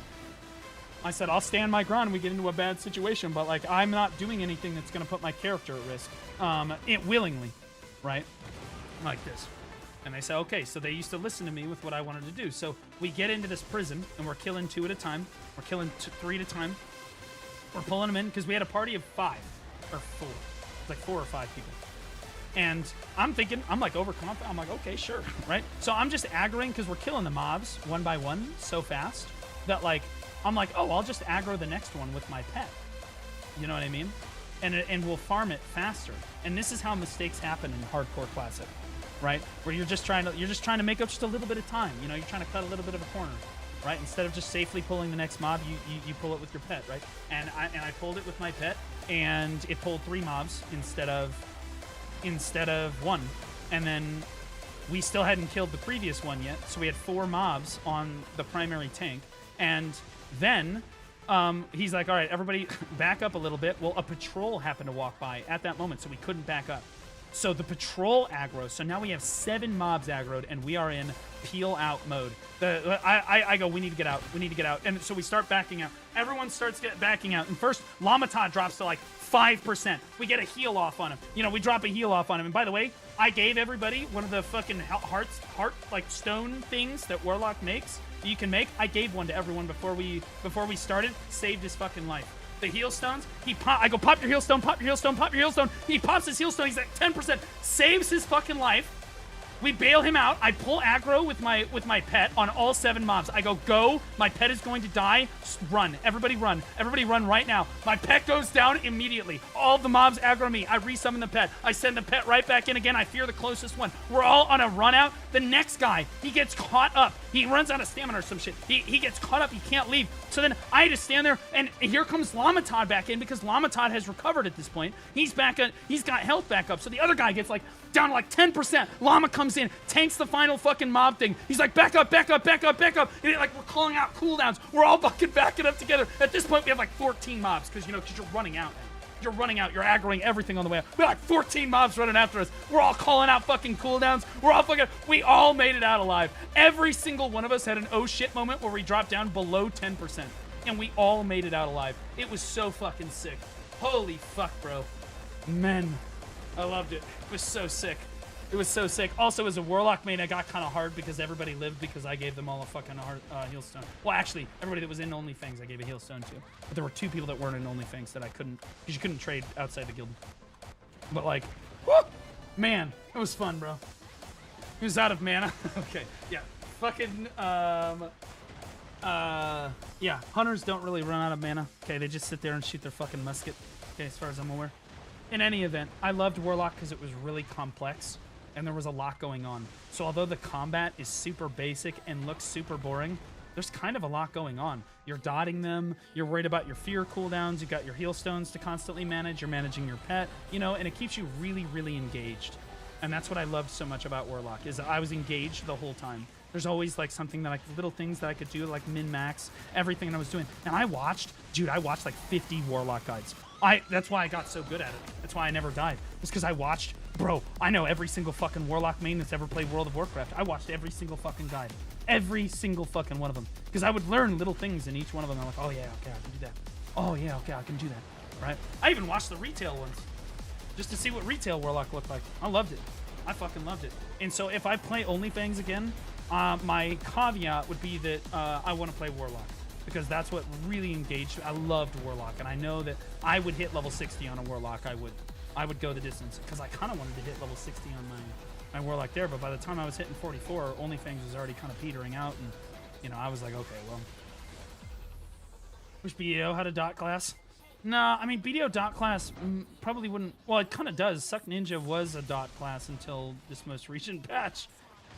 I said, I'll stand my ground when we get into a bad situation, but like I'm not doing anything that's gonna put my character at risk. Willingly, right? Like this. And they said, okay, so they used to listen to me with what I wanted to do. So we get into this prison and we're killing 2 at a time. We're killing 3 at a time. We're pulling them in because we had a party of 5 or 4. It's like 4 or 5 people. And I'm thinking, I'm like overconfident. I'm like, okay, sure, right? So I'm just aggroing because we're killing the mobs one by one so fast that like, I'm like, oh, I'll just aggro the next one with my pet. You know what I mean? And we'll farm it faster. And this is how mistakes happen in Hardcore Classic, right? Where you're just trying to make up just a little bit of time. You know, you're trying to cut a little bit of a corner, right? Instead of just safely pulling the next mob, you pull it with your pet, right? And I pulled it with my pet, and it pulled 3 mobs instead of 1. And then we still hadn't killed the previous one yet, so we had 4 mobs on the primary tank. And then he's like, all right, everybody back up a little bit. Well, a patrol happened to walk by at that moment, so we couldn't back up. So the patrol aggro. So now we have 7 mobs aggroed, and we are in peel out mode. I go, we need to get out. We need to get out. And so we start backing out. Everyone starts backing out. And first, Llama Todd drops to like 5%. We get a heal off on him. You know, we drop a heal off on him. And by the way, I gave everybody one of the fucking heart like stone things that Warlock makes that you can make. I gave one to everyone before we started. Saved his fucking life. The heal stones, I go, pop your heal stone, pop your heal stone, pop your heal stone. He pops his heal stone, he's at 10%, saves his fucking life. We bail him out. I pull aggro with my pet on all 7 mobs. I go, my pet is going to die. Run. Everybody run. Everybody run right now. My pet goes down immediately. All the mobs aggro me. I resummon the pet. I send the pet right back in again. I fear the closest one. We're all on a run out. The next guy, he gets caught up. He runs out of stamina or some shit. He gets caught up. He can't leave. So then I had to stand there, and here comes Llama Todd back in because Llama Todd has recovered at this point. He's back. He's got health back up. So the other guy gets like down to like 10%. Llama comes in, tanks the final fucking mob thing. He's like, back up, back up, back up, back up. And like, we're calling out cooldowns. We're all fucking backing up together. At this point, we have like 14 mobs because you're running out. You're running out. You're aggroing everything on the way out. We have like 14 mobs running after us. We're all calling out fucking cooldowns. We all made it out alive. Every single one of us had an oh shit moment where we dropped down below 10%. And we all made it out alive. It was so fucking sick. Holy fuck, bro. Man. I loved it. It was so sick. It was so sick. Also, as a Warlock main, I got kind of hard because everybody lived because I gave them all a fucking heal stone. Well, actually, everybody that was in OnlyFangs, I gave a heal stone to. But there were 2 people that weren't in OnlyFangs that I couldn't, because you couldn't trade outside the guild. But like, whoo, man, it was fun, bro. He was out of mana. Okay, yeah. Fucking, yeah, hunters don't really run out of mana. Okay, they just sit there and shoot their fucking musket. Okay, as far as I'm aware. In any event, I loved Warlock because it was really complex and there was a lot going on. So although the combat is super basic and looks super boring, there's kind of a lot going on. You're dotting them, you're worried about your fear cooldowns, you got your heal stones to constantly manage, you're managing your pet, you know, and it keeps you really, really engaged. And that's what I loved so much about Warlock, is I was engaged the whole time. There's always like something that little things that I could do, like min-max, everything that I was doing. And I watched like 50 Warlock guides. That's why I got so good at it. That's why I never died. It's because I watched, bro, I know every single fucking Warlock main that's ever played World of Warcraft. I watched every single fucking guide. Every single fucking one of them. Because I would learn little things in each one of them. I'm like, oh yeah, okay, I can do that. Oh yeah, okay, I can do that. Right? I even watched the retail ones. just to see what retail Warlock looked like. I loved it. I fucking loved it. And so if I play OnlyFans again, my caveat would be that I want to play Warlock, because that's what really engaged. I loved Warlock, and I know that I would hit level 60 on a Warlock. I would go the distance, because I kind of wanted to hit level 60 on my Warlock there, but by the time I was hitting 44, OnlyFans was already kind of petering out, and, you know, I was like, okay, well. Wish BDO had a dot class. No, I mean, BDO dot class probably wouldn't, well, it kind of does. Suck Ninja was a dot class until this most recent patch.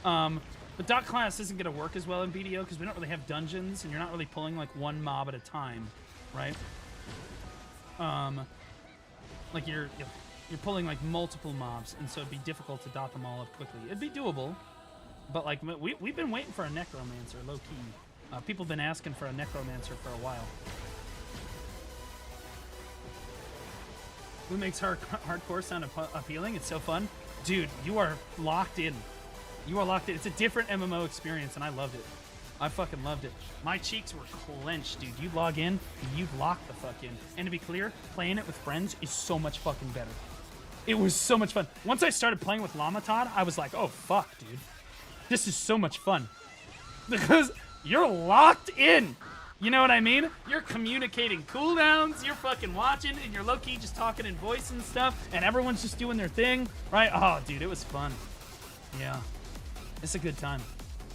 But dot class isn't going to work as well in BDO, because we don't really have dungeons, and you're not really pulling, like, one mob at a time, right? Like, you're pulling, like, multiple mobs, and so it'd be difficult to dot them all up quickly. It'd be doable, but, like, we've been waiting for a Necromancer, low-key. People have been asking for a Necromancer for a while. Who makes hardcore sound appealing? It's so fun. Dude, you are locked in. You are locked in. It's a different MMO experience, and I loved it. I fucking loved it. My cheeks were clenched, dude. You log in, you lock the fuck in. And to be clear, playing it with friends is so much fucking better. It was so much fun. Once I started playing with Lamatod, I was like, oh, fuck, dude. This is so much fun. Because you're locked in. You know what I mean? You're communicating cooldowns, you're fucking watching, and you're low-key just talking in voice and stuff, and everyone's just doing their thing, right? Oh, dude, it was fun. Yeah. It's a good time.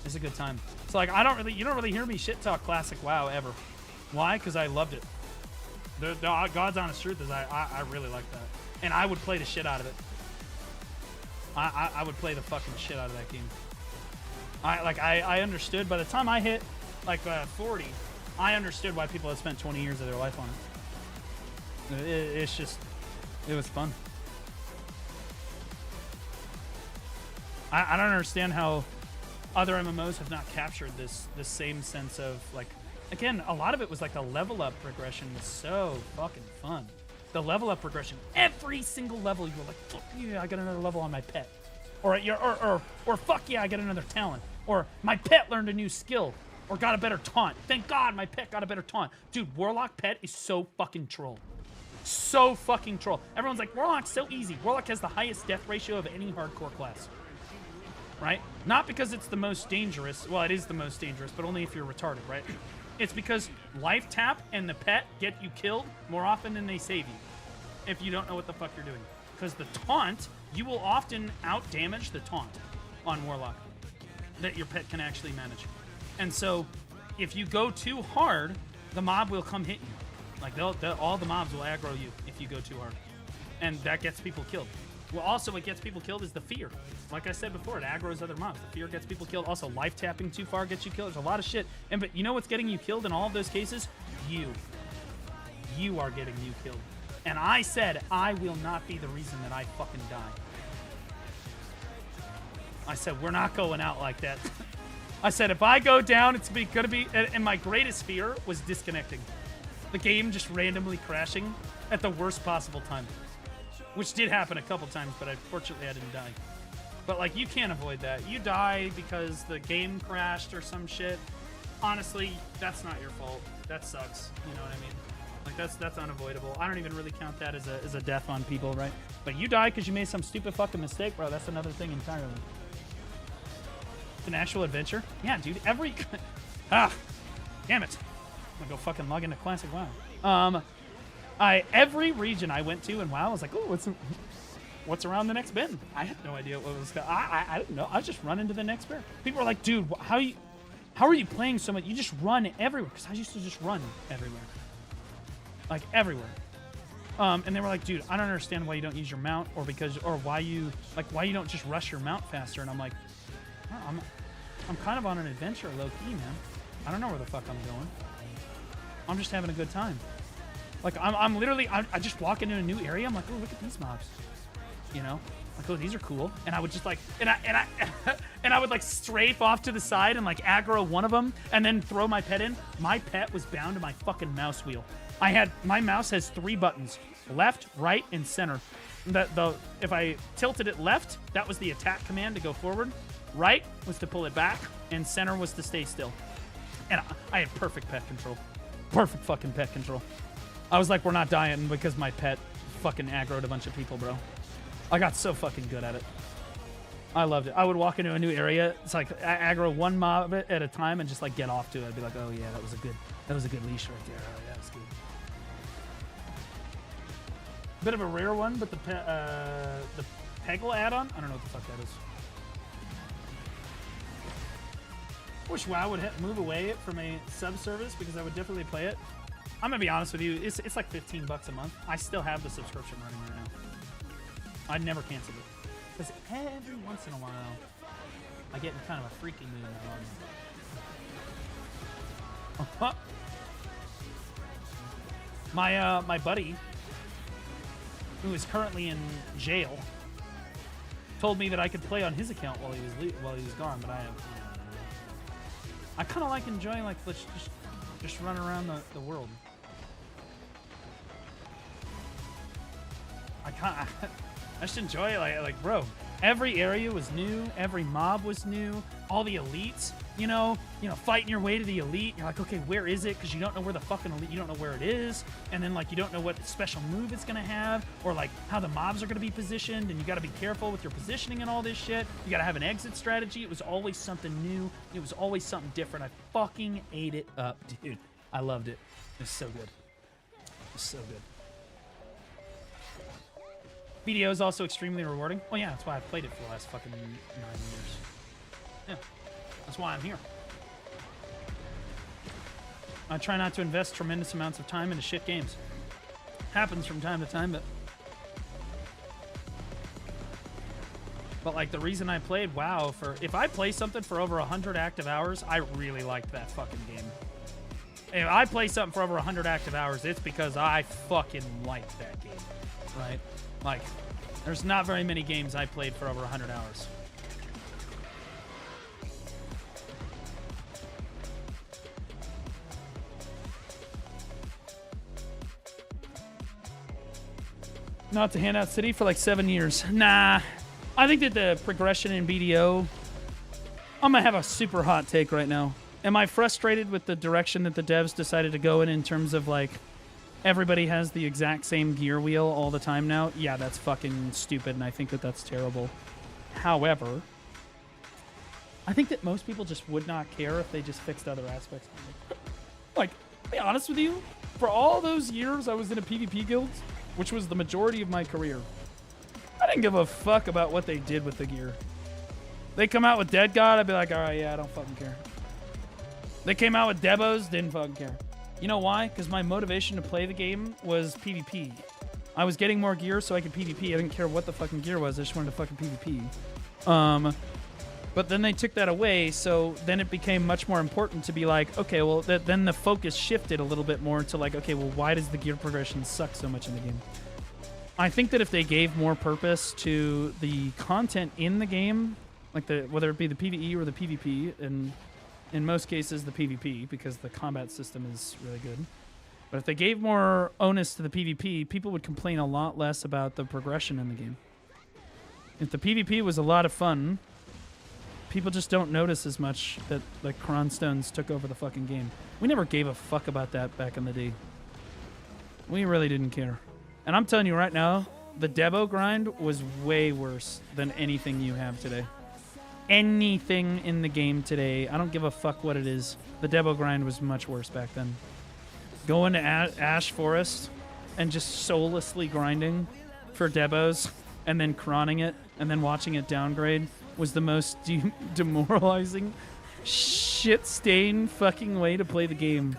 It's a good time. So, like, you don't really hear me shit talk classic WoW ever. Why? Because I loved it. The God's honest truth is I really like that. And I would play the shit out of it. I would play the fucking shit out of that game. I understood by the time I hit, like, 40, I understood why people had spent 20 years of their life on it. It's just, it was fun. I don't understand how other MMOs have not captured this same sense of, like, again, a lot of it was like the level up progression was so fucking fun. The level up progression, every single level you were like, fuck yeah, I got another level on my pet. Or fuck yeah, I got another talent. Or my pet learned a new skill. Or got a better taunt. Thank God my pet got a better taunt. Dude, Warlock pet is so fucking troll. So fucking troll. Everyone's like, Warlock's so easy. Warlock has the highest death ratio of any hardcore class. Right? Not because it's the most dangerous. Well, it is the most dangerous, but only if you're retarded, right? It's because life tap and the pet get you killed more often than they save you. If you don't know what the fuck you're doing. Because the taunt, you will often out-damage the taunt on Warlock. That your pet can actually manage. And so, if you go too hard, the mob will come hit you. Like, all the mobs will aggro you if you go too hard. And that gets people killed. Well, also, what gets people killed is the fear. Like I said before, it aggroes other mobs. The fear gets people killed. Also, life tapping too far gets you killed. There's a lot of shit. But you know what's getting you killed in all of those cases? You. You are getting you killed. And I said, I will not be the reason that I fucking die. I said, we're not going out like that. I said, if I go down, it's gonna be, and my greatest fear was disconnecting. The game just randomly crashing at the worst possible time. Which did happen a couple times, but fortunately I didn't die. But, like, you can't avoid that. You die because the game crashed or some shit. Honestly, that's not your fault. That sucks. You know what I mean? Like, that's unavoidable. I don't even really count that as a death on people, right? But you die because you made some stupid fucking mistake, bro. That's another thing entirely. It's an actual adventure? Yeah, dude. Every... damn it. I'm gonna go fucking log into Classic WoW. Every region I went to in WoW, I was like, oh, what's around the next bend? I had no idea what was... I didn't know. I was just running to the next bear. People were like, dude, how are you playing so much? You just run everywhere. Because I used to just run everywhere. Like, everywhere. And they were like, dude, I don't understand why you don't use your mount, or why you don't just rush your mount faster. And I'm like, oh, I'm kind of on an adventure, low-key, man. I don't know where the fuck I'm going. I'm just having a good time. Like, I'm literally, I just walk into a new area. I'm like, oh, look at these mobs. You know? Like, oh, these are cool. And I would just, like, and I would, like, strafe off to the side and, like, aggro one of them and then throw my pet in. My pet was bound to my fucking mouse wheel. My mouse has 3 buttons. Left, right, and center. If I tilted it left, that was the attack command to go forward. Right was to pull it back, and center was to stay still. And I had perfect pet control. Perfect fucking pet control. I was like, we're not dying because my pet fucking aggroed a bunch of people, bro. I got so fucking good at it. I loved it. I would walk into a new area. It's like aggro one mob at a time and just like get off to it. I'd be like, oh yeah, that was a good leash right there. Oh yeah, that's good. Bit of a rare one, but the Peggle add-on. I don't know what the fuck that is. Wish WoW would move away from a sub-service because I would definitely play it. I'm gonna be honest with you. It's like $15 a month. I still have the subscription running right now. I'd never cancel it. Because every once in a while, I get in kind of a freaky mood. My buddy, who is currently in jail, told me that I could play on his account while he was gone. But I kind of like enjoying let's just run around the world. I just enjoy it, like bro. Every area was new. Every mob was new. All the elites, you know, fighting your way to the elite. You're like, okay, where is it? Because you don't know where the fucking elite. You don't know where it is, and then like you don't know what special move it's gonna have, or like how the mobs are gonna be positioned, and you got to be careful with your positioning and all this shit. You got to have an exit strategy. It was always something new. It was always something different. I fucking ate it up, dude. I loved it. It was so good. It was so good. BDO is also extremely rewarding. Well, yeah, that's why I've played it for the last fucking 9 years. Yeah, that's why I'm here. I try not to invest tremendous amounts of time into shit games. Happens from time to time, but like the reason I played WoW if I play something for over 100 active hours, I really liked that fucking game. If I play something for over 100 active hours, it's because I fucking liked that game, right? Like, there's not very many games I played for over 100 hours. Not to Handout City for like 7 years. Nah. I think that the progression in BDO... I'm going to have a super hot take right now. Am I frustrated with the direction that the devs decided to go in terms of like... Everybody has the exact same gear wheel all the time now. Yeah, that's fucking stupid, and I think that that's terrible. However, I think that most people just would not care if they just fixed other aspects. Like, to be honest with you, for all those years I was in a PvP guild, which was the majority of my career, I didn't give a fuck about what they did with the gear. They come out with Dead God, I'd be like, all right, yeah, I don't fucking care. They came out with Debos, didn't fucking care. You know why? Because my motivation to play the game was PvP. I was getting more gear so I could PvP. I didn't care what the fucking gear was. I just wanted to fucking PvP. But then they took that away, so then it became much more important to be like, okay, well, then the focus shifted a little bit more to like, okay, well, why does the gear progression suck so much in the game? I think that if they gave more purpose to the content in the game, like whether it be the PvE or the PvP, and in most cases the PvP, because the combat system is really good. But if they gave more onus to the PvP, people would complain a lot less about the progression in the game. If the PvP was a lot of fun, people just don't notice as much that like Cronstones took over the fucking game. We never gave a fuck about that back in the day. We really didn't care. And I'm telling you right now, the Debo grind was way worse than anything you have today. Anything in the game today, I don't give a fuck what it is. The Debo grind was much worse back then. Going to Ash Forest and just soullessly grinding for Debos and then cronning it and then watching it downgrade was the most demoralizing, shit-stained fucking way to play the game.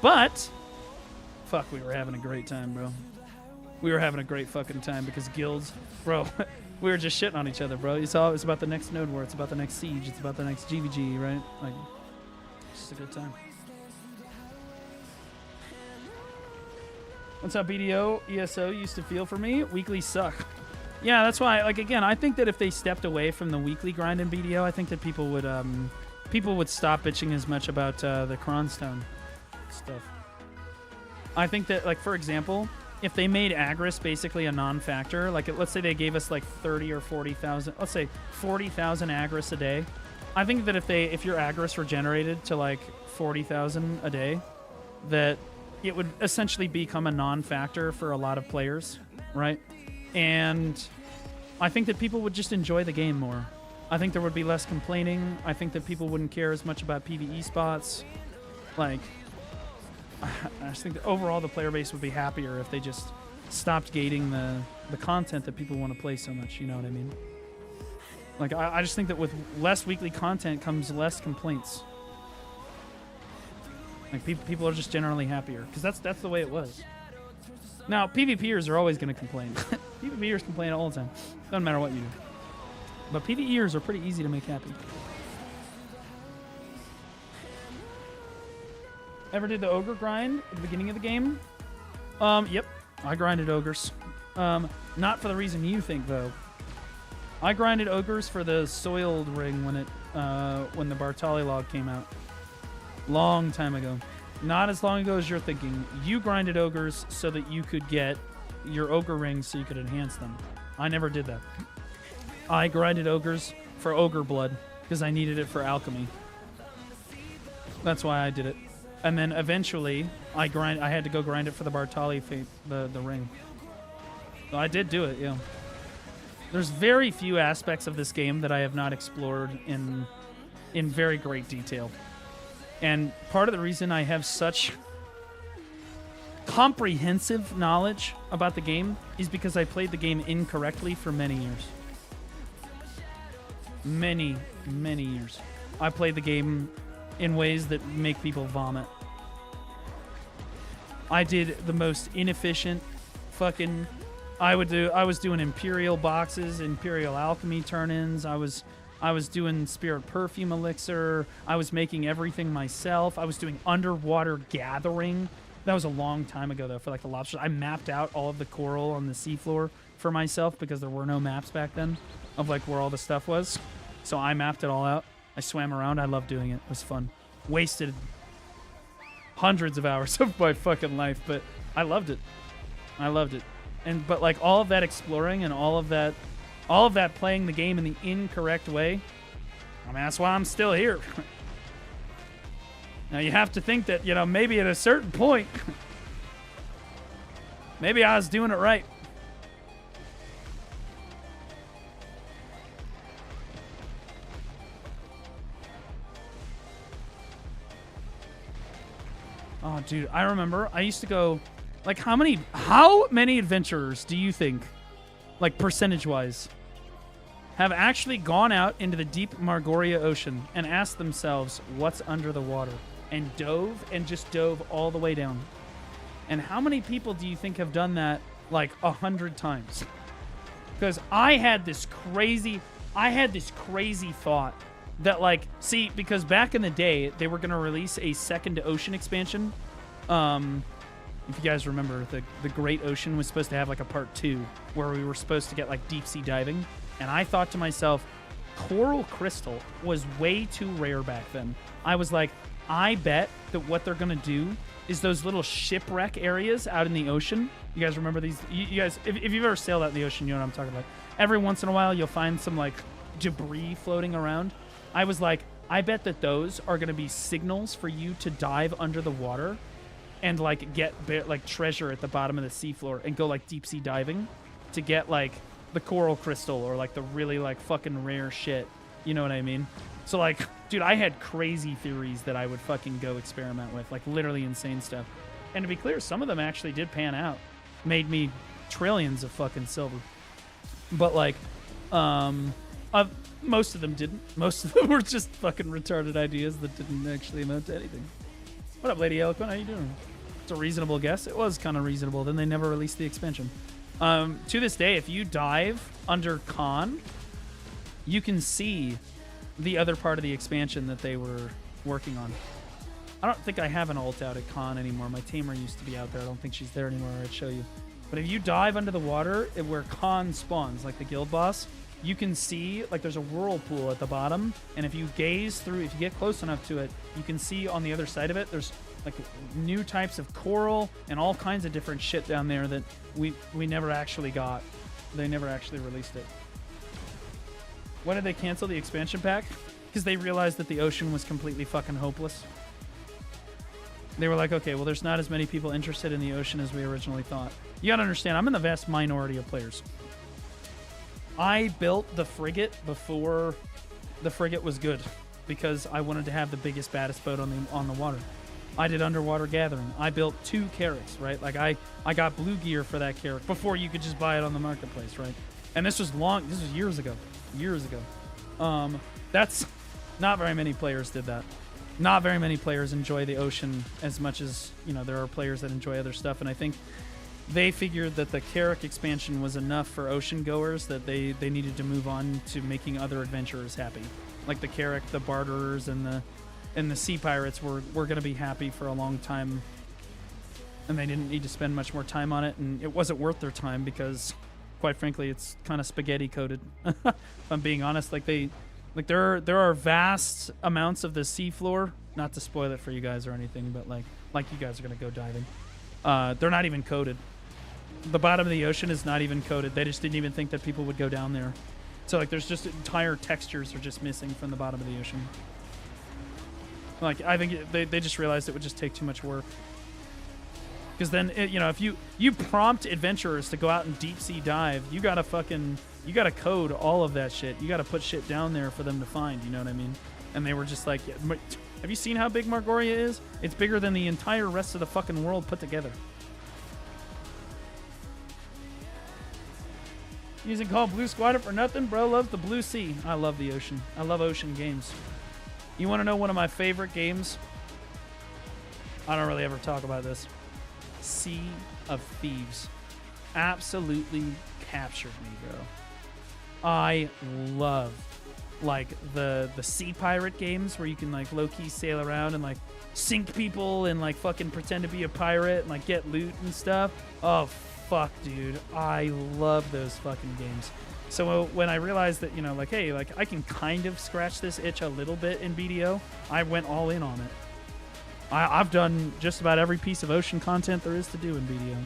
But, fuck, we were having a great time, bro. We were having a great fucking time because guilds, bro, we were just shitting on each other, bro. You saw it was about the next Node War, it's about the next Siege, it's about the next GVG, right? Like, it's just a good time. What's up, BDO? ESO used to feel for me. Weeklies suck. Yeah, that's why, like, again, I think that if they stepped away from the weekly grind in BDO, I think that people would stop bitching as much about the Cronstone stuff. I think that, like, for example, if they made Agris basically a non-factor, like, let's say they gave us, like, 30 or 40,000, let's say 40,000 Agris a day, I think that if your Agris regenerated to, like, 40,000 a day, that it would essentially become a non-factor for a lot of players, right? And I think that people would just enjoy the game more. I think there would be less complaining. I think that people wouldn't care as much about PvE spots. Like, I just think that overall the player base would be happier if they just stopped gating the content that people want to play so much, you know what I mean? Like, I just think that with less weekly content comes less complaints. Like, people are just generally happier, because that's the way it was. Now, PvPers are always going to complain. PvPers complain all the time. Doesn't matter what you do. But PvEers are pretty easy to make happy. Ever did the ogre grind at the beginning of the game? Yep. I grinded ogres. Not for the reason you think, though. I grinded ogres for the soiled ring when the Bartali log came out. Long time ago. Not as long ago as you're thinking. You grinded ogres so that you could get your ogre rings so you could enhance them. I never did that. I grinded ogres for ogre blood because I needed it for alchemy. That's why I did it. And then eventually I had to go grind it for the Bartali fate, the ring. So I did do it, yeah. There's very few aspects of this game that I have not explored in very great detail. And part of the reason I have such comprehensive knowledge about the game is because I played the game incorrectly for many years. Many, many years. I played the game in ways that make people vomit. I did the most inefficient fucking... I was doing Imperial boxes, Imperial Alchemy turn-ins. I was doing Spirit Perfume Elixir. I was making everything myself. I was doing underwater gathering. That was a long time ago, though, for like the lobsters. I mapped out all of the coral on the seafloor for myself because there were no maps back then of like where all the stuff was. So I mapped it all out. I swam around. I loved doing it. It was fun. Wasted hundreds of hours of my fucking life, but I loved it. I loved it. But like all of that exploring and all of that playing the game in the incorrect way, I mean, that's why I'm still here. Now you have to think that, you know, maybe at a certain point, maybe I was doing it right. Oh, dude, I remember I used to go, like, how many adventurers do you think, like, percentage-wise, have actually gone out into the deep Margoria Ocean and asked themselves what's under the water and just dove all the way down? And how many people do you think have done that, like, 100 times? Because I had this crazy thought that, like, see, because back in the day, they were going to release a second ocean expansion. If you guys remember, the Great Ocean was supposed to have, like, a part 2 where we were supposed to get, like, deep sea diving. And I thought to myself, coral crystal was way too rare back then. I was like, I bet that what they're going to do is those little shipwreck areas out in the ocean. You guys remember these? You guys, if you've ever sailed out in the ocean, you know what I'm talking about. Every once in a while, you'll find some, like, debris floating around. I was like, I bet that those are going to be signals for you to dive under the water and, like, get, like, treasure at the bottom of the seafloor and go, like, deep sea diving to get, like, the coral crystal or, like, the really, like, fucking rare shit. You know what I mean? So, like, dude, I had crazy theories that I would fucking go experiment with, like, literally insane stuff. And to be clear, some of them actually did pan out. Made me trillions of fucking silver. But, like, most of them didn't. Most of them were just fucking retarded ideas that didn't actually amount to anything. What up, Lady Eloquent? How you doing? It's a reasonable guess. It was kind of reasonable. Then they never released the expansion. To this day, if you dive under Khan, you can see the other part of the expansion that they were working on. I don't think I have an ult out at Khan anymore. My tamer used to be out there. I don't think she's there anymore. I'd show you. But if you dive under the water where Khan spawns, like the guild boss, you can see, like, there's a whirlpool at the bottom. And if you gaze through, if you get close enough to it, you can see on the other side of it, there's, like, new types of coral and all kinds of different shit down there that we never actually got. They never actually released it. Why did they cancel the expansion pack? Because they realized that the ocean was completely fucking hopeless. They were like, okay, well, there's not as many people interested in the ocean as we originally thought. You gotta understand, I'm in the vast minority of players. I built the frigate before the frigate was good because I wanted to have the biggest, baddest boat on the water. I did underwater gathering. I built 2 carracks, right? Like I got blue gear for that carrack before you could just buy it on the marketplace, right? And this was years ago. That's not very many players did that. Not very many players enjoy the ocean as much as, you know, there are players that enjoy other stuff. And I think they figured that the carrack expansion was enough for ocean goers that they needed to move on to making other adventurers happy. Like the carrack, the barterers, and the sea pirates were going to be happy for a long time. And they didn't need to spend much more time on it. And it wasn't worth their time because, quite frankly, it's kind of spaghetti coated. If I'm being honest, there are vast amounts of the seafloor. Not to spoil it for you guys or anything, but like you guys are gonna go diving. They're not even coated. The bottom of the ocean is not even coated. They just didn't even think that people would go down there. So like, there's just entire textures are just missing from the bottom of the ocean. Like, I think they just realized it would just take too much work. Because then, you know, if you prompt adventurers to go out and deep sea dive, you gotta code all of that shit. You gotta put shit down there for them to find, you know what I mean? And they were just like, have you seen how big Margoria is? It's bigger than the entire rest of the fucking world put together. Using Call Blue Squadron for nothing? Bro loves the blue sea. I love the ocean. I love ocean games. You want to know one of my favorite games? I don't really ever talk about this. Sea of Thieves. Absolutely captured me, bro. I love like the sea pirate games where you can like low-key sail around and like sink people and like fucking pretend to be a pirate and like get loot and stuff. Oh fuck, dude. I love those fucking games. So when I realized that, you know, like, hey, like I can kind of scratch this itch a little bit in BDO, I went all in on it. I've done just about every piece of ocean content there is to do in BDO.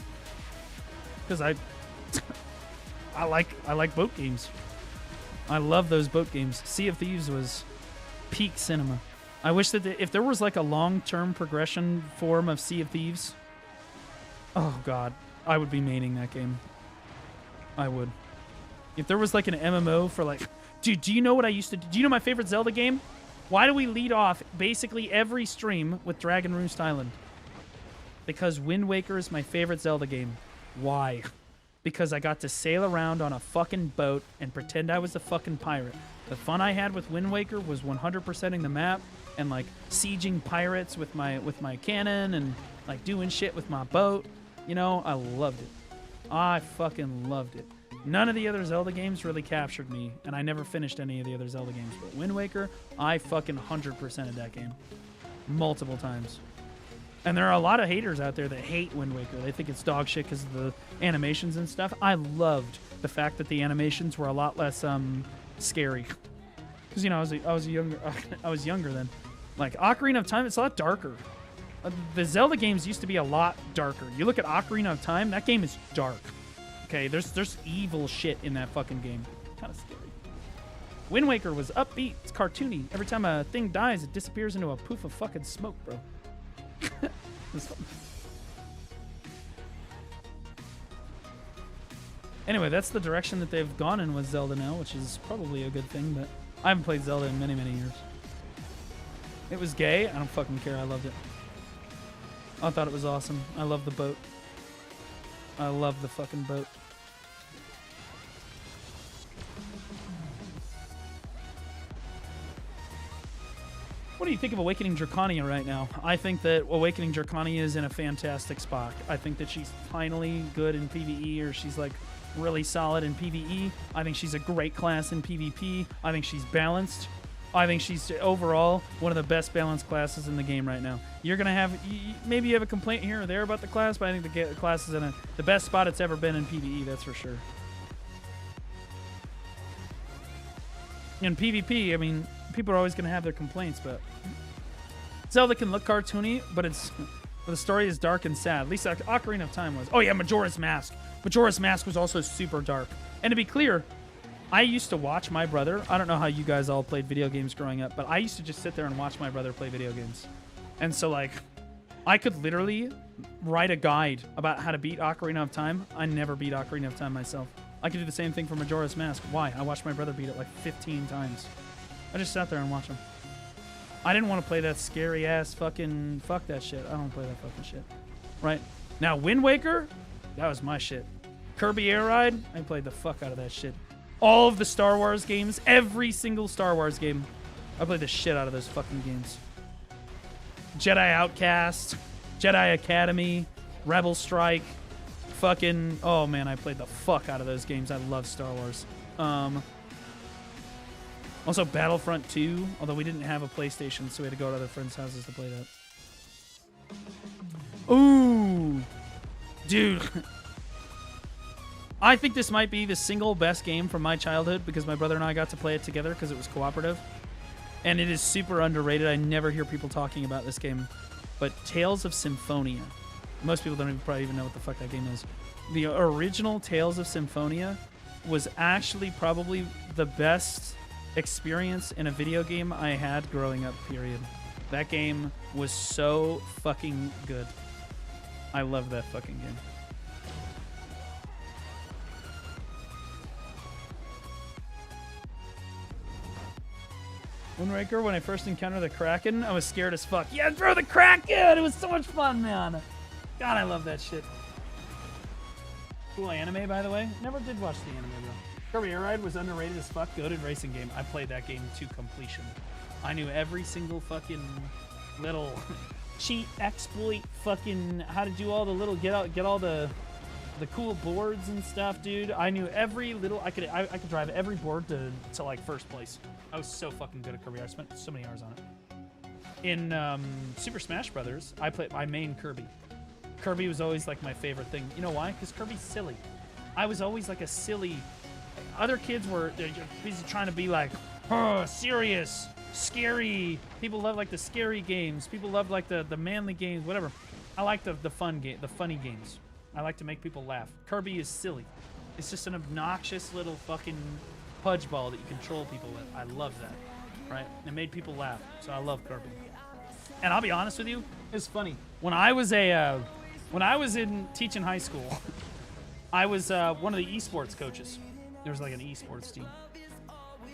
Because I like boat games. I love those boat games. Sea of Thieves was peak cinema. I wish that if there was like a long-term progression form of Sea of Thieves, oh god, I would be maining that game. I would. If there was like an MMO for like, dude, do you know what I used to do? Do you know my favorite Zelda game? Why do we lead off basically every stream with Dragon Roost Island? Because Wind Waker is my favorite Zelda game. Why? Because I got to sail around on a fucking boat and pretend I was a fucking pirate. The fun I had with Wind Waker was 100%ing the map and like sieging pirates with my cannon and like doing shit with my boat. You know, I loved it. I fucking loved it. None of the other Zelda games really captured me, and I never finished any of the other Zelda games. But Wind Waker, I fucking 100%ed that game. Multiple times. And there are a lot of haters out there that hate Wind Waker. They think it's dog shit because of the animations and stuff. I loved the fact that the animations were a lot less scary. Because, you know, I was younger then. Like, Ocarina of Time, it's a lot darker. The Zelda games used to be a lot darker. You look at Ocarina of Time, that game is dark. Okay, there's evil shit in that fucking game. Kind of scary. Wind Waker was upbeat. It's cartoony. Every time a thing dies, it disappears into a poof of fucking smoke, bro. Anyway, that's the direction that they've gone in with Zelda now, which is probably a good thing, but I haven't played Zelda in many, many years. It was gay. I don't fucking care. I loved it. I thought it was awesome. I love the boat. I love the fucking boat. What do you think of Awakening Dracania right now? I think that Awakening Dracania is in a fantastic spot. I think that she's finally good in PvE, or she's like really solid in PvE. I think she's a great class in PvP. I think she's balanced. I think she's overall one of the best balanced classes in the game right now. You're going to have, maybe you have a complaint here or there about the class, but I think the class is in the best spot it's ever been in PvE, that's for sure. In PvP, I mean, people are always going to have their complaints, but Zelda can look cartoony, but the story is dark and sad. At least Ocarina of Time was. Oh yeah, Majora's Mask. Majora's Mask was also super dark. And to be clear, I used to watch my brother. I don't know how you guys all played video games growing up, but I used to just sit there and watch my brother play video games. And so, like, I could literally write a guide about how to beat Ocarina of Time. I never beat Ocarina of Time myself. I could do the same thing for Majora's Mask. Why? I watched my brother beat it like 15 times. I just sat there and watched him. I didn't want to play that scary ass fucking fuck that shit. I don't play that fucking shit. Right? Now, Wind Waker, that was my shit. Kirby Air Ride, I played the fuck out of that shit. All of the Star Wars games, every single Star Wars game, I played the shit out of those fucking games. Jedi Outcast, Jedi Academy, Rebel Strike, fucking, oh man, I played the fuck out of those games. I love Star Wars. Also Battlefront 2, although we didn't have a PlayStation, so we had to go to other friends' houses to play that. Ooh, dude. I think this might be the single best game from my childhood because my brother and I got to play it together because it was cooperative. And it is super underrated. I never hear people talking about this game. But Tales of Symphonia. Most people don't probably even know what the fuck that game is. The original Tales of Symphonia was actually probably the best experience in a video game I had growing up, period. That game was so fucking good. I love that fucking game. Wind Waker, when I first encountered the Kraken, I was scared as fuck. Yeah, throw the Kraken! It was so much fun, man. God, I love that shit. Cool anime, by the way. Never did watch the anime, bro. Kirby Air Ride was underrated as fuck. Goated racing game. I played that game to completion. I knew every single fucking little cheat, exploit, fucking how to do all the little get all the cool boards and stuff, dude. I knew every little. I could drive every board to like first place. I was so fucking good at Kirby. I spent so many hours on it. In Super Smash Brothers, I main Kirby. Kirby was always like my favorite thing. You know why? Because Kirby's silly. I was always like a silly. Other kids were busy trying to be like, oh, serious, scary. People love like the scary games. People love like the manly games, whatever. I like the fun game, the funny games. I like to make people laugh. Kirby is silly. It's just an obnoxious little fucking pudge ball that you control people with. I love that, right? It made people laugh, so I love Kirby. And I'll be honest with you, it's funny. When I was in teaching high school, I was one of the esports coaches. There was like an esports team,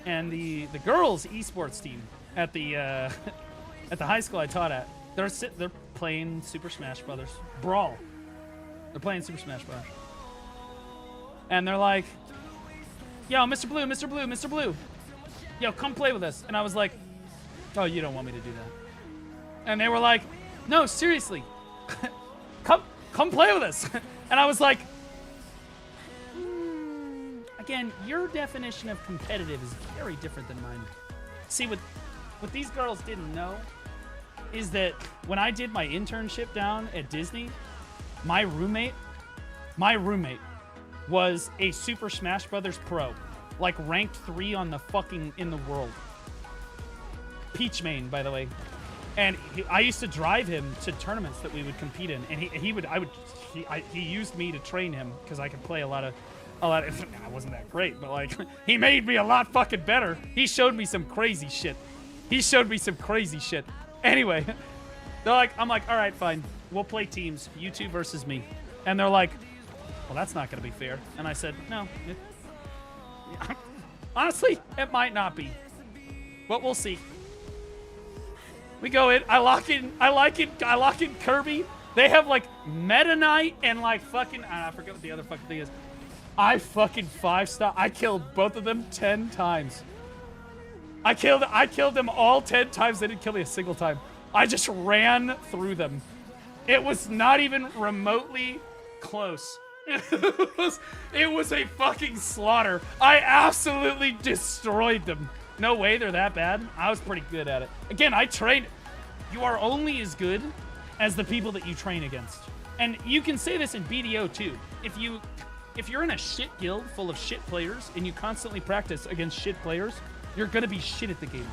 and the girls esports team at the at the high school I taught at, they're playing Super Smash Brothers Brawl. They're playing Super Smash Bros. And they're like, yo, Mr. Blue, Mr. Blue, Mr. Blue. Yo, come play with us. And I was like, oh, you don't want me to do that. And they were like, no, seriously. come play with us. And I was like, again, your definition of competitive is very different than mine. See, what these girls didn't know is that when I did my internship down at Disney, my roommate was a Super Smash Brothers pro, like ranked 3 on the fucking in the world. Peach main, by the way, and I used to drive him to tournaments that we would compete in, and he used me to train him because I could play a lot of. I wasn't that great, but like he made me a lot fucking better. He showed me some crazy shit. Anyway, I'm like, all right, fine. We'll play teams, you two versus me. And they're like, well, that's not going to be fair. And I said, no. Honestly, it might not be. But we'll see. We go in. I lock in Kirby. They have like Meta Knight and like fucking, I forget what the other fucking thing is. I fucking 5-star. I killed both of them 10 times. I killed them all 10 times. They didn't kill me a single time. I just ran through them. It was not even remotely close. It was a fucking slaughter. I absolutely destroyed them. No way they're that bad. I was pretty good at it. Again, I trained. You are only as good as the people that you train against. And you can say this in BDO too. If you're in a shit guild full of shit players and you constantly practice against shit players, you're gonna be shit at the game.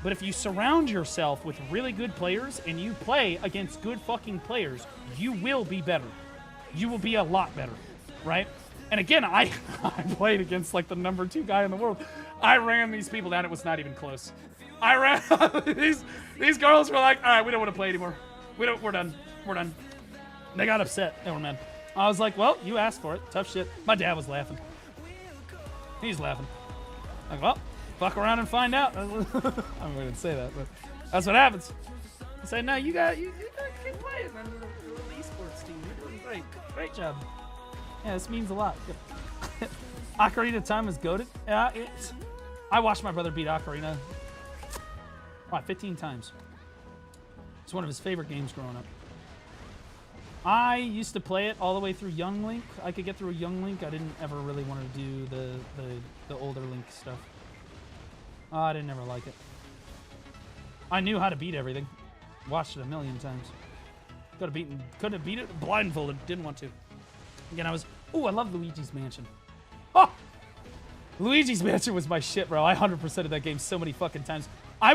But if you surround yourself with really good players and you play against good fucking players, you will be better. You will be a lot better, right? And again, I played against like the number 2 guy in the world. I ran these people down. It was not even close. I ran these girls were like, all right, we don't want to play anymore. We're done. We're done. They got upset. They were mad. I was like, well, you asked for it. Tough shit. My dad was laughing. He's laughing. Like, well, fuck around and find out. I'm going to say that, but that's what happens. I say, no, you got keep playing, man. You're an esports team. You're doing great. Great job. Yeah, this means a lot. Ocarina of Time is goated. I watched my brother beat Ocarina 15 times. It's one of his favorite games growing up. I used to play it all the way through Young Link. I could get through Young Link. I didn't ever really want to do the older Link stuff. I didn't ever like it. I knew how to beat everything. Watched it a million times. Couldn't have beat it blindfolded. Didn't want to. Again, I love Luigi's Mansion. Oh! Luigi's Mansion was my shit, bro. I 100%ed that game so many fucking times. I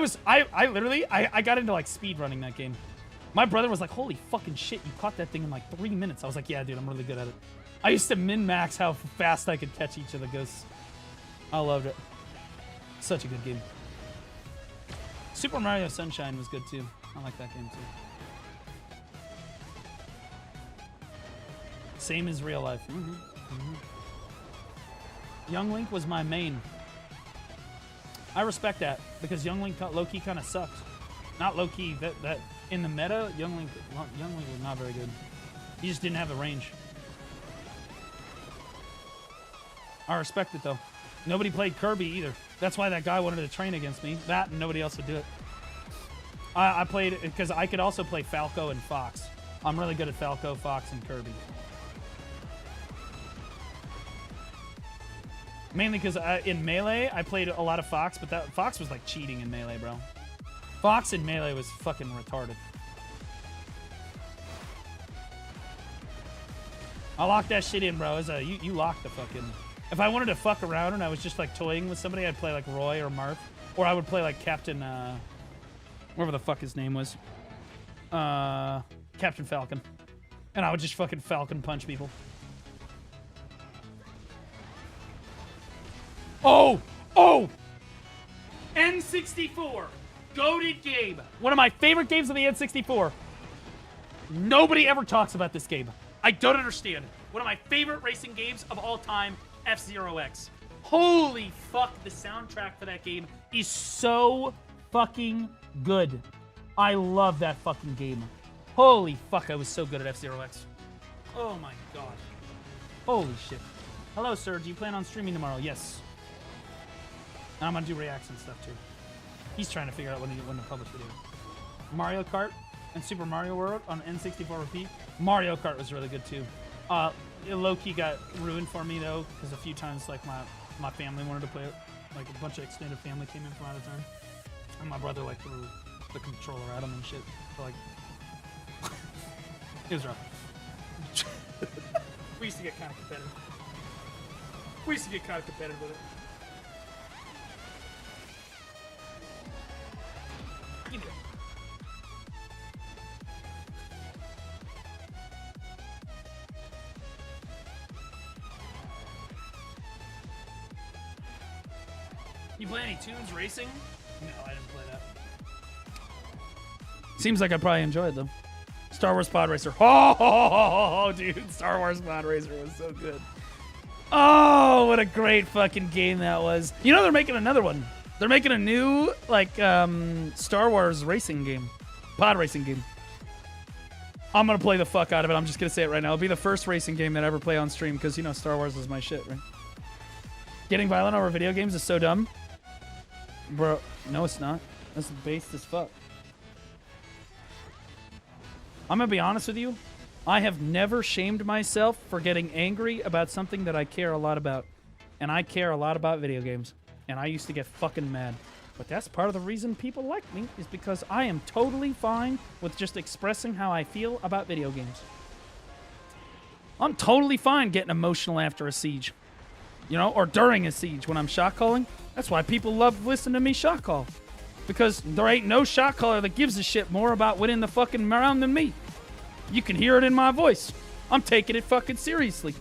literally got into like speed running that game. My brother was like, holy fucking shit, you caught that thing in like 3 minutes. I was like, yeah, dude, I'm really good at it. I used to min-max how fast I could catch each of the ghosts. I loved it. Such a good game. Super Mario Sunshine was good too. I like that game too. Same as real life. Young Link was my main. I respect that because Young Link low-key kind of sucked. Not low-key, that in the meta, Young Link was not very good. He just didn't have the range. I respect it though. Nobody played Kirby either. That's why that guy wanted to train against me. That and nobody else would do it. I played it because I could also play Falco and Fox. I'm really good at Falco, Fox, and Kirby. Mainly because in Melee, I played a lot of Fox, but that Fox was like cheating in Melee, bro. Fox in Melee was fucking retarded. I locked that shit in, bro. You locked the fucking... If I wanted to fuck around and I was just like toying with somebody, I'd play like Roy or Marth. Or I would play like Captain... whatever the fuck his name was. Captain Falcon. And I would just fucking Falcon punch people. Oh! N64. Goated game. One of my favorite games of the N64. Nobody ever talks about this game. I don't understand. One of my favorite racing games of all time, F-Zero X. Holy fuck, the soundtrack for that game is so fucking good. I love that fucking game. Holy fuck, I was so good at F-Zero X. Oh my god. Holy shit. Hello, sir. Do you plan on streaming tomorrow? Yes. And I'm gonna do reacts and stuff too. He's trying to figure out when to publish video. Mario Kart and Super Mario World on N64 repeat. Mario Kart was really good too. It low-key got ruined for me though, because a few times like my family wanted to play it. Like a bunch of extended family came in from out of town. And my brother like threw the controller at him and shit. So, like it was rough. We used to get kind of competitive. with it. Give me that. You play any Tunes Racing? No, I didn't play that. Seems like I'd probably enjoy it though. Star Wars Pod Racer. Oh, dude, Star Wars Pod Racer was so good. Oh, what a great fucking game that was. You know they're making another one. They're making a new like Star Wars racing game. Pod racing game. I'm gonna play the fuck out of it. I'm just gonna say it right now. It'll be the first racing game that I ever play on stream because you know Star Wars is my shit, right? Getting violent over video games is so dumb. Bro, no it's not. That's based as fuck. I'm gonna be honest with you. I have never shamed myself for getting angry about something that I care a lot about. And I care a lot about video games. And I used to get fucking mad. But that's part of the reason people like me, is because I am totally fine with just expressing how I feel about video games. I'm totally fine getting emotional after a siege. You know, or during a siege when I'm shot calling. That's why people love listening to me shot call. Because there ain't no shot caller that gives a shit more about winning the fucking round than me. You can hear it in my voice. I'm taking it fucking seriously.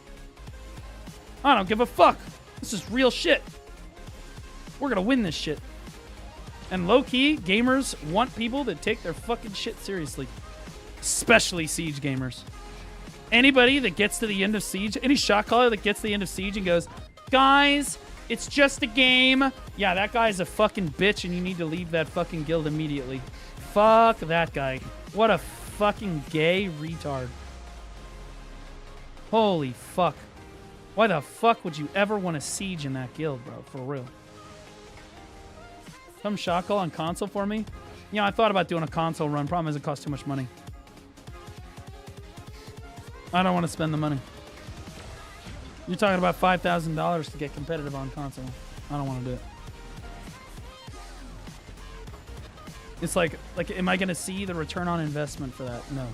I don't give a fuck. This is real shit. We're gonna win this shit. And low-key, gamers want people that take their fucking shit seriously. Especially Siege gamers. Anybody that gets to the end of Siege, any shot caller that gets to the end of Siege and goes, guys, it's just a game. Yeah, that guy's a fucking bitch and you need to leave that fucking guild immediately. Fuck that guy. What a fucking gay retard. Holy fuck. Why the fuck would you ever want to Siege in that guild, bro? For real. Come shot call on console for me? Yeah, I thought about doing a console run. Problem is it costs too much money. I don't want to spend the money. You're talking about $5,000 to get competitive on console. I don't want to do it. It's like, am I going to see the return on investment for that? No.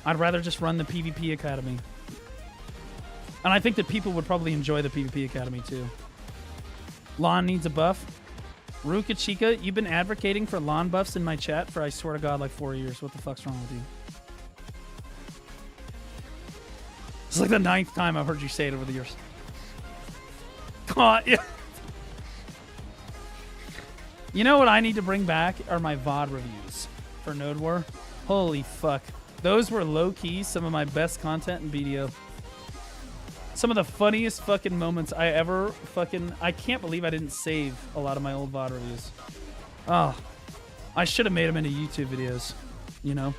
I'd rather just run the PvP Academy. And I think that people would probably enjoy the PvP Academy too. Lawn needs a buff. Ruka Chica, you've been advocating for lawn buffs in my chat for, I swear to God, like 4 years. What the fuck's wrong with you? It's like the 9th time I've heard you say it over the years. God, yeah. You know what I need to bring back are my VOD reviews for Node War. Holy fuck. Those were low-key some of my best content in BDO. Some of the funniest fucking moments I ever fucking... I can't believe I didn't save a lot of my old VOD reviews. Oh. I should have made them into YouTube videos. You know?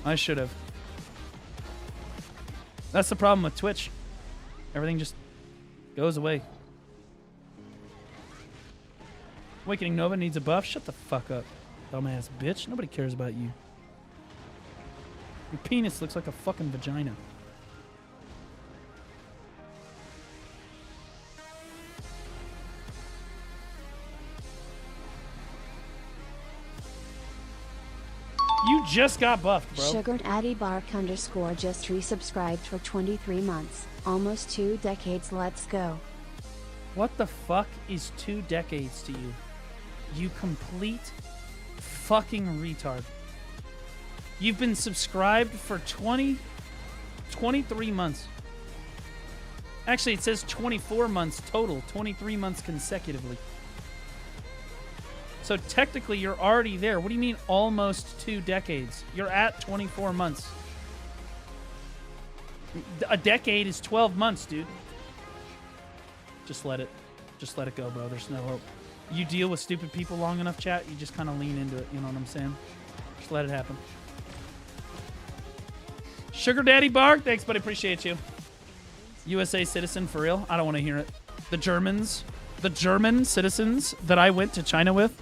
I should have. That's the problem with Twitch. Everything just goes away. Awakening Nova needs a buff? Shut the fuck up, dumbass bitch. Nobody cares about you. Your penis looks like a fucking vagina. You just got buffed, bro. Sugar Daddy Bark _ just resubscribed for 23 months. Almost 2 decades, let's go. What the fuck is 2 decades to you? You complete fucking retard. You've been subscribed for 23 months. Actually, it says 24 months total, 23 months consecutively. So technically, you're already there. What do you mean almost 2 decades? You're at 24 months. A decade is 12 months, dude. Just let it go, bro. There's no hope. You deal with stupid people long enough, chat, you just kind of lean into it. You know what I'm saying? Just let it happen. Sugar Daddy Bark, thanks, buddy. Appreciate you. USA citizen, for real? I don't want to hear it. The German citizens that I went to China with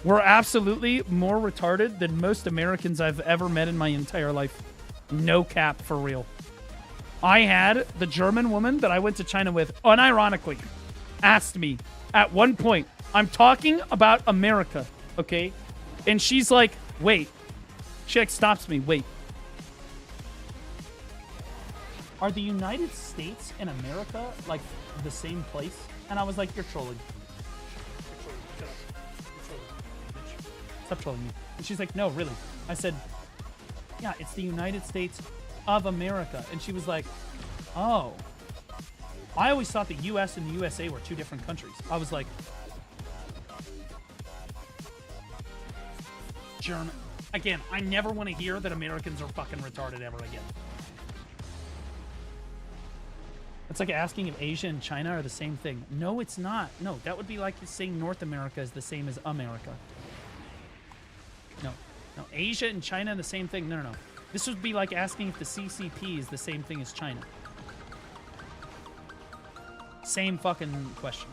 were absolutely more retarded than most Americans I've ever met in my entire life. No cap, for real. I had the German woman that I went to China with, unironically, asked me at one point, I'm talking about America, okay? And she's like, wait. She like stops me, wait. Are the United States and America like the same place? And I was like, you're trolling. Shut up. You're trolling, bitch. Stop trolling me. And she's like, no, really. I said, yeah, it's the United States of America. And she was like, oh. I always thought the US and the USA were 2 different countries. I was like, German. Again, I never want to hear that Americans are fucking retarded ever again. It's like asking if Asia and China are the same thing. No, it's not. No, that would be like saying North America is the same as America. No. No, Asia and China are the same thing. No, no, no. This would be like asking if the CCP is the same thing as China. Same fucking question.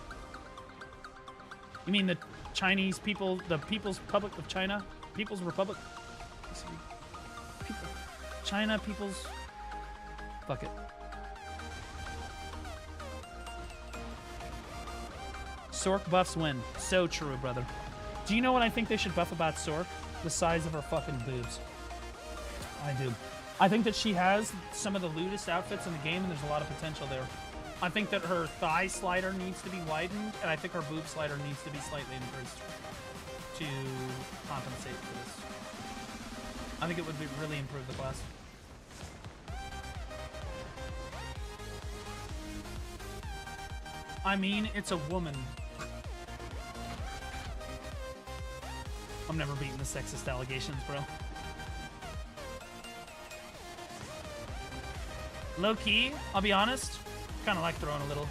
You mean the Chinese people, the People's Republic of China? People's Republic? China, People's... Fuck it. Sork buffs win. So true, brother. Do you know what I think they should buff about Sork? The size of her fucking boobs. I do. I think that she has some of the lewdest outfits in the game, and there's a lot of potential there. I think that her thigh slider needs to be widened, and I think her boob slider needs to be slightly increased to compensate for this. I think it would really improve the class. I mean, it's a woman. I'm never beating the sexist allegations, bro. Low key, I'll be honest, kind of like throwing a little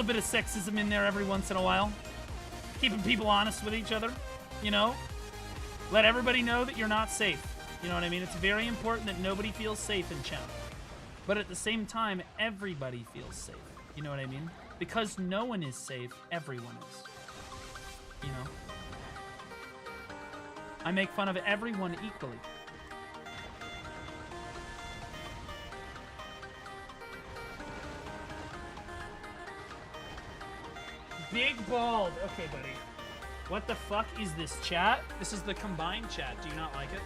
bit of sexism in there every once in a while. Keeping people honest with each other, you know? Let everybody know that you're not safe. You know what I mean? It's very important that nobody feels safe in chat. But at the same time, everybody feels safe. You know what I mean? Because no one is safe, everyone is. You know? I make fun of everyone equally. Big bald. Okay, buddy. What the fuck is this chat? This is the combined chat. Do you not like it?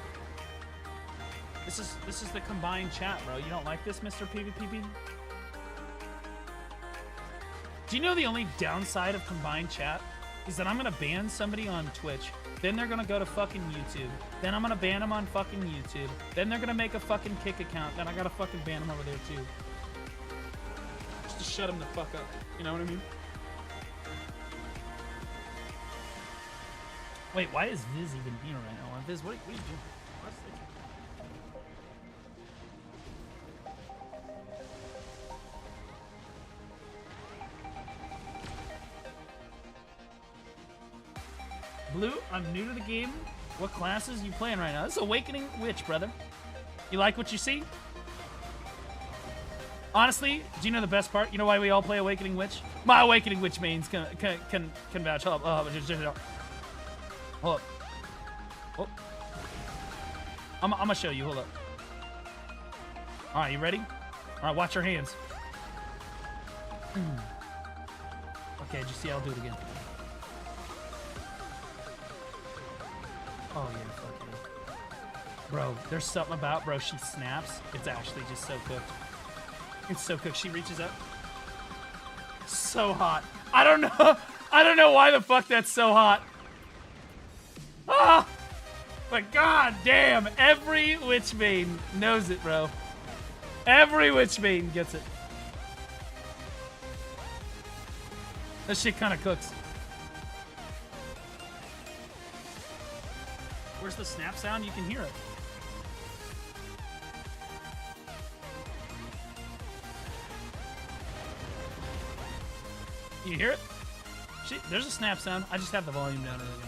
This is the combined chat, bro. You don't like this, Mr. PvPP? Do you know the only downside of combined chat is that I'm gonna ban somebody on Twitch, then they're gonna go to fucking YouTube, then I'm gonna ban them on fucking YouTube, then they're gonna make a fucking Kick account, then I gotta fucking ban them over there too. Just to shut them the fuck up. You know what I mean? Wait, why is Viz even here right now? Viz, what are you doing? What's the... Blue, I'm new to the game. What classes are you playing right now? This is Awakening Witch, brother. You like what you see? Honestly, do you know the best part? You know why we all play Awakening Witch? My Awakening Witch mains can vouch. Hold up. Hold up. Oh. I'm gonna show you. Hold up. All right, you ready? All right, watch your hands. Okay, just see, I'll do it again. Oh yeah, fuck yeah. Bro, there's something about, bro, she snaps. It's actually just so cooked. It's so cooked. She reaches up. So hot. I don't know why the fuck that's so hot. Ah! But god damn, every witch main knows it, bro. Every witch main gets it. That shit kind of cooks. Where's the snap sound? You can hear it. You hear it? Shit, there's a snap sound. I just have the volume down really low.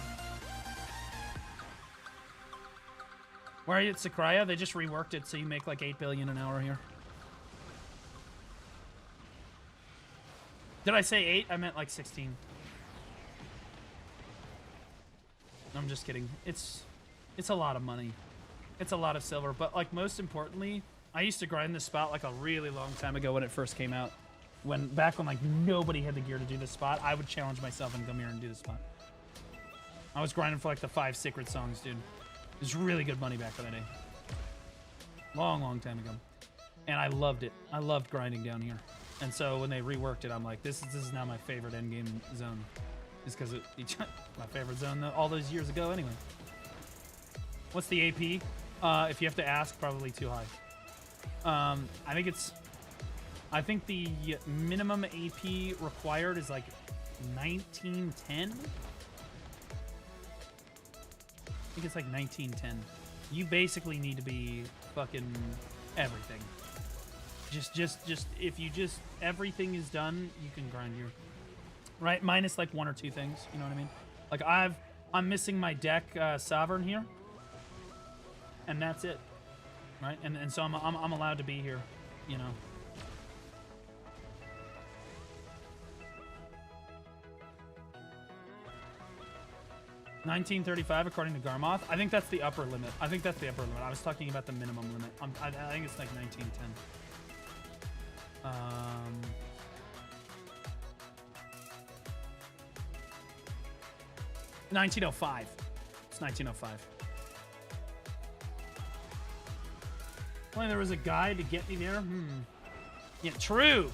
Where are you at Sakurai? They just reworked it so you make like 8 billion an hour here. Did I say 8? I meant like 16. I'm just kidding. It's a lot of money. It's a lot of silver, but like most importantly, I used to grind this spot like a really long time ago when it first came out. Back when like nobody had the gear to do this spot, I would challenge myself and come here and do this spot. I was grinding for like the 5 secret songs, dude. It was really good money back in the day. Long time ago. And I loved it. I loved grinding down here. And so when they reworked it, I'm like, this is now my favorite endgame zone. It's because it's my favorite zone all those years ago anyway. What's the AP? If you have to ask, probably too high. I think the minimum AP required is like 1910. I think it's like 1910. You basically need to be fucking everything. Just if you just everything is done, you can grind your right minus like 1 or 2 things. You know what I mean? Like I'm missing my deck Sovereign here, and that's it, right? And so I'm allowed to be here, you know. $19.35 according to Garmoth. I think that's the upper limit. I was talking about the minimum limit. I think it's like 1910. 1905. It's 1905. Only there was a guide to get me there. Yeah, true.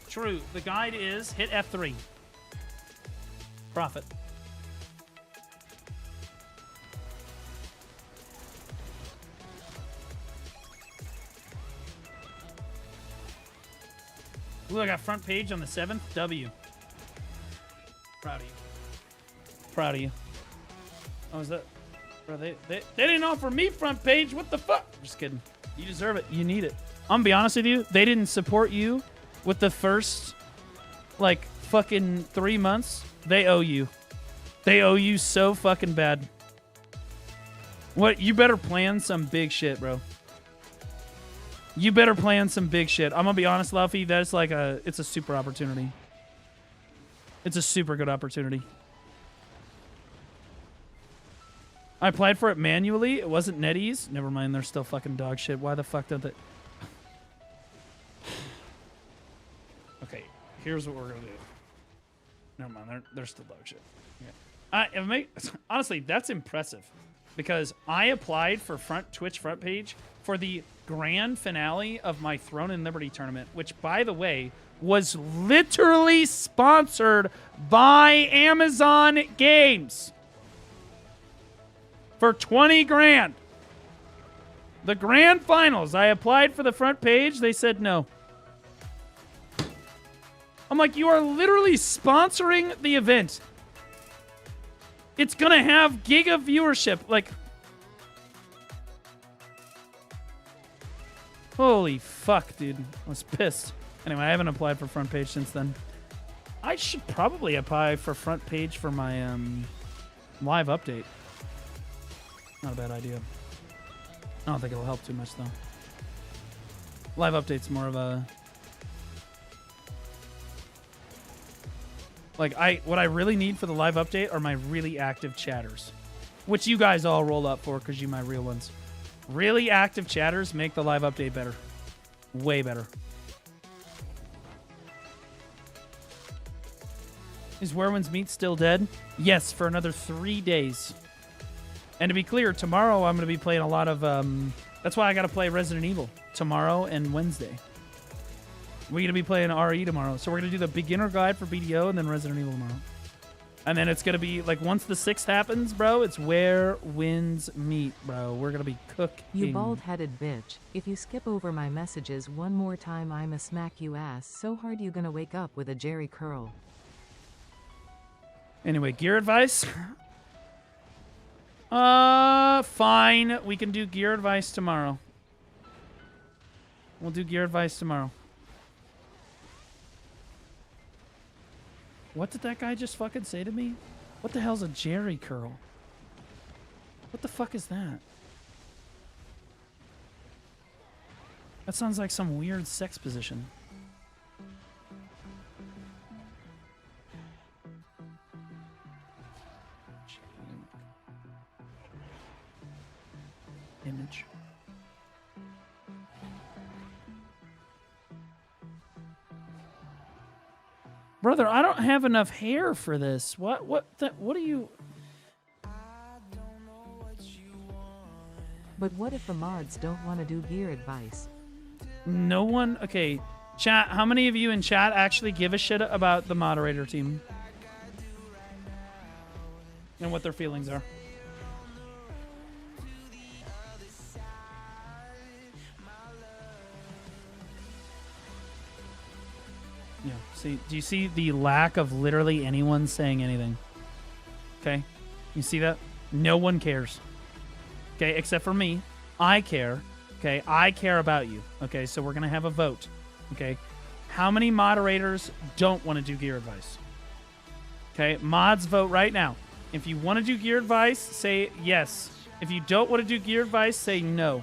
The guide is hit F3. Profit. Ooh, I got front page on the 7th. W. Proud of you. Oh, is that? Bro, they didn't offer me front page. What the fuck? Just kidding. You deserve it. You need it. I'm gonna be honest with you. They didn't support you with the first, like, fucking 3 months. They owe you. They owe you so fucking bad. What? You better plan some big shit, bro. You better plan some big shit. I'm gonna be honest, Luffy. That's like it's a super opportunity. It's a super good opportunity. I applied for it manually. It wasn't NetEase. Never mind. They're still fucking dog shit. Why the fuck don't they? Okay, here's what we're gonna do. Never mind. They're still dog shit. Yeah. Honestly, that's impressive because I applied for Twitch front page for the grand finale of my Throne and Liberty tournament, which, by the way, was literally sponsored by Amazon Games for 20 grand. The grand finals. I applied for the front page. They said no. I'm like, you are literally sponsoring the event. It's gonna have giga viewership. Like, holy fuck, dude. I was pissed. Anyway, I haven't applied for front page since then. I should probably apply for front page for my live update. Not a bad idea. I don't think it'll help too much, though. Live update's more of a... Like, what I really need for the live update are my really active chatters. Which you guys all roll up for, because you my real ones. Really active chatters make the live update better. Way better. Is Werewin's Meat still dead? Yes, for another 3 days. And to be clear, tomorrow I'm going to be playing a lot of... that's why I got to play Resident Evil tomorrow and Wednesday. We're going to be playing RE tomorrow. So we're going to do the beginner guide for BDO and then Resident Evil tomorrow. And then it's going to be, like, once the 6th happens, bro, it's where wins meet, bro. We're going to be cooking. You bald-headed bitch. If you skip over my messages one more time, I'ma smack you ass so hard you gonna wake up with a Jerry curl. Anyway, gear advice? Fine. We can do gear advice tomorrow. We'll do gear advice tomorrow. What did that guy just fucking say to me? What the hell's a Jerry curl? What the fuck is that? That sounds like some weird sex position. Image. Brother, I don't have enough hair for this. What are you... But what if the mods don't want to do gear advice? No one... Okay, chat, how many of you in chat actually give a shit about the moderator team? And what their feelings are? Yeah, see, do you see the lack of literally anyone saying anything? Okay, you see that? No one cares. Okay, except for me. I care. Okay, I care about you. Okay, so we're gonna have a vote. Okay, how many moderators don't want to do gear advice? Okay, mods vote right now. If you want to do gear advice, say yes. If you don't want to do gear advice, say no.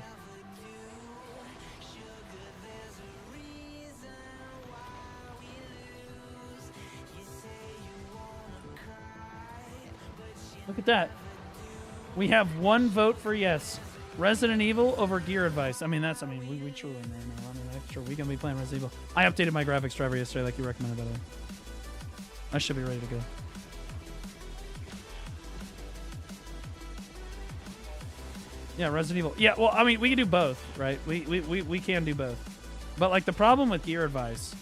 Look at that. We have one vote for yes. Resident Evil over gear advice. I mean, we truly right now. I mean, I'm sure we can be playing Resident Evil. I updated my graphics driver yesterday like you recommended, by the way. I should be ready to go. Yeah, Resident Evil. Yeah, well, I mean, we can do both, right? We can do both. But, like, the problem with gear advice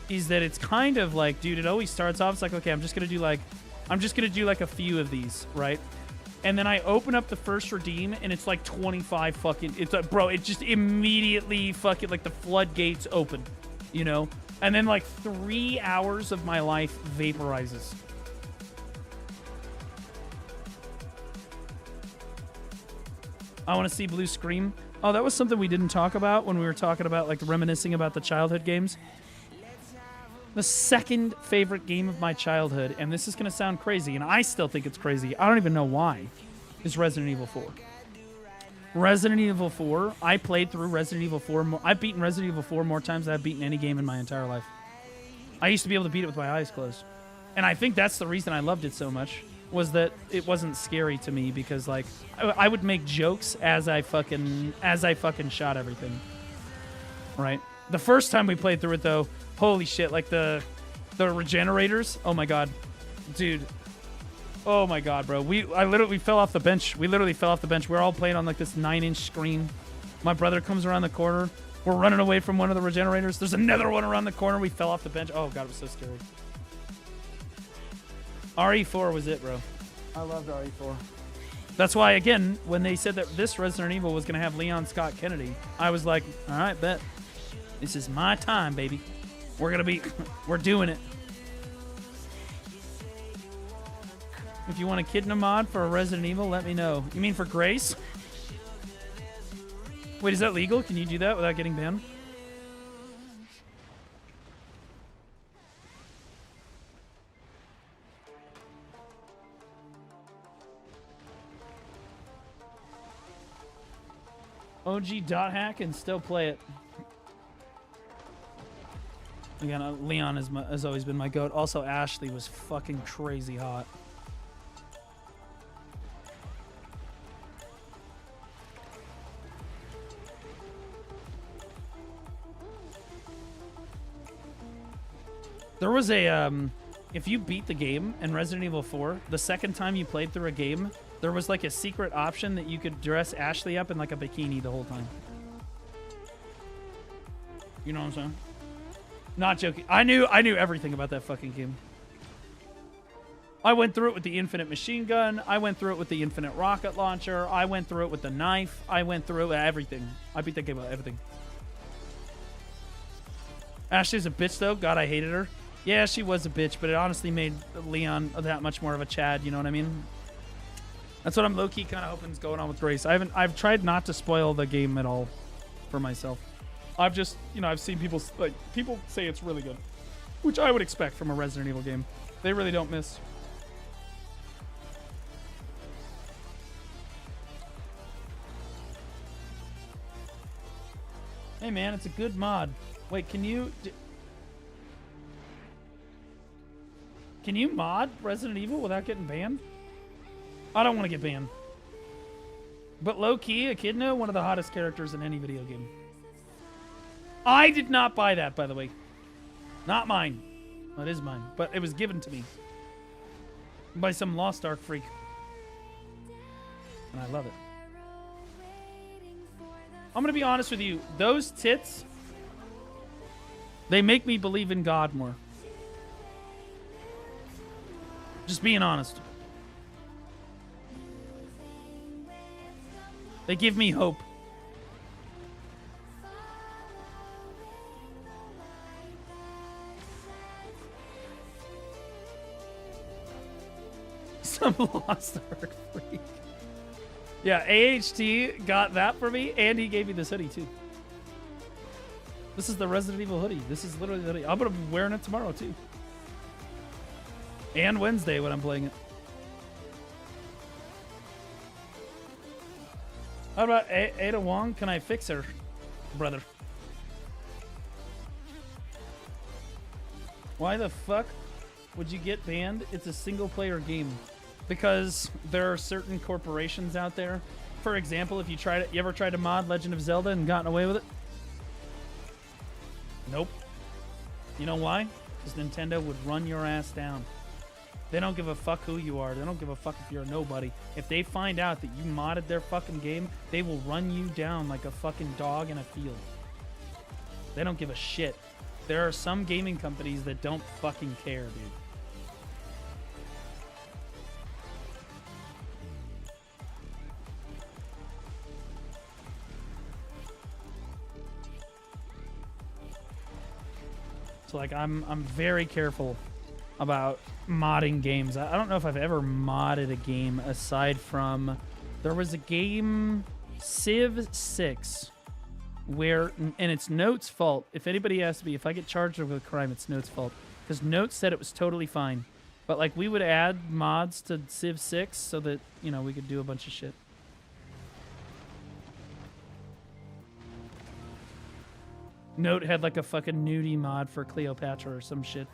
is that it's kind of like, dude, it always starts off, it's like, okay, I'm just going to do, like, a few of these, right? And then I open up the first redeem, and it's like 25 fucking... It's like, bro, it just immediately fucking, like, the floodgates open, you know? And then, like, 3 hours of my life vaporizes. I want to see Blue scream. Oh, that was something we didn't talk about when we were talking about, like, reminiscing about the childhood games. The second favorite game of my childhood, and this is going to sound crazy, and I still think it's crazy. I don't even know why, is Resident Evil 4. Resident Evil 4, I played through Resident Evil 4. I've beaten Resident Evil 4 more times than I've beaten any game in my entire life. I used to be able to beat it with my eyes closed. And I think that's the reason I loved it so much, was that it wasn't scary to me because, like, I would make jokes as I fucking shot everything. Right? The first time we played through it, though, holy shit, like the regenerators, oh my god. Dude. Oh my god, bro. We fell off the bench. We literally fell off the bench. We're all playing on like this 9-inch screen. My brother comes around the corner. We're running away from one of the regenerators. There's another one around the corner. We fell off the bench. Oh god, it was so scary. RE4 was it, bro. I loved RE4. That's why, again, when they said that this Resident Evil was going to have Leon Scott Kennedy, I was like, all right, bet. This is my time, baby. We're doing it. If you want a kid in a mod for a Resident Evil, let me know. You mean for Grace? Wait, is that legal? Can you do that without getting banned? OG.hack and still play it. Again, Leon has always been my goat. Also, Ashley was fucking crazy hot. There was a, if you beat the game in Resident Evil 4, the second time you played through a game, there was like a secret option that you could dress Ashley up in like a bikini the whole time. You know what I'm saying? Not joking. I knew everything about that fucking game. I went through it with the infinite machine gun. I went through it with the infinite rocket launcher. I went through it with the knife. I went through it with everything. I beat that game with everything. Ashley's a bitch though. God, I hated her. Yeah, she was a bitch, but it honestly made Leon that much more of a Chad, you know what I mean? That's what I'm low-key kind of hoping is going on with Grace. I've tried not to spoil the game at all for myself. I've just, you know, I've seen people say it's really good, which I would expect from a Resident Evil game. They really don't miss. Hey man, it's a good mod. Wait, can you mod Resident Evil without getting banned? I don't want to get banned. But low-key, Echidna, one of the hottest characters in any video game. I did not buy that, by the way. Not mine. Well, it is mine, but it was given to me by some Lost Ark freak. And I love it. I'm going to be honest with you. Those tits, they make me believe in God more. Just being honest. They give me hope. Some Lost Ark freak. Yeah, AHT got that for me, and he gave me this hoodie, too. This is the Resident Evil hoodie. This is literally the hoodie. I'm going to be wearing it tomorrow, too. And Wednesday when I'm playing it. How about Ada Wong? Can I fix her, brother? Why the fuck would you get banned? It's a single-player game. Because there are certain corporations out there. For example, if you ever tried to mod Legend of Zelda and gotten away with it? Nope. You know why? Because Nintendo would run your ass down. They don't give a fuck who you are. They don't give a fuck if you're a nobody. If they find out that you modded their fucking game, they will run you down like a fucking dog in a field. They don't give a shit. There are some gaming companies that don't fucking care, dude. So like I'm very careful about modding games. I don't know if I've ever modded a game aside from there was a game Civ 6, where, and it's Note's fault. If anybody asks me, if I get charged with a crime, it's Note's fault. Because Note said it was totally fine. But, like, we would add mods to Civ 6 so that, you know, we could do a bunch of shit. Note had, like, a fucking nudie mod for Cleopatra or some shit.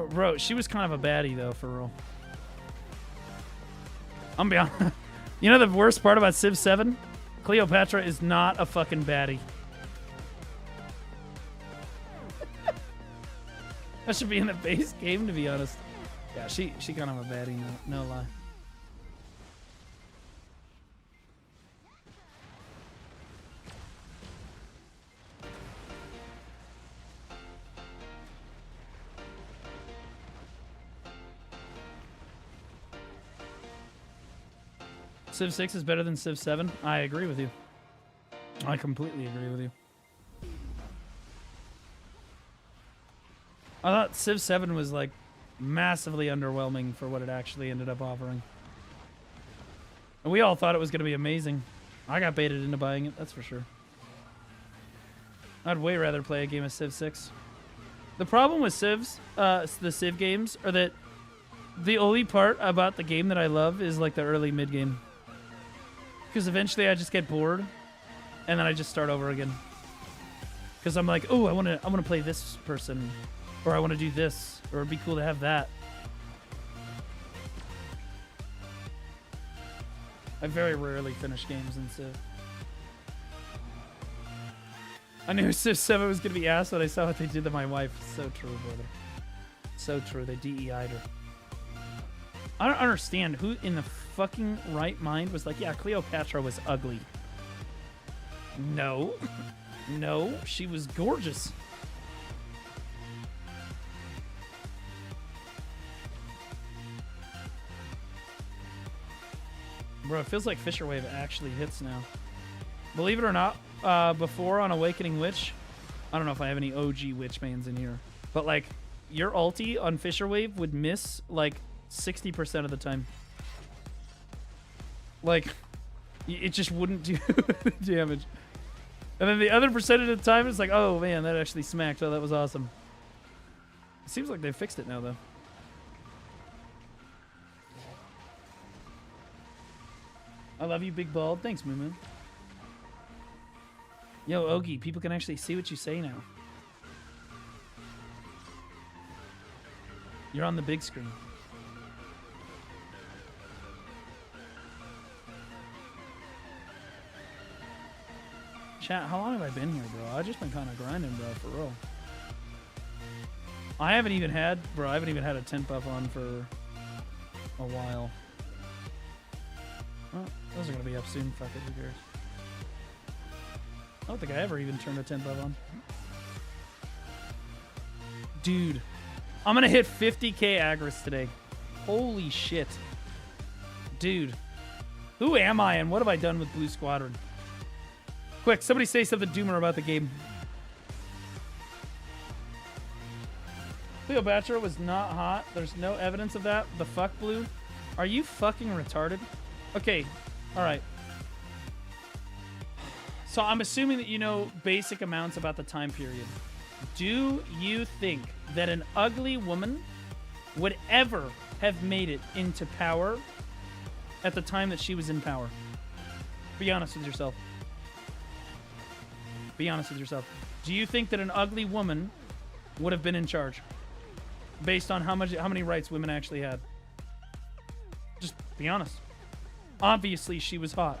Bro, she was kind of a baddie, though, for real. I'm gonna be honest. You know the worst part about Civ 7? Cleopatra is not a fucking baddie. That should be in the base game, to be honest. Yeah, she kind of a baddie, no lie. Civ 6 is better than Civ 7? I agree with you. I completely agree with you. I thought Civ 7 was, like, massively underwhelming for what it actually ended up offering. And we all thought it was going to be amazing. I got baited into buying it, that's for sure. I'd way rather play a game of Civ 6. The problem with Civs, the Civ games, are that the only part about the game that I love is, like, the early mid-game. Because eventually I just get bored, and then I just start over again. Because I'm like, oh, I want to play this person, or I want to do this, or it'd be cool to have that. I very rarely finish games in Civ. I knew Civ 7 was going to be ass when I saw what they did to my wife. So true, brother. So true. They DEI'd her. I don't understand who in the fucking right mind was like, yeah, Cleopatra was ugly. No. No, she was gorgeous. Bro, it feels like Fisher Wave actually hits now. Believe it or not, before on Awakening Witch, I don't know if I have any OG Witch mains in here, but like your ulti on Fisher Wave would miss like 60% of the time. Like, it just wouldn't do damage. And then the other percentage of the time, it's like, oh man, that actually smacked. Oh, that was awesome. It seems like they fixed it now, though. I love you, Big Bald. Thanks, Moo Moo. Yo, Ogie, people can actually see what you say now. You're on the big screen. Chat, how long have I been here, bro? I've just been kind of grinding, bro, for real. I haven't even had a tent buff on for a while. Well, those are going to be up soon. Fuck it, who cares? I don't think I ever even turned a tent buff on. Dude, I'm going to hit 50k Agris today. Holy shit. Dude, who am I and what have I done with Blue Squadron? Quick, somebody say something doomer about the game. Cleopatra was not hot. There's no evidence of that. The fuck, Blue? Are you fucking retarded? Okay, alright. So I'm assuming that you know basic amounts about the time period. Do you think that an ugly woman would ever have made it into power at the time that she was in power? Be honest with yourself. Be honest with yourself. Do you think that an ugly woman would have been in charge based on how many rights women actually had? Just be honest. Obviously, she was hot.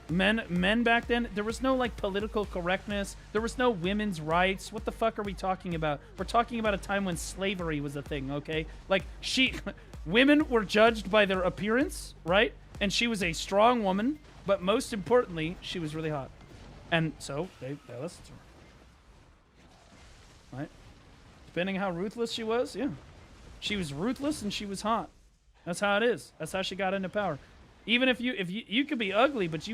Men back then, there was no like political correctness. There was no women's rights. What the fuck are we talking about? We're talking about a time when slavery was a thing, okay? Like women were judged by their appearance, right? And she was a strong woman, but most importantly, she was really hot. And so they listened to her. Right? Depending how ruthless she was, yeah. She was ruthless and she was hot. That's how it is. That's how she got into power. Even if you could be ugly, but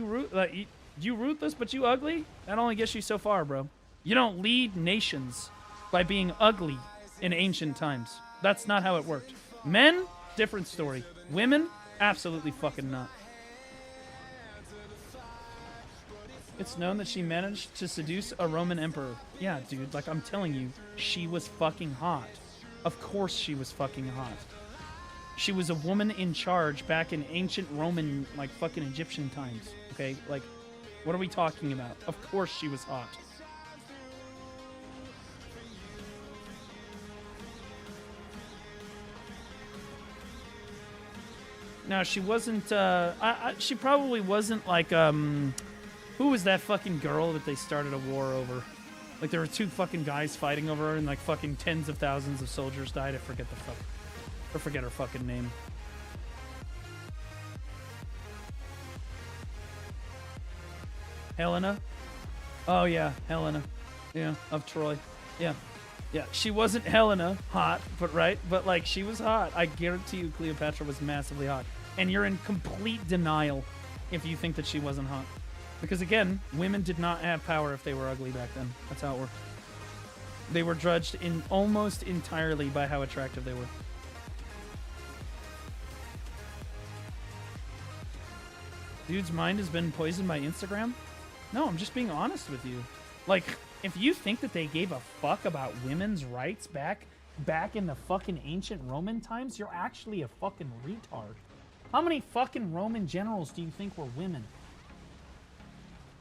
You ruthless, but you ugly? That only gets you so far, bro. You don't lead nations by being ugly in ancient times. That's not how it worked. Men, different story. Women, absolutely fucking not. It's known that she managed to seduce a Roman emperor. Yeah, dude, like I'm telling you, she was fucking hot. Of course she was fucking hot. She was a woman in charge back in ancient Roman, like fucking Egyptian times. Okay, like, what are we talking about? Of course she was hot. No, she wasn't, she probably wasn't like, who was that fucking girl that they started a war over? Like, there were two fucking guys fighting over her, and like fucking tens of thousands of soldiers died. I forget her fucking name. Helena? Oh yeah, Helena. Yeah, of Troy. Yeah. Yeah, she wasn't Helena hot, but right? But like, she was hot. I guarantee you Cleopatra was massively hot. And you're in complete denial if you think that she wasn't hot. Because again, women did not have power if they were ugly back then. That's how it worked. They were judged in almost entirely by how attractive they were. Dude's mind has been poisoned by Instagram? No, I'm just being honest with you. Like, if you think that they gave a fuck about women's rights back in the fucking ancient Roman times, you're actually a fucking retard. How many fucking Roman generals do you think were women?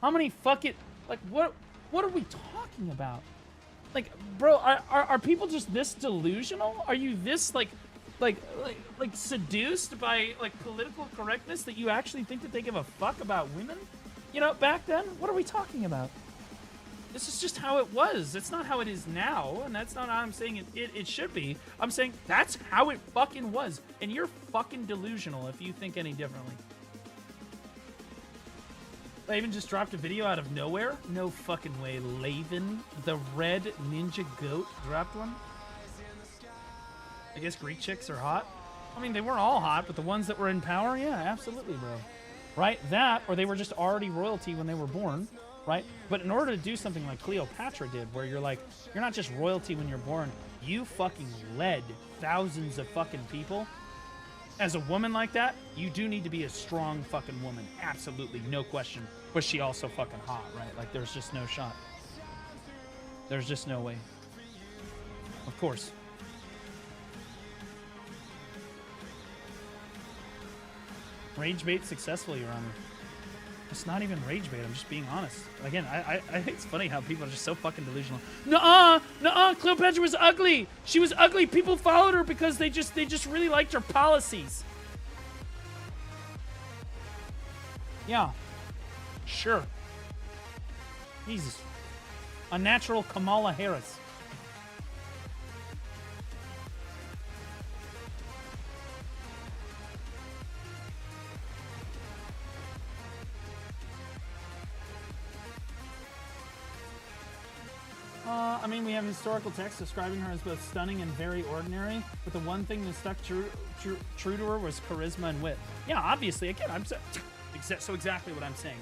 How many fucking, like, what are we talking about? Like, bro, are people just this delusional? Are you this like seduced by like political correctness that you actually think that they give a fuck about women? You know, back then, what are we talking about? This is just how it was. It's not how it is now, and that's not how I'm saying it should be. I'm saying that's how it fucking was, and you're fucking delusional if you think any differently. I even just dropped a video out of nowhere. No fucking way. Laven, the red ninja goat, dropped one. I guess Greek chicks are hot. I mean, they weren't all hot, but the ones that were in power, yeah, absolutely, bro. Right? That, or they were just already royalty when they were born, right? But in order to do something like Cleopatra did, where you're like, you're not just royalty when you're born, you fucking led thousands of fucking people. As a woman like that, you do need to be a strong fucking woman. Absolutely, no question. Was she also fucking hot, right? Like, there's just no shot. There's just no way. Of course. Rage bait successful, Your Honor. It's not even rage bait, I'm just being honest. Again, I think it's funny how people are just so fucking delusional. Nuh-uh, Cleopatra was ugly. She was ugly. People followed her because they just really liked her policies. Yeah. Sure. Jesus. A natural Kamala Harris. I mean, we have historical texts describing her as both stunning and very ordinary, but the one thing that stuck true to her was charisma and wit. Yeah, obviously, again, so exactly what I'm saying.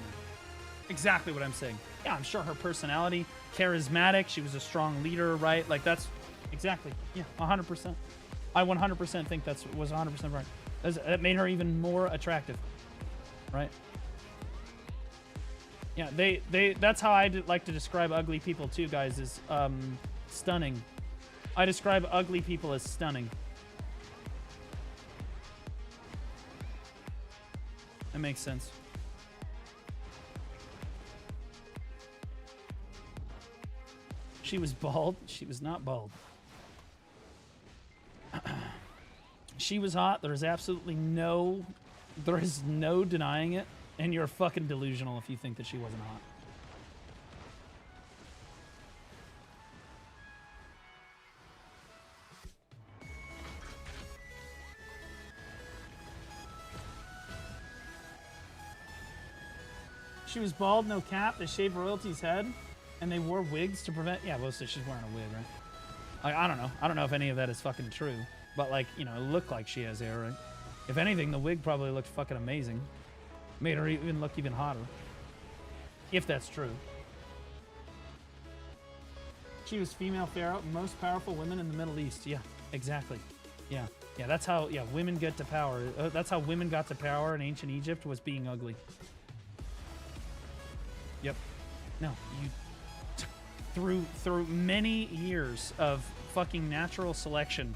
Exactly what I'm saying. Yeah, I'm sure her personality, charismatic, she was a strong leader, right? Like, that's exactly, yeah, 100%. I 100% think that was 100% right. That made her even more attractive, right? Yeah, that's how I like to describe ugly people too, guys, is stunning. I describe ugly people as stunning. That makes sense. She was bald. She was not bald. She was hot. There is no denying it. And you're fucking delusional if you think that she wasn't hot. She was bald, no cap. They shaved royalty's head, and they wore wigs to prevent. Yeah, well, so she's wearing a wig, right? Like, I don't know. I don't know if any of that is fucking true, but like, you know, it looked like she has hair, right? If anything, the wig probably looked fucking amazing. Made her even look even hotter. If that's true. She was female pharaoh, most powerful women in the Middle East. Yeah, exactly. Yeah, yeah. That's how. Yeah, women get to power. That's how women got to power in ancient Egypt, was being ugly. Yep. No, you. Through many years of fucking natural selection,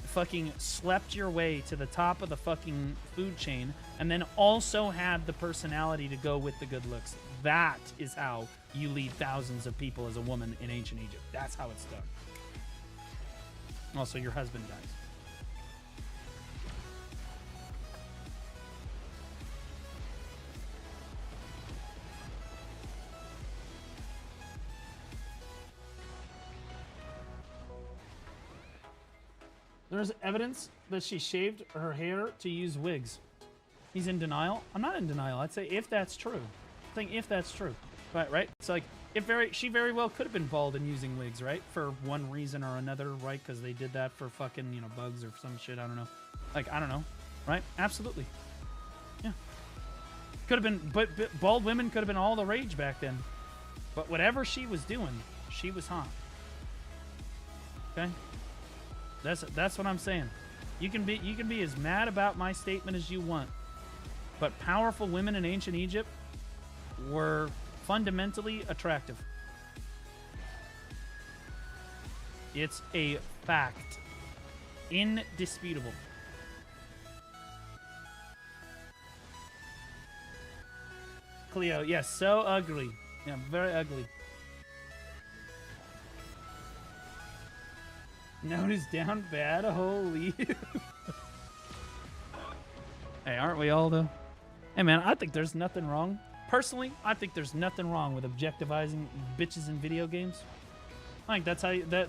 fucking slept your way to the top of the fucking food chain, and then also had the personality to go with the good looks. That is how you lead thousands of people as a woman in ancient Egypt. That's how it's done. Also, your husband dies. There's evidence that she shaved her hair to use wigs. He's in denial. I'm not in denial. I'd say if that's true. I think if that's true. Right? It's like, she very well could have been bald and using wigs, right? For one reason or another, right? Because they did that for fucking, you know, bugs or some shit. I don't know. Like, I don't know. Right? Absolutely. Yeah. Could have been, but bald women could have been all the rage back then. But whatever she was doing, she was hot. Okay? That's what I'm saying. You can be as mad about my statement as you want, but powerful women in ancient Egypt were fundamentally attractive. It's a fact. Indisputable. Cleo, yes, so ugly. Yeah, very ugly. Note is down bad. Holy. Hey, aren't we all though? Hey man, I think there's nothing wrong. Personally, I think there's nothing wrong with objectivizing bitches in video games. I think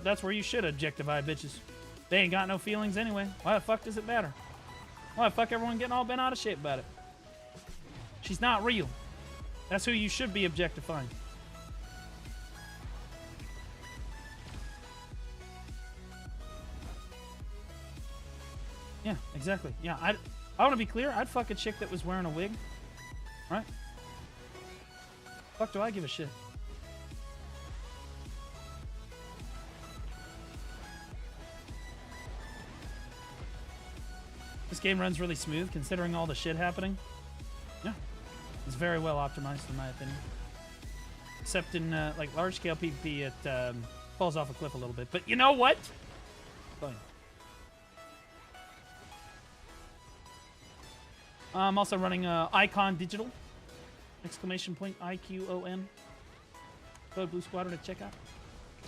that's where you should objectify bitches. They ain't got no feelings anyway. Why the fuck does it matter? Why the fuck everyone getting all bent out of shape about it? She's not real. That's who you should be objectifying. Yeah, exactly. Yeah, I want to be clear. I'd fuck a chick that was wearing a wig. Right? Fuck do I give a shit? This game runs really smooth considering all the shit happening. Yeah. It's very well optimized in my opinion. Except in like large scale PvP it falls off a cliff a little bit. But you know what? Fine. I'm also running Icon Digital. Exclamation point IQON. Code Blue Squadron to check out.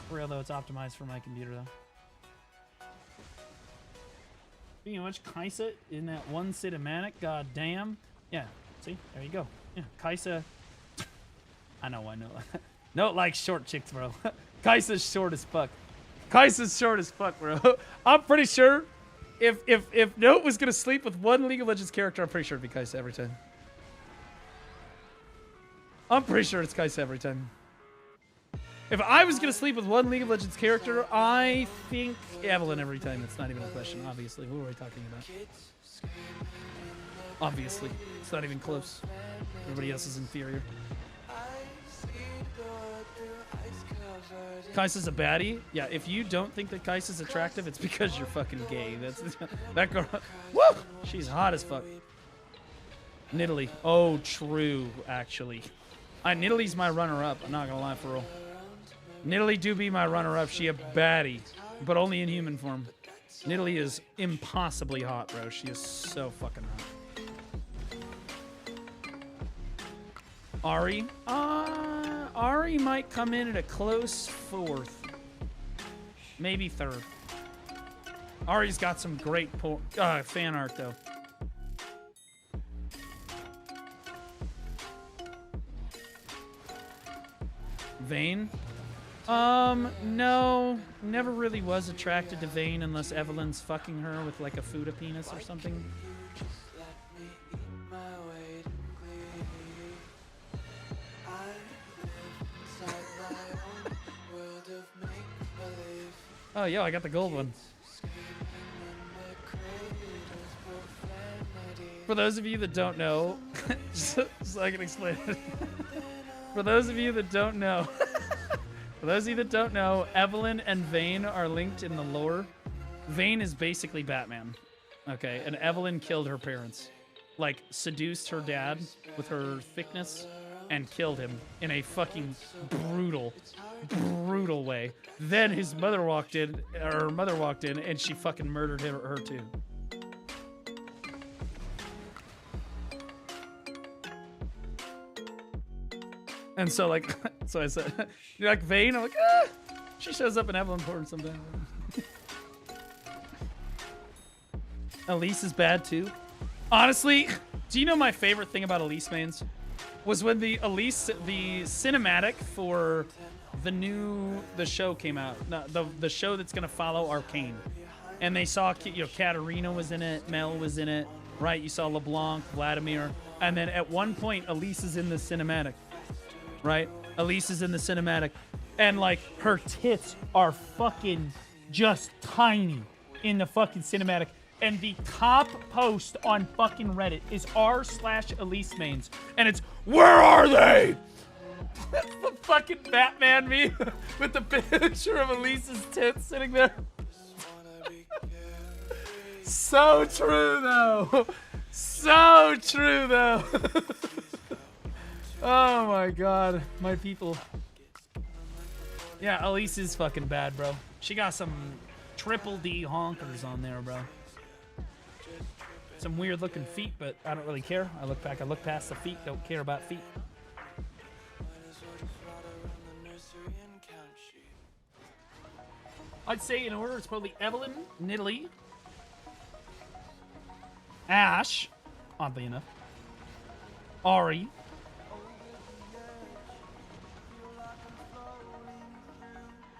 For real though, it's optimized for my computer though. Speaking of which, Kaisa in that one cinematic, god damn. Yeah, see? There you go. Yeah, Kaisa. I know. No, like short chicks, bro. Kaisa's short as fuck. Kaisa's short as fuck, bro. I'm pretty sure if Note was gonna sleep with one League of Legends character, I'm pretty sure it'd be Kaisa every time. I'm pretty sure it's Kaisa every time. If I was gonna sleep with one League of Legends character, I think Evelyn every time. It's not even a question, obviously. Who are we talking about? Obviously. It's not even close. Everybody else is inferior. Kaisa's a baddie? Yeah, if you don't think that Kaisa's attractive, it's because you're fucking gay. That's that girl. Woo! She's hot as fuck. Nidalee. Oh, true, actually. Nidalee's my runner-up. I'm not gonna lie for real. Nidalee do be my runner-up. She a baddie, but only in human form. Nidalee is impossibly hot, bro. She is so fucking hot. Ari? Ari might come in at a close fourth. Maybe third. Ari's got some great fan art, though. Vayne? No. Never really was attracted to Vayne unless Evelyn's fucking her with like a Fuda penis or something. Oh, yo, I got the gold one. For those of you that don't know, just so I can explain it. For those of you that don't know, Evelyn and Vane are linked in the lore. Vane is basically Batman. Okay, and Evelyn killed her parents. Like, seduced her dad with her thickness and killed him in a fucking brutal way. Then his mother walked in, or her mother walked in, and she fucking murdered her too. And so, like, so I said, you're like, Vane? I'm like, ah! She shows up in Evelyn porn sometimes. Elise is bad too. Honestly, do you know my favorite thing about Elise mains? Was when the cinematic for the show came out. No, the show that's gonna follow Arcane. And they saw, you know, Katarina was in it, Mel was in it, right? You saw LeBlanc, Vladimir. And then at one point, Elise is in the cinematic. Right? Elise is in the cinematic. And, like, her tits are fucking just tiny in the fucking cinematic. And the top post on fucking Reddit is r/Elise mains. And it's, where are they? That's the fucking Batman meme with the picture of Elise's tits sitting there. So true, though. So true, though. Oh my god, my people. Yeah, Elise is fucking bad, bro. She got some triple D honkers on there, bro. Some weird looking feet, but I don't really care. I look past the feet, don't care about feet. I'd say in order, it's probably Evelyn, Nidalee, Ash, oddly enough, Ari,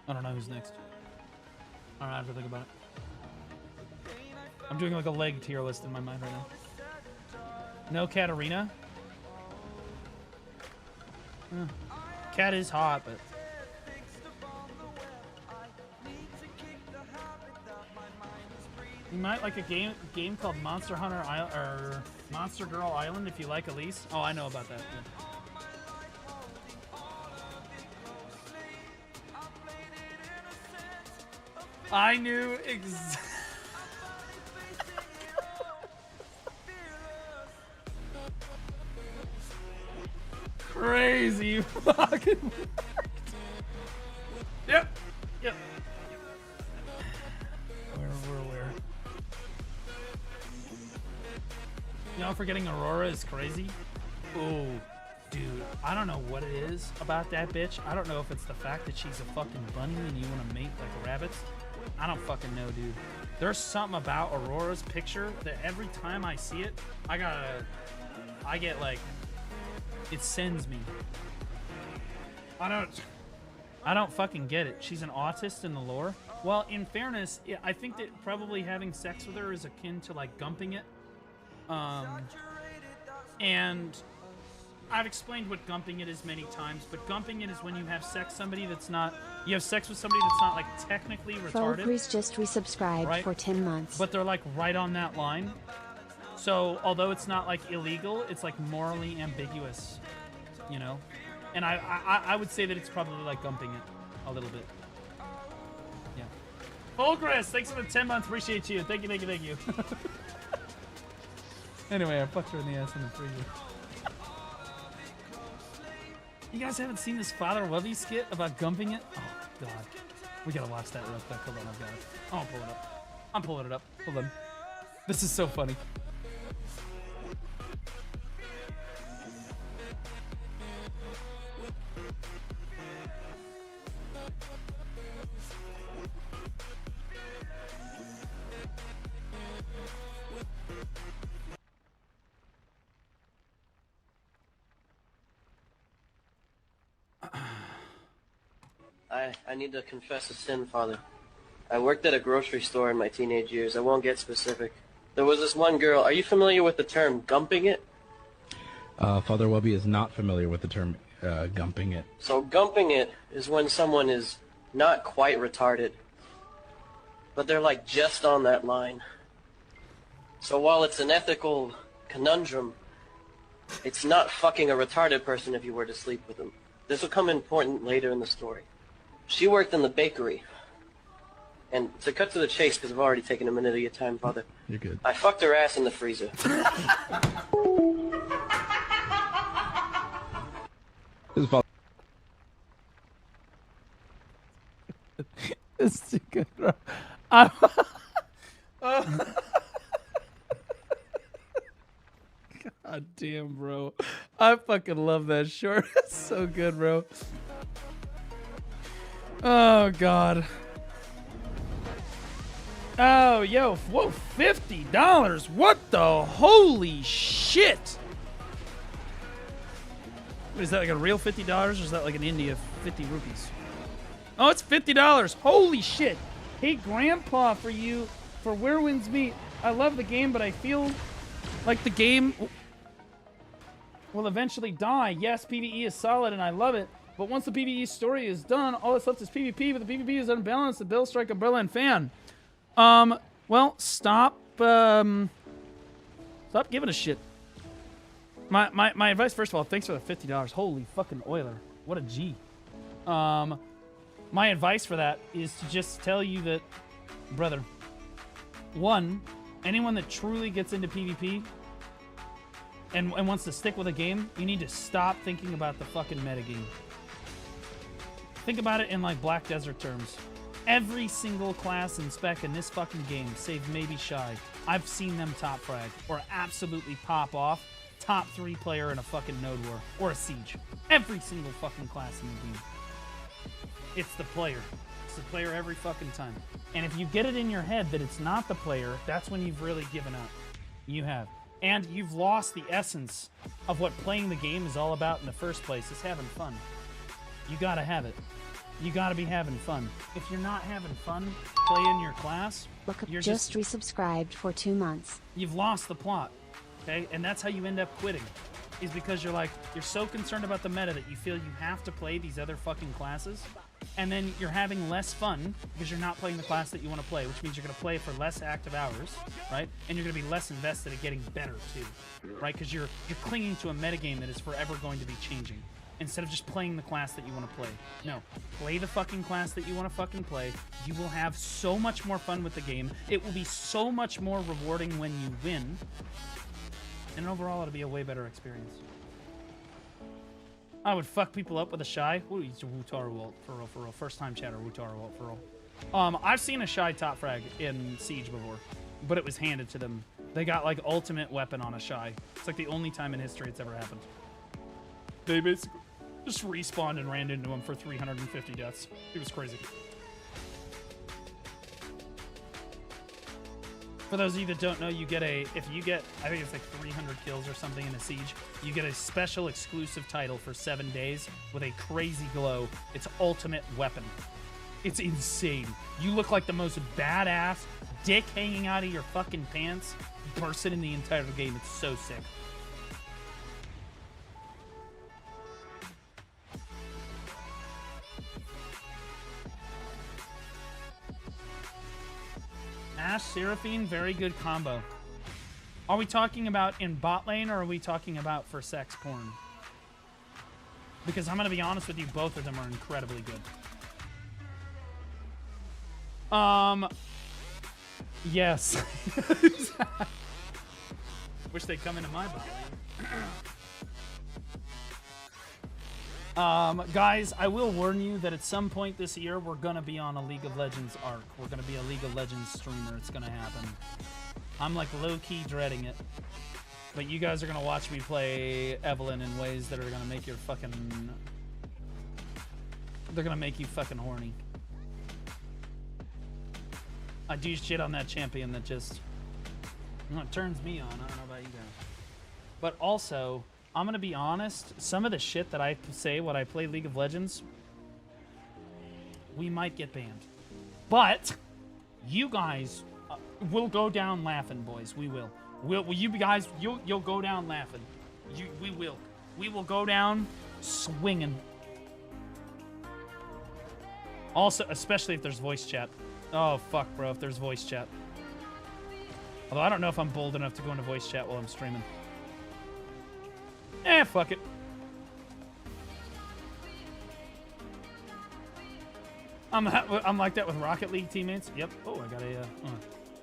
I don't know who's next. I don't have to think about it. I'm doing like a leg tier list in my mind right now. No Katarina. Cat is hot, but you might like a game called Monster Hunter Island or Monster Girl Island if you like Elise. Oh, I know about that. Yeah. I knew exactly. Crazy fucking. Yep. Where? You know, forgetting Aurora is crazy. Oh, dude, I don't know what it is about that bitch. I don't know if it's the fact that she's a fucking bunny and you want to mate like rabbits. I don't fucking know, dude. There's something about Aurora's picture that every time I see it, I get like, it sends me. I don't fucking get it. She's an autist in the lore. Well, in fairness, I think that probably having sex with her is akin to like gumping it. And I've explained what gumping it is many times, but gumping it is when you have sex with somebody that's not like technically retarded. Priest just resubscribed right? for 10 months. But they're like right on that line. So although it's not like illegal, it's like morally ambiguous, you know? And I would say that it's probably like gumping it a little bit. Yeah. Fulgris, thanks for the 10 months. Appreciate you. Thank you. Anyway, I fucked her in the ass in the preview. You guys haven't seen this Father Webby skit about gumping it? Oh, God. We gotta watch that real quick. Hold on, I've got it. I'm pulling it up. Hold on. This is so funny. I need to confess a sin, Father. I worked at a grocery store in my teenage years. I won't get specific. There was this one girl. Are you familiar with the term gumping it? Father Webby is not familiar with the term gumping it. So gumping it is when someone is not quite retarded, but they're like just on that line. So while it's an ethical conundrum, it's not fucking a retarded person if you were to sleep with them. This will come important later in the story. She worked in the bakery. And to cut to the chase, because I've already taken a minute of your time, Father. You're good. I fucked her ass in the freezer. His father. It's too good, bro. God damn, bro. I fucking love that short. It's so good, bro. Oh, God. Oh, yo. Whoa, $50. What the holy shit? Is that like a real $50 or is that like an India 50 rupees? Oh, it's $50. Holy shit. Hey, Grandpa, for Where Winds Meet. I love the game, but I feel like the game will eventually die. Yes, PvE is solid and I love it, but once the PvE story is done, all that's left is PvP, but the PvP is unbalanced. The Bill, Strike, Umbrella, and Fan. Well, stop giving a shit. My advice, first of all, thanks for the $50. Holy fucking Euler. What a G. My advice for that is to just tell you that, brother, one, anyone that truly gets into PvP and wants to stick with a game, you need to stop thinking about the fucking metagame. Think about it in like Black Desert terms. Every single class and spec in this fucking game, save maybe Shy, I've seen them top frag or absolutely pop off top 3 player in a fucking Node War or a Siege. Every single fucking class in the game. It's the player. It's the player every fucking time. And if you get it in your head that it's not the player, that's when you've really given up. You have. And you've lost the essence of what playing the game is all about in the first place. It's having fun. You gotta have it. You gotta be having fun. If you're not having fun playing your class, Look up you're just resubscribed for 2 months. You've lost the plot. Okay? And that's how you end up quitting. Is because you're so concerned about the meta that you feel you have to play these other fucking classes, and then you're having less fun because you're not playing the class that you want to play, which means you're going to play for less active hours, right? And you're going to be less invested at getting better too, right? Because you're clinging to a metagame that is forever going to be changing instead of just playing the class that you want to play. No, play the fucking class that you want to fucking play. You will have so much more fun with the game. It will be so much more rewarding when you win. And overall, it'll be a way better experience. I would fuck people up with a Shy. Ooh, he's a Wutara Walt, for real. First time chatter, Wutara Walt, for real. I've seen a Shy top frag in Siege before, but it was handed to them. They got, like, ultimate weapon on a Shy. It's, like, the only time in history it's ever happened. They basically just respawned and ran into him for 350 deaths. It was crazy. For those of you that don't know, you get if you get, I think it's like 300 kills or something in a Siege, you get a special exclusive title for 7 days with a crazy glow. It's ultimate weapon. It's insane. You look like the most badass dick hanging out of your fucking pants person in the entire game. It's so sick. Ashe, Seraphine, very good combo. Are we talking about in bot lane or are we talking about for sex porn? Because I'm going to be honest with you, both of them are incredibly good. Yes. Wish they'd come into my bot lane. Guys, I will warn you that at some point this year, we're going to be on a League of Legends arc. We're going to be a League of Legends streamer. It's going to happen. I'm like low-key dreading it. But you guys are going to watch me play Evelyn in ways that are going to make your fucking... They're going to make you fucking horny. I do shit on that champion that just... You know, it turns me on. I don't know about you guys. But also... I'm gonna be honest, some of the shit that I say when I play League of Legends, we might get banned. But you guys will go down laughing, boys. We will. You guys, you'll go down laughing. We will. We will go down swinging. Also, especially if there's voice chat. Oh, fuck, bro, if there's voice chat. Although I don't know if I'm bold enough to go into voice chat while I'm streaming. Fuck it. I'm like that with Rocket League teammates. Yep. Oh, I got a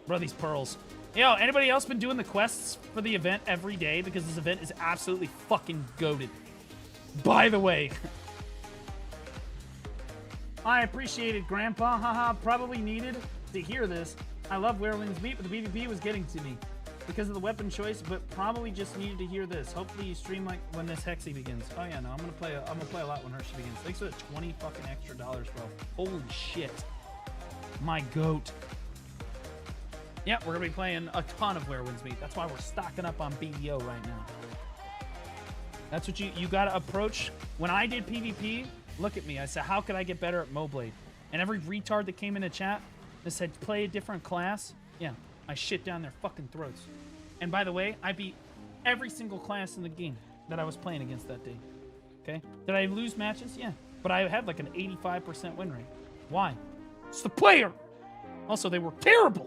bro, these pearls. Yo, anybody else been doing the quests for the event every day? Because this event is absolutely fucking goated. By the way. I appreciate it, Grandpa. Haha, probably needed to hear this. I love Where Winds Meet, but the PvP was getting to me because of the weapon choice, but probably just needed to hear this. Hopefully you stream like when this Hexy begins. Oh yeah, no, I'm gonna play a lot when Hershey begins. Thanks for the 20 fucking extra dollars, bro. Holy shit. My goat. Yeah, we're gonna be playing a ton of Where Winds Meet. That's why we're stocking up on BDO right now. That's what you gotta approach. When I did PvP, look at me. I said, how could I get better at Moblade? And every retard that came into chat that said, play a different class, yeah, I shit down their fucking throats. And by the way, I beat every single class in the game that I was playing against that day. Okay? Did I lose matches? Yeah. But I had like an 85% win rate. Why? It's the player! Also, they were terrible!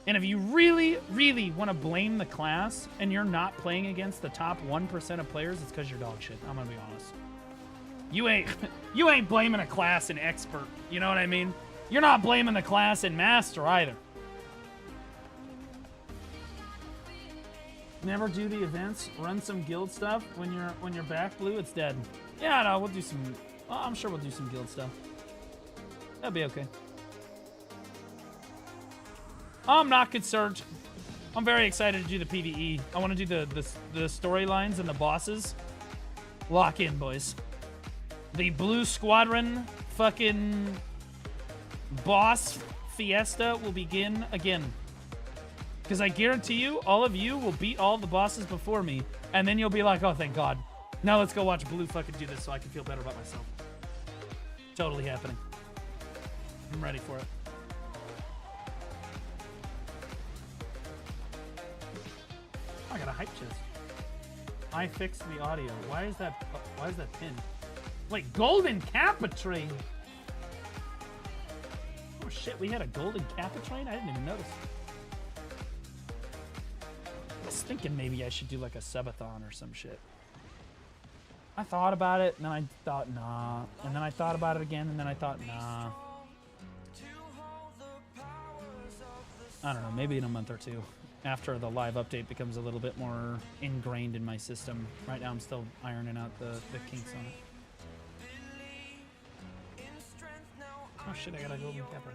And if you really, really want to blame the class and you're not playing against the top 1% of players, it's because you're dog shit. I'm gonna be honest. You ain't blaming a class in expert. You know what I mean? You're not blaming the class in master either. Never do the events. Run some guild stuff when you're back blue. It's dead. Yeah, no, we'll do some. Well, I'm sure we'll do some guild stuff. That'll be okay. I'm not concerned. I'm very excited to do the PvE. I want to do the storylines and the bosses. Lock in, boys. The Blue Squadron fucking boss fiesta will begin again. Because I guarantee you, all of you will beat all the bosses before me, and then you'll be like, oh, thank God. Now let's go watch Blue fucking do this so I can feel better about myself. Totally happening. I'm ready for it. I got a hype chest. I fixed the audio. Why is that pinned? Wait, golden Kappa train. Oh shit, we had a golden Kappa train? I didn't even notice. I was thinking maybe I should do like a subathon or some shit. I thought about it, and then I thought, nah. And then I thought about it again, and then I thought, nah. I don't know, maybe in a month or two. After the live update becomes a little bit more ingrained in my system. Right now I'm still ironing out the kinks on it. Oh shit, I gotta go with Pepper.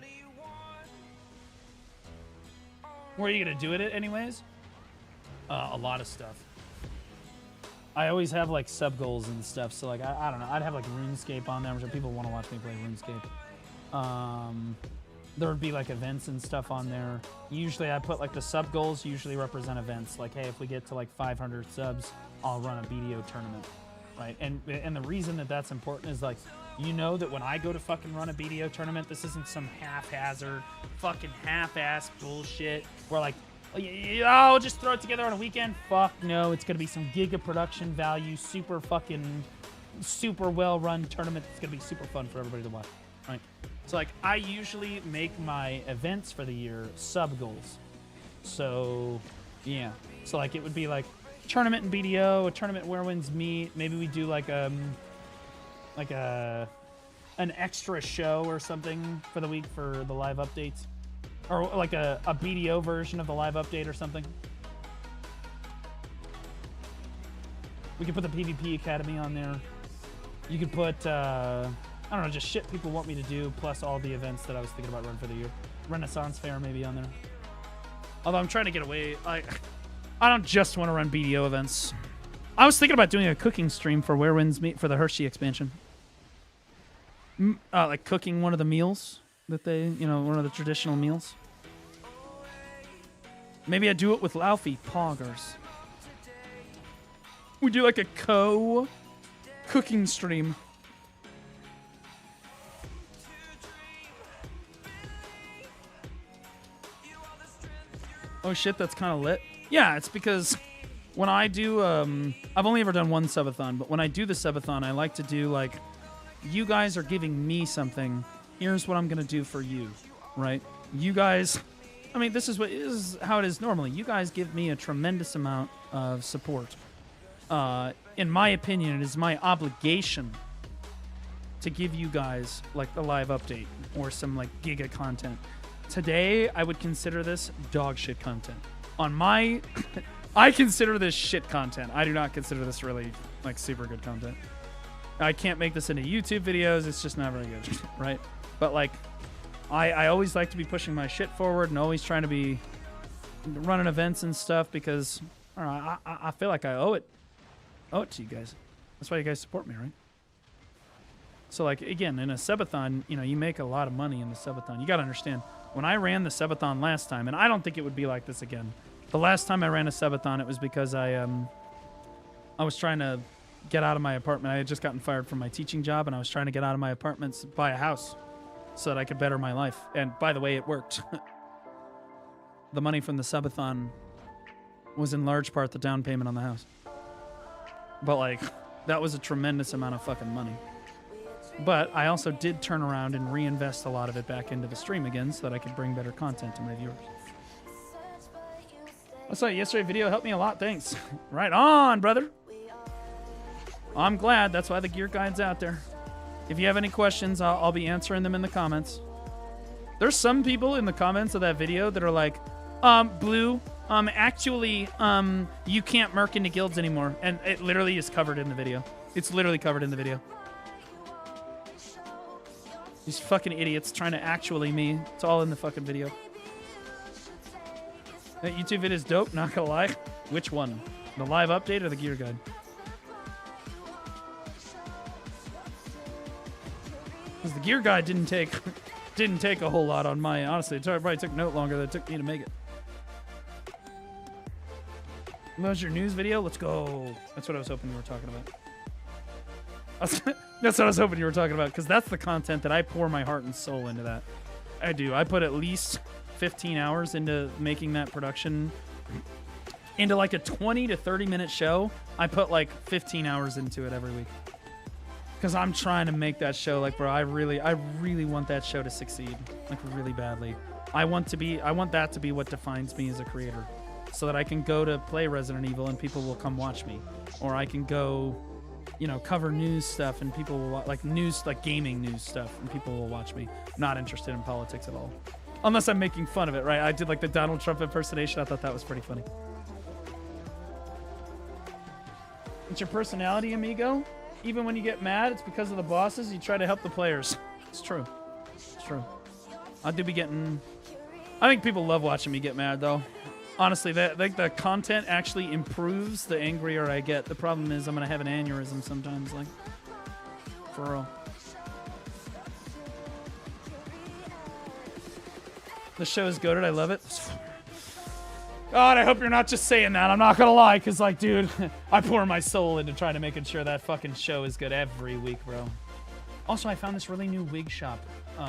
Where are you gonna do it anyways? A lot of stuff. I always have like sub goals and stuff, so like I don't know, I'd have like RuneScape on there, which people want to watch me play RuneScape. There would be like events and stuff on there. Usually I put like the sub goals usually represent events. Like, hey, if we get to like 500 subs, I'll run a BDO tournament, right? And the reason that that's important is like, you know that when I go to fucking run a BDO tournament, this isn't some haphazard, fucking half-ass bullshit where like, oh, just throw it together on a weekend. Fuck no, it's gonna be some giga production value, super well-run tournament. It's gonna be super fun for everybody to watch, right? So like I usually make my events for the year sub goals. So yeah. So like it would be like tournament in BDO, a tournament where Winds Meet. Maybe we do like an extra show or something for the week for the live updates. Or like a BDO version of the live update or something. We could put the PvP Academy on there. You could put I don't know, just shit people want me to do, plus all the events that I was thinking about running for the year. Renaissance Fair maybe on there. Although I'm trying to get away. I don't just want to run BDO events. I was thinking about doing a cooking stream for Where Winds Meet for the Hershey expansion. Like cooking one of the meals that they, one of the traditional meals. Maybe I do it with Laufey Poggers. We do like a cooking stream. Oh shit, that's kind of lit. Yeah, it's because when I do, I've only ever done one subathon, but when I do the subathon, I like to do like, you guys are giving me something. Here's what I'm gonna do for you, right? You guys, I mean, this is how it is normally. You guys give me a tremendous amount of support. In my opinion, it is my obligation to give you guys like the live update or some like giga content. Today, I would consider this dog shit content. On my, I consider this shit content. I do not consider this really like super good content. I can't make this into YouTube videos. It's just not very good, right? But like, I always like to be pushing my shit forward and always trying to be running events and stuff because I don't know, I feel like I owe it to you guys. That's why you guys support me, right? So like, again, in a subathon, you know, you make a lot of money in the subathon. You got to understand, when I ran the subathon last time, and I don't think it would be like this again. The last time I ran a subathon, it was because I was trying to get out of my apartment. I had just gotten fired from my teaching job, and I was trying to get out of my apartment to buy a house so that I could better my life. And by the way, it worked. The money from the subathon was in large part the down payment on the house. But like, that was a tremendous amount of fucking money. But I also did turn around and reinvest a lot of it back into the stream again so that I could bring better content to my viewers. I saw yesterday's video helped me a lot, thanks. Right on, brother. I'm glad, that's why the gear guide's out there. If you have any questions, I'll be answering them in the comments. There's some people in the comments of that video that are like, Blue, actually, you can't merc into guilds anymore. And it literally is covered in the video. It's literally covered in the video. These fucking idiots trying to actually me. It's all in the fucking video. That YouTube vid is dope, not gonna lie. Which one? The live update or the gear guide? Because the gear guide didn't take a whole lot on my, honestly, it probably took note longer than it took me to make it. That was your news video? Let's go. That's what I was hoping you were talking about. That's what I was hoping you were talking about, because that's the content that I pour my heart and soul into that. I do. I put at least 15 hours into making that production. Into like a 20 to 30 minute show, I put like 15 hours into it every week. Because I'm trying to make that show, like, bro, I really want that show to succeed, like, really badly. I want that to be what defines me as a creator, so that I can go to play Resident Evil and people will come watch me, or I can go, you know, cover news stuff and people will like gaming news stuff and people will watch me. Not interested in politics at all, unless I'm making fun of it, right? I did like the Donald Trump impersonation. I thought that was pretty funny. It's your personality, amigo. Even when you get mad, it's because of the bosses. You try to help the players. It's true. It's true. I think people love watching me get mad, though. Honestly, the content actually improves the angrier I get. The problem is I'm going to have an aneurysm sometimes, like, for real. The show is goated. I love it. God, I hope you're not just saying that. I'm not going to lie, because, like, dude, I pour my soul into trying to making sure that fucking show is good every week, bro. Also, I found this really new wig shop, or,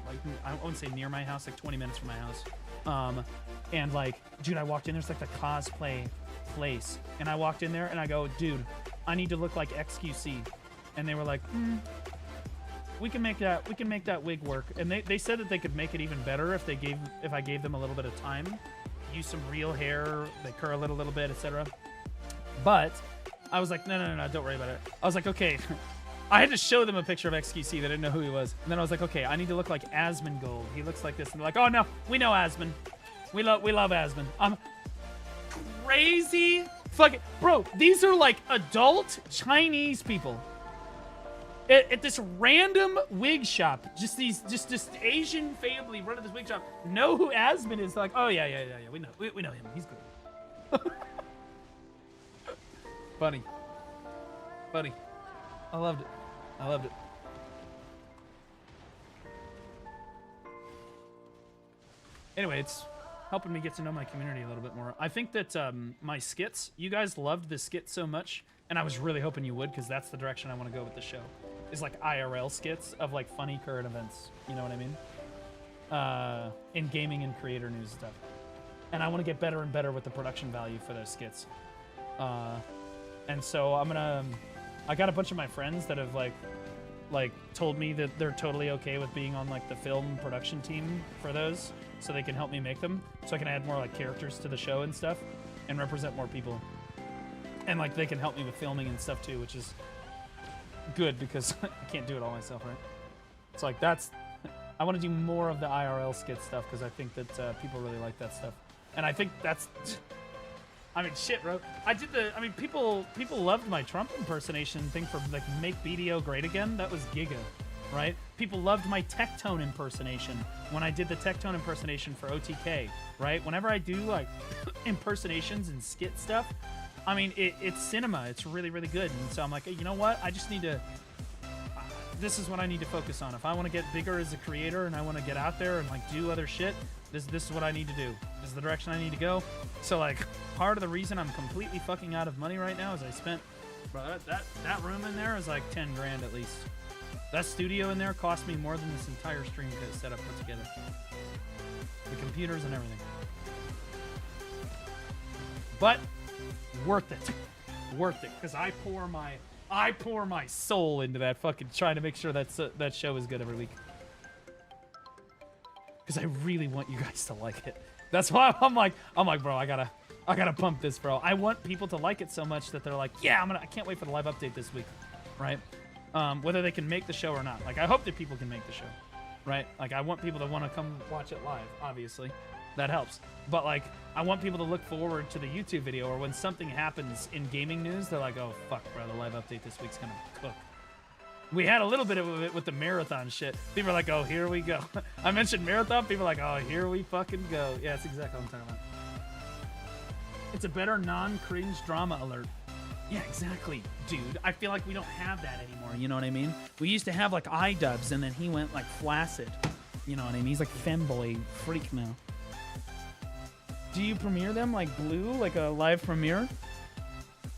like, I wouldn't say near my house, like 20 minutes from my house. And, like, dude, I walked in, there's, like, the cosplay place. And I walked in there, and I go, dude, I need to look like XQC. And they were like, we can make that wig work. And they said that they could make it even better if I gave them a little bit of time. Use some real hair, they curl it a little bit, etc. But I was like, no, don't worry about it. I was like, okay. I had to show them a picture of XQC. They didn't know who he was. And then I was like, okay, I need to look like Asmongold. He looks like this. And they're like, oh no, we know Asmon. We love Asmon. Crazy fucking bro. These are like adult Chinese people at this random wig shop. Just Asian family running this wig shop. Know who Asmon is? They're like, oh yeah. We know him. He's good. Funny. I loved it. Anyway, it's helping me get to know my community a little bit more. I think that my skits, you guys loved the skits so much, and I was really hoping you would, because that's the direction I want to go with the show. Is like IRL skits of like funny current events. You know what I mean? In gaming and creator news stuff. And I want to get better and better with the production value for those skits. And so I got a bunch of my friends that have like told me that they're totally okay with being on like the film production team for those, so they can help me make them, so I can add more like characters to the show and stuff and represent more people. And like they can help me with filming and stuff too, which is good because I can't do it all myself, right? It's like that's. I want to do more of the IRL skit stuff because I think that people really like that stuff, and I think that's. I mean, shit, bro. I did the. I mean, people loved my Trump impersonation thing for like Make BDO Great Again. That was Giga, right? People loved my Tectone impersonation when I did the Tectone impersonation for OTK, right? Whenever I do like impersonations and skit stuff, I mean, it's cinema. It's really, really good. And so I'm like, hey, you know what? I just need to. This is what I need to focus on. If I want to get bigger as a creator and I want to get out there and like do other shit, this is what I need to do. This is the direction I need to go. So like, part of the reason I'm completely fucking out of money right now is I spent, bro, that room in there is like 10 grand at least. That studio in there cost me more than this entire stream setup put together. The computers and everything. But worth it. Worth it, because I pour my soul into that fucking trying to make sure that show is good every week. Because I really want you guys to like it. That's why I'm like, bro, I gotta pump this, bro. I want people to like it so much that they're like, yeah, I can't wait for the live update this week, right? Whether they can make the show or not. Like, I hope that people can make the show, right? Like, I want people to want to come watch it live, obviously. That helps. But, like, I want people to look forward to the YouTube video, or when something happens in gaming news, they're like, oh, fuck, bro, the live update this week's gonna cook. We had a little bit of it with the marathon shit. People are like, oh, here we go. I mentioned marathon, people are like, oh, here we fucking go. Yeah, that's exactly what I'm talking about. It's a better non-cringe drama alert. Yeah, exactly, dude. I feel like we don't have that anymore, you know what I mean? We used to have, like, iDubbbz, and then he went, like, flaccid. You know what I mean? He's, like, femboy freak now. Do you premiere them, like, Blue, like a live premiere?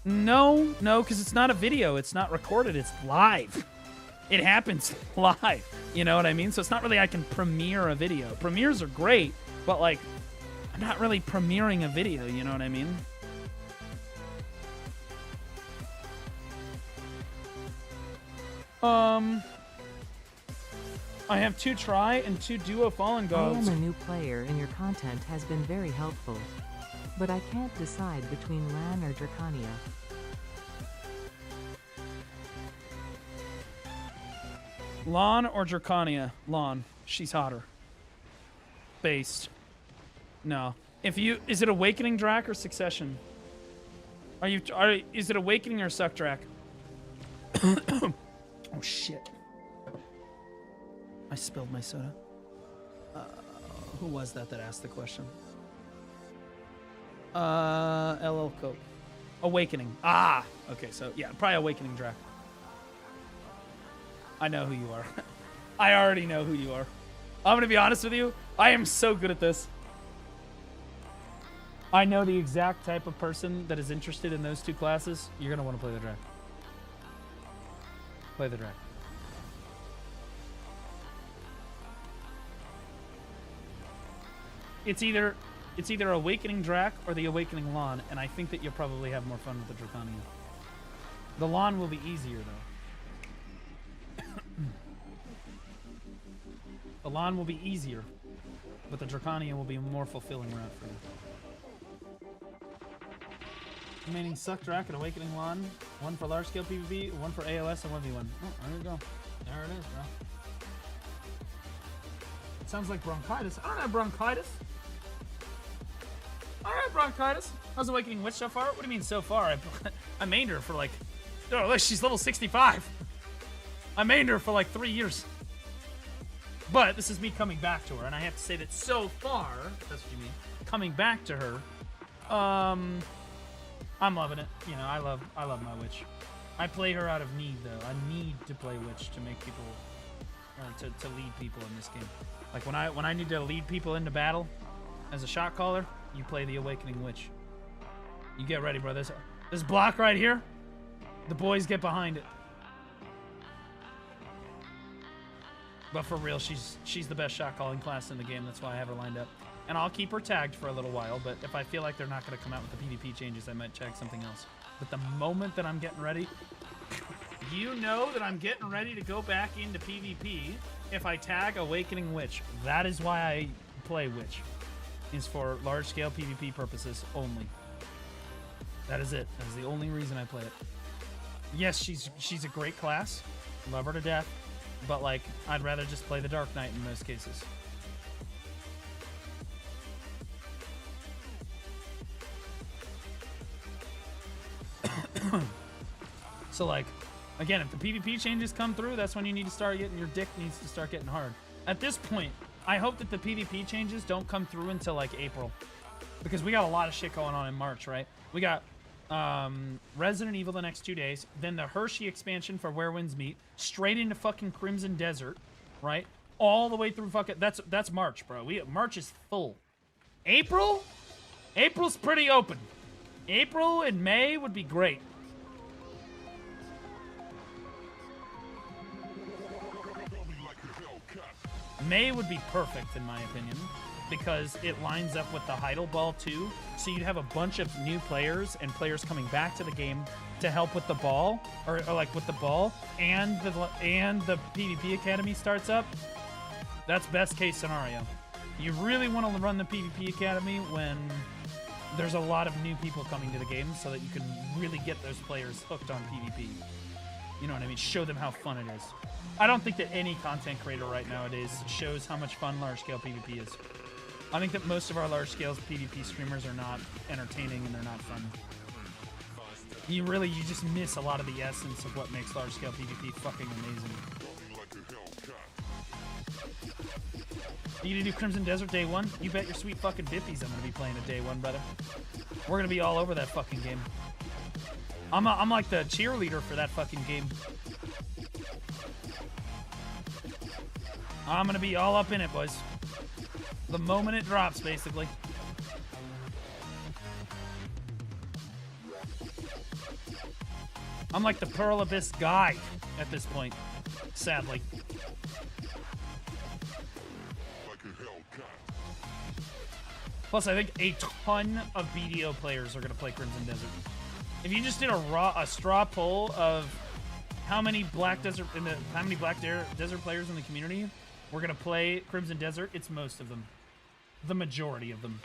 No, because it's not a video. It's not recorded. It's live. It happens live. You know what I mean? So it's not really I can premiere a video. Premieres are great, but, like, I'm not really premiering a video, you know what I mean? I have 2 try and 2 duo fallen gods. I am a new player and your content has been very helpful. But I can't decide between LAN or Dracania. Lon or Dracania? Lon. She's hotter. Based. No. Is it Awakening Drac or Succession? Is it Awakening or Suck Drac? Oh shit. I spilled my soda. Who was that asked the question? LL Coke. Awakening. Ah! Okay, so yeah, probably Awakening Drac. I know who you are. I already know who you are. I'm gonna be honest with you. I am so good at this. I know the exact type of person that is interested in those 2 classes. You're gonna want to play the Drac. Play the Drac. It's either Awakening Drac or the Awakening Lon, and I think that you'll probably have more fun with the Draconian. The Lon will be easier, though. The Lon will be easier, but the Draconian will be a more fulfilling route for you. Remaining Suck Drac and Awakening Lon. 1 for large-scale PvP, 1 for AOS, and 1v1. Oh, there you go. There it is, bro. It sounds like bronchitis. I don't have bronchitis. Alright, bronchitis. How's Awakening Witch so far? What do you mean so far? I mained her for like... Oh, look, she's level 65. I mained her for like 3 years. But this is me coming back to her, and I have to say that so far, if that's what you mean, coming back to her, I'm loving it. You know, I love my witch. I play her out of need, though. I need to play witch to make people, to lead people in this game. Like when I need to lead people into battle as a shot caller, you play the Awakening Witch. You get ready, bro. This block right here, the boys get behind it. But for real, she's the best shot calling class in the game. That's why I have her lined up. And I'll keep her tagged for a little while, but if I feel like they're not going to come out with the PvP changes, I might check something else. But the moment that I'm getting ready, you know that I'm getting ready to go back into PvP if I tag Awakening Witch. That is why I play Witch. Is for large-scale PvP purposes only. That is it. That is the only reason I play it. Yes, she's a great class. Love her to death. But, like, I'd rather just play the Dark Knight in most cases. So, like, again, if the PvP changes come through, that's when you need to start getting, your dick needs to start getting hard. At this point, I hope that the PvP changes don't come through until, like, April. Because we got a lot of shit going on in March, right? We got Resident Evil the next 2 days, then the Hershey expansion for Where Winds Meet, straight into fucking Crimson Desert, right? All the way through fucking, that's March, bro. March is full. April? April's pretty open. April and May would be great. May would be perfect, in my opinion, because it lines up with the Heidel Ball too. So you'd have a bunch of new players and players coming back to the game to help with the ball, or like with the ball, and the PvP Academy starts up. That's best case scenario. You really want to run the PvP Academy when there's a lot of new people coming to the game, so that you can really get those players hooked on PvP. You know what I mean? Show them how fun it is. I don't think that any content creator right nowadays shows how much fun large-scale PvP is. I think that most of our large-scale PvP streamers are not entertaining and they're not fun. You just miss a lot of the essence of what makes large-scale PvP fucking amazing. You gonna do Crimson Desert day one? You bet your sweet fucking bippies I'm gonna be playing it day one, brother. We're gonna be all over that fucking game. I'm like the cheerleader for that fucking game. I'm gonna be all up in it, boys. The moment it drops, basically. I'm like the Pearl Abyss guy at this point, sadly. Plus, I think a ton of BDO players are gonna play Crimson Desert. If you just did a straw poll of how many Black Desert Desert players in the community were gonna play Crimson Desert, it's most of them, the majority of them,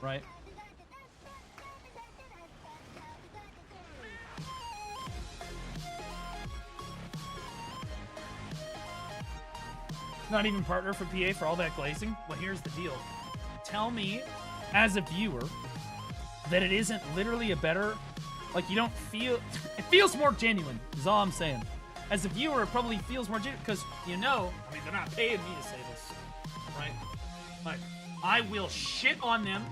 right? Not even partner for PA for all that glazing? Well, here's the deal. Tell me, as a viewer, that it isn't literally a better, like, you don't feel, it feels more genuine, is all I'm saying. As a viewer, it probably feels more genuine, because, you know, I mean, they're not paying me to say this, right? Like, I will shit on them.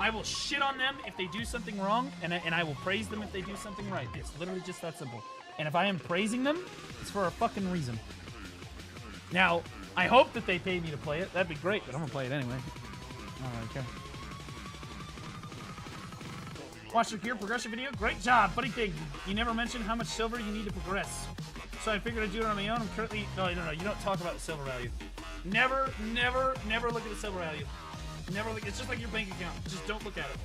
I will shit on them if they do something wrong, and I will praise them if they do something right. It's literally just that simple. And if I am praising them, it's for a fucking reason. Now, I hope that they pay me to play it. That'd be great, but I'm gonna play it anyway. Okay. Watch your gear progression video. Great job, buddy pig. You never mentioned how much silver you need to progress. So I figured I'd do it on my own. I'm currently... No, you don't talk about the silver value. Never look at the silver value. Never look... It's just like your bank account. Just don't look at it.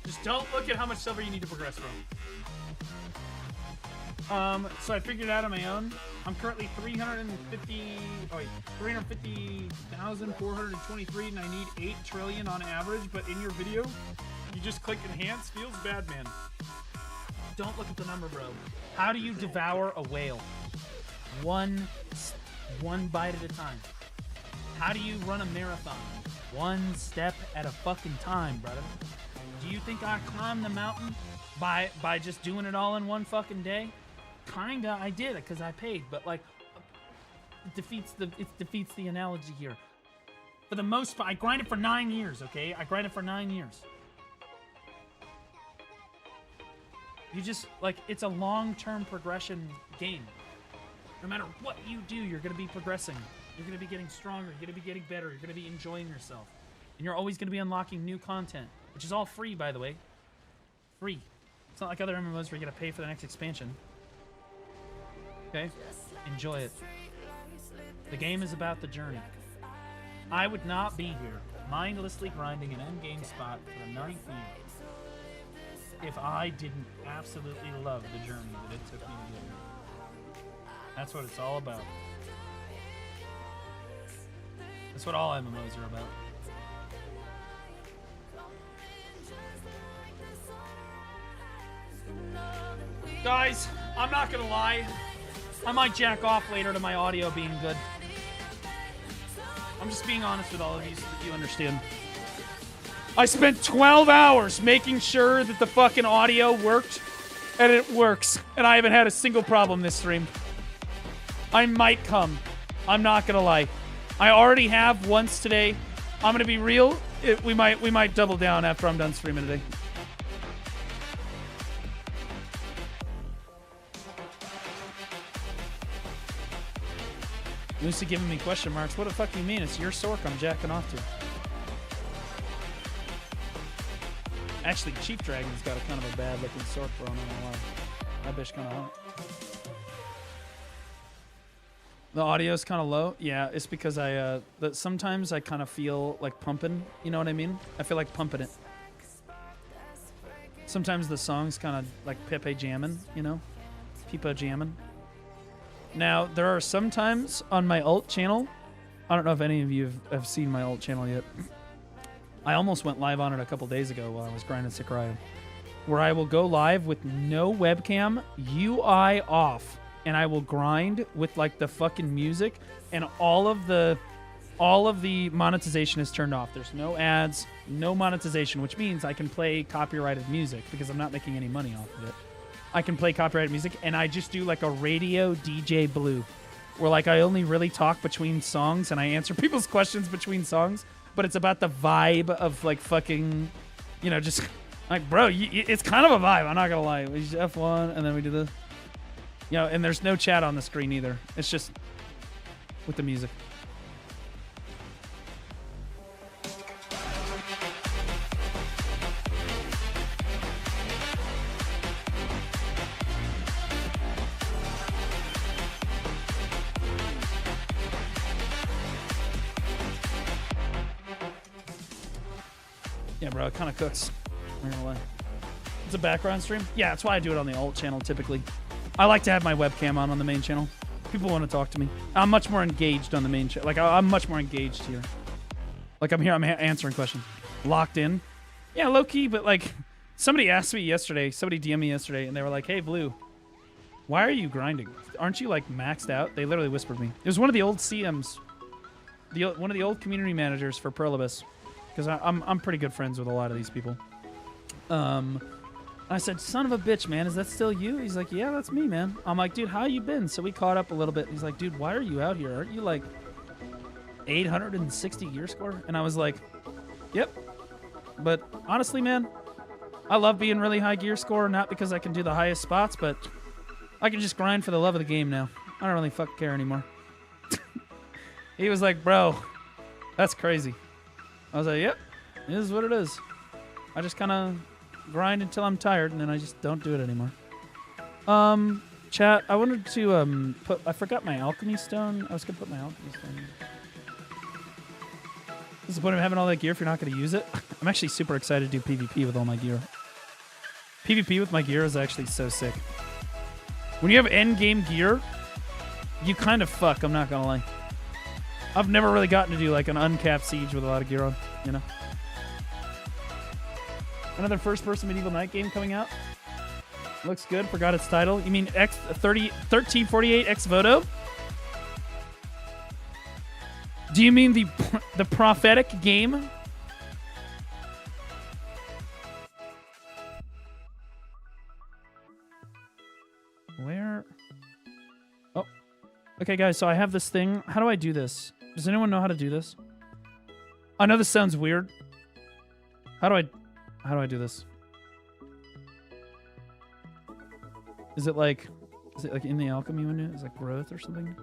Just don't look at how much silver you need to progress from. So I figured it out on my own. I'm currently 350,423, and I need 8 trillion on average, but in your video, you just click enhance. Feels bad, man. Don't look at the number, bro. How do you devour a whale? One bite at a time. How do you run a marathon? One step at a fucking time, brother. Do you think I climbed the mountain by just doing it all in one fucking day? Kinda, I did it because I paid, but like, it defeats the analogy here. For the most part, I grinded for 9 years. Okay, I grinded for 9 years. You just like, it's a long-term progression game. No matter what you do, you're gonna be progressing. You're gonna be getting stronger. You're gonna be getting better. You're gonna be enjoying yourself, and you're always gonna be unlocking new content, which is all free, by the way. Free. It's not like other MMOs where you gotta pay for the next expansion. Okay? Enjoy it. The game is about the journey. I would not be here, mindlessly grinding an endgame spot for the 9th year, if I didn't absolutely love the journey that it took me to get here. That's what it's all about. That's what all MMOs are about. Know that we Guys, I'm not gonna lie. I might jack off later to my audio being good. I'm just being honest with all of you so that you understand. I spent 12 hours making sure that the fucking audio worked, and it works. And I haven't had a single problem this stream. I might come. I'm not gonna lie. I already have once today. I'm gonna be real. We might double down after I'm done streaming today. Lucy giving me question marks. What the fuck do you mean? It's your Sork I'm jacking off to. Actually, Chief Dragon's got a kind of a bad looking Sork, bro. I'm not gonna lie. That bitch kind of hot. The audio's kind of low. Yeah, it's because sometimes I kind of feel like pumping. You know what I mean? I feel like pumping it. Sometimes the song's kind of like Pepe jamming, you know? Peepo jamming. Now, there are some times on my alt channel, I don't know if any of you have seen my alt channel yet. I almost went live on it a couple days ago while I was grinding Sakurai, where I will go live with no webcam, UI off, and I will grind with like the fucking music, and all of the monetization is turned off. There's no ads, no monetization, which means I can play copyrighted music because I'm not making any money off of it. I can play copyrighted music, and I just do like a radio DJ Blue, where like I only really talk between songs and I answer people's questions between songs, but it's about the vibe of like fucking, you know, just like, bro, it's kind of a vibe. I'm not gonna lie. We just F1 and then we do the, you know, and there's no chat on the screen either. It's just with the music. Yeah, bro, it kind of cooks. I'm not gonna lie. It's a background stream. Yeah, that's why I do it on the alt channel typically. I like to have my webcam on the main channel. People want to talk to me. I'm much more engaged on the main channel. Like, I'm much more engaged here. Like, I'm here, I'm answering questions. Locked in. Yeah, low-key, but, like, somebody asked me yesterday, somebody DM'd me yesterday, and they were like, hey, Blue, why are you grinding? Aren't you, like, maxed out? They literally whispered me. It was one of the old CMs. One of the old community managers for Perlibus. Because I'm pretty good friends with a lot of these people. I said, son of a bitch, man, is that still you? He's like, yeah, that's me, man. I'm like, dude, how you been? So we caught up a little bit. He's like, dude, why are you out here? Aren't you like 860 gear score? And I was like, yep. But honestly, man, I love being really high gear score, not because I can do the highest spots, but I can just grind for the love of the game now. I don't really fucking care anymore. He was like, bro, that's crazy. I was like, yep, it is what it is. I just kind of grind until I'm tired, and then I just don't do it anymore. Chat, I wanted to I forgot my alchemy stone. I was gonna put my alchemy stone. What's the point of having all that gear if you're not gonna use it? I'm actually super excited to do PvP with all my gear. PvP with my gear is actually so sick. When you have end game gear, you kind of fuck, I'm not gonna lie. I've never really gotten to do like an uncapped siege with a lot of gear on, you know? Another first-person medieval knight game coming out. Looks good. Forgot its title. You mean 1348 Ex Voto? Do you mean the prophetic game? Where? Oh. Okay, guys, so I have this thing. How do I do this? Does anyone know how to do this? I know this sounds weird. How do I do this? Is it like in the alchemy window? Is it like growth or something?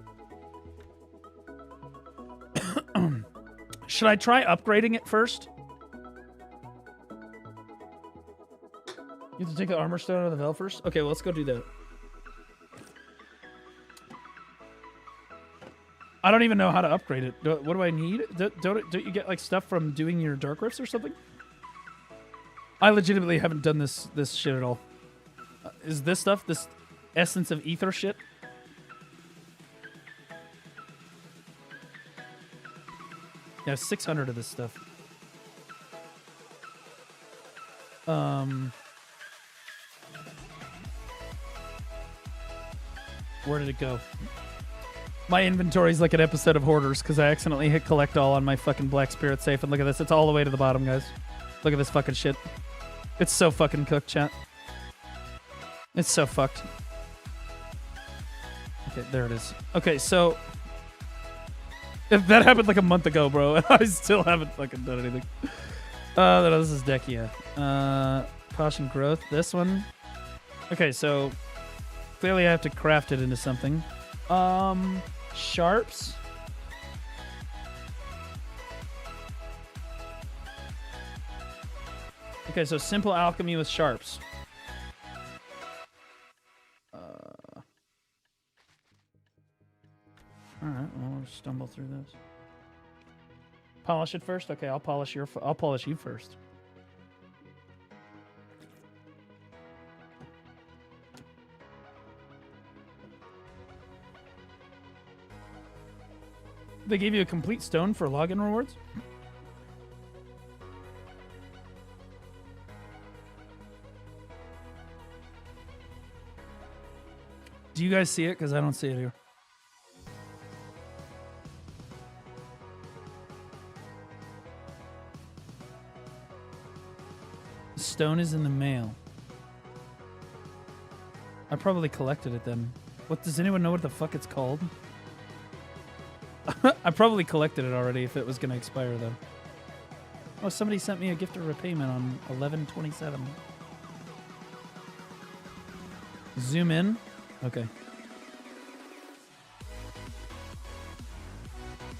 Should I try upgrading it first? You have to take the armor stone out of the veil first? Okay, well, let's go do that. I don't even know how to upgrade it. What do I need? Don't you get like stuff from doing your dark rifts or something? I legitimately haven't done this shit at all. Is this stuff, this essence of ether shit? Yeah, 600 of this stuff. Where did it go? My inventory's like an episode of Hoarders because I accidentally hit collect all on my fucking Black Spirit safe. And look at this. It's all the way to the bottom, guys. Look at this fucking shit. It's so fucking cooked, chat. It's so fucked. Okay, there it is. Okay, so... If that happened like a month ago, bro, and I still haven't fucking done anything. No, this is Dekia. Caution growth. This one. Okay, so... Clearly I have to craft it into something. Sharps. Okay, so simple alchemy with sharps. Alright, well, we'll stumble through this. Polish it first? Okay, I'll polish you first. They gave you a complete stone for login rewards? Do you guys see it? Because I don't see it here. The stone is in the mail. I probably collected it then. What, does anyone know what the fuck it's called? I probably collected it already if it was going to expire, though. Oh, somebody sent me a gift of repayment on 11/27. Zoom in. Okay.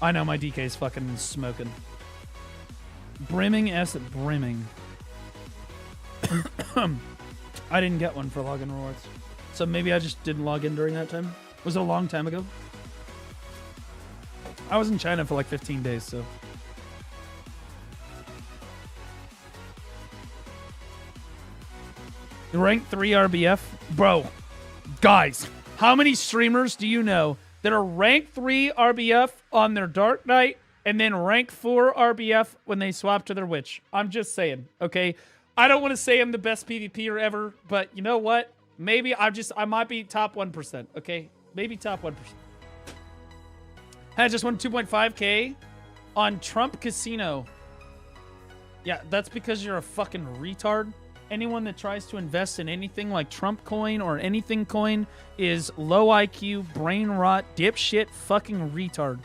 I know my DK is fucking smoking. Brimming S at brimming. I didn't get one for login rewards. So maybe I just didn't log in during that time. Was it a long time ago? I was in China for like 15 days, so. Rank 3 RBF? Bro, guys, how many streamers do you know that are rank 3 RBF on their Dark Knight and then rank 4 RBF when they swap to their Witch? I'm just saying, okay? I don't want to say I'm the best PvPer ever, but you know what? Maybe I might be top 1%, okay? Maybe top 1%. I just won 2.5K on Trump Casino. Yeah, that's because you're a fucking retard. Anyone that tries to invest in anything like Trump coin or anything coin is low IQ, brain rot, dipshit, fucking retard.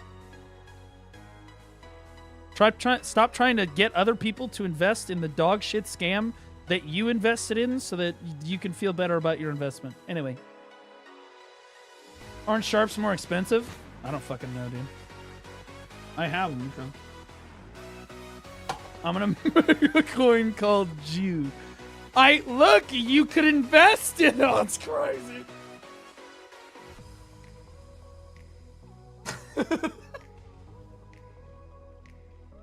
Stop trying to get other people to invest in the dog shit scam that you invested in so that you can feel better about your investment. Anyway. Aren't sharps more expensive? I don't fucking know, dude. I have them. Okay. I'm gonna make a coin called Jew. Look, you could invest in it. Oh, it's crazy. It's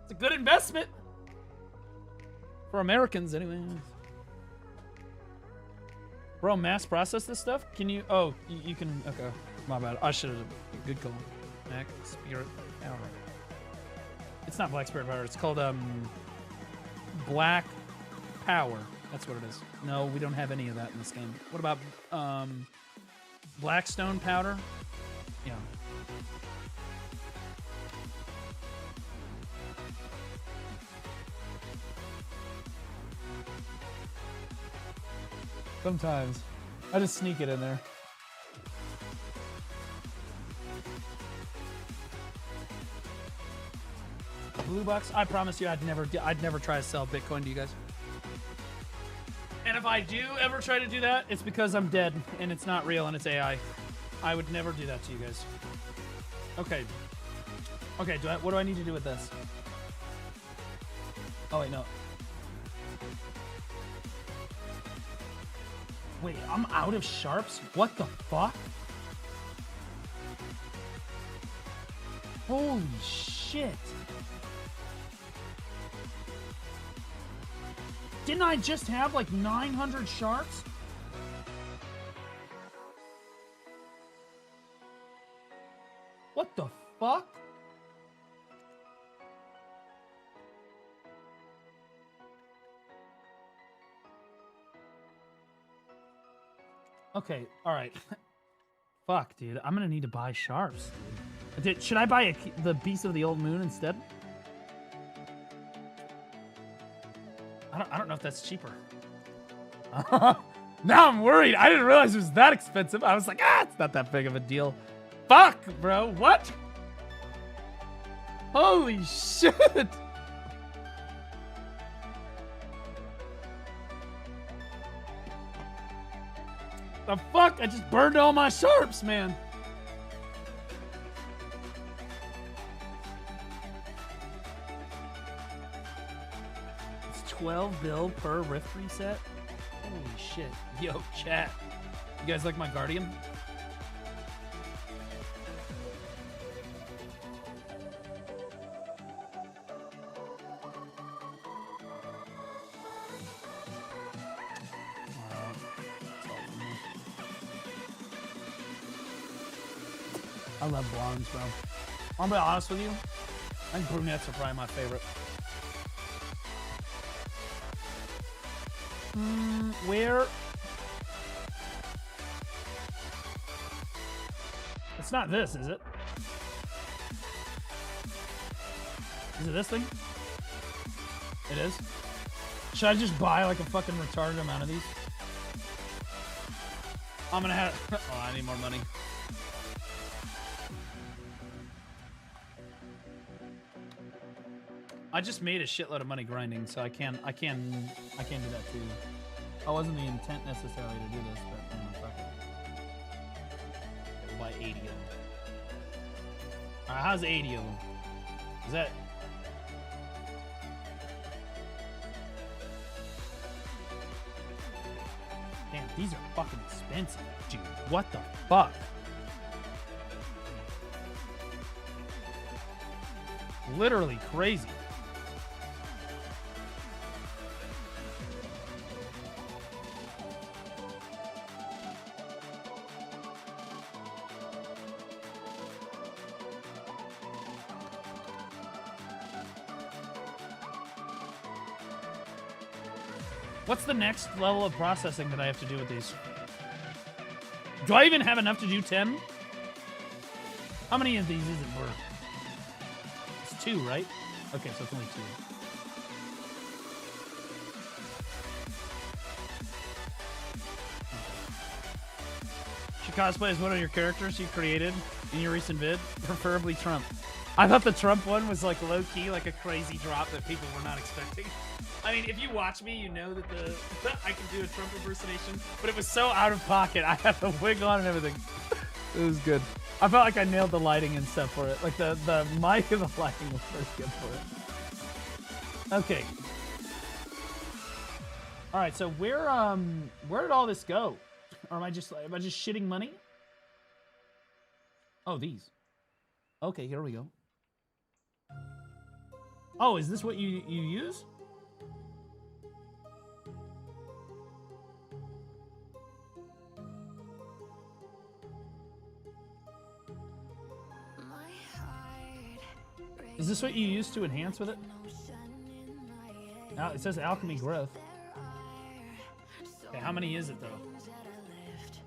a good investment. For Americans, anyway. Bro, mass process this stuff? Can you? Oh, you can. Okay. My bad. I should have. Good call. Mac Spirit Power. It's not Black Spirit Power. It's called Black Power. That's what it is. No, we don't have any of that in this game. What about Blackstone Powder? Yeah. Sometimes. I just sneak it in there. Blue bucks? I promise you I'd never try to sell Bitcoin to you guys. And if I do ever try to do that, it's because I'm dead and it's not real and it's AI. I would never do that to you guys. Okay. Okay, what do I need to do with this? Oh wait, no. Wait, I'm out of sharps? What the fuck? Holy shit. Didn't I just have like 900 sharps? What the fuck? Okay, all right. Fuck, dude. I'm gonna need to buy sharps, dude. Should I buy the Beast of the Old Moon instead? I don't know if that's cheaper. Now I'm worried. I didn't realize it was that expensive. I was like, it's not that big of a deal. Fuck, bro. What? Holy shit. The fuck? I just burned all my sharps, man. It's 12 bill per rift reset. Holy shit. Yo, chat. You guys like my Guardian? I love blondes, bro. I'm gonna be honest with you. I think brunettes are probably my favorite. Where? It's not this, is it? Is it this thing? It is? Should I just buy like a fucking retarded amount of these? I'm gonna have... Oh, I need more money. I just made a shitload of money grinding, so I can do that too. That wasn't the intent necessarily to do this, but fuck it. We'll buy 80 of them. Alright, how's 80 of them? Is that... Damn, these are fucking expensive, dude. What the fuck? Literally crazy. What's the next level of processing that I have to do with these? Do I even have enough to do 10? How many of these is it worth? It's 2, right? Okay, so it's only 2. She cosplays one of your characters you created in your recent vid, preferably Trump. I thought the Trump one was like low-key, like a crazy drop that people were not expecting. I mean, if you watch me, you know that I can do a Trump impersonation, but it was so out of pocket. I had the wig on and everything. It was good. I felt like I nailed the lighting and stuff for it. Like the mic and the lighting was pretty good for it. Okay. All right. So where did all this go? Or am I just shitting money? Oh, these. Okay, here we go. Oh, is this what you use? Is this what you use to enhance with it? Now it says alchemy growth. Okay, how many is it though?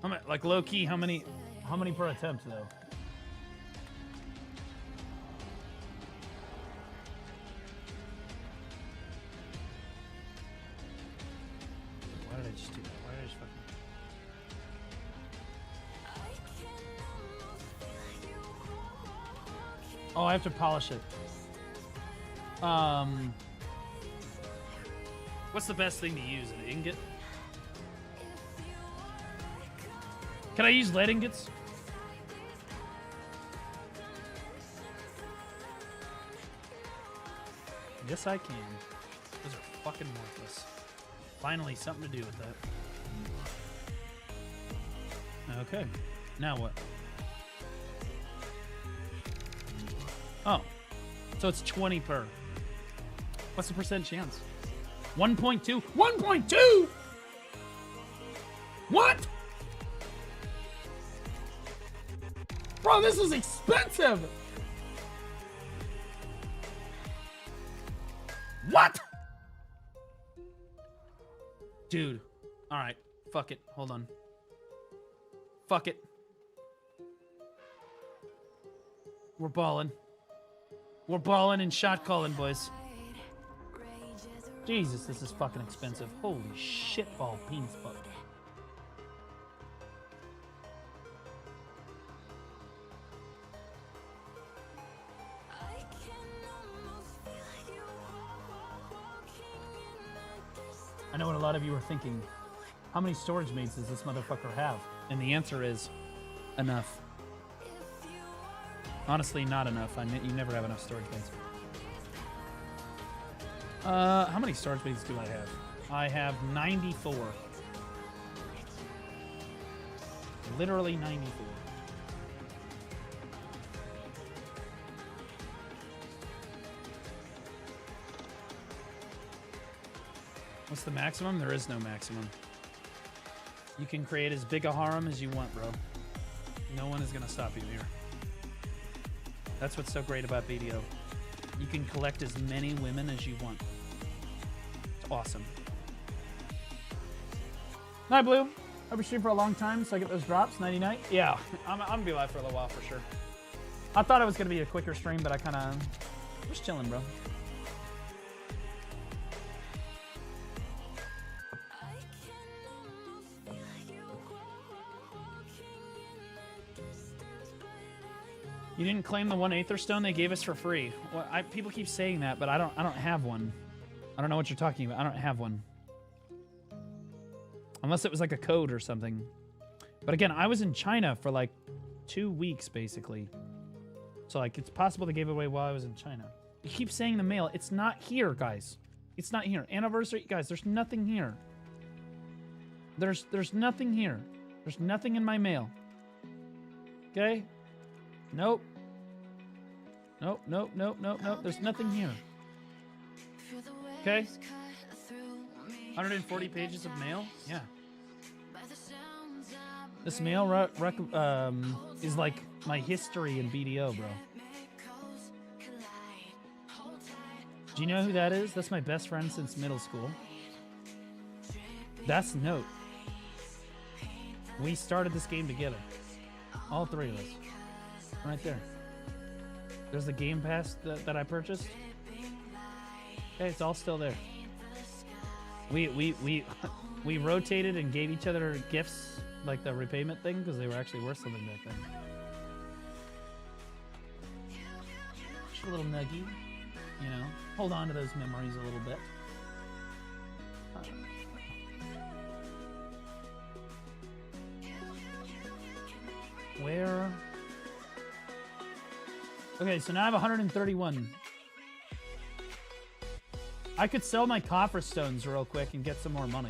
How many, like low key, how many per attempt though? Why did I just do that? Why did I just fucking... Oh, I have to polish it. What's the best thing to use? An ingot? Can I use lead ingots? Yes, I can. Those are fucking worthless. Finally, something to do with that. Okay. Now what? Oh. So it's 20 per. What's the percent chance? 1.2? 1.2?! What?! Bro, this is expensive! What?! Dude. Alright. Fuck it. Hold on. Fuck it. We're balling. We're balling and shot calling, boys. Jesus, this is fucking expensive. Holy shitball penis fuck. I know what a lot of you are thinking. How many storage mates does this motherfucker have? And the answer is enough. Honestly, not enough. You never have enough storage mates. How many storage mates do I have? I have 94. Literally 94. What's the maximum? There is no maximum. You can create as big a harem as you want, bro. No one is gonna stop you here. That's what's so great about BDO. You can collect as many women as you want. It's awesome. Night, Blue. I've been streaming for a long time, so I get those drops. 99. Yeah, I'm gonna be live for a little while for sure. I thought it was gonna be a quicker stream, but I kind of was chilling, bro. You didn't claim the 1 Aether Stone they gave us for free. Well, people keep saying that, but I don't have one. I don't know what you're talking about. I don't have one. Unless it was like a code or something. But again, I was in China for like 2 weeks, basically. So like, it's possible they gave it away while I was in China. You keep saying the mail. It's not here, guys. It's not here. Anniversary, guys, there's nothing here. There's nothing here. There's nothing in my mail. Okay? Nope. Nope, nope, nope, nope, nope. There's nothing here. Okay? 140 pages of mail? Yeah. This mail is like my history in BDO, bro. Do you know who that is? That's my best friend since middle school. That's Note. We started this game together. All three of us. Right there. There's the Game Pass that I purchased. Okay, it's all still there. We rotated and gave each other gifts, like the repayment thing, because they were actually worth something back then. Just a little nuggy, you know. Hold on to those memories a little bit. Where? Okay, so now I have 131. I could sell my coffer stones real quick and get some more money.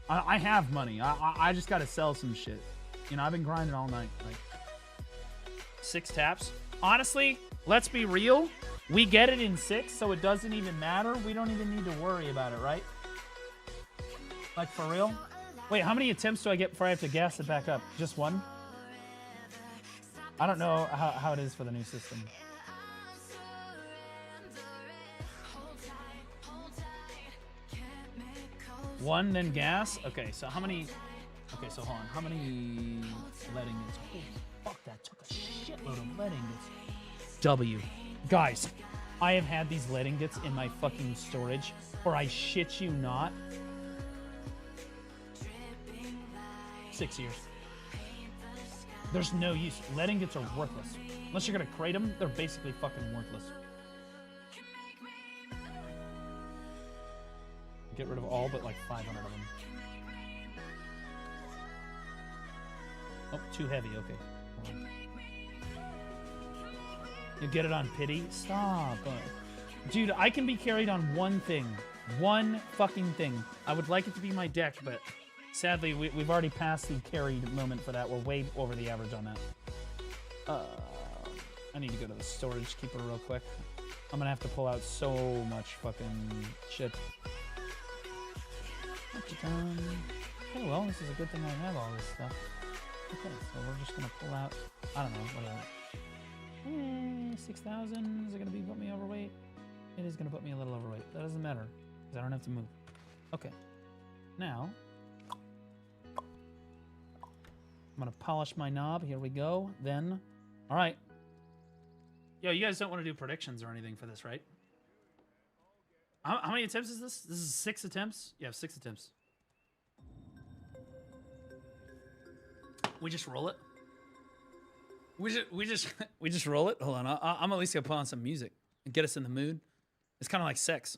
I have money. I just gotta sell some shit. You know, I've been grinding all night. Like 6 taps. Honestly, let's be real. We get it in 6, so it doesn't even matter. We don't even need to worry about it, right? Like, for real? Wait, how many attempts do I get before I have to gas it back up? Just 1? I don't know how it is for the new system. One, then gas? Okay, so how many... Okay, so hold on. How many lead ingots? Holy fuck, that took a shitload of lead ingots. W. Guys, I have had these lead ingots in my fucking storage, or I shit you not, 6 years. There's no use. Lead ingots are worthless. Unless you're gonna crate them, they're basically fucking worthless. Get rid of all but like 500 of them. Oh, too heavy. Okay. You get it on pity? Stop. Dude, I can be carried on one thing. One fucking thing. I would like it to be my deck, but sadly, we've already passed the carried moment for that. We're way over the average on that. I need to go to the storage keeper real quick. I'm gonna have to pull out so much fucking shit. Okay, well, this is a good thing I have all this stuff. Okay, so we're just gonna pull out, I don't know, whatever. 6,000, is it gonna put me overweight? It is gonna put me a little overweight. That doesn't matter, because I don't have to move. Okay, now, I'm gonna polish my knob, here we go, then, all right. Yo, you guys don't want to do predictions or anything for this, right? How many attempts is this? This is 6 attempts? Yeah, 6 attempts. We just roll it? We just roll it? Hold on, I'm at least gonna put on some music and get us in the mood. It's kind of like sex.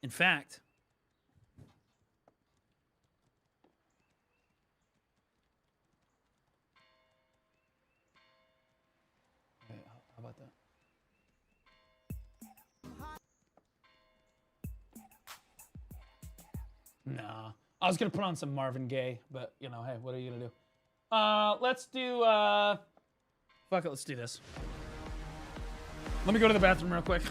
In fact... Okay, how about that? Nah. I was gonna put on some Marvin Gaye, but you know, hey, what are you gonna do? Let's do fuck it, let's do this. Let me go to the bathroom real quick.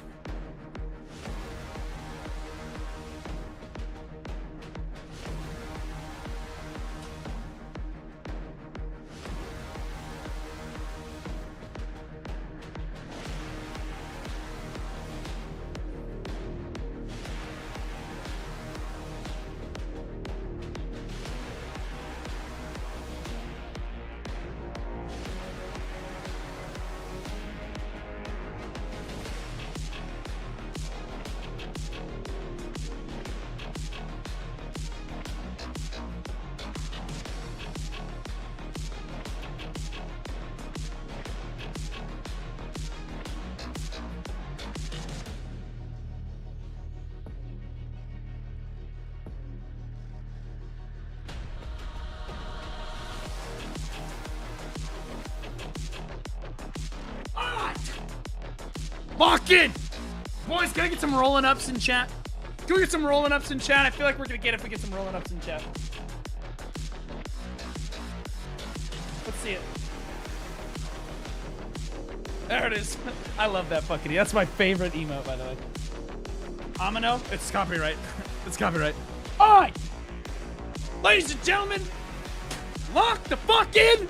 Fucking! Boys, can I get some rolling ups in chat? Can we get some rolling ups in chat? I feel like we're gonna get it if we get some rolling ups in chat. Let's see it. There it is. I love that fucking. That's my favorite emote, by the way. Amino? It's copyright. It's copyright. Alright! Ladies and gentlemen, lock the fuck in!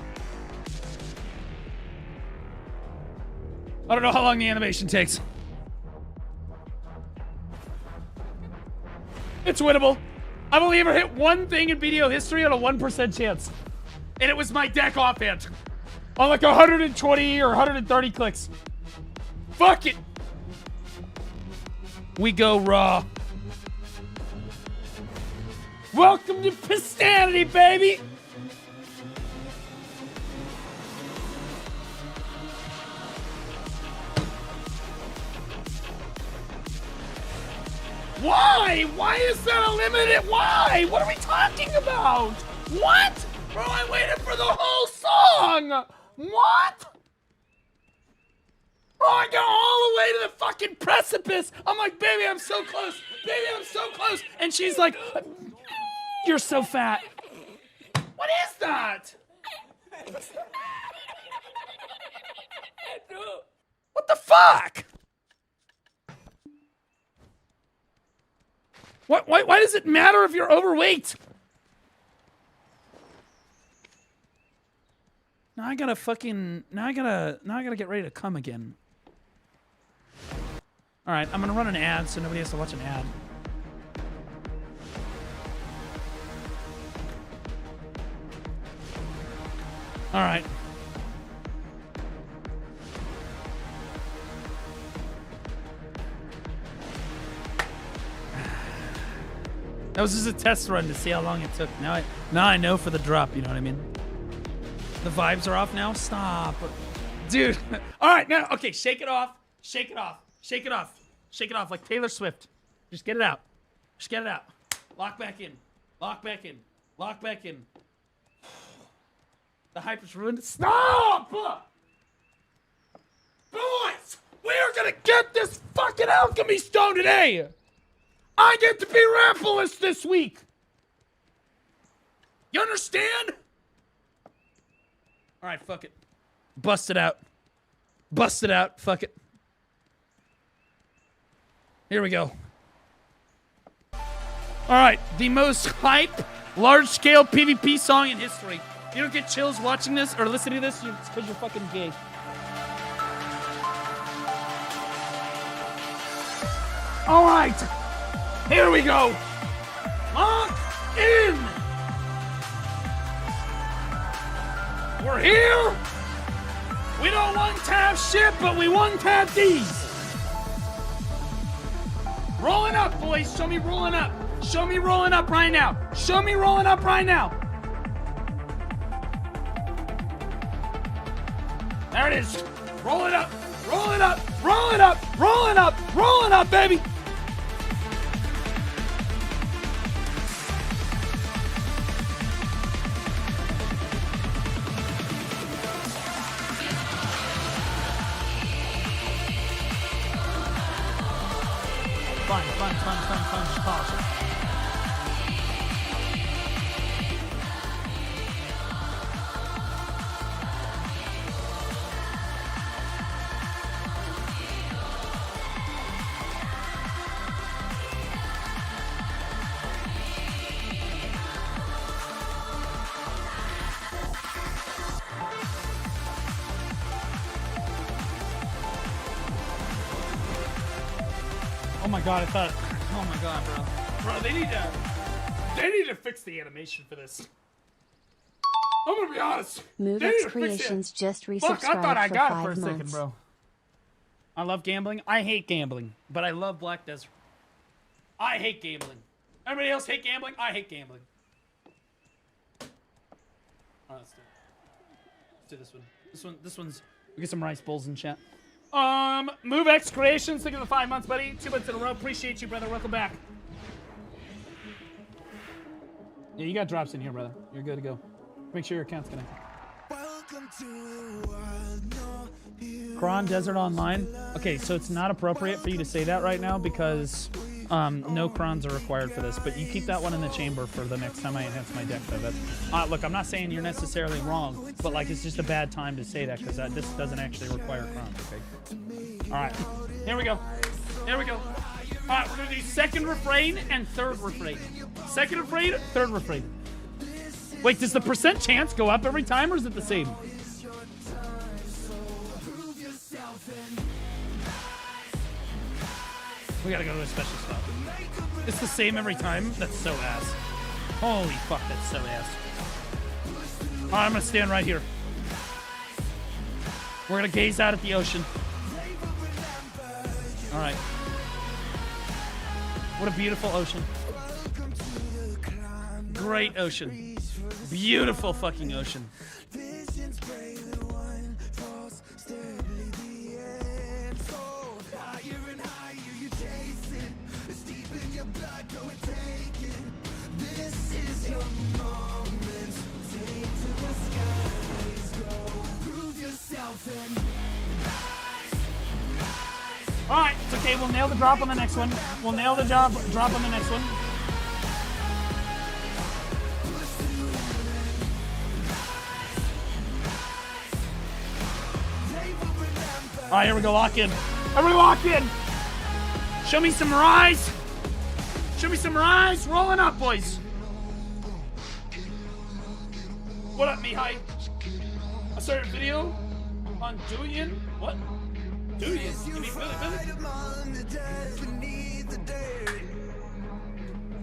I don't know how long the animation takes. It's winnable. I've only ever hit one thing in video history on a 1% chance. And it was my deck offhand. On like 120 or 130 clicks. Fuck it. We go raw. Welcome to Pistanity, baby. Why? Why is that unlimited? Why? What are we talking about? What? Bro, I waited for the whole song. What? Bro, I got all the way to the fucking precipice. I'm like, baby, I'm so close. Baby, I'm so close. And she's like, you're so fat. What is that? What the fuck? Why does it matter if you're overweight? Now I gotta get ready to come again. Alright, I'm gonna run an ad so nobody has to watch an ad. Alright. That was just a test run to see how long it took. Now I know for the drop, you know what I mean? The vibes are off now? Stop. Dude. Alright, now, okay, shake it off. Shake it off. Shake it off. Shake it off like Taylor Swift. Just get it out. Just get it out. Lock back in. Lock back in. Lock back in. The hype is ruined. Stop! Boys! We are gonna get this fucking alchemy stone today! I get to be Rampolis this week! You understand? Alright, fuck it. Bust it out. Bust it out. Fuck it. Here we go. Alright, the most hype, large-scale PvP song in history. You don't get chills watching this or listening to this, it's because you're fucking gay. Alright! Here we go! Lock in! We're here! We don't one-tap shit, but we one-tap these. Rolling up, boys. Show me rolling up. Show me rolling up right now. Show me rolling up right now. There it is. Roll it up. Roll it up. Roll it up. Roll it up. Roll it up, baby. Fun. Pause. Oh my god, I thought. Oh my god, bro. Bro, they need to fix the animation for this. I'm gonna be honest. Movex Creations just resubscribed Fuck, I thought I for got 5 it for a months. second, bro. I love gambling. I hate gambling, but I love Black Desert. I hate gambling. Everybody else hate gambling? I hate gambling. Alright, let's do this one. This one's. We get some rice bowls in chat. MoveX Creations, thank you for the 5 months, buddy. 2 months in a row. Appreciate you, brother. Welcome back. Yeah, you got drops in here, brother. You're good to go. Make sure your account's connected. Kron Desert Online. Okay, so it's not appropriate for you to say that right now because no crons are required for this, but you keep that one in the chamber for the next time I enhance my deck, though. Look, I'm not saying you're necessarily wrong, but like it's just a bad time to say that because this doesn't actually require crons, okay? All right, here we go. Here we go. All right, we're gonna do second refrain and third refrain. Second refrain, third refrain. Wait, does the percent chance go up every time or is it the same? We gotta go to a special spot. It's the same every time? That's so ass. Holy fuck, that's so ass. Alright, I'm gonna stand right here. We're gonna gaze out at the ocean. Alright. What a beautiful ocean. Great ocean. Beautiful fucking ocean. Alright, it's okay, we'll nail the drop on the next one. We'll nail the drop on the next one. Alright, here we go, lock in. Everybody lock in! Show me some rise! Show me some rise! Rolling up, boys! What up, Mihai? I started a video on Julian. What? Julian? You mean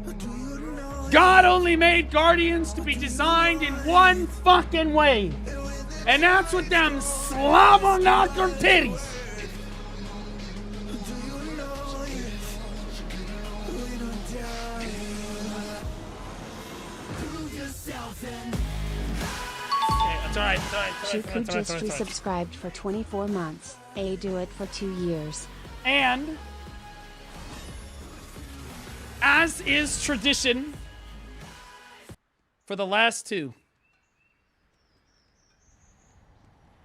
Billy? God only made Guardians to be designed in one fucking way. And that's with them slobber knocker titties. It's alright. Shuku just resubscribed for 24 months. Do it for 2 years. And, as is tradition, for the last 2.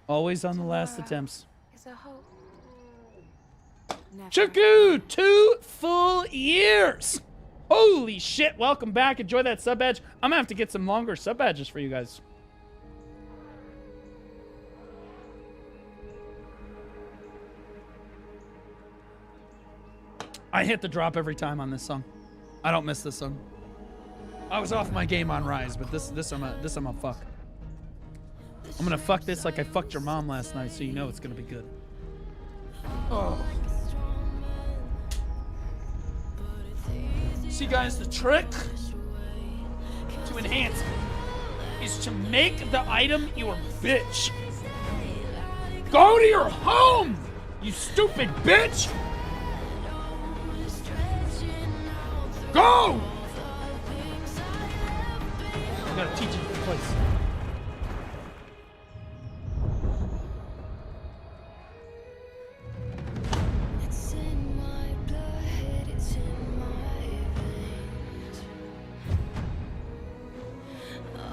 Always on the last attempts. Shuku, 2 full years. Holy shit, welcome back. Enjoy that sub badge. I'm gonna have to get some longer sub badges for you guys. I hit the drop every time on this song. I don't miss this song. I was off my game on Rise, but this I'm a fuck. I'm gonna fuck this like I fucked your mom last night, so you know it's gonna be good. Oh. See, guys, the trick to enhance is to make the item your bitch. Go to your home, you stupid bitch! Go! I gotta teach you the place.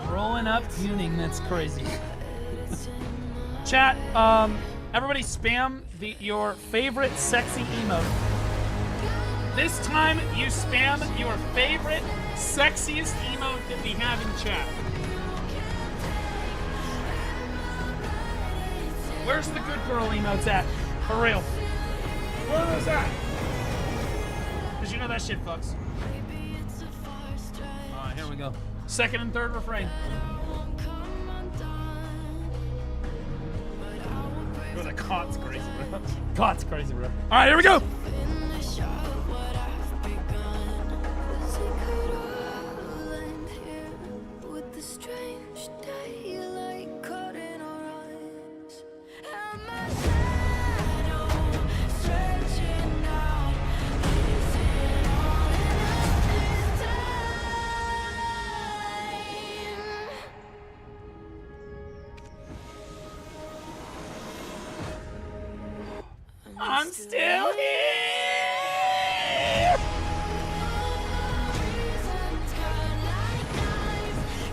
Rolling up tuning, that's crazy. Chat, everybody spam your favorite sexy emote. This time you spam your favorite sexiest emote that we have in chat. Where's the good girl emotes at? For real. Where is that? Cause you know that shit fucks. Alright, here we go. Second and third refrain. Oh, the cot's crazy, bro. Cot's crazy, bro. Alright, here we go! I'm still here!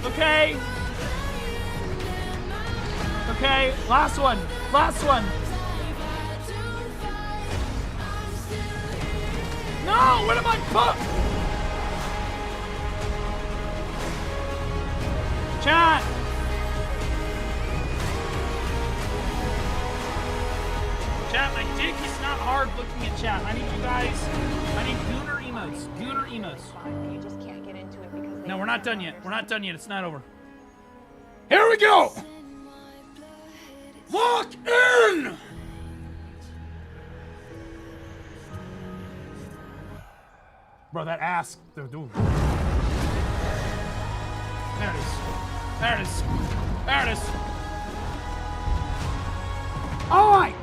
Okay. Okay, last one. Last one. No, where did my put? Chat. Chat, my dick is not hard looking at chat. I need you guys. I need gooner emotes. Gooner emotes. You just can't get into it because No, we're not done yet. We're not done yet. It's not over. Here we go! Lock in! Bro, that ass. Dude. There it is. There it is. There it is. Alright!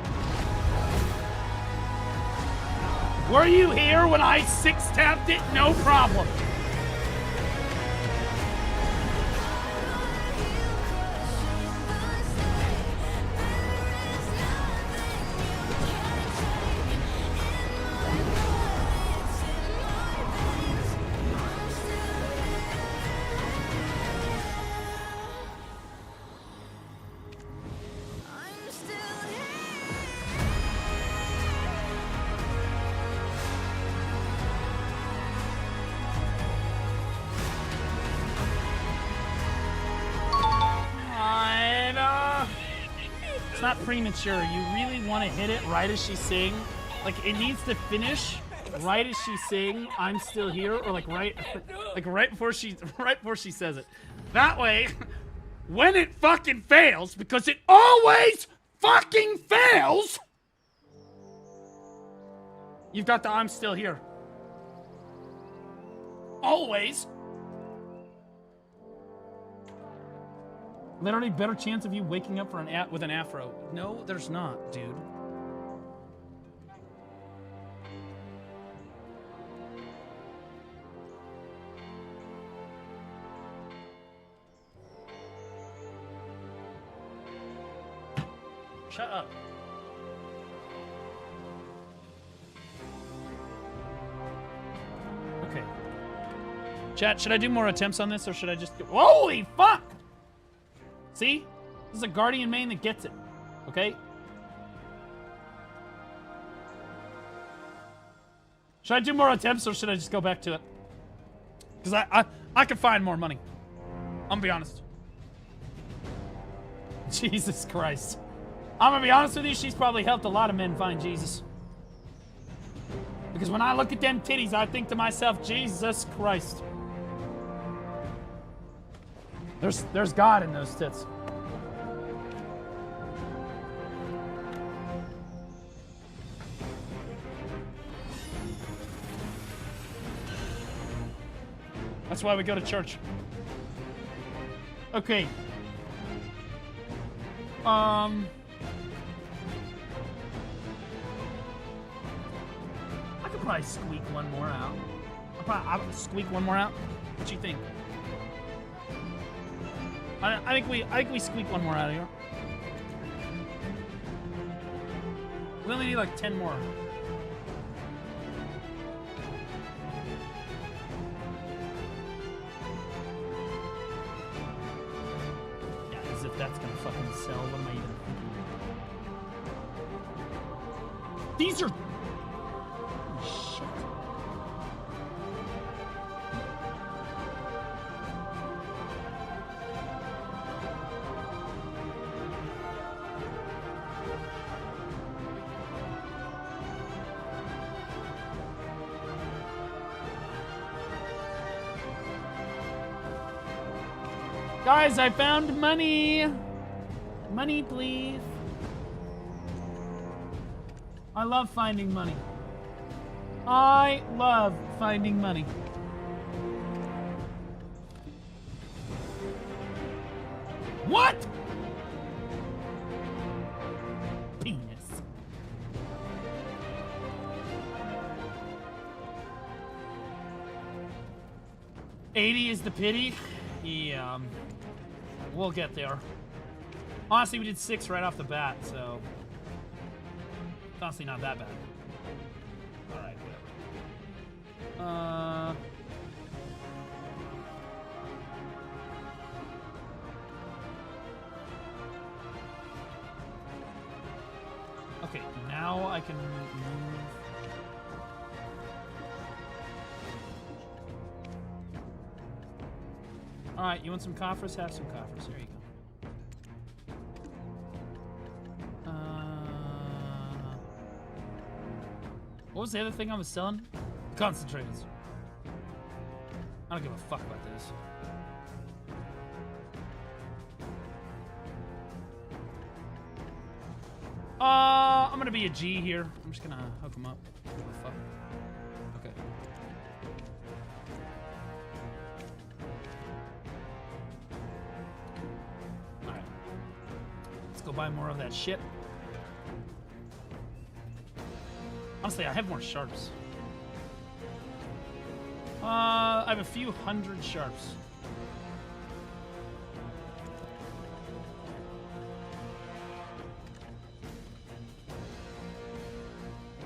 Were you here when I 6-tapped it? No problem. It's not premature. You really want to hit it right as she's saying, like it needs to finish right as she's saying "I'm still here," or like right before she says it. That way, when it fucking fails, because it always fucking fails, you've got the "I'm still here." Always. Literally better chance of you waking up for with an afro. No, there's not, dude. Shut up. Okay. Chat, should I do more attempts on this or should I just... Holy fuck! See? This is a Guardian main that gets it. Okay? Should I do more attempts or should I just go back to it? Because I can find more money. I'm gonna be honest. Jesus Christ. I'm gonna be honest with you, she's probably helped a lot of men find Jesus. Because when I look at them titties, I think to myself, Jesus Christ. There's God in those tits. That's why we go to church. Okay. probably squeak one more out. I'll squeak one more out. What you think? I think we squeak one more out of here. We only need like 10 more. Yeah, as if that's gonna fucking sell. What am I even thinking? These are. Oh, shit. Guys, I found money. Money, please. I love finding money. I love finding money. What? Penis. $80 is the pity. Yeah. We'll get there. Honestly, we did 6 right off the bat, so it's honestly not that bad. All right, whatever. Okay, now I can move. All right, you want some coffers? Have some coffers. There you go. What was the other thing I was selling? Concentrators. I don't give a fuck about this. I'm gonna be a G here. I'm just gonna hook him up. What the fuck? Okay. Alright. Let's go buy more of that shit. Honestly, I have more sharps. I have a few hundred sharps.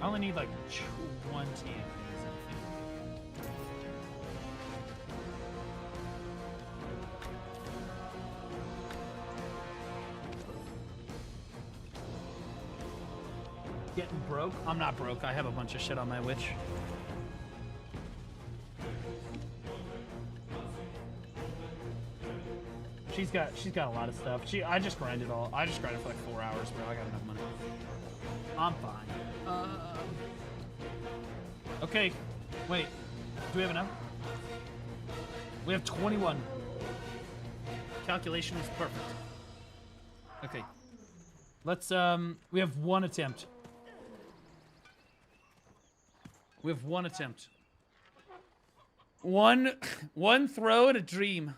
I only need like 20 of these, I think. Getting broke? I'm not broke. I have a bunch of shit on my witch. She's got a lot of stuff. I just grinded all. I just grinded for like 4 hours, bro. I got enough money. I'm fine. Okay. Wait. Do we have enough? We have 21. Calculation is perfect. Okay. Let's we have one attempt. We have one attempt. One throw and a dream.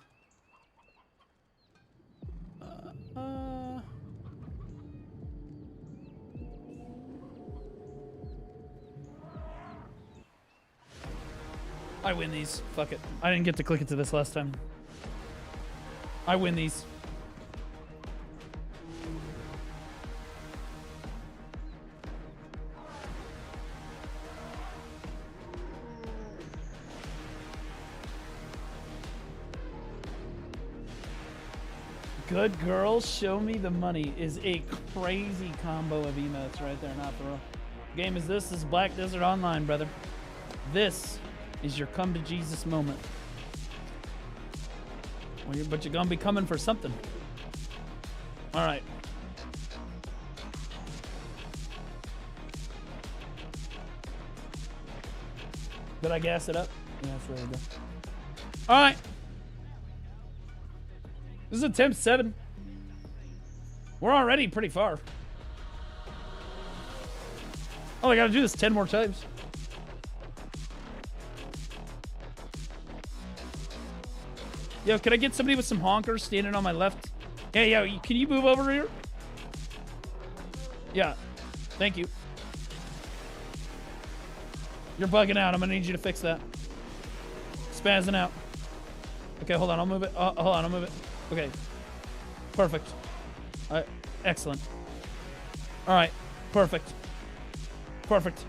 I win these. Fuck it. I didn't get to click into this last time. I win these. Good girls, show me the money is a crazy combo of emotes right there, not for real. Game is this? This is Black Desert Online, brother. This is your come to Jesus moment. Well, but you're gonna be coming for something. All right. Did I gas it up? Yeah, that's really good. All right. This is attempt 7. We're already pretty far. Oh, I gotta do this 10 more times. Yo, can I get somebody with some honkers standing on my left? Hey, yo, can you move over here? Yeah, thank you. You're bugging out. I'm gonna need you to fix that. Spazzing out. Okay, hold on. I'll move it. Hold on. I'll move it. Okay. Perfect. Excellent. All right. Perfect. Perfect.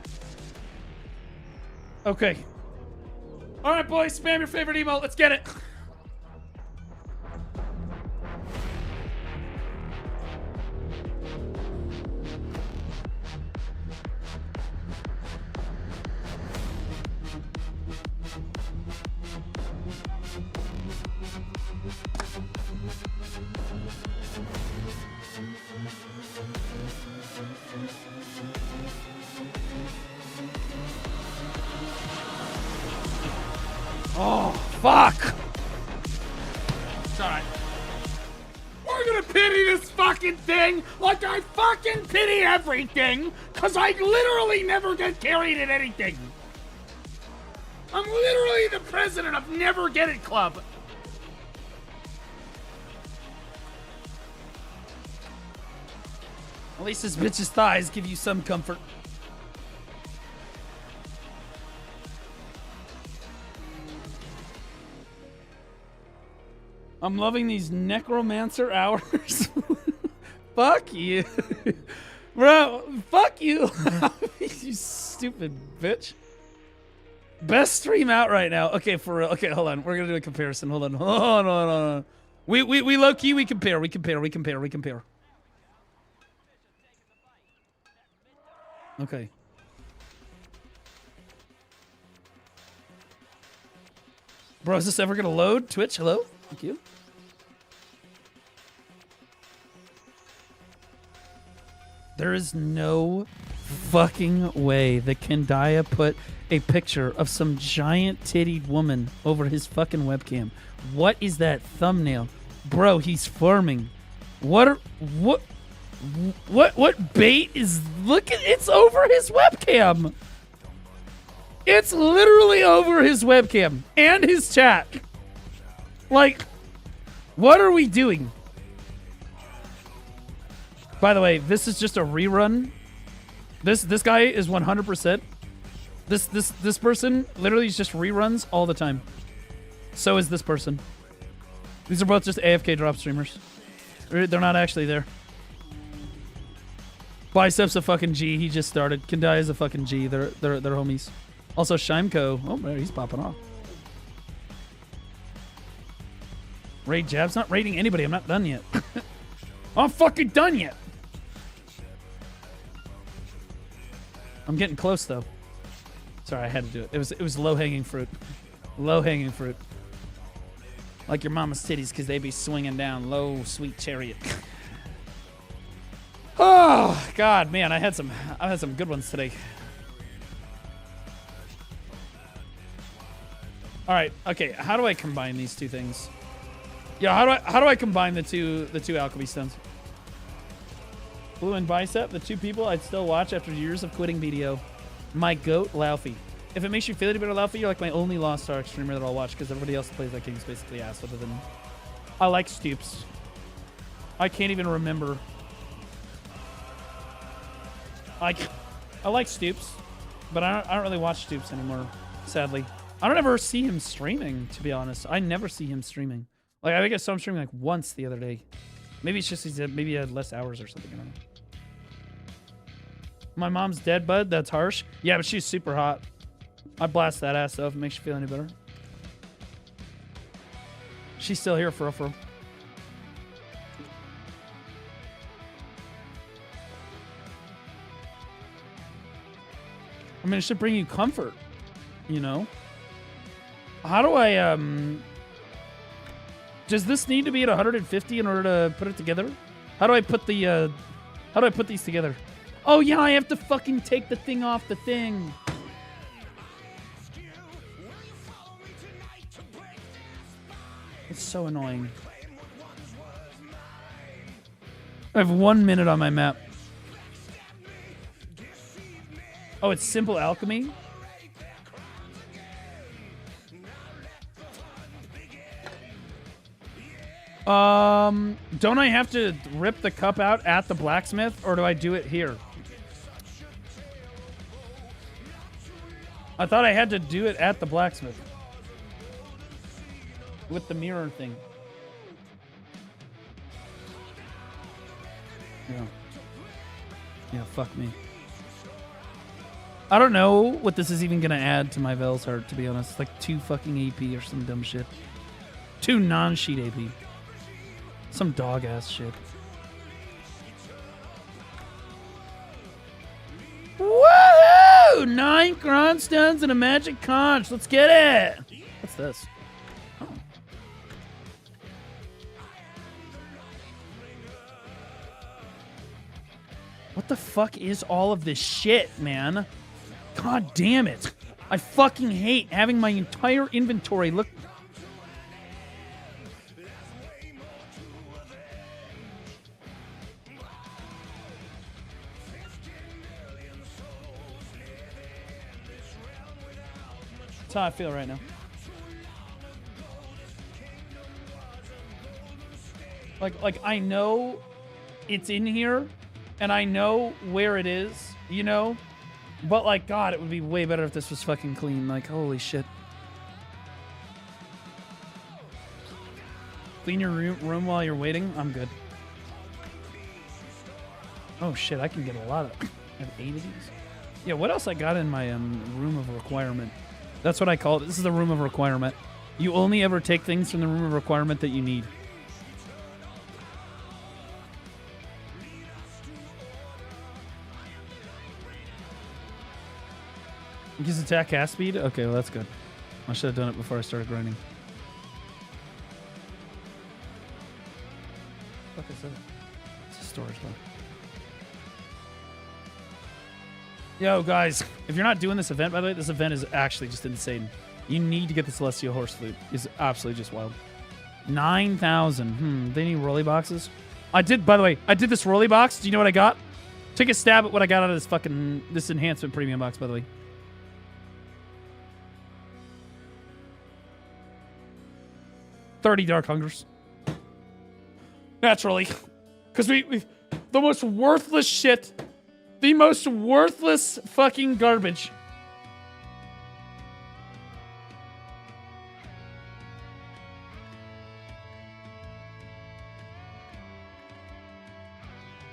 Okay. All right, boys. Spam your favorite emote. Let's get it. Oh, fuck! It's alright. We're gonna pity this fucking thing like I fucking pity everything, cause I literally never get carried at anything. I'm literally the president of Never Get It Club. At least this bitch's thighs give you some comfort. I'm loving these necromancer hours. Fuck you. Bro, fuck you. You stupid bitch. Best stream out right now. Okay, for real. Okay, hold on. We're gonna do a comparison. Hold on. Hold on. We low-key, we compare. Okay. Bro, is this ever gonna load? Twitch, hello? Thank you. There is no fucking way that Kendaya put a picture of some giant tittied woman over his fucking webcam. What is that thumbnail? Bro, he's farming. What bait is, look at, it's over his webcam. It's literally over his webcam and his chat. Like, what are we doing? By the way, this is just a rerun. This guy is 100%. This person literally just reruns all the time. So is this person. These are both just AFK drop streamers. They're not actually there. Biceps a fucking G. He just started. Kendai is a fucking G. They're homies. Also Shimeko. Oh man, he's popping off. Raid Jab's not raiding anybody. I'm not done yet. I'm fucking done yet. I'm getting close though. Sorry, I had to do it. It was low-hanging fruit. Low-hanging fruit. Like your mama's titties, because they be swinging down low, sweet chariot. Oh God, man, I had some good ones today. All right, okay. How do I combine these two things? Yeah, how do I combine the two alchemy stones? Blue and Bicep, the two people I'd still watch after years of quitting BDO. My goat, Laufey. If it makes you feel any better, Laufey, you're like my only Lost Ark streamer that I'll watch because everybody else that plays that game is basically ass other than... I like Stoops. I can't even remember. I like Stoops, but I don't really watch Stoops anymore, sadly. I don't ever see him streaming, to be honest. I never see him streaming. Like, I think I saw him streaming like once the other day. Maybe it's just maybe he had less hours or something. I don't know. My mom's dead, bud. That's harsh. Yeah, but she's super hot. I blast that ass though if it makes you feel any better. She's still here for real. I mean, it should bring you comfort, you know? How do I, does this need to be at 150 in order to put it together? How do I put the, how do I put these together? Oh yeah, I have to fucking take the thing off the thing. It's so annoying. I have 1 minute on my map. Oh, it's simple alchemy? Don't I have to rip the cup out at the blacksmith, or do I do it here? I thought I had to do it at the blacksmith. With the mirror thing. Yeah. Yeah, fuck me. I don't know what this is even gonna add to my Vel's heart, to be honest. Like 2 fucking AP or some dumb shit. 2 non-sheet AP. Some dog-ass shit. Woohoo! 9 Grindstones and a magic conch. Let's get it! What's this? Oh. What the fuck is all of this shit, man? God damn it. I fucking hate having my entire inventory look... That's how I feel right now. Like I know it's in here, and I know where it is, you know? But, like, God, it would be way better if this was fucking clean. Like, holy shit. Clean your room while you're waiting? I'm good. Oh, shit, I can get a lot of... I have 8 of these? Yeah, what else I got in my room of requirement? That's what I call it. This is the room of requirement. You only ever take things from the room of requirement that you need. Gives attack cast speed? Okay, well that's good. I should have done it before I started grinding. Fuck is that? It's a storage one. Yo, guys, if you're not doing this event, by the way, this event is actually just insane. You need to get the Celestial Horse Flute. It's absolutely just wild. 9,000. They need rolly boxes. I did, by the way, I did this rolly box. Do you know what I got? Take a stab at what I got out of this enhancement premium box, by the way. $30 Dark Hungers. Naturally. Because we the most worthless shit. The most worthless fucking garbage.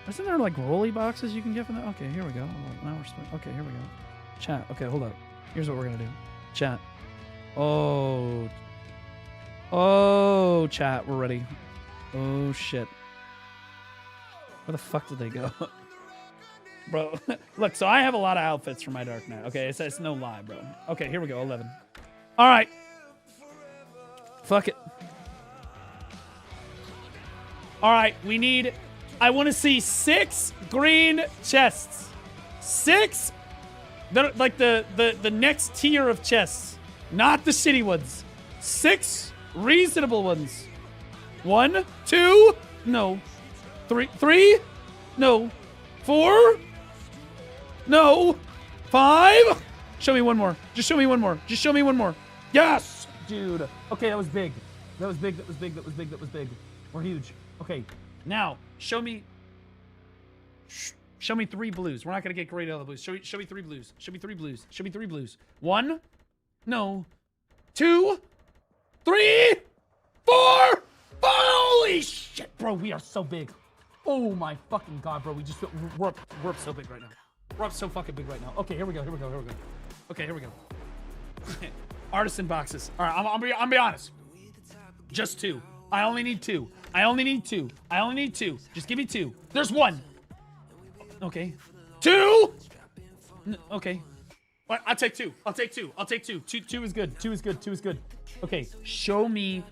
Isn't there like rolly boxes you can get from that? Okay, here we go. Now we're okay, here we go. Chat. Okay, hold up. Here's what we're gonna do. Chat. Oh, chat, we're ready. Oh, shit. Where the fuck did they go? Bro, look, so I have a lot of outfits for my Dark Knight. Okay, it's no lie, bro. Okay, here we go, 11. All right. Fuck it. All right, we need... I want to see 6 green chests. 6... like the next tier of chests. Not the shitty ones. 6 reasonable ones. 1, 2, no. 3, no. 4, no. 5. Show me one more. Just show me one more. Just show me one more. Yes, dude. Okay, that was big. That was big. That was big. That was big. That was big. We're huge. Okay, now show me 3 blues. We're not gonna get great out of the blues. Show me 3 blues. Show me 3 blues. Show me 3 blues. 1, no. 2, 3, 4. Holy shit, bro, we are so big. Oh my fucking god, bro, we're up so big right now. We're up so fucking big right now. Okay, here we go. Okay, here we go. Artisan boxes. All right, I'm gonna be honest. Just 2. I only need 2. I only need 2. Just give me 2. There's 1. Okay. 2. Okay. I'll take 2. I'll take 2. 2 is good. 2 is good. Okay, show me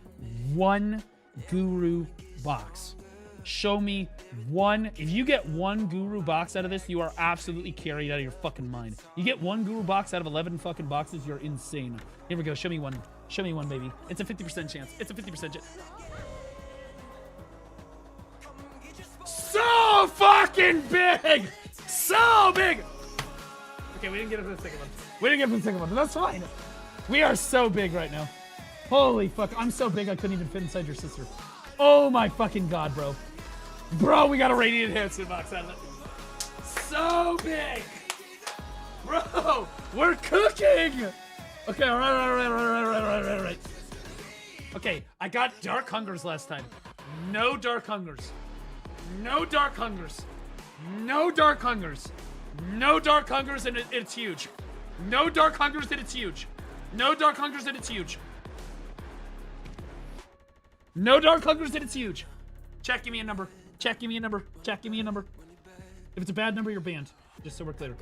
1 guru box. Show me 1. If you get 1 guru box out of this, you are absolutely carried out of your fucking mind. You get 1 guru box out of 11 fucking boxes, you're insane. Here we go. Show me 1. Show me 1, baby. It's a 50% chance. It's a 50% chance. So fucking big! So big! Okay, we didn't get it for the second one. But that's fine. We are so big right now. Holy fuck. I'm so big I couldn't even fit inside your sister. Oh my fucking god, bro. Bro, we got a radiant enhancement box out of it. So big! Bro, we're cooking! Okay, all right. Okay, I got Dark Hungers last time. No Dark Hungers. No Dark Hungers. No Dark Hungers. No Dark Hungers, and it's huge. No Dark Hungers, and it's huge. No Dark Hungers, and it's huge. No Dark Hungers, and it's huge. Chat, give me a number. Chat, give me a number. Chat, give me a number. If it's a bad number, you're banned. Just so we're clear.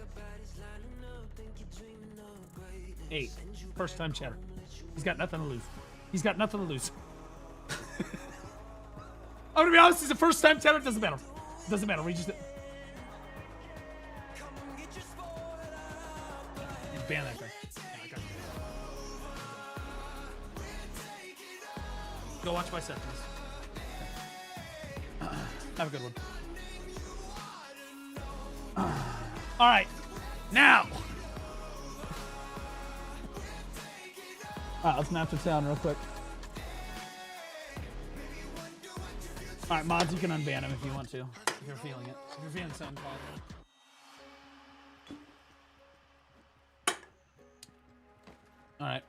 8. First time chatter. He's got nothing to lose. He's got nothing to lose. I'm gonna be honest, he's a first time chatter. It doesn't matter. It doesn't matter. We just... ban that guy. Yeah, I got you. Go watch my set, please. Have a good one. All right, now. All right, let's map the sound real quick. All right, mods, you can unban him if you want to, if you're feeling it. If you're feeling sound quality. All right.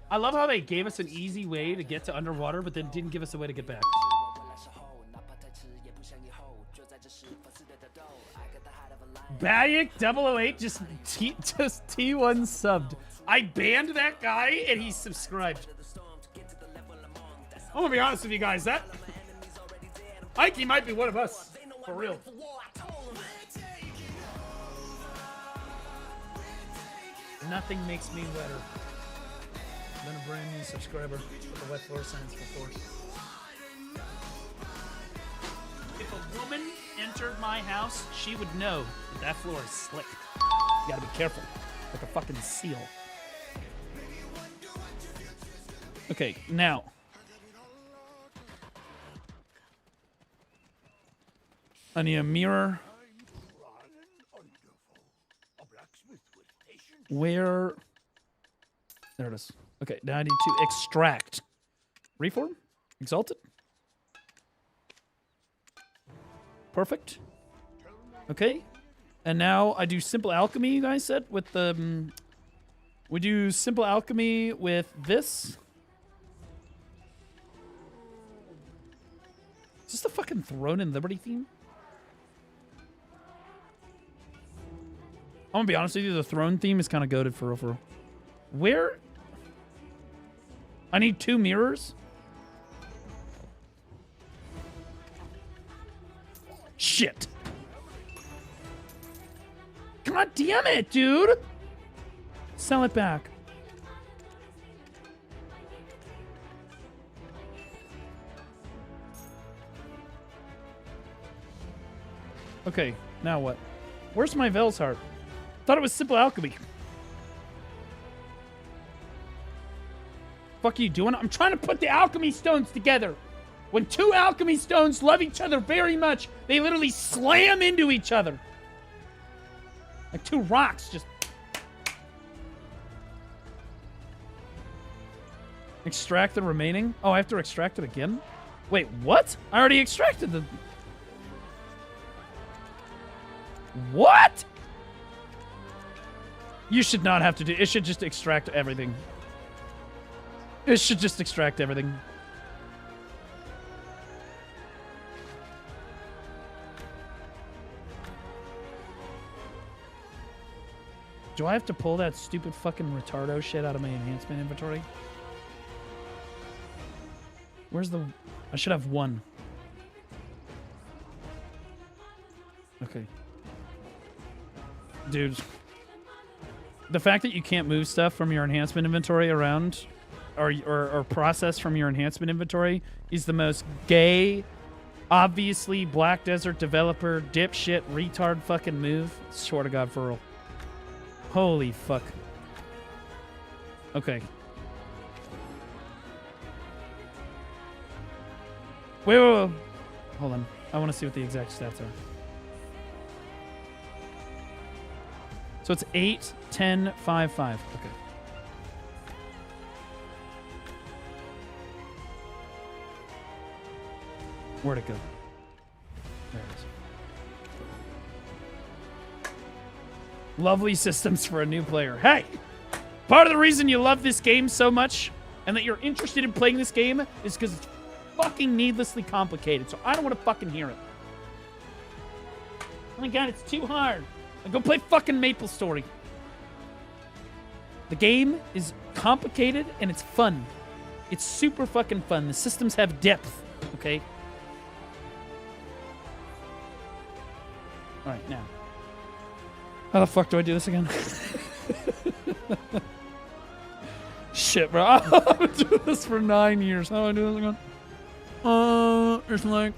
I love how they gave us an easy way to get to underwater, but then didn't give us a way to get back. Bayek 008 just T1 subbed. I banned that guy and he subscribed. I'm gonna be honest with you guys, that Mikey might be one of us. For real. Nothing makes me wetter than a brand new subscriber with the wet floor signs for force. If a woman entered my house, she would know that that floor is slick. You gotta be careful. Like a fucking seal. Okay, now. I need a mirror. Where? There it is. Okay, now I need to extract. Reform? Exalted? Perfect. Okay. And now I do simple alchemy, you guys said, with the... we do simple alchemy with this. Is this the fucking Throne and Liberty theme? I'm gonna be honest with you, the Throne theme is kind of goated for real. Where? I need 2 mirrors? Shit. God damn it, dude! Sell it back. Okay, now what? Where's my Vel's heart? Thought it was simple alchemy. Fuck you doing? I'm trying to put the alchemy stones together. When 2 alchemy stones love each other very much, they literally slam into each other. Like 2 rocks just... Extract the remaining? Oh, I have to extract it again? Wait, what? I already extracted the... What? You should not have to do... It should just extract everything. It should just extract everything. Do I have to pull that stupid fucking retardo shit out of my enhancement inventory? Where's the... I should have 1. Okay. Dude. The fact that you can't move stuff from your enhancement inventory around or process from your enhancement inventory is the most gay, obviously Black Desert developer, dipshit, retard fucking move. Swear to God, for real. Holy fuck. Okay. Wait. Hold on. I want to see what the exact stats are. So it's 8, 10, 5, 5. Okay. Where'd it go? There it is. Lovely systems for a new player. Hey! Part of the reason you love this game so much and that you're interested in playing this game is because it's fucking needlessly complicated. So I don't want to fucking hear it. Oh my god, it's too hard. Go play fucking MapleStory. The game is complicated and it's fun. It's super fucking fun. The systems have depth, okay? Alright, now. How the fuck do I do this again? Shit, bro. I've been doing this for 9 years. How do I do this again? There's like...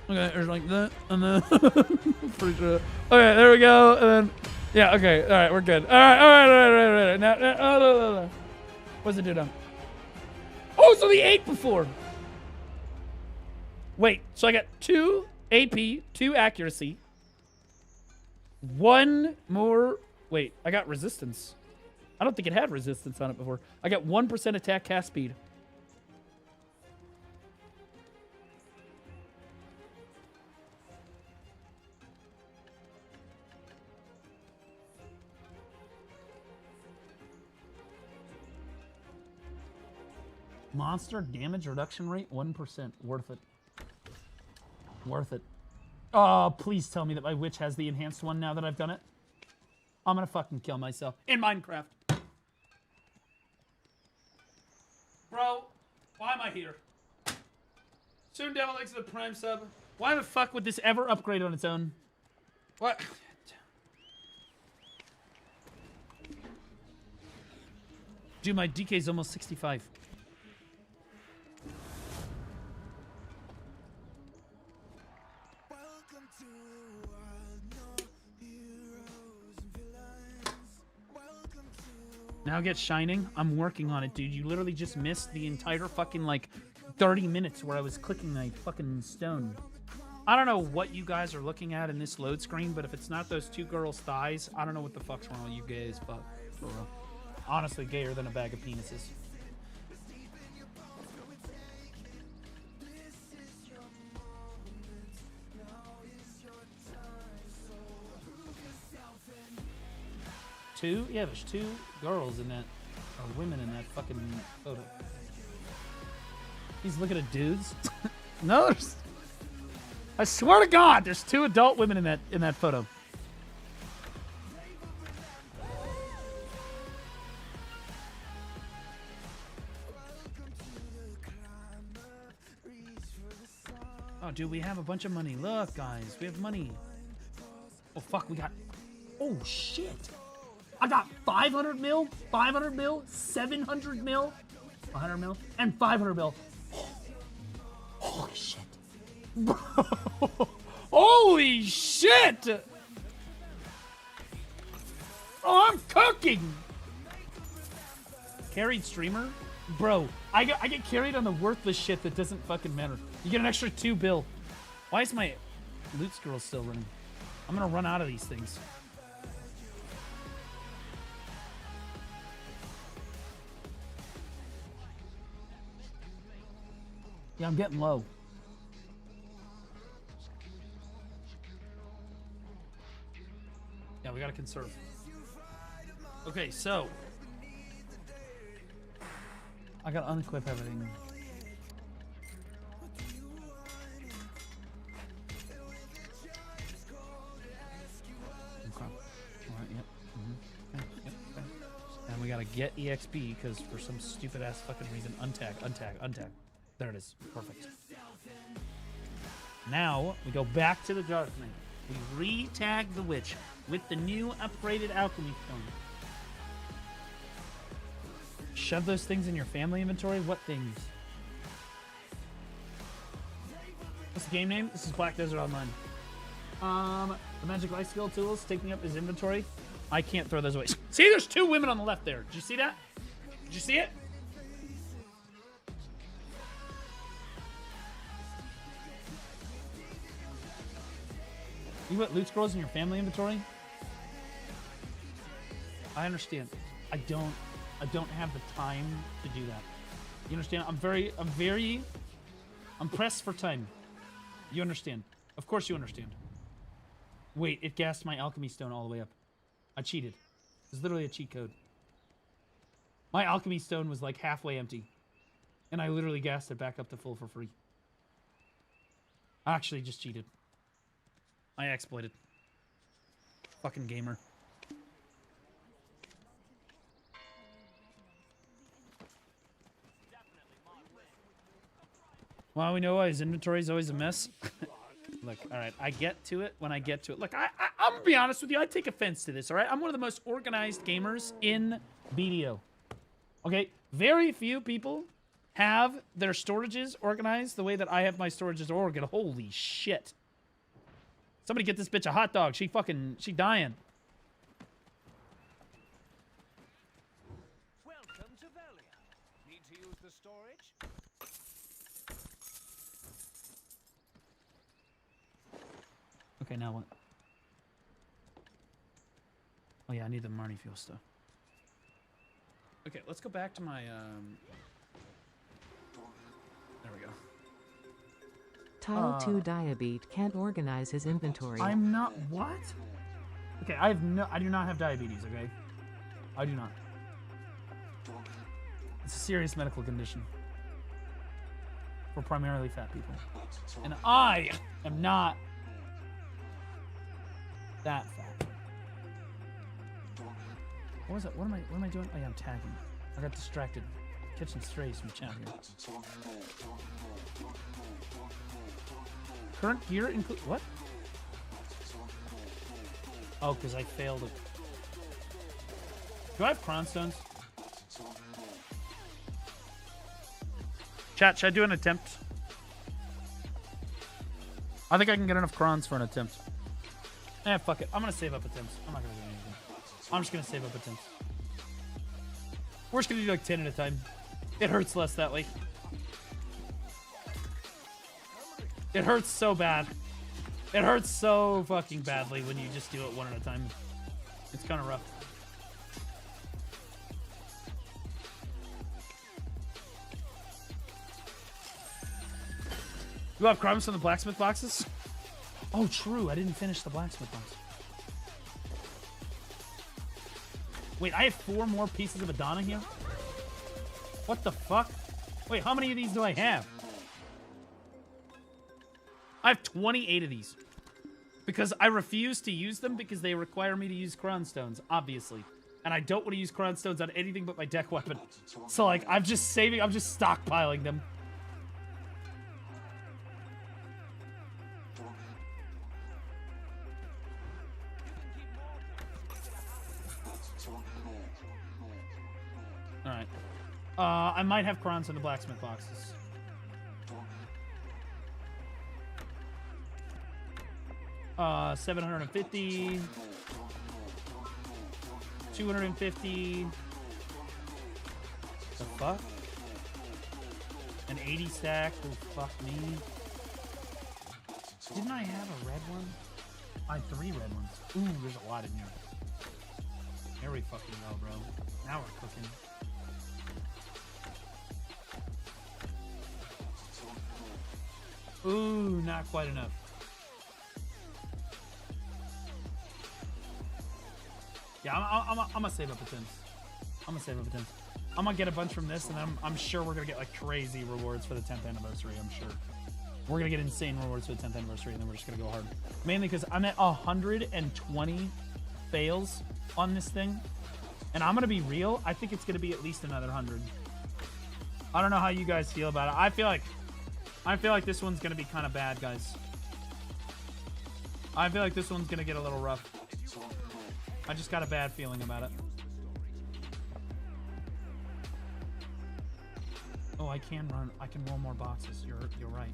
Okay, there's like that, and then... pretty sure. Okay, there we go, and then... Yeah, okay, alright, we're good. Alright. Now, what's it do now? Oh, so the 8 before! Wait, so I got 2 AP, 2 accuracy. 1 more... Wait, I got resistance. I don't think it had resistance on it before. I got 1% attack cast speed. Monster damage reduction rate, 1%. Worth it. Worth it. Oh, please tell me that my witch has the enhanced one now that I've done it. I'm gonna fucking kill myself. In Minecraft. Bro, why am I here? Soon Devil likes the Prime sub. Why the fuck would this ever upgrade on its own? What? Dude, my DK's almost 65. Now get Shining. I'm working on it, dude. You literally just missed the entire fucking, like, 30 minutes where I was clicking my fucking stone. I don't know what you guys are looking at in this load screen, but if it's not those 2 girls' thighs, I don't know what the fuck's wrong with you gays, but for real. Honestly, gayer than a bag of penises. Yeah, there's 2 girls in that, or women in that fucking photo. He's looking at dudes. No, there's... I swear to God, there's 2 adult women in that photo. Oh, dude, we have a bunch of money. Look, guys, we have money. Oh, fuck, we got... Oh, shit. I got 500 mil, 500 mil, 700 mil, 100 mil, and 500 mil. Holy shit. Bro. Holy shit. Oh, I'm cooking. Carried streamer? Bro, I get carried on the worthless shit that doesn't fucking matter. You get an extra 2 bill. Why is my loot scroll still running? I'm gonna run out of these things. Yeah, I'm getting low. Yeah, we gotta conserve. Okay, so I gotta unequip everything. Okay. Alright, yep. Okay, yep. Okay. And we gotta get EXP because for some stupid ass fucking reason, untag. There it is. Perfect. Now, we go back to the Dark Knight. We re-tag the witch with the new upgraded alchemy stone. Shove those things in your family inventory? What things? What's the game name? This is Black Desert Online. The magic life skill tools taking up his inventory. I can't throw those away. See, there's 2 women on the left there. Did you see that? Did you see it? You put loot scrolls in your family inventory? I understand. I don't have the time to do that. You understand? I'm pressed for time. You understand. Of course you understand. Wait, it gassed my alchemy stone all the way up. I cheated. It's literally a cheat code. My alchemy stone was like halfway empty. And I literally gassed it back up to full for free. I actually just cheated. I exploited. Fucking gamer. Well, we know why his inventory is always a mess. Look, all right, I get to it when I get to it. Look, I'm gonna be honest with you. I take offense to this, all right? I'm one of the most organized gamers in BDO. Okay, very few people have their storages organized the way that I have my storages organized. Holy shit. Somebody get this bitch a hot dog. She dying. Welcome to Velia. Need to use the storage? Okay, now what? Oh yeah, I need the Marnie fuel stuff. Okay, let's go back to my, there we go. Tile 2 Diabete can't organize his inventory. I'm not, what? Okay, I do not have diabetes, okay? I do not. It's a serious medical condition. For primarily fat people. And I am not that fat. What was it? What am I doing? Oh yeah, I'm tagging. I got distracted. Catching strays from chat here. Current gear include what? Oh, because I failed it. Do I have Cron Stones? Chat, should I do an attempt? I think I can get enough Crons for an attempt. Eh, fuck it. I'm gonna save up attempts. I'm not gonna do anything. I'm just gonna save up attempts. We're just gonna do like 10 at a time. It hurts less that way. It hurts so bad. It hurts so fucking badly when you just do it one at a time. It's kind of rough. You have crumbs from the blacksmith boxes? Oh, true. I didn't finish the blacksmith box. Wait, I have 4 more pieces of Adana here? What the fuck? Wait, how many of these do I have? I have 28 of these. Because I refuse to use them because they require me to use Cron Stones, obviously. And I don't want to use Cron Stones on anything but my deck weapon. So, like, I'm just stockpiling them. Alright. I might have Crons in the blacksmith boxes. Uh, 750. 250. The fuck? An 80 stack? Oh, fuck me. Didn't I have a red one? I had 3 red ones. Ooh, there's a lot in here. There we fucking go, bro. Now we're cooking. Ooh, not quite enough. Yeah, I'm gonna save up attempts. I'm gonna save up attempts. I'm gonna get a bunch from this, and I'm sure we're gonna get like crazy rewards for the 10th anniversary. I'm sure we're gonna get insane rewards for the 10th anniversary, and then we're just gonna go hard. Mainly because I'm at 120 fails on this thing, and I'm gonna be real. I think it's gonna be at least another 100. I don't know how you guys feel about it. I feel like this one's gonna be kind of bad, guys. I feel like this one's gonna get a little rough. I just got a bad feeling about it. Oh, I can roll more boxes. You're right.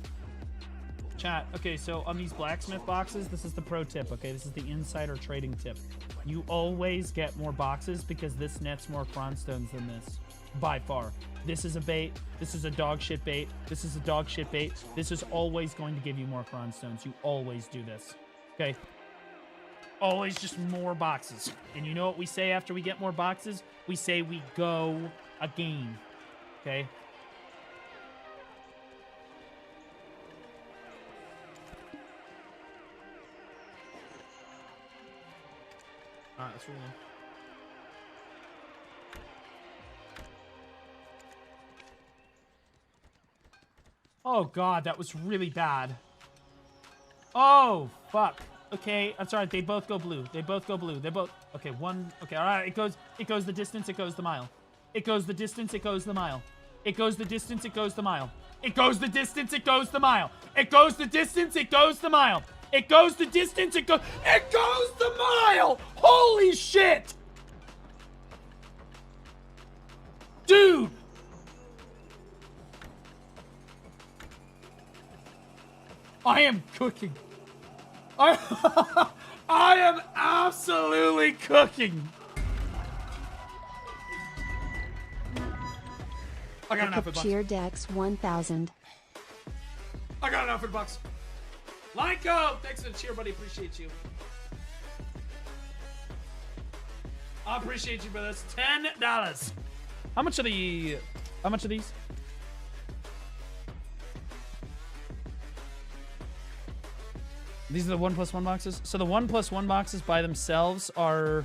Chat, okay, so on these blacksmith boxes, this is the pro tip, okay? This is the insider trading tip. You always get more boxes because this nets more Cron Stones than this. By far. This is a bait. This is a dog shit bait. This is a dog shit bait. This is always going to give you more Cron Stones. You always do this. Okay? Always just more boxes. And you know what we say after we get more boxes? We say we go again. Okay? Alright, let's roll in. Oh god, that was really bad. Oh, fuck. Okay, that's alright, they both go blue. They both go blue. They both... Okay, one... Okay, alright, it goes the distance, it goes the mile. It goes the distance, it goes the mile. It goes the distance, it goes the mile. It goes the distance, it goes the mile. It goes the distance, it goes the mile. It goes the distance, it goes the mile! Holy shit! Dude! I am cooking. I am absolutely cooking. I got an outfit box. Cheer Dex 1000. I got an outfit box. Lyco, thanks for the cheer, buddy. Appreciate you. I appreciate you, brother. That's $10. How much are the? How much are these? These are the 1+1 boxes. So the 1+1 boxes by themselves are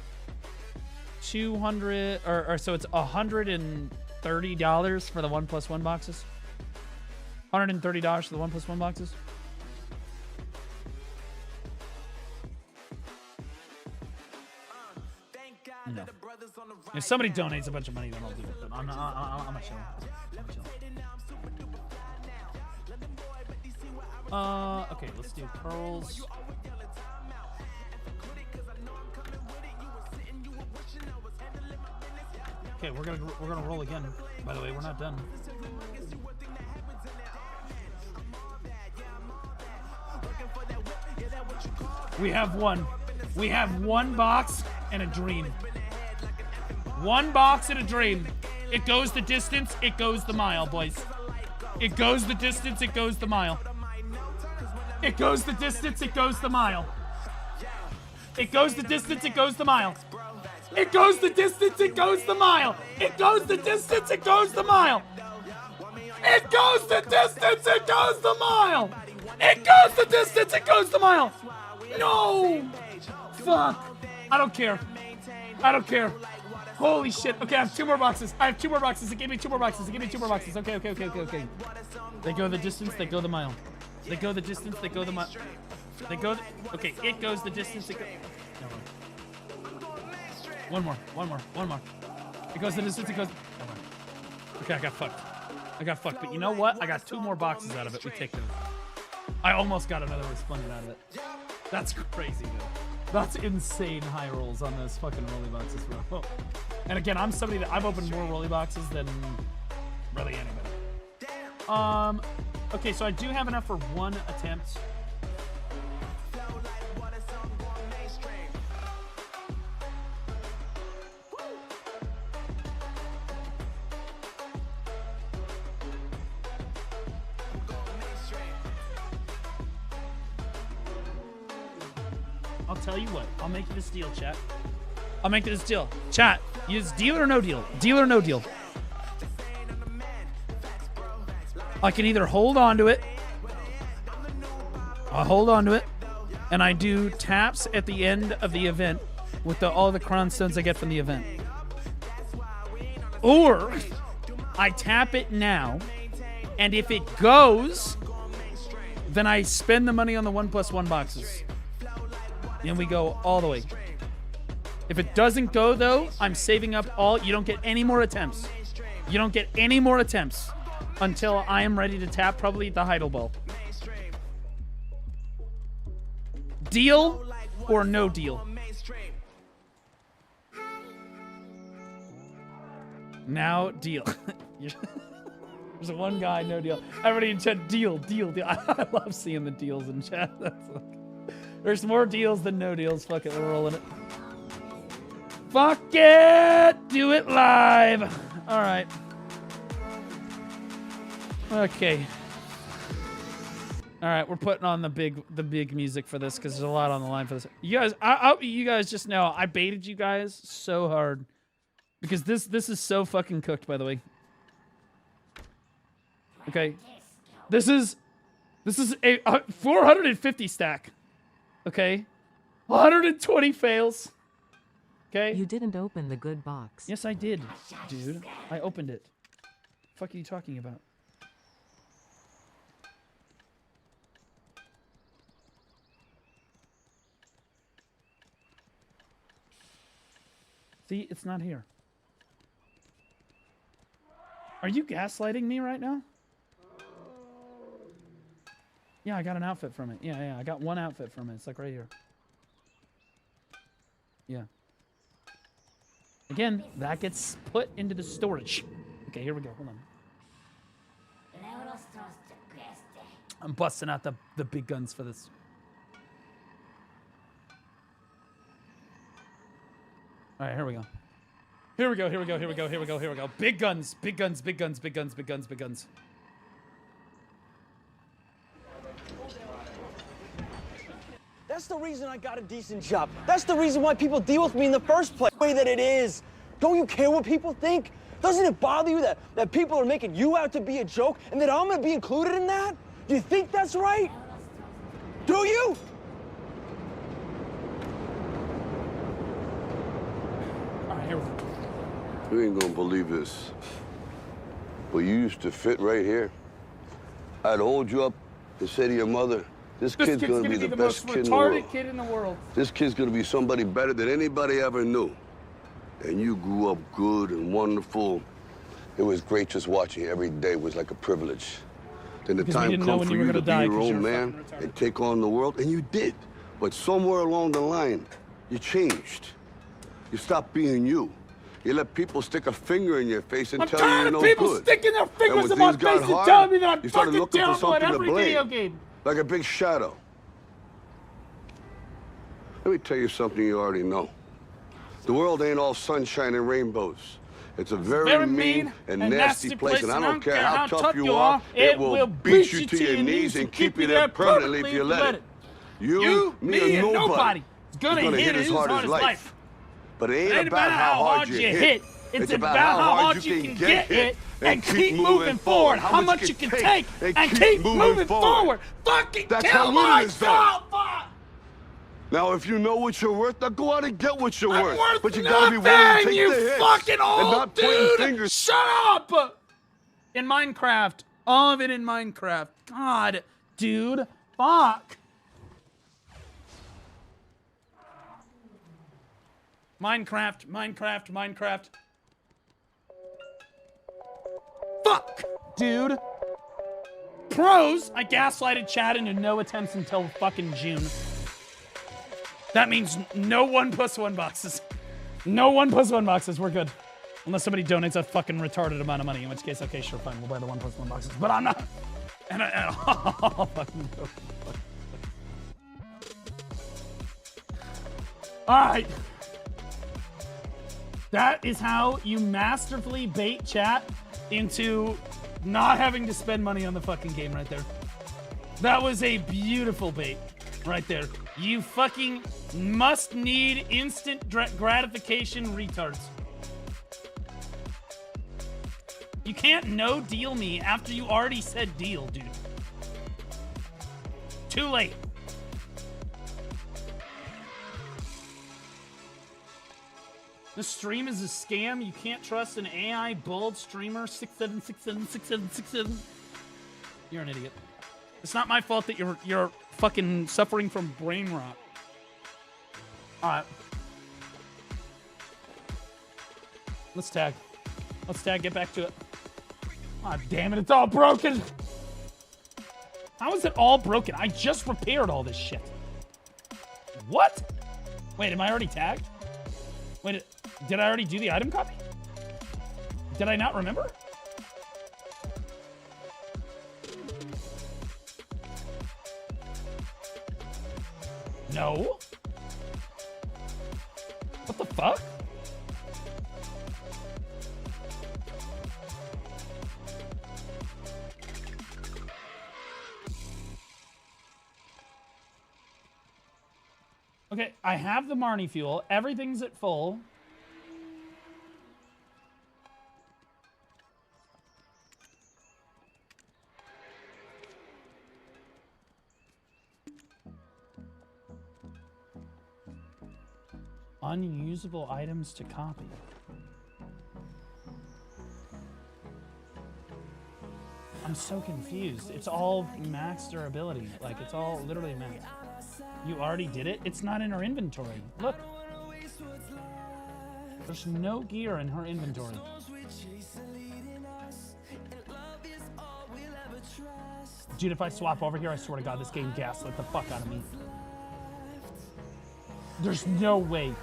200, or so it's $130 for the 1+1 boxes. $130 for the 1+1 boxes. No. If somebody donates a bunch of money, then I'll do it. But I'm a chill. Okay, let's do pearls. Okay, we're gonna roll again. By the way, we're not done. We have one. We have one box and a dream. One box and a dream. It goes the distance, it goes the mile, boys. It goes the distance, it goes the mile. It goes the distance, it goes the mile. It goes the distance, it goes the mile. It goes the distance, it goes the mile. It goes the distance, it goes the mile. It goes the distance, it goes the mile. It goes the distance, it goes the mile. No! Fuck. I don't care. I don't care. Holy shit. Okay, I have 2 more boxes. I have 2 more boxes. It gave me 2 more boxes. It gave me 2 more boxes. Okay. They go the distance, they go the mile. They go the distance, they go the mile. They go okay, it goes the distance, it goes... One more. It goes the distance, it goes... Okay, I got fucked. But you know what? I got 2 more boxes out of it. We take them. I almost got another resplendent out of it. That's crazy, dude. That's insane high rolls on those fucking rolly boxes, bro. And again, I'm somebody that I've opened more rolly boxes than really anybody. Okay, so I do have enough for 1 attempt. I'll tell you what. I'll make you this deal, chat. I'll make this deal. Chat, use deal or no deal. Deal or no deal. I can either hold on to it. I'll hold on to it. And I do taps at the end of the event with all the crown stones I get from the event. Or I tap it now. And if it goes, then I spend the money on the 1+1 boxes. And we go all the way. If it doesn't go, though, I'm saving up all... You don't get any more attempts. You don't get any more attempts until I am ready to tap probably the Heidel Ball. Deal or no deal? Now, deal. There's one guy, no deal. Everybody in chat, deal. I love seeing the deals in chat. There's more deals than no deals. Fuck it, we're rolling it. Fuck it! Do it live! Alright. Okay. Alright, we're putting on the big music for this because there's a lot on the line for this. You guys, you guys just know I baited you guys so hard. Because this is so fucking cooked, by the way. Okay. This is a 450 stack. Okay. 120 fails. Okay? You didn't open the good box. Yes, I did, dude. I opened it. The fuck are you talking about? See, it's not here. Are you gaslighting me right now? Yeah, I got an outfit from it. Yeah, I got one outfit from it. It's like right here. Yeah. Again, that gets put into the storage. Okay, here we go. Hold on. I'm busting out the big guns for this. All right, here we go. Here we go. Big guns, big guns, big guns, big guns, big guns, big guns. That's the reason I got a decent job. That's the reason why people deal with me in the first place. The way that it is. Don't you care what people think? Doesn't it bother you that people are making you out to be a joke and that I'm gonna be included in that? Do you think that's right? Do you? All right, here we go. You ain't gonna believe this, but you used to fit right here. I'd hold you up and say to your mother, this kid's gonna be the best kid in the world. Retarded kid in the world. This kid's gonna be somebody better than anybody ever knew. And you grew up good and wonderful. It was great just watching you every day. It was like a privilege. Then the time come for you to be your own man and take on the world, and you did. But somewhere along the line, you changed. You stopped being you. You let people stick a finger in your face and tell you you're no good. I'm tired of people sticking their fingers in my face and telling me that I'm fucking terrible at every video game. Like a big shadow. Let me tell you something you already know. The world ain't all sunshine and rainbows. It's a very mean and nasty place, and I don't care how tough you are, it will beat you to your knees and keep you there permanently if you let it. You, me, and nobody is gonna hit as hard as life. But it ain't about how hard you hit. It's about how hard you can get hit and keep moving forward. How much you can take and keep moving forward. Fucking kill myself! Now, if you know what you're worth, now go out and get what you're worth. Worth But you gotta be willing to take you the hits fucking old and not pointing dude. fingers. Shut up! In Minecraft. All of it in Minecraft. God, dude. Fuck. Minecraft. Fuck, dude. Pros, I gaslighted Chad into no attempts until fucking June. That means no 1+1 boxes. No 1+1 boxes, we're good. Unless somebody donates a fucking retarded amount of money, in which case, okay, sure, fine, we'll buy the 1+1 boxes. But I'm not. And I'll fucking go. Alright. That is how you masterfully bait chat into not having to spend money on the fucking game right there. That was a beautiful bait right there. You fucking must need instant gratification retards. You can't no deal me after you already said deal, dude. Too late. The stream is a scam. You can't trust an AI bald streamer. 67676767. You're an idiot. It's not my fault that you're fucking suffering from brain rot. All right. Let's tag. Get back to it. Ah, damn it. It's all broken. How is it all broken? I just repaired all this shit. What? Wait, am I already tagged? Wait, did I already do the item copy? Did I not remember? No. What the fuck? Okay, I have the Marnie fuel. Everything's at full. Unusable items to copy. I'm so confused. It's all max durability. Like, it's all literally max. You already did it? It's not in her inventory. Look. There's no gear in her inventory. Dude, if I swap over here, I swear to God, this game gaslit the fuck out of me. There's no way.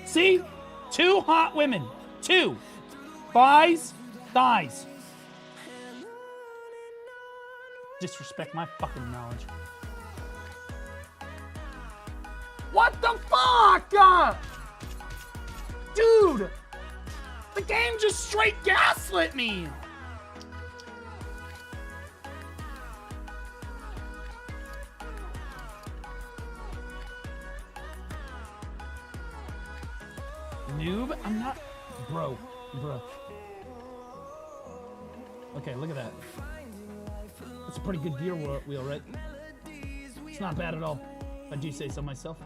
See? 2 hot women. 2. Thighs. Thighs. Disrespect my fucking knowledge. What the fuck? Dude! The game just straight gaslit me! Noob? I'm not... Bro. Okay, look at that. That's a pretty good gear wheel, right? It's not bad at all. If I do say so myself.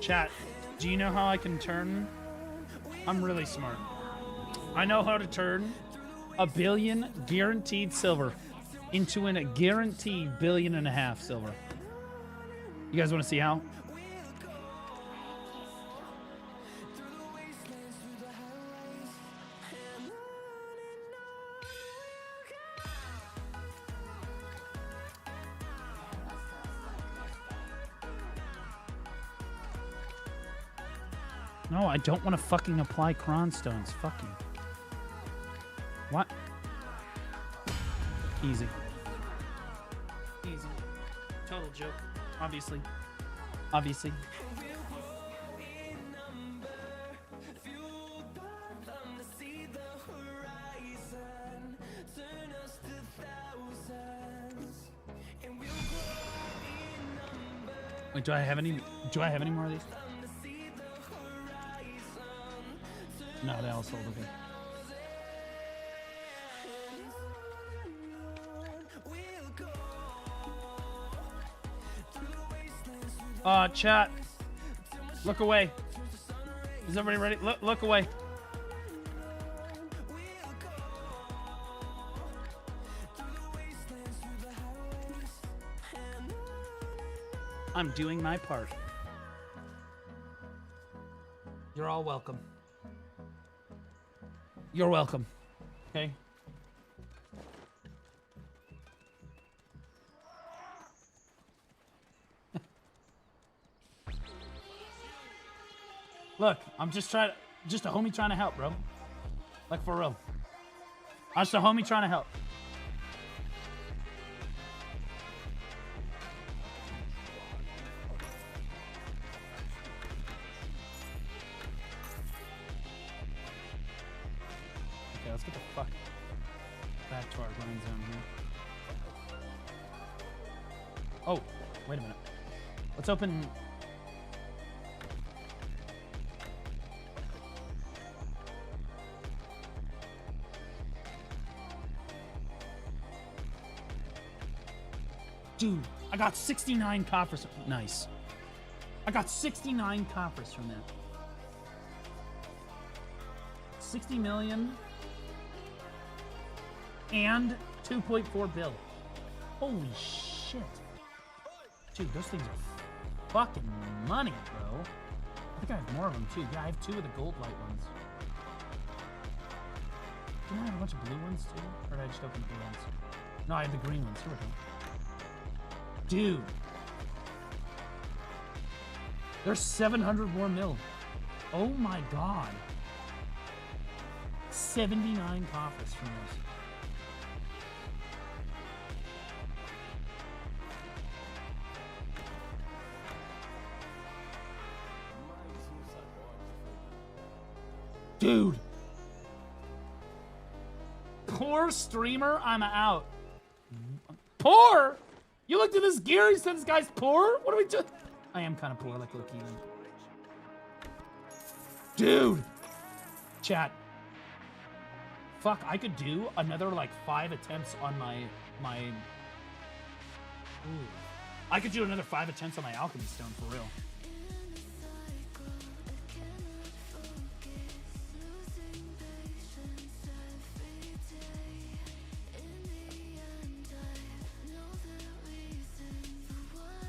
Chat, do you know how I can turn? I'm really smart. I know how to turn a billion guaranteed silver into a guaranteed 1.5 billion silver. You guys want to see how? No, I don't want to fucking apply cron stones. Fuck you. What? Easy. Easy. Total joke. Obviously. Obviously. Wait, do I have any more of these? No, they all sold. Okay. Chat. Look away. Is everybody ready? Look away. I'm doing my part. You're all welcome. You're welcome. Okay? Look, I'm just a homie trying to help, bro. Like, for real. I'm just a homie trying to help. Okay, let's get the fuck back to our grind zone here. Oh, wait a minute. Let's open... Dude, I got 69 coppers. Nice. I got 69 coppers from that. 60 million and 2.4 bill. Holy shit. Dude, those things are fucking money, bro. I think I have more of them too. Yeah, I have 2 of the gold light ones. Didn't I have a bunch of blue ones too? Or did I just open the blue ones? No, I have the green ones. Here we go. Dude. There's 700 more mil. Oh my god. 79 coffers from this. Dude. Poor streamer, I'm out. Poor? You looked at this gear, you said this guy's poor? What are we doing? I am kind of poor, like Loki. Dude. Chat. Fuck, I could do another like 5 attempts on my Ooh. I could do another 5 attempts on my alchemy stone for real.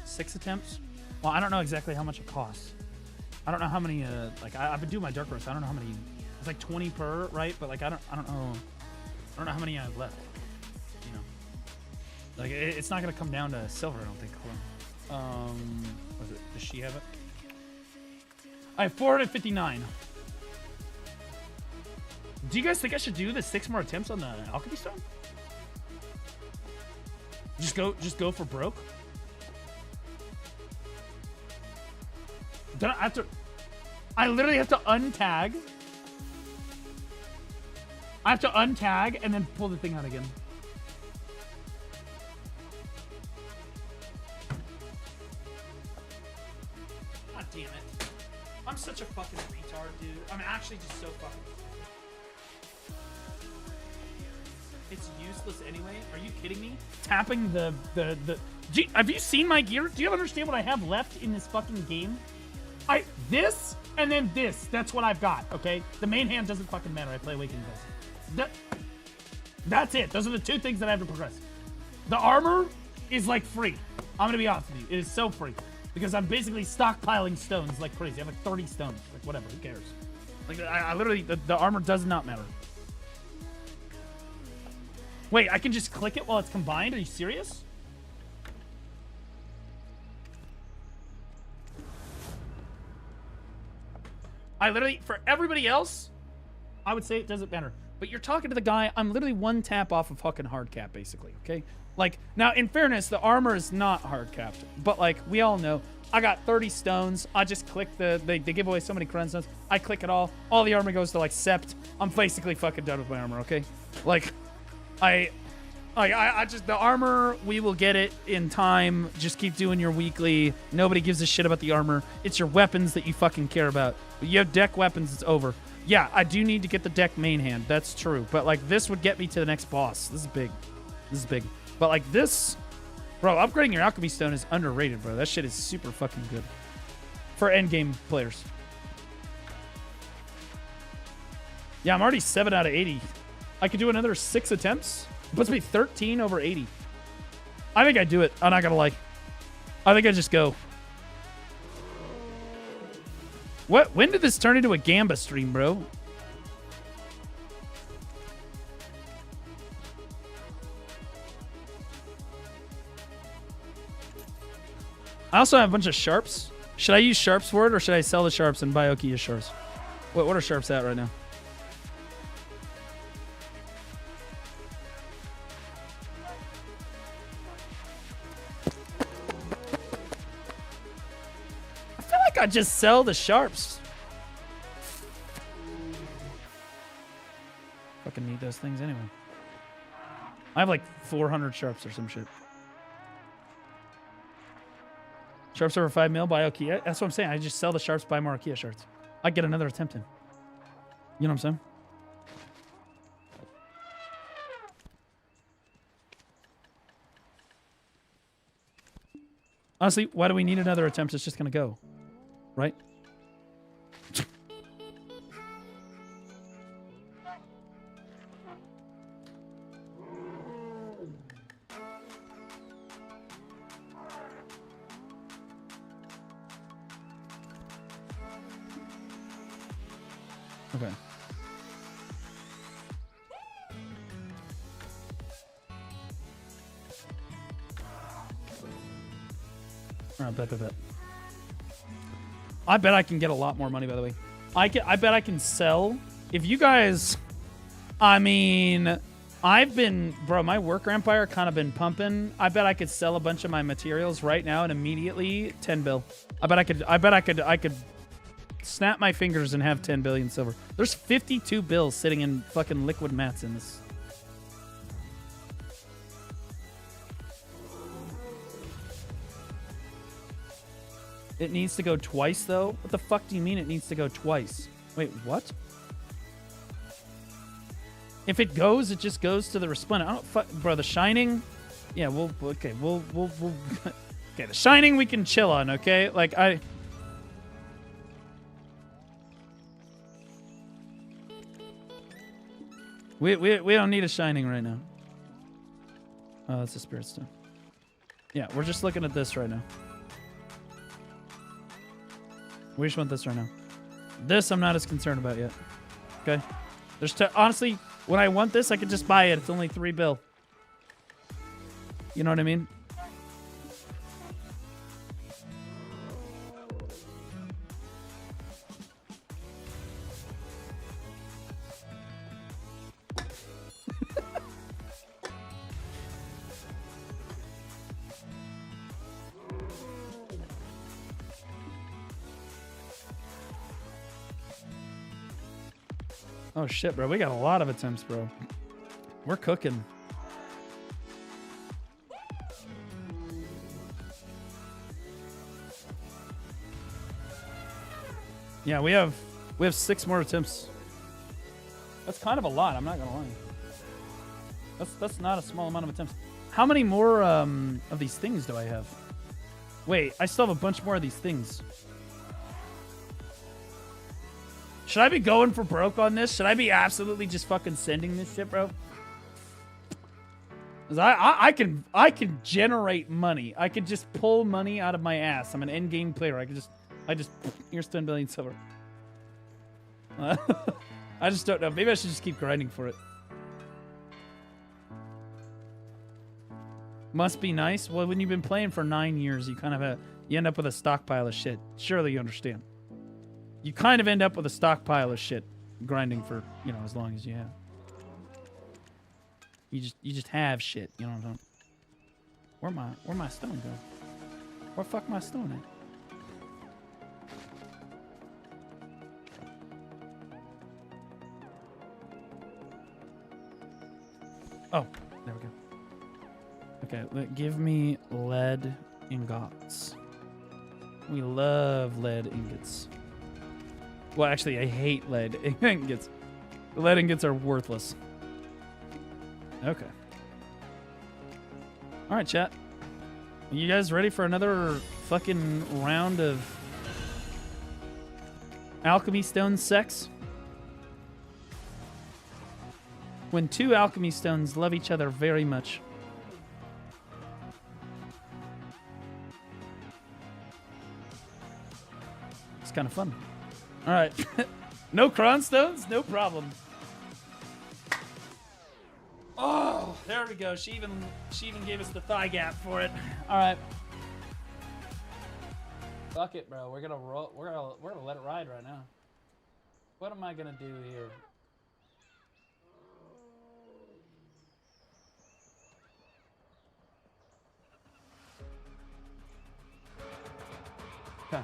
Six attempts? Well, I don't know exactly how much it costs. I don't know how many, like, I've been doing my dark roast. I don't know how many. It's like 20 per, right? But like, I don't know how many I have left. You know, like it's not gonna come down to silver. I don't think. Hold on. Was it? Does she have it? I have 459. Do you guys think I should do the 6 more attempts on the alchemy stone? Just go for broke. Then I have to. I literally have to untag. I have to untag and then pull the thing out again. God damn it. I'm such a fucking retard, dude. I'm actually just so fucking. It's useless anyway. Are you kidding me? Tapping the. Have you seen my gear? Do you understand what I have left in this fucking game? This and then this. That's what I've got. Okay. The main hand doesn't fucking matter. I play Awakening Blessing. That's it. Those are the 2 things that I have to progress. The armor is like free. I'm gonna be honest with you. It is so free because I'm basically stockpiling stones like crazy. I have like 30 stones. Like whatever. Who cares? Like I literally the armor does not matter. Wait, I can just click it while it's combined? Are you serious? I literally, for everybody else, I would say it doesn't matter. But you're talking to the guy, I'm literally 1 tap off of fucking hard cap, basically, okay? Like, now, in fairness, the armor is not hard capped. But, like, we all know, I got 30 stones. I just click they give away so many crown stones. I click it all. All the armor goes to, like, sept. I'm basically fucking done with my armor, okay? Like, I just, the armor, we will get it in time. Just keep doing your weekly. Nobody gives a shit about the armor. It's your weapons that you fucking care about. But you have deck weapons, it's over. Yeah, I do need to get the deck main hand. That's true. But, like, this would get me to the next boss. This is big. This is big. But, like, this... Bro, upgrading your alchemy stone is underrated, bro. That shit is super fucking good. For endgame players. Yeah, I'm already 7 out of 80. I could do another 6 attempts. It puts me 13 over 80. I think I do it. I'm not gonna lie. I think I just go. What? When did this turn into a Gamba stream, bro? I also have a bunch of sharps. Should I use sharps for it, or should I sell the sharps and buy Okiya sharps? What are sharps at right now? I just sell the sharps. Fucking need those things anyway. I have like 400 sharps or some shit. Sharps over 5 mil, buy Okiya. That's what I'm saying. I just sell the sharps, buy more Okiya shards. I get another attempt in. You know what I'm saying? Honestly, why do we need another attempt? It's just gonna go. Right? Okay. All right, bet. I bet I can get a lot more money, by the way. I bet I can sell. If you guys... I mean... Bro, my worker empire kind of been pumping. I bet I could sell a bunch of my materials right now and immediately 10 bill. I bet I could snap my fingers and have 10 billion silver. There's 52 bills sitting in fucking liquid mats in this. It needs to go twice, though? What the fuck do you mean it needs to go twice? Wait, what? If it goes, it just goes to the resplendent. I don't fuck, bro. The Shining, yeah. We'll okay. We'll okay. The Shining we can chill on. Okay, like we don't need a Shining right now. Oh, that's a Spirit Stone. Yeah, we're just looking at this right now. We just want this right now. This I'm not as concerned about yet. Okay. Honestly, when I want this, I could just buy it. It's only $3 bill. You know what I mean? Oh shit, bro. We got a lot of attempts, bro. We're cooking. Yeah, we have 6 more attempts. That's kind of a lot, I'm not gonna lie. That's not a small amount of attempts. How many more of these things do I have? Wait, I still have a bunch more of these things. Should I be going for broke on this? Should I be absolutely just fucking sending this shit, bro? Cause I can generate money. I could just pull money out of my ass. I'm an end game player. I just here's 10 billion silver. I just don't know. Maybe I should just keep grinding for it. Must be nice. Well, when you've been playing for 9 years, you kind of you end up with a stockpile of shit. Surely you understand. You kind of end up with a stockpile of shit, grinding for, you know, as long as you have. You just have shit, you know what I'm saying? Where my stone go? Where fuck my stone at? Oh, there we go. Okay, give me lead ingots. We love lead ingots. Well, actually, I hate lead ingots. The lead ingots are worthless. Okay. All right, chat. Are you guys ready for another fucking round of alchemy stone sex? When 2 alchemy stones love each other very much. It's kind of fun. All right. No cron stones? No problem. Oh, there we go. She even gave us the thigh gap for it. All right. Fuck it, bro. We're gonna roll. We're gonna let it ride right now. What am I gonna do here? Okay.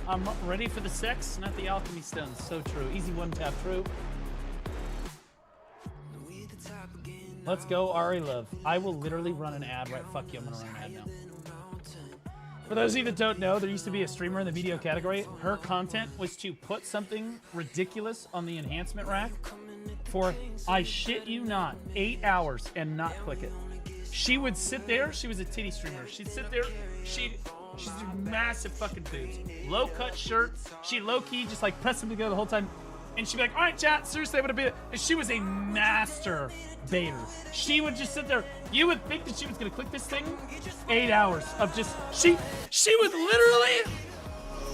I'm ready for the sex, not the alchemy stones. So true. Easy one tap through. Let's go, Ari Love. I will literally run an ad right. Fuck you, I'm gonna run an ad now. For those of you that don't know, there used to be a streamer in the video category. Her content was to put something ridiculous on the enhancement rack for, I shit you not, 8 hours and not click it. She would sit there. She was a titty streamer. She'd sit there. She's massive fucking boobs. Low cut shirts. She low key just like pressed them together the whole time. And she'd be like, all right, chat, seriously, I'm gonna be it. And she was a master baiter. She would just sit there. You would think that she was gonna click this thing. 8 hours of just, she was literally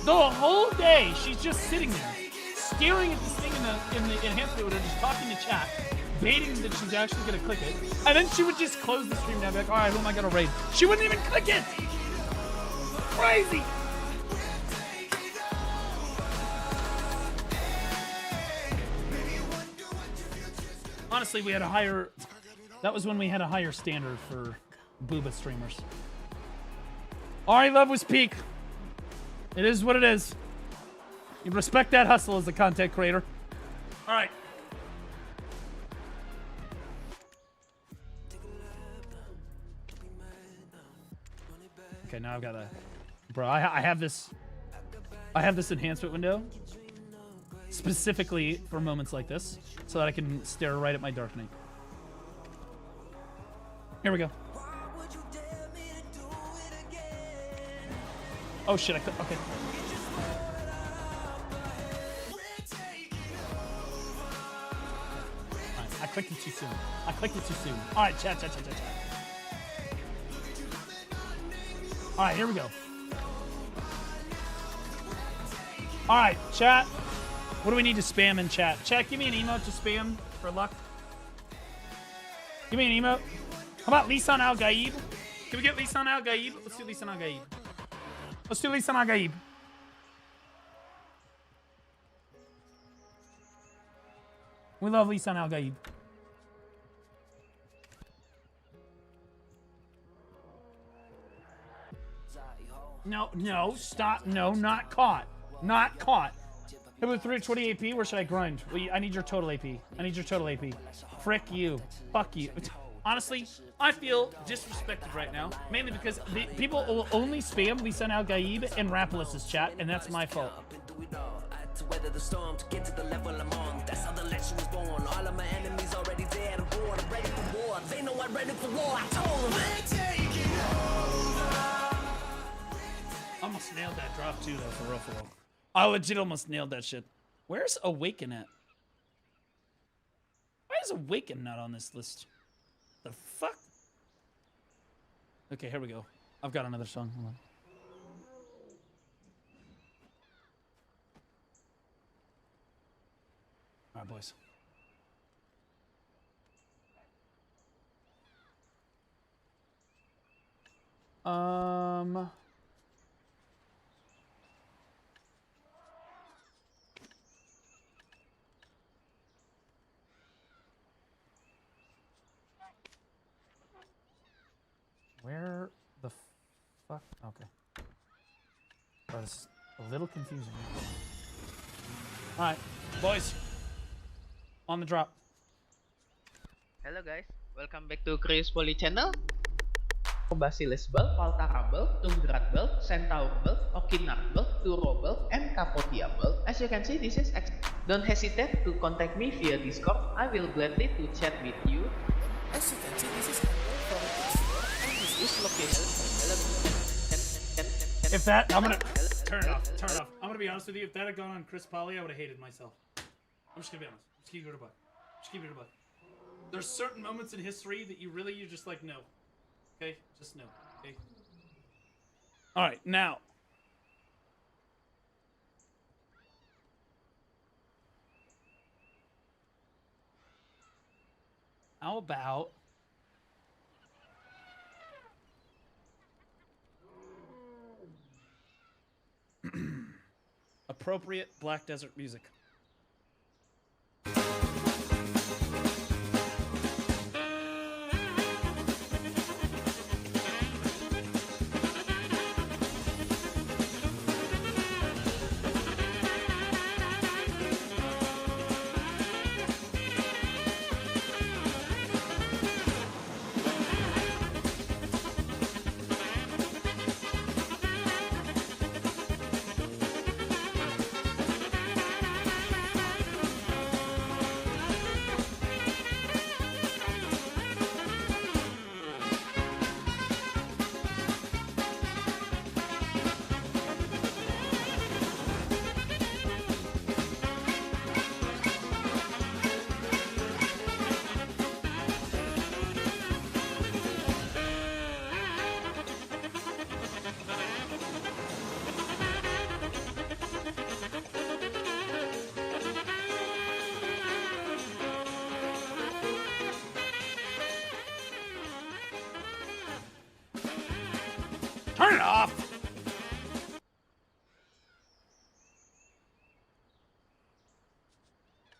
the whole day, she's just sitting there, staring at this thing in the enhancement window, just talking to chat, baiting that she's actually gonna click it. And then she would just close the stream down and be like, all right, who am I gonna raid? She wouldn't even click it. Crazy. Honestly, we had a higher... That was when we had a higher standard for booba streamers. Ari Love was peak. It is what it is. You respect that hustle as a content creator. All right. Okay, now I've got a... Bro, I have this enhancement window specifically for moments like this so that I can stare right at my Dark Knight. Here we go. Oh shit, okay. Alright, I clicked it too soon. Alright, chat. Alright, here we go. Alright, chat. What do we need to spam in chat? Chat, give me an emote to spam for luck. Give me an emote. How about Lisan Al Gaib? Can we get Lisan Al Gaib? Let's do Lisan Al Gaib. We love Lisan Al Gaib. No, stop. No, not caught. Hit with 320 AP, where should I grind? Well, I need your total AP. Frick you. Fuck you. Honestly, I feel disrespected right now, mainly because the people will only spam Lisan Al Gaib and Rapolis's chat, and that's my fault. To weather the storm, to get to the level I'm on. That's how the legend was born. All of my enemies already dead. I'm born, I'm ready for war. They know I'm ready for war. I told them. We're taking over. Almost nailed that drop too, though, for real. I legit almost nailed that shit. Where's Awaken at? Why is Awaken not on this list? The fuck? Okay, here we go. I've got another song. Hold on. All right, boys. Where the fuck? Okay. Bro, this is a little confusing. All right, boys. On the drop. Hello guys, welcome back to Chris Poly channel. Basilisk Belt, Paltara Belt, Tungrat Belt, Centaur Belt, Okinar Belt, Turo Belt, and Capotia Belt. As you can see, this is Don't hesitate to contact me via Discord. I will gladly to chat with you. As you can see, this is and this is located. If that, I'm gonna turn it off. I'm gonna be honest with you. If that had gone on Chris Poly, I would have hated myself. I'm just gonna be honest. Just keep it a buck. There's certain moments in history that you're just like, no. Okay? Just no. Okay? Alright, now. How about appropriate Black Desert music? Turn it off!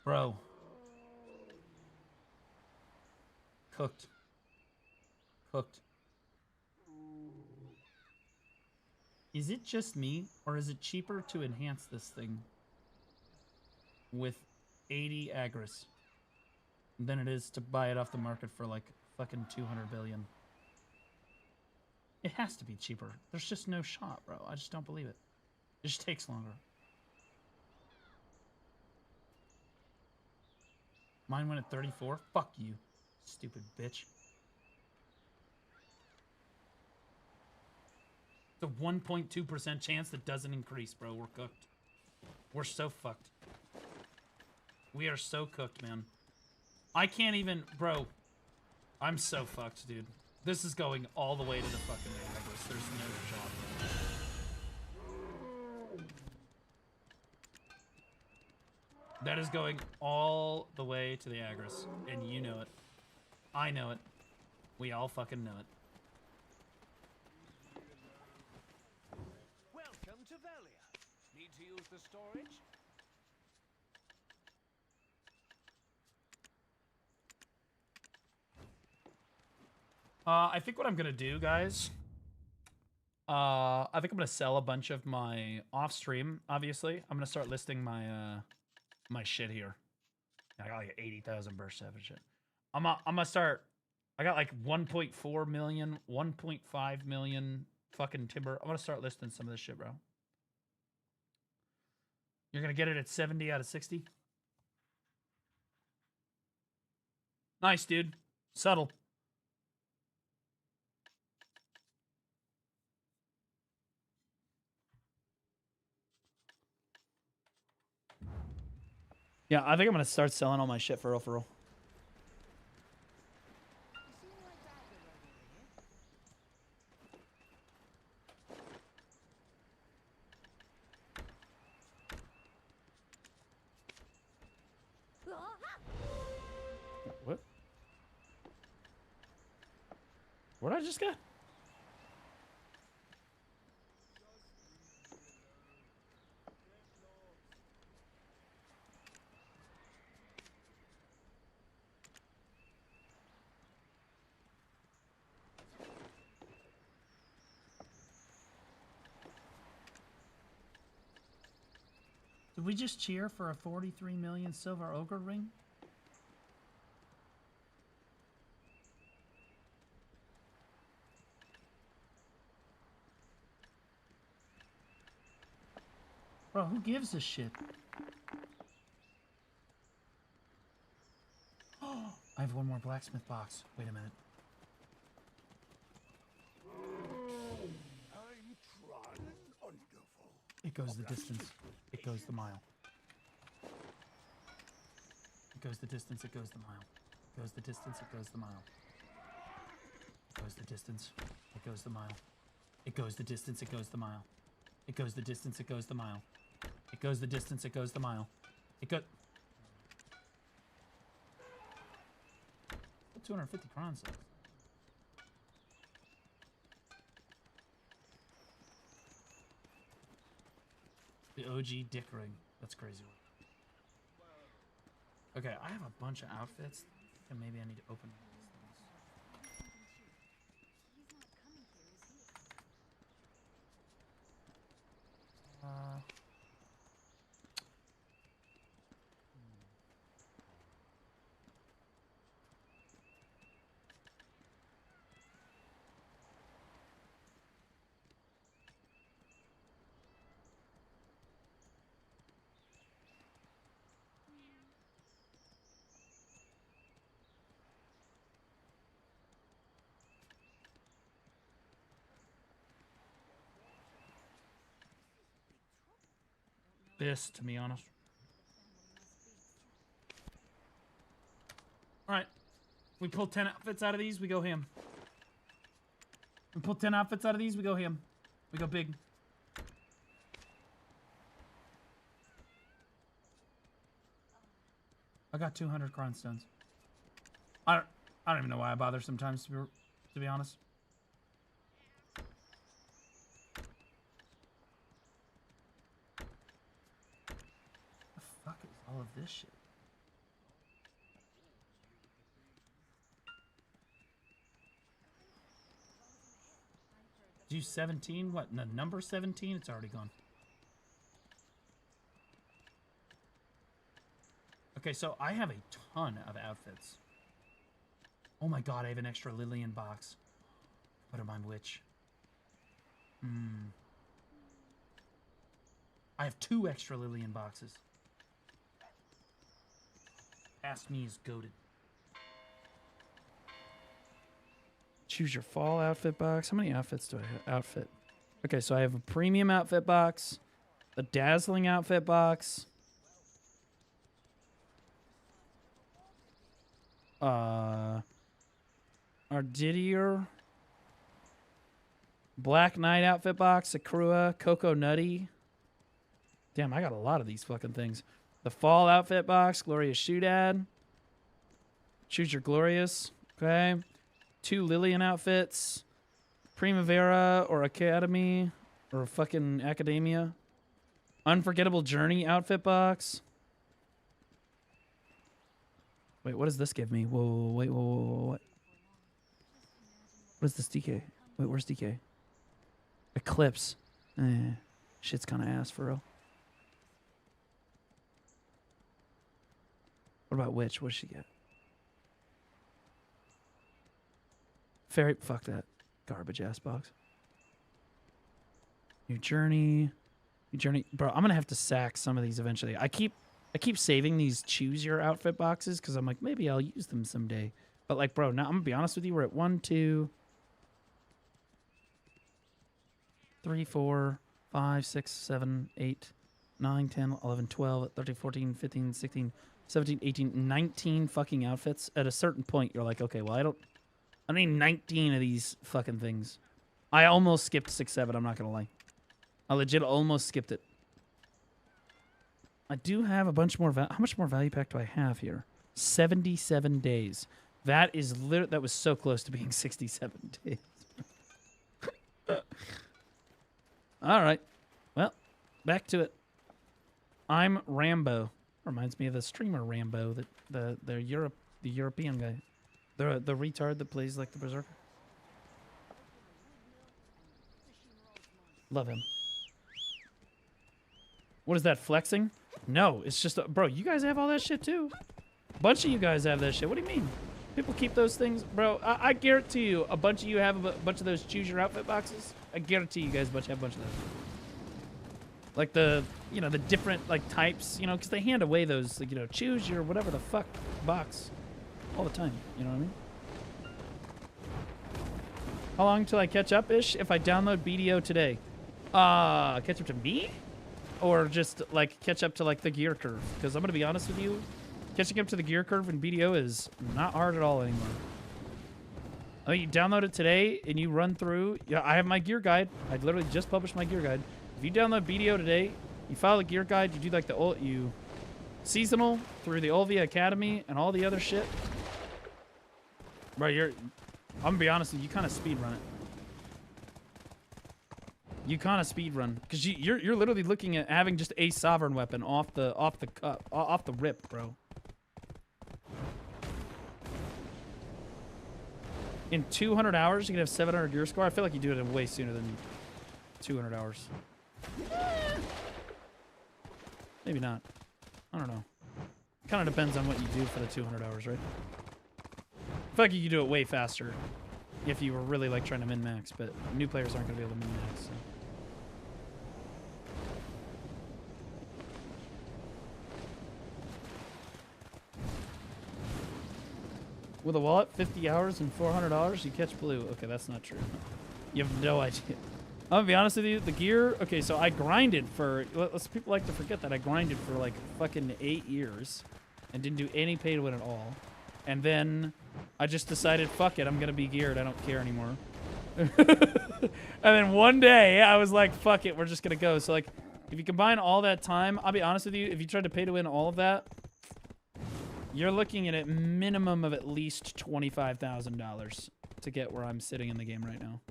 Bro. Cooked. Is it just me, or is it cheaper to enhance this thing with 80 agris than it is to buy it off the market for like fucking 200 billion? It has to be cheaper. There's just no shot, bro. I just don't believe it. It just takes longer. Mine went at 34? Fuck you, stupid bitch. It's a 1.2% chance that doesn't increase, bro. We're cooked. We're so fucked. We are so cooked, man. I can't even... Bro, I'm so fucked, dude. This is going all the way to the fucking Niagara. There's no shot. That is going all the way to the Agris, and you know it. I know it. We all fucking know it. Welcome to Valia. Need to use the storage? I think what I'm gonna do, guys. I think I'm gonna sell a bunch of my off-stream. Obviously, I'm gonna start listing my my shit here. I got like 80,000 burst and shit. I'm gonna start. I got like 1.4 million, 1.5 million fucking timber. I'm gonna start listing some of this shit, bro. You're gonna get it at 70 out of 60. Nice, dude. Subtle. Yeah, I think I'm gonna start selling all my shit for real, for real. What? What did I just get? Did we just cheer for a 43 million silver ogre ring? Bro, who gives a shit? Oh, I have one more blacksmith box. Wait a minute. I'm trying. Wonderful. It goes the distance. It goes the mile. It goes the distance. It goes the mile. It goes the distance. It goes the mile. It goes the distance. It goes the mile. It goes the distance. It goes the mile. It goes the distance. It goes the mile. It goes the distance. It goes the mile. It goes... 250 crowns. The OG dick ring. That's crazy. Okay, I have a bunch of outfits, and maybe I need to open these things. This, to be honest. Alright. We pull 10 outfits out of these, we go ham. We pull 10 outfits out of these, we go ham. We go big. I got 200 crown stones. I don't even know why I bother sometimes, to be honest. All of this shit. Do 17? What? No, number 17? It's already gone. Okay, so I have a ton of outfits. Oh my god, I have an extra Lillian box. Put on my witch. I have 2 extra Lillian boxes. Ask Me is goated. Choose your fall outfit box. How many outfits do I have? Outfit. Okay, so I have a premium outfit box, a dazzling outfit box, Ardidier, Black Knight outfit box, Sakura, Coco Nutty. Damn, I got a lot of these fucking things. The fall outfit box, Glorious Shootad. Choose your Glorious. Okay. 2 Lillian outfits. Primavera or Academy or fucking Academia. Unforgettable Journey outfit box. Wait, what does this give me? Whoa, wait, whoa, what? What is this DK? Wait, where's DK? Eclipse. Shit's kind of ass for real. What about Witch? What does she get? Fairy. Fuck that. Garbage ass box. New Journey. New Journey. Bro, I'm going to have to sack some of these eventually. I keep saving these choose your outfit boxes because I'm like, maybe I'll use them someday. But like, bro, now I'm going to be honest with you. We're at 1, 2, 3, 4, 5, 6, 7, 8, 9, 10, 11, 12, 13, 14, 15, 16, 17, 18, 19 fucking outfits. At a certain point, you're like, okay, well, I need 19 of these fucking things. I almost skipped 6, 7, I'm not going to lie. I legit almost skipped it. I do have a bunch more. How much more value pack do I have here? 77 days. That is that was so close to being 67 days. All right. Well, back to it. I'm Rambo. Reminds me of the streamer Rambo, the European guy. The retard that plays like the Berserker. Love him. What is that, flexing? No, it's just... bro, you guys have all that shit too. A bunch of you guys have that shit. What do you mean? People keep those things... Bro, I guarantee you a bunch of you have a bunch of those choose your outfit boxes. I guarantee you guys have a bunch of those. Like the, you know, the different like types, you know, because they hand away those, like, you know, choose your whatever the fuck box all the time. You know what I mean? How long till I catch up-ish? If I download BDO today. Catch up to me? Or just, like, catch up to, like, the gear curve? Because I'm going to be honest with you, catching up to the gear curve in BDO is not hard at all anymore. I mean, you download it today, and you run through... Yeah, I have my gear guide. I literally just published my gear guide. If you download BDO today, you follow the gear guide, you do, like, you seasonal through the Olvia Academy and all the other shit. Bro, I'm going to be honest with you, you kind of speed run it. You kind of speed run because you're literally looking at having just a sovereign weapon off the rip, bro. In 200 hours, you can have 700 gear score. I feel like you do it way sooner than 200 hours. Maybe not. I don't know. Kind of depends on what you do for the 200 hours, right? I feel like you could do it way faster if you were really like trying to min-max, but new players aren't going to be able to min-max. So. With a wallet, 50 hours and $400, you catch blue. Okay, that's not true. You have no idea. I'm gonna be honest with you, the gear, okay, so I grinded for, people like to forget that I grinded for like fucking 8 years and didn't do any pay to win at all. And then I just decided, fuck it, I'm gonna be geared, I don't care anymore. And then one day I was like, fuck it, we're just gonna go. So like, if you combine all that time, I'll be honest with you, if you tried to pay to win all of that, you're looking at a minimum of at least $25,000 to get where I'm sitting in the game right now.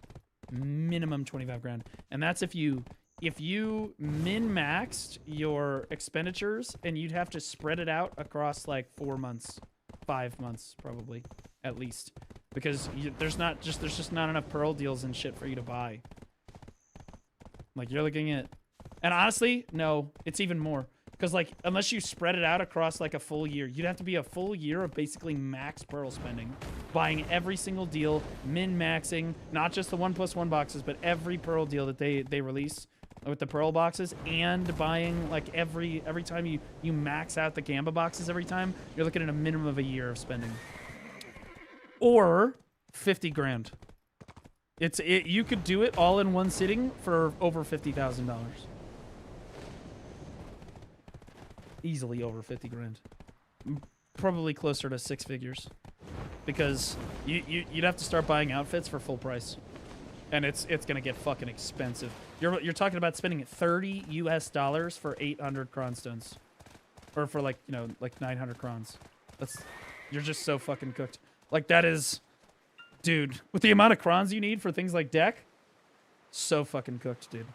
Minimum 25 grand. And that's if you min-maxed your expenditures and you'd have to spread it out across like 4 months, 5 months probably, at least. Because there's just not enough pearl deals and shit for you to buy. Like you're looking at, and honestly, no, it's even more. Because, like, unless you spread it out across, like, a full year, you'd have to be a full year of basically max pearl spending buying every single deal, min-maxing, not just the 1+1 boxes, but every Pearl deal that they release with the Pearl boxes, and buying like every time you max out the Gamba boxes every time, you're looking at a minimum of a year of spending. Or 50 grand. You could do it all in one sitting for over $50,000. Easily over 50 grand. Probably closer to 6 figures. Because you'd have to start buying outfits for full price. And it's gonna get fucking expensive. You're talking about spending $30 US for 800 cronstones. Or for like 900 crons. You're just so fucking cooked. Like that is, dude, with the amount of crons you need for things like deck, so fucking cooked, dude.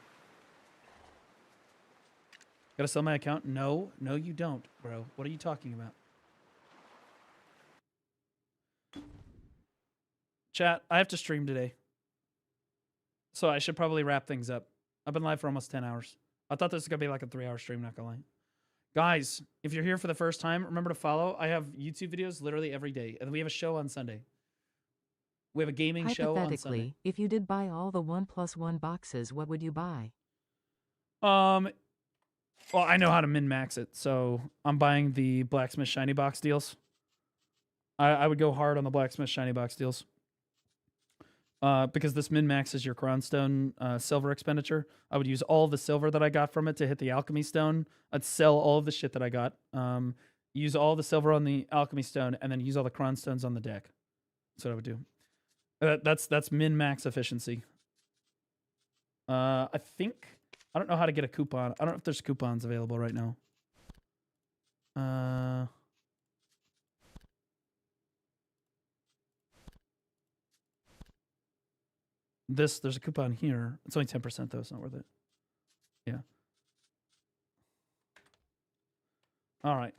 Gotta sell my account? No, you don't, bro. What are you talking about? Chat, I have to stream today. So I should probably wrap things up. I've been live for almost 10 hours. I thought this was gonna be like a 3-hour stream, not gonna lie. Guys, if you're here for the first time, remember to follow. I have YouTube videos literally every day. And we have a show on Sunday. We have a gaming show on Sunday. Hypothetically, if you did buy all the 1+1 boxes, what would you buy? Well, I know how to min-max it, so I'm buying the Blacksmith Shiny Box deals. I would go hard on the Blacksmith Shiny Box deals. Because this min-maxes your Cronstone silver expenditure. I would use all the silver that I got from it to hit the Alchemy Stone. I'd sell all of the shit that I got. Use all the silver on the Alchemy Stone, and then use all the Cronstones on the deck. That's what I would do. That's min-max efficiency. I don't know how to get a coupon. I don't know if there's coupons available right now. There's a coupon here. It's only 10% though. It's not worth it. Yeah. All right.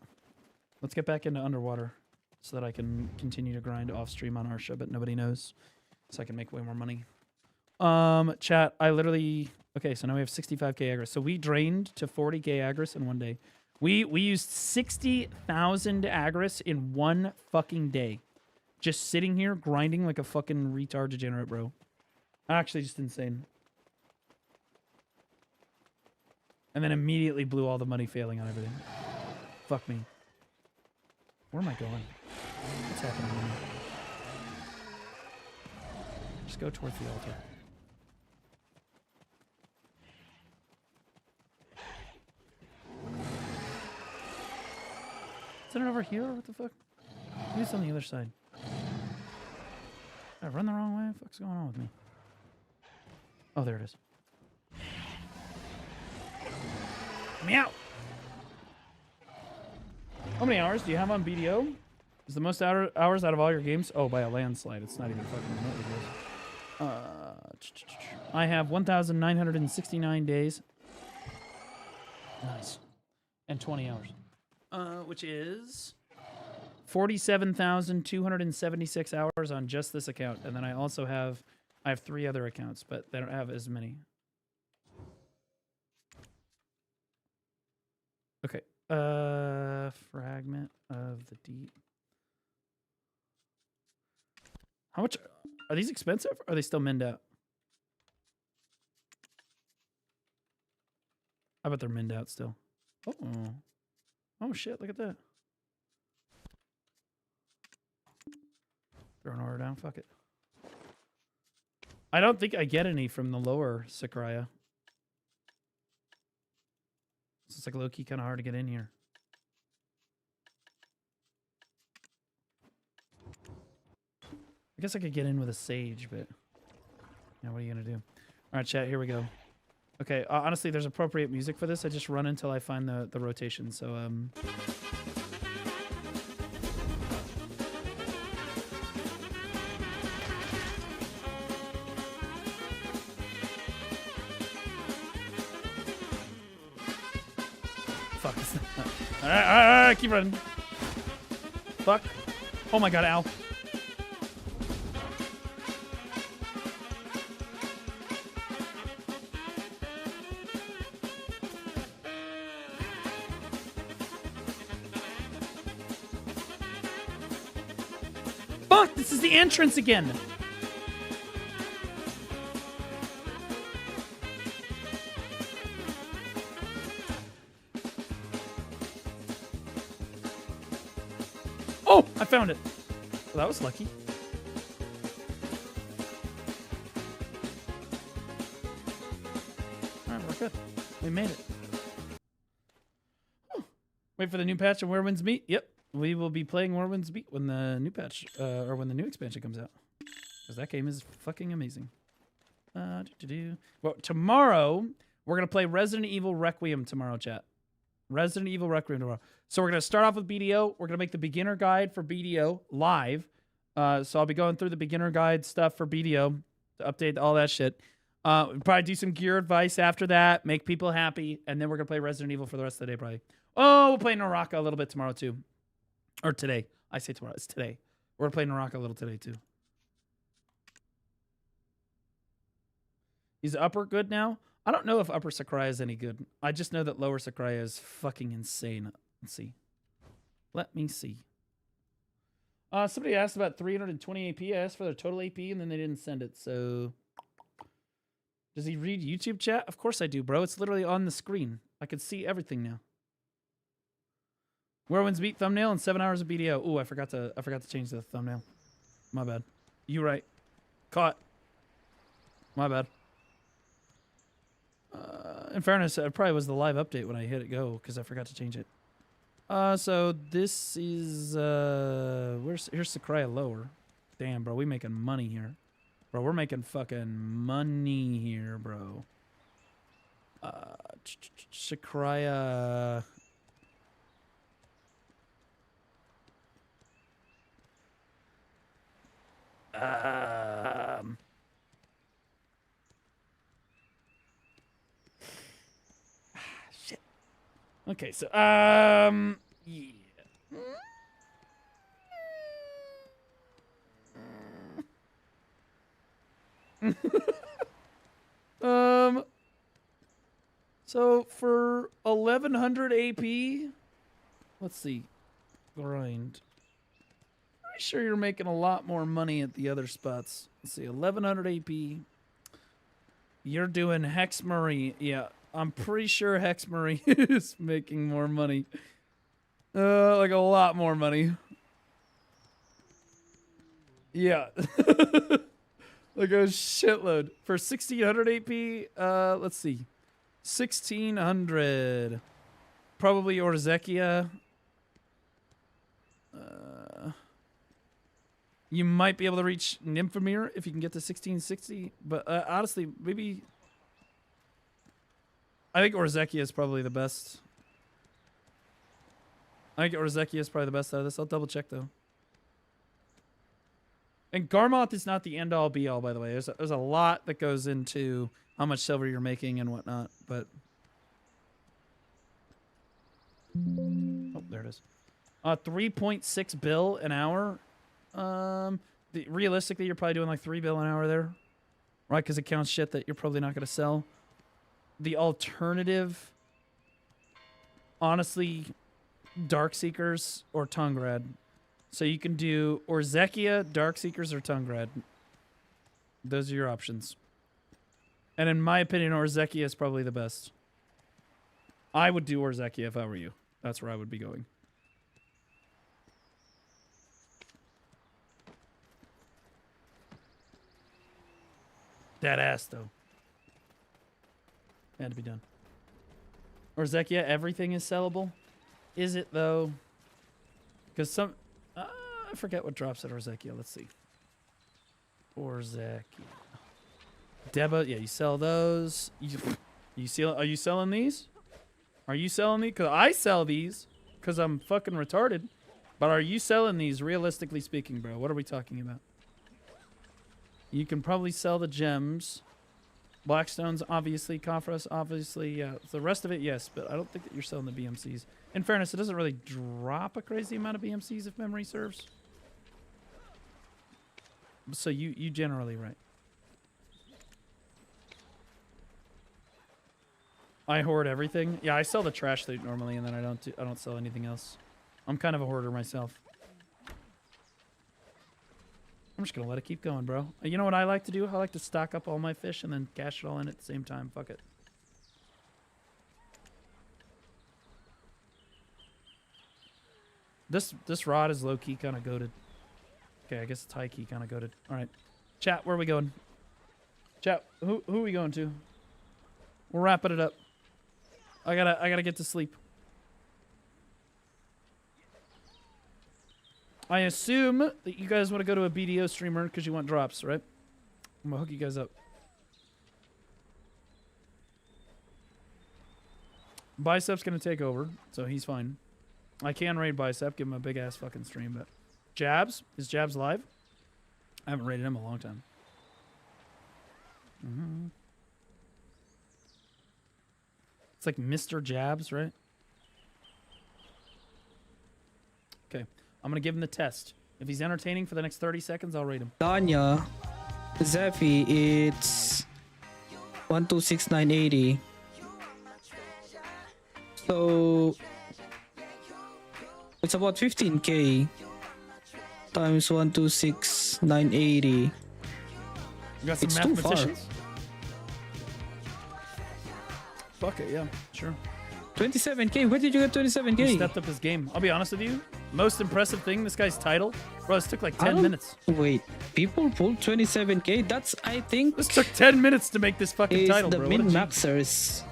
Let's get back into Underwater so that I can continue to grind off stream on Arsha, but nobody knows, so I can make way more money. Chat, I literally... Okay, so now we have 65k aggros. So we drained to 40k aggros in one day. We used 60,000 aggros in one fucking day. Just sitting here grinding like a fucking retard degenerate, bro. Actually, just insane. And then immediately blew all the money failing on everything. Fuck me. Where am I going? What's happening here? Just go towards the altar. Is it over here or what the fuck? Maybe it's on the other side. Did I run the wrong way? What the fuck's going on with me? Oh, there it is. Meow! How many hours do you have on BDO? Is the most hours out of all your games? Oh, by a landslide. It's not even fucking remotely close. I have 1,969 days. Nice. And 20 hours. Which is 47,276 hours on just this account. And then I also have 3 other accounts, but they don't have as many. Okay. Fragment of the Deep. How much are these expensive? Or are they still minned out? I bet they're minned out still. Oh. Oh shit, look at that. Throw an order down, fuck it. I don't think I get any from the lower Sakurai. It's like low-key kind of hard to get in here. I guess I could get in with a Sage, but... Yeah, what are you gonna do? Alright, chat, here we go. Okay, honestly, there's appropriate music for this. I just run until I find the rotation, so, Fuck. Alright, keep running. Fuck. Oh my god, ow. fuck? This is the entrance again. Oh, I found it. Well, that was lucky. All right, we're good. We made it. Wait for the new patch of Where Winds Meet. Yep, we will be playing Where Winds Meet when the new patch, or when the new expansion comes out. Because that game is fucking amazing. Well, tomorrow, we're going to play Resident Evil Requiem tomorrow, chat. Resident Evil Requiem tomorrow. So we're going to start off with BDO. We're going to make the beginner guide for BDO live. So I'll be going through the beginner guide stuff for BDO to update all that shit. Probably do some gear advice after that, make people happy, and then we're going to play Resident Evil for the rest of the day, probably. Oh, we'll play Naraka a little bit tomorrow, too. Or today. I say tomorrow. It's today. We're going to play Naraka a little today, too. Is upper good now? I don't know if upper Sakurai is any good. I just know that lower Sakurai is fucking insane. Let's see. Let me see. Somebody asked about 320 AP. I asked for their total AP, and then they didn't send it, so... Does he read YouTube chat? Of course I do, bro. It's literally on the screen. I can see everything now. Where Winds Beat thumbnail and 7 hours of BDO. Ooh, I forgot to change the thumbnail. My bad. You right. Caught. My bad. In fairness, it probably was the live update when I hit it go because I forgot to change it. So this is here's Sakurai lower. Damn, bro, we making money here. Bro, we're making fucking money here, bro. Sakurai shit. Okay, so yeah. So for 1100 AP, let's see, grind. Pretty sure you're making a lot more money at the other spots. Let's see, 1100 AP. You're doing Hex Murray. Yeah, I'm pretty sure Hex Murray is making more money. Like a lot more money. Yeah. Like a shitload. For 1600 AP, let's see. 1600. Probably Orzekia. You might be able to reach Nymphomir if you can get to 1660. But honestly, maybe... I think Orzekia is probably the best. I think Orzekia is probably the best out of this. I'll double check, though. And Garmoth is not the end-all, be-all, by the way. There's a lot that goes into how much silver you're making and whatnot, but... Oh, there it is. 3.6 bill an hour. Realistically, you're probably doing like 3 bill an hour there. Right, because it counts shit that you're probably not going to sell. The alternative... Honestly, Darkseekers or Tungrad. So you can do Orzekia, Darkseekers, or Tungrad. Those are your options. And in my opinion, Orzekia is probably the best. I would do Orzekia if I were you. That's where I would be going. That ass, though. Had to be done. Orzekia, everything is sellable. Is it, though? Because some... I forget what drops at Orzekia. Let's see. Orzekia. Deba, yeah, you sell those. You sell? Are you selling these? Are you selling these? Because I sell these because I'm fucking retarded. But are you selling these, realistically speaking, bro? What are we talking about? You can probably sell the gems. Blackstones, obviously. Kafras, obviously. Yeah. The rest of it, yes. But I don't think that you're selling the BMCs. In fairness, it doesn't really drop a crazy amount of BMCs if memory serves. So you generally right. I hoard everything. Yeah, I sell the trash loot normally, and then I don't sell anything else. I'm kind of a hoarder myself. I'm just gonna let it keep going, bro. You know what I like to do? I like to stock up all my fish and then cash it all in at the same time. Fuck it. This rod is low key kind of goated. Okay, I guess it's high key kind of goated. All right, chat. Where are we going? Chat. Who are we going to? We're wrapping it up. I gotta get to sleep. I assume that you guys want to go to a BDO streamer because you want drops, right? I'm gonna hook you guys up. Bicep's gonna take over, so he's fine. I can raid Bicep, give him a big ass fucking stream, but Jabs, is Jabs live? I haven't raided him in a long time. It's like Mr. Jabs, right? Okay, I'm gonna give him the test. If he's entertaining for the next 30 seconds, I'll rate him. Tanya, Zephy, it's 126980. So it's about 15k times 126980. You got some it's too far. mathematicians? Fuck it, yeah, sure. 27k? Where did you get 27k? He stepped up his game. I'll be honest with you. Most impressive thing, this guy's title. Bro, this took like 10 minutes. Wait, people pulled 27k? That's, I think... This took 10 minutes to make this fucking title, the bro. min-maxers.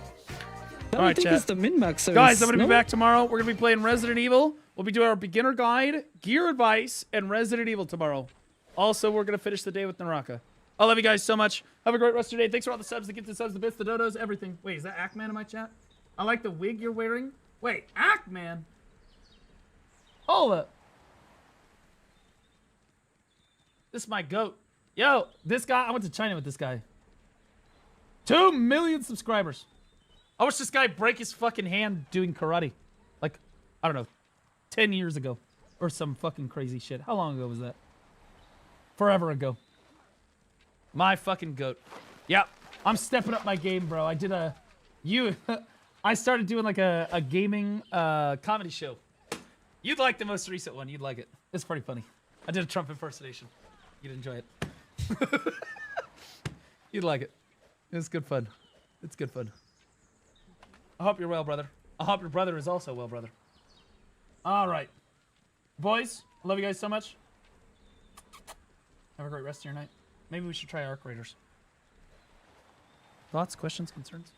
I All right, think chat. it's the min-maxers. Guys, I'm going to no? be back tomorrow. We're going to be playing Resident Evil. We'll be doing our beginner guide, gear advice, and Resident Evil tomorrow. Also, we're going to finish the day with Naraka. I love you guys so much. Have a great rest of your day. Thanks for all the subs, the gifted subs, the bits, the dodos, everything. Wait, is that Ackman in my chat? I like the wig you're wearing. Wait, Ackman? Hold up. This is my goat. Yo, this guy, I went to China with this guy. 2 million subscribers. I watched this guy break his fucking hand doing karate. Like, I don't know, 10 years ago. Or some fucking crazy shit. How long ago was that? Forever ago. My fucking goat. Yeah, I'm stepping up my game, bro. I did I started doing like a gaming comedy show. You'd like the most recent one. You'd like it. It's pretty funny. I did a Trump impersonation. You'd enjoy it. You'd like it. It's good fun. It's good fun. I hope you're well, brother. I hope your brother is also well, brother. All right. Boys, I love you guys so much. Have a great rest of your night. Maybe we should try Arc Raiders. Thoughts, questions, concerns?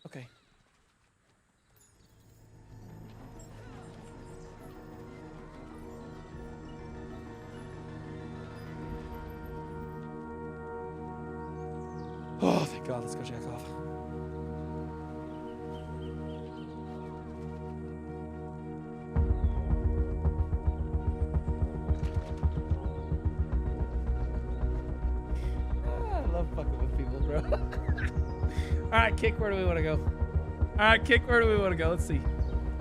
Okay. Oh, thank God. Let's go jack off. I love fucking with people, bro. All right, Kick, where do we want to go? All right, Kick, where do we want to go? Let's see.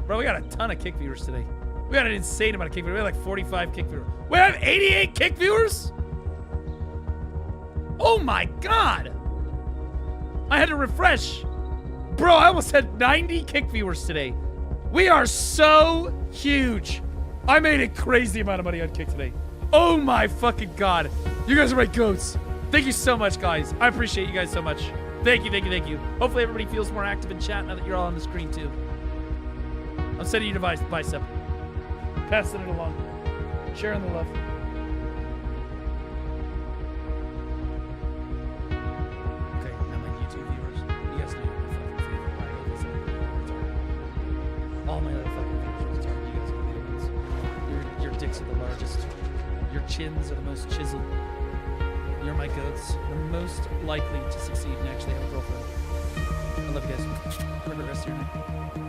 Bro, we got a ton of Kick viewers today. We got an insane amount of Kick viewers. We have like 45 Kick viewers. We have 88 Kick viewers? Oh my God. I had to refresh. Bro, I almost had 90 Kick viewers today. We are so huge. I made a crazy amount of money on Kick today. Oh my fucking God. You guys are my goats. Thank you so much, guys. I appreciate you guys so much. Thank you, thank you, thank you. Hopefully everybody feels more active in chat now that you're all on the screen too. I'm sending you to Bicep. Passing it along. Sharing the love. Okay, now my YouTube viewers. You guys know my fucking favorite. All my other fucking viewers are retarded. You guys are the ones. Your dicks are the largest. Your chins are the most chiseled. You're my goats. The most likely to succeed and actually have a girlfriend. I love you guys. Have a good rest of your night.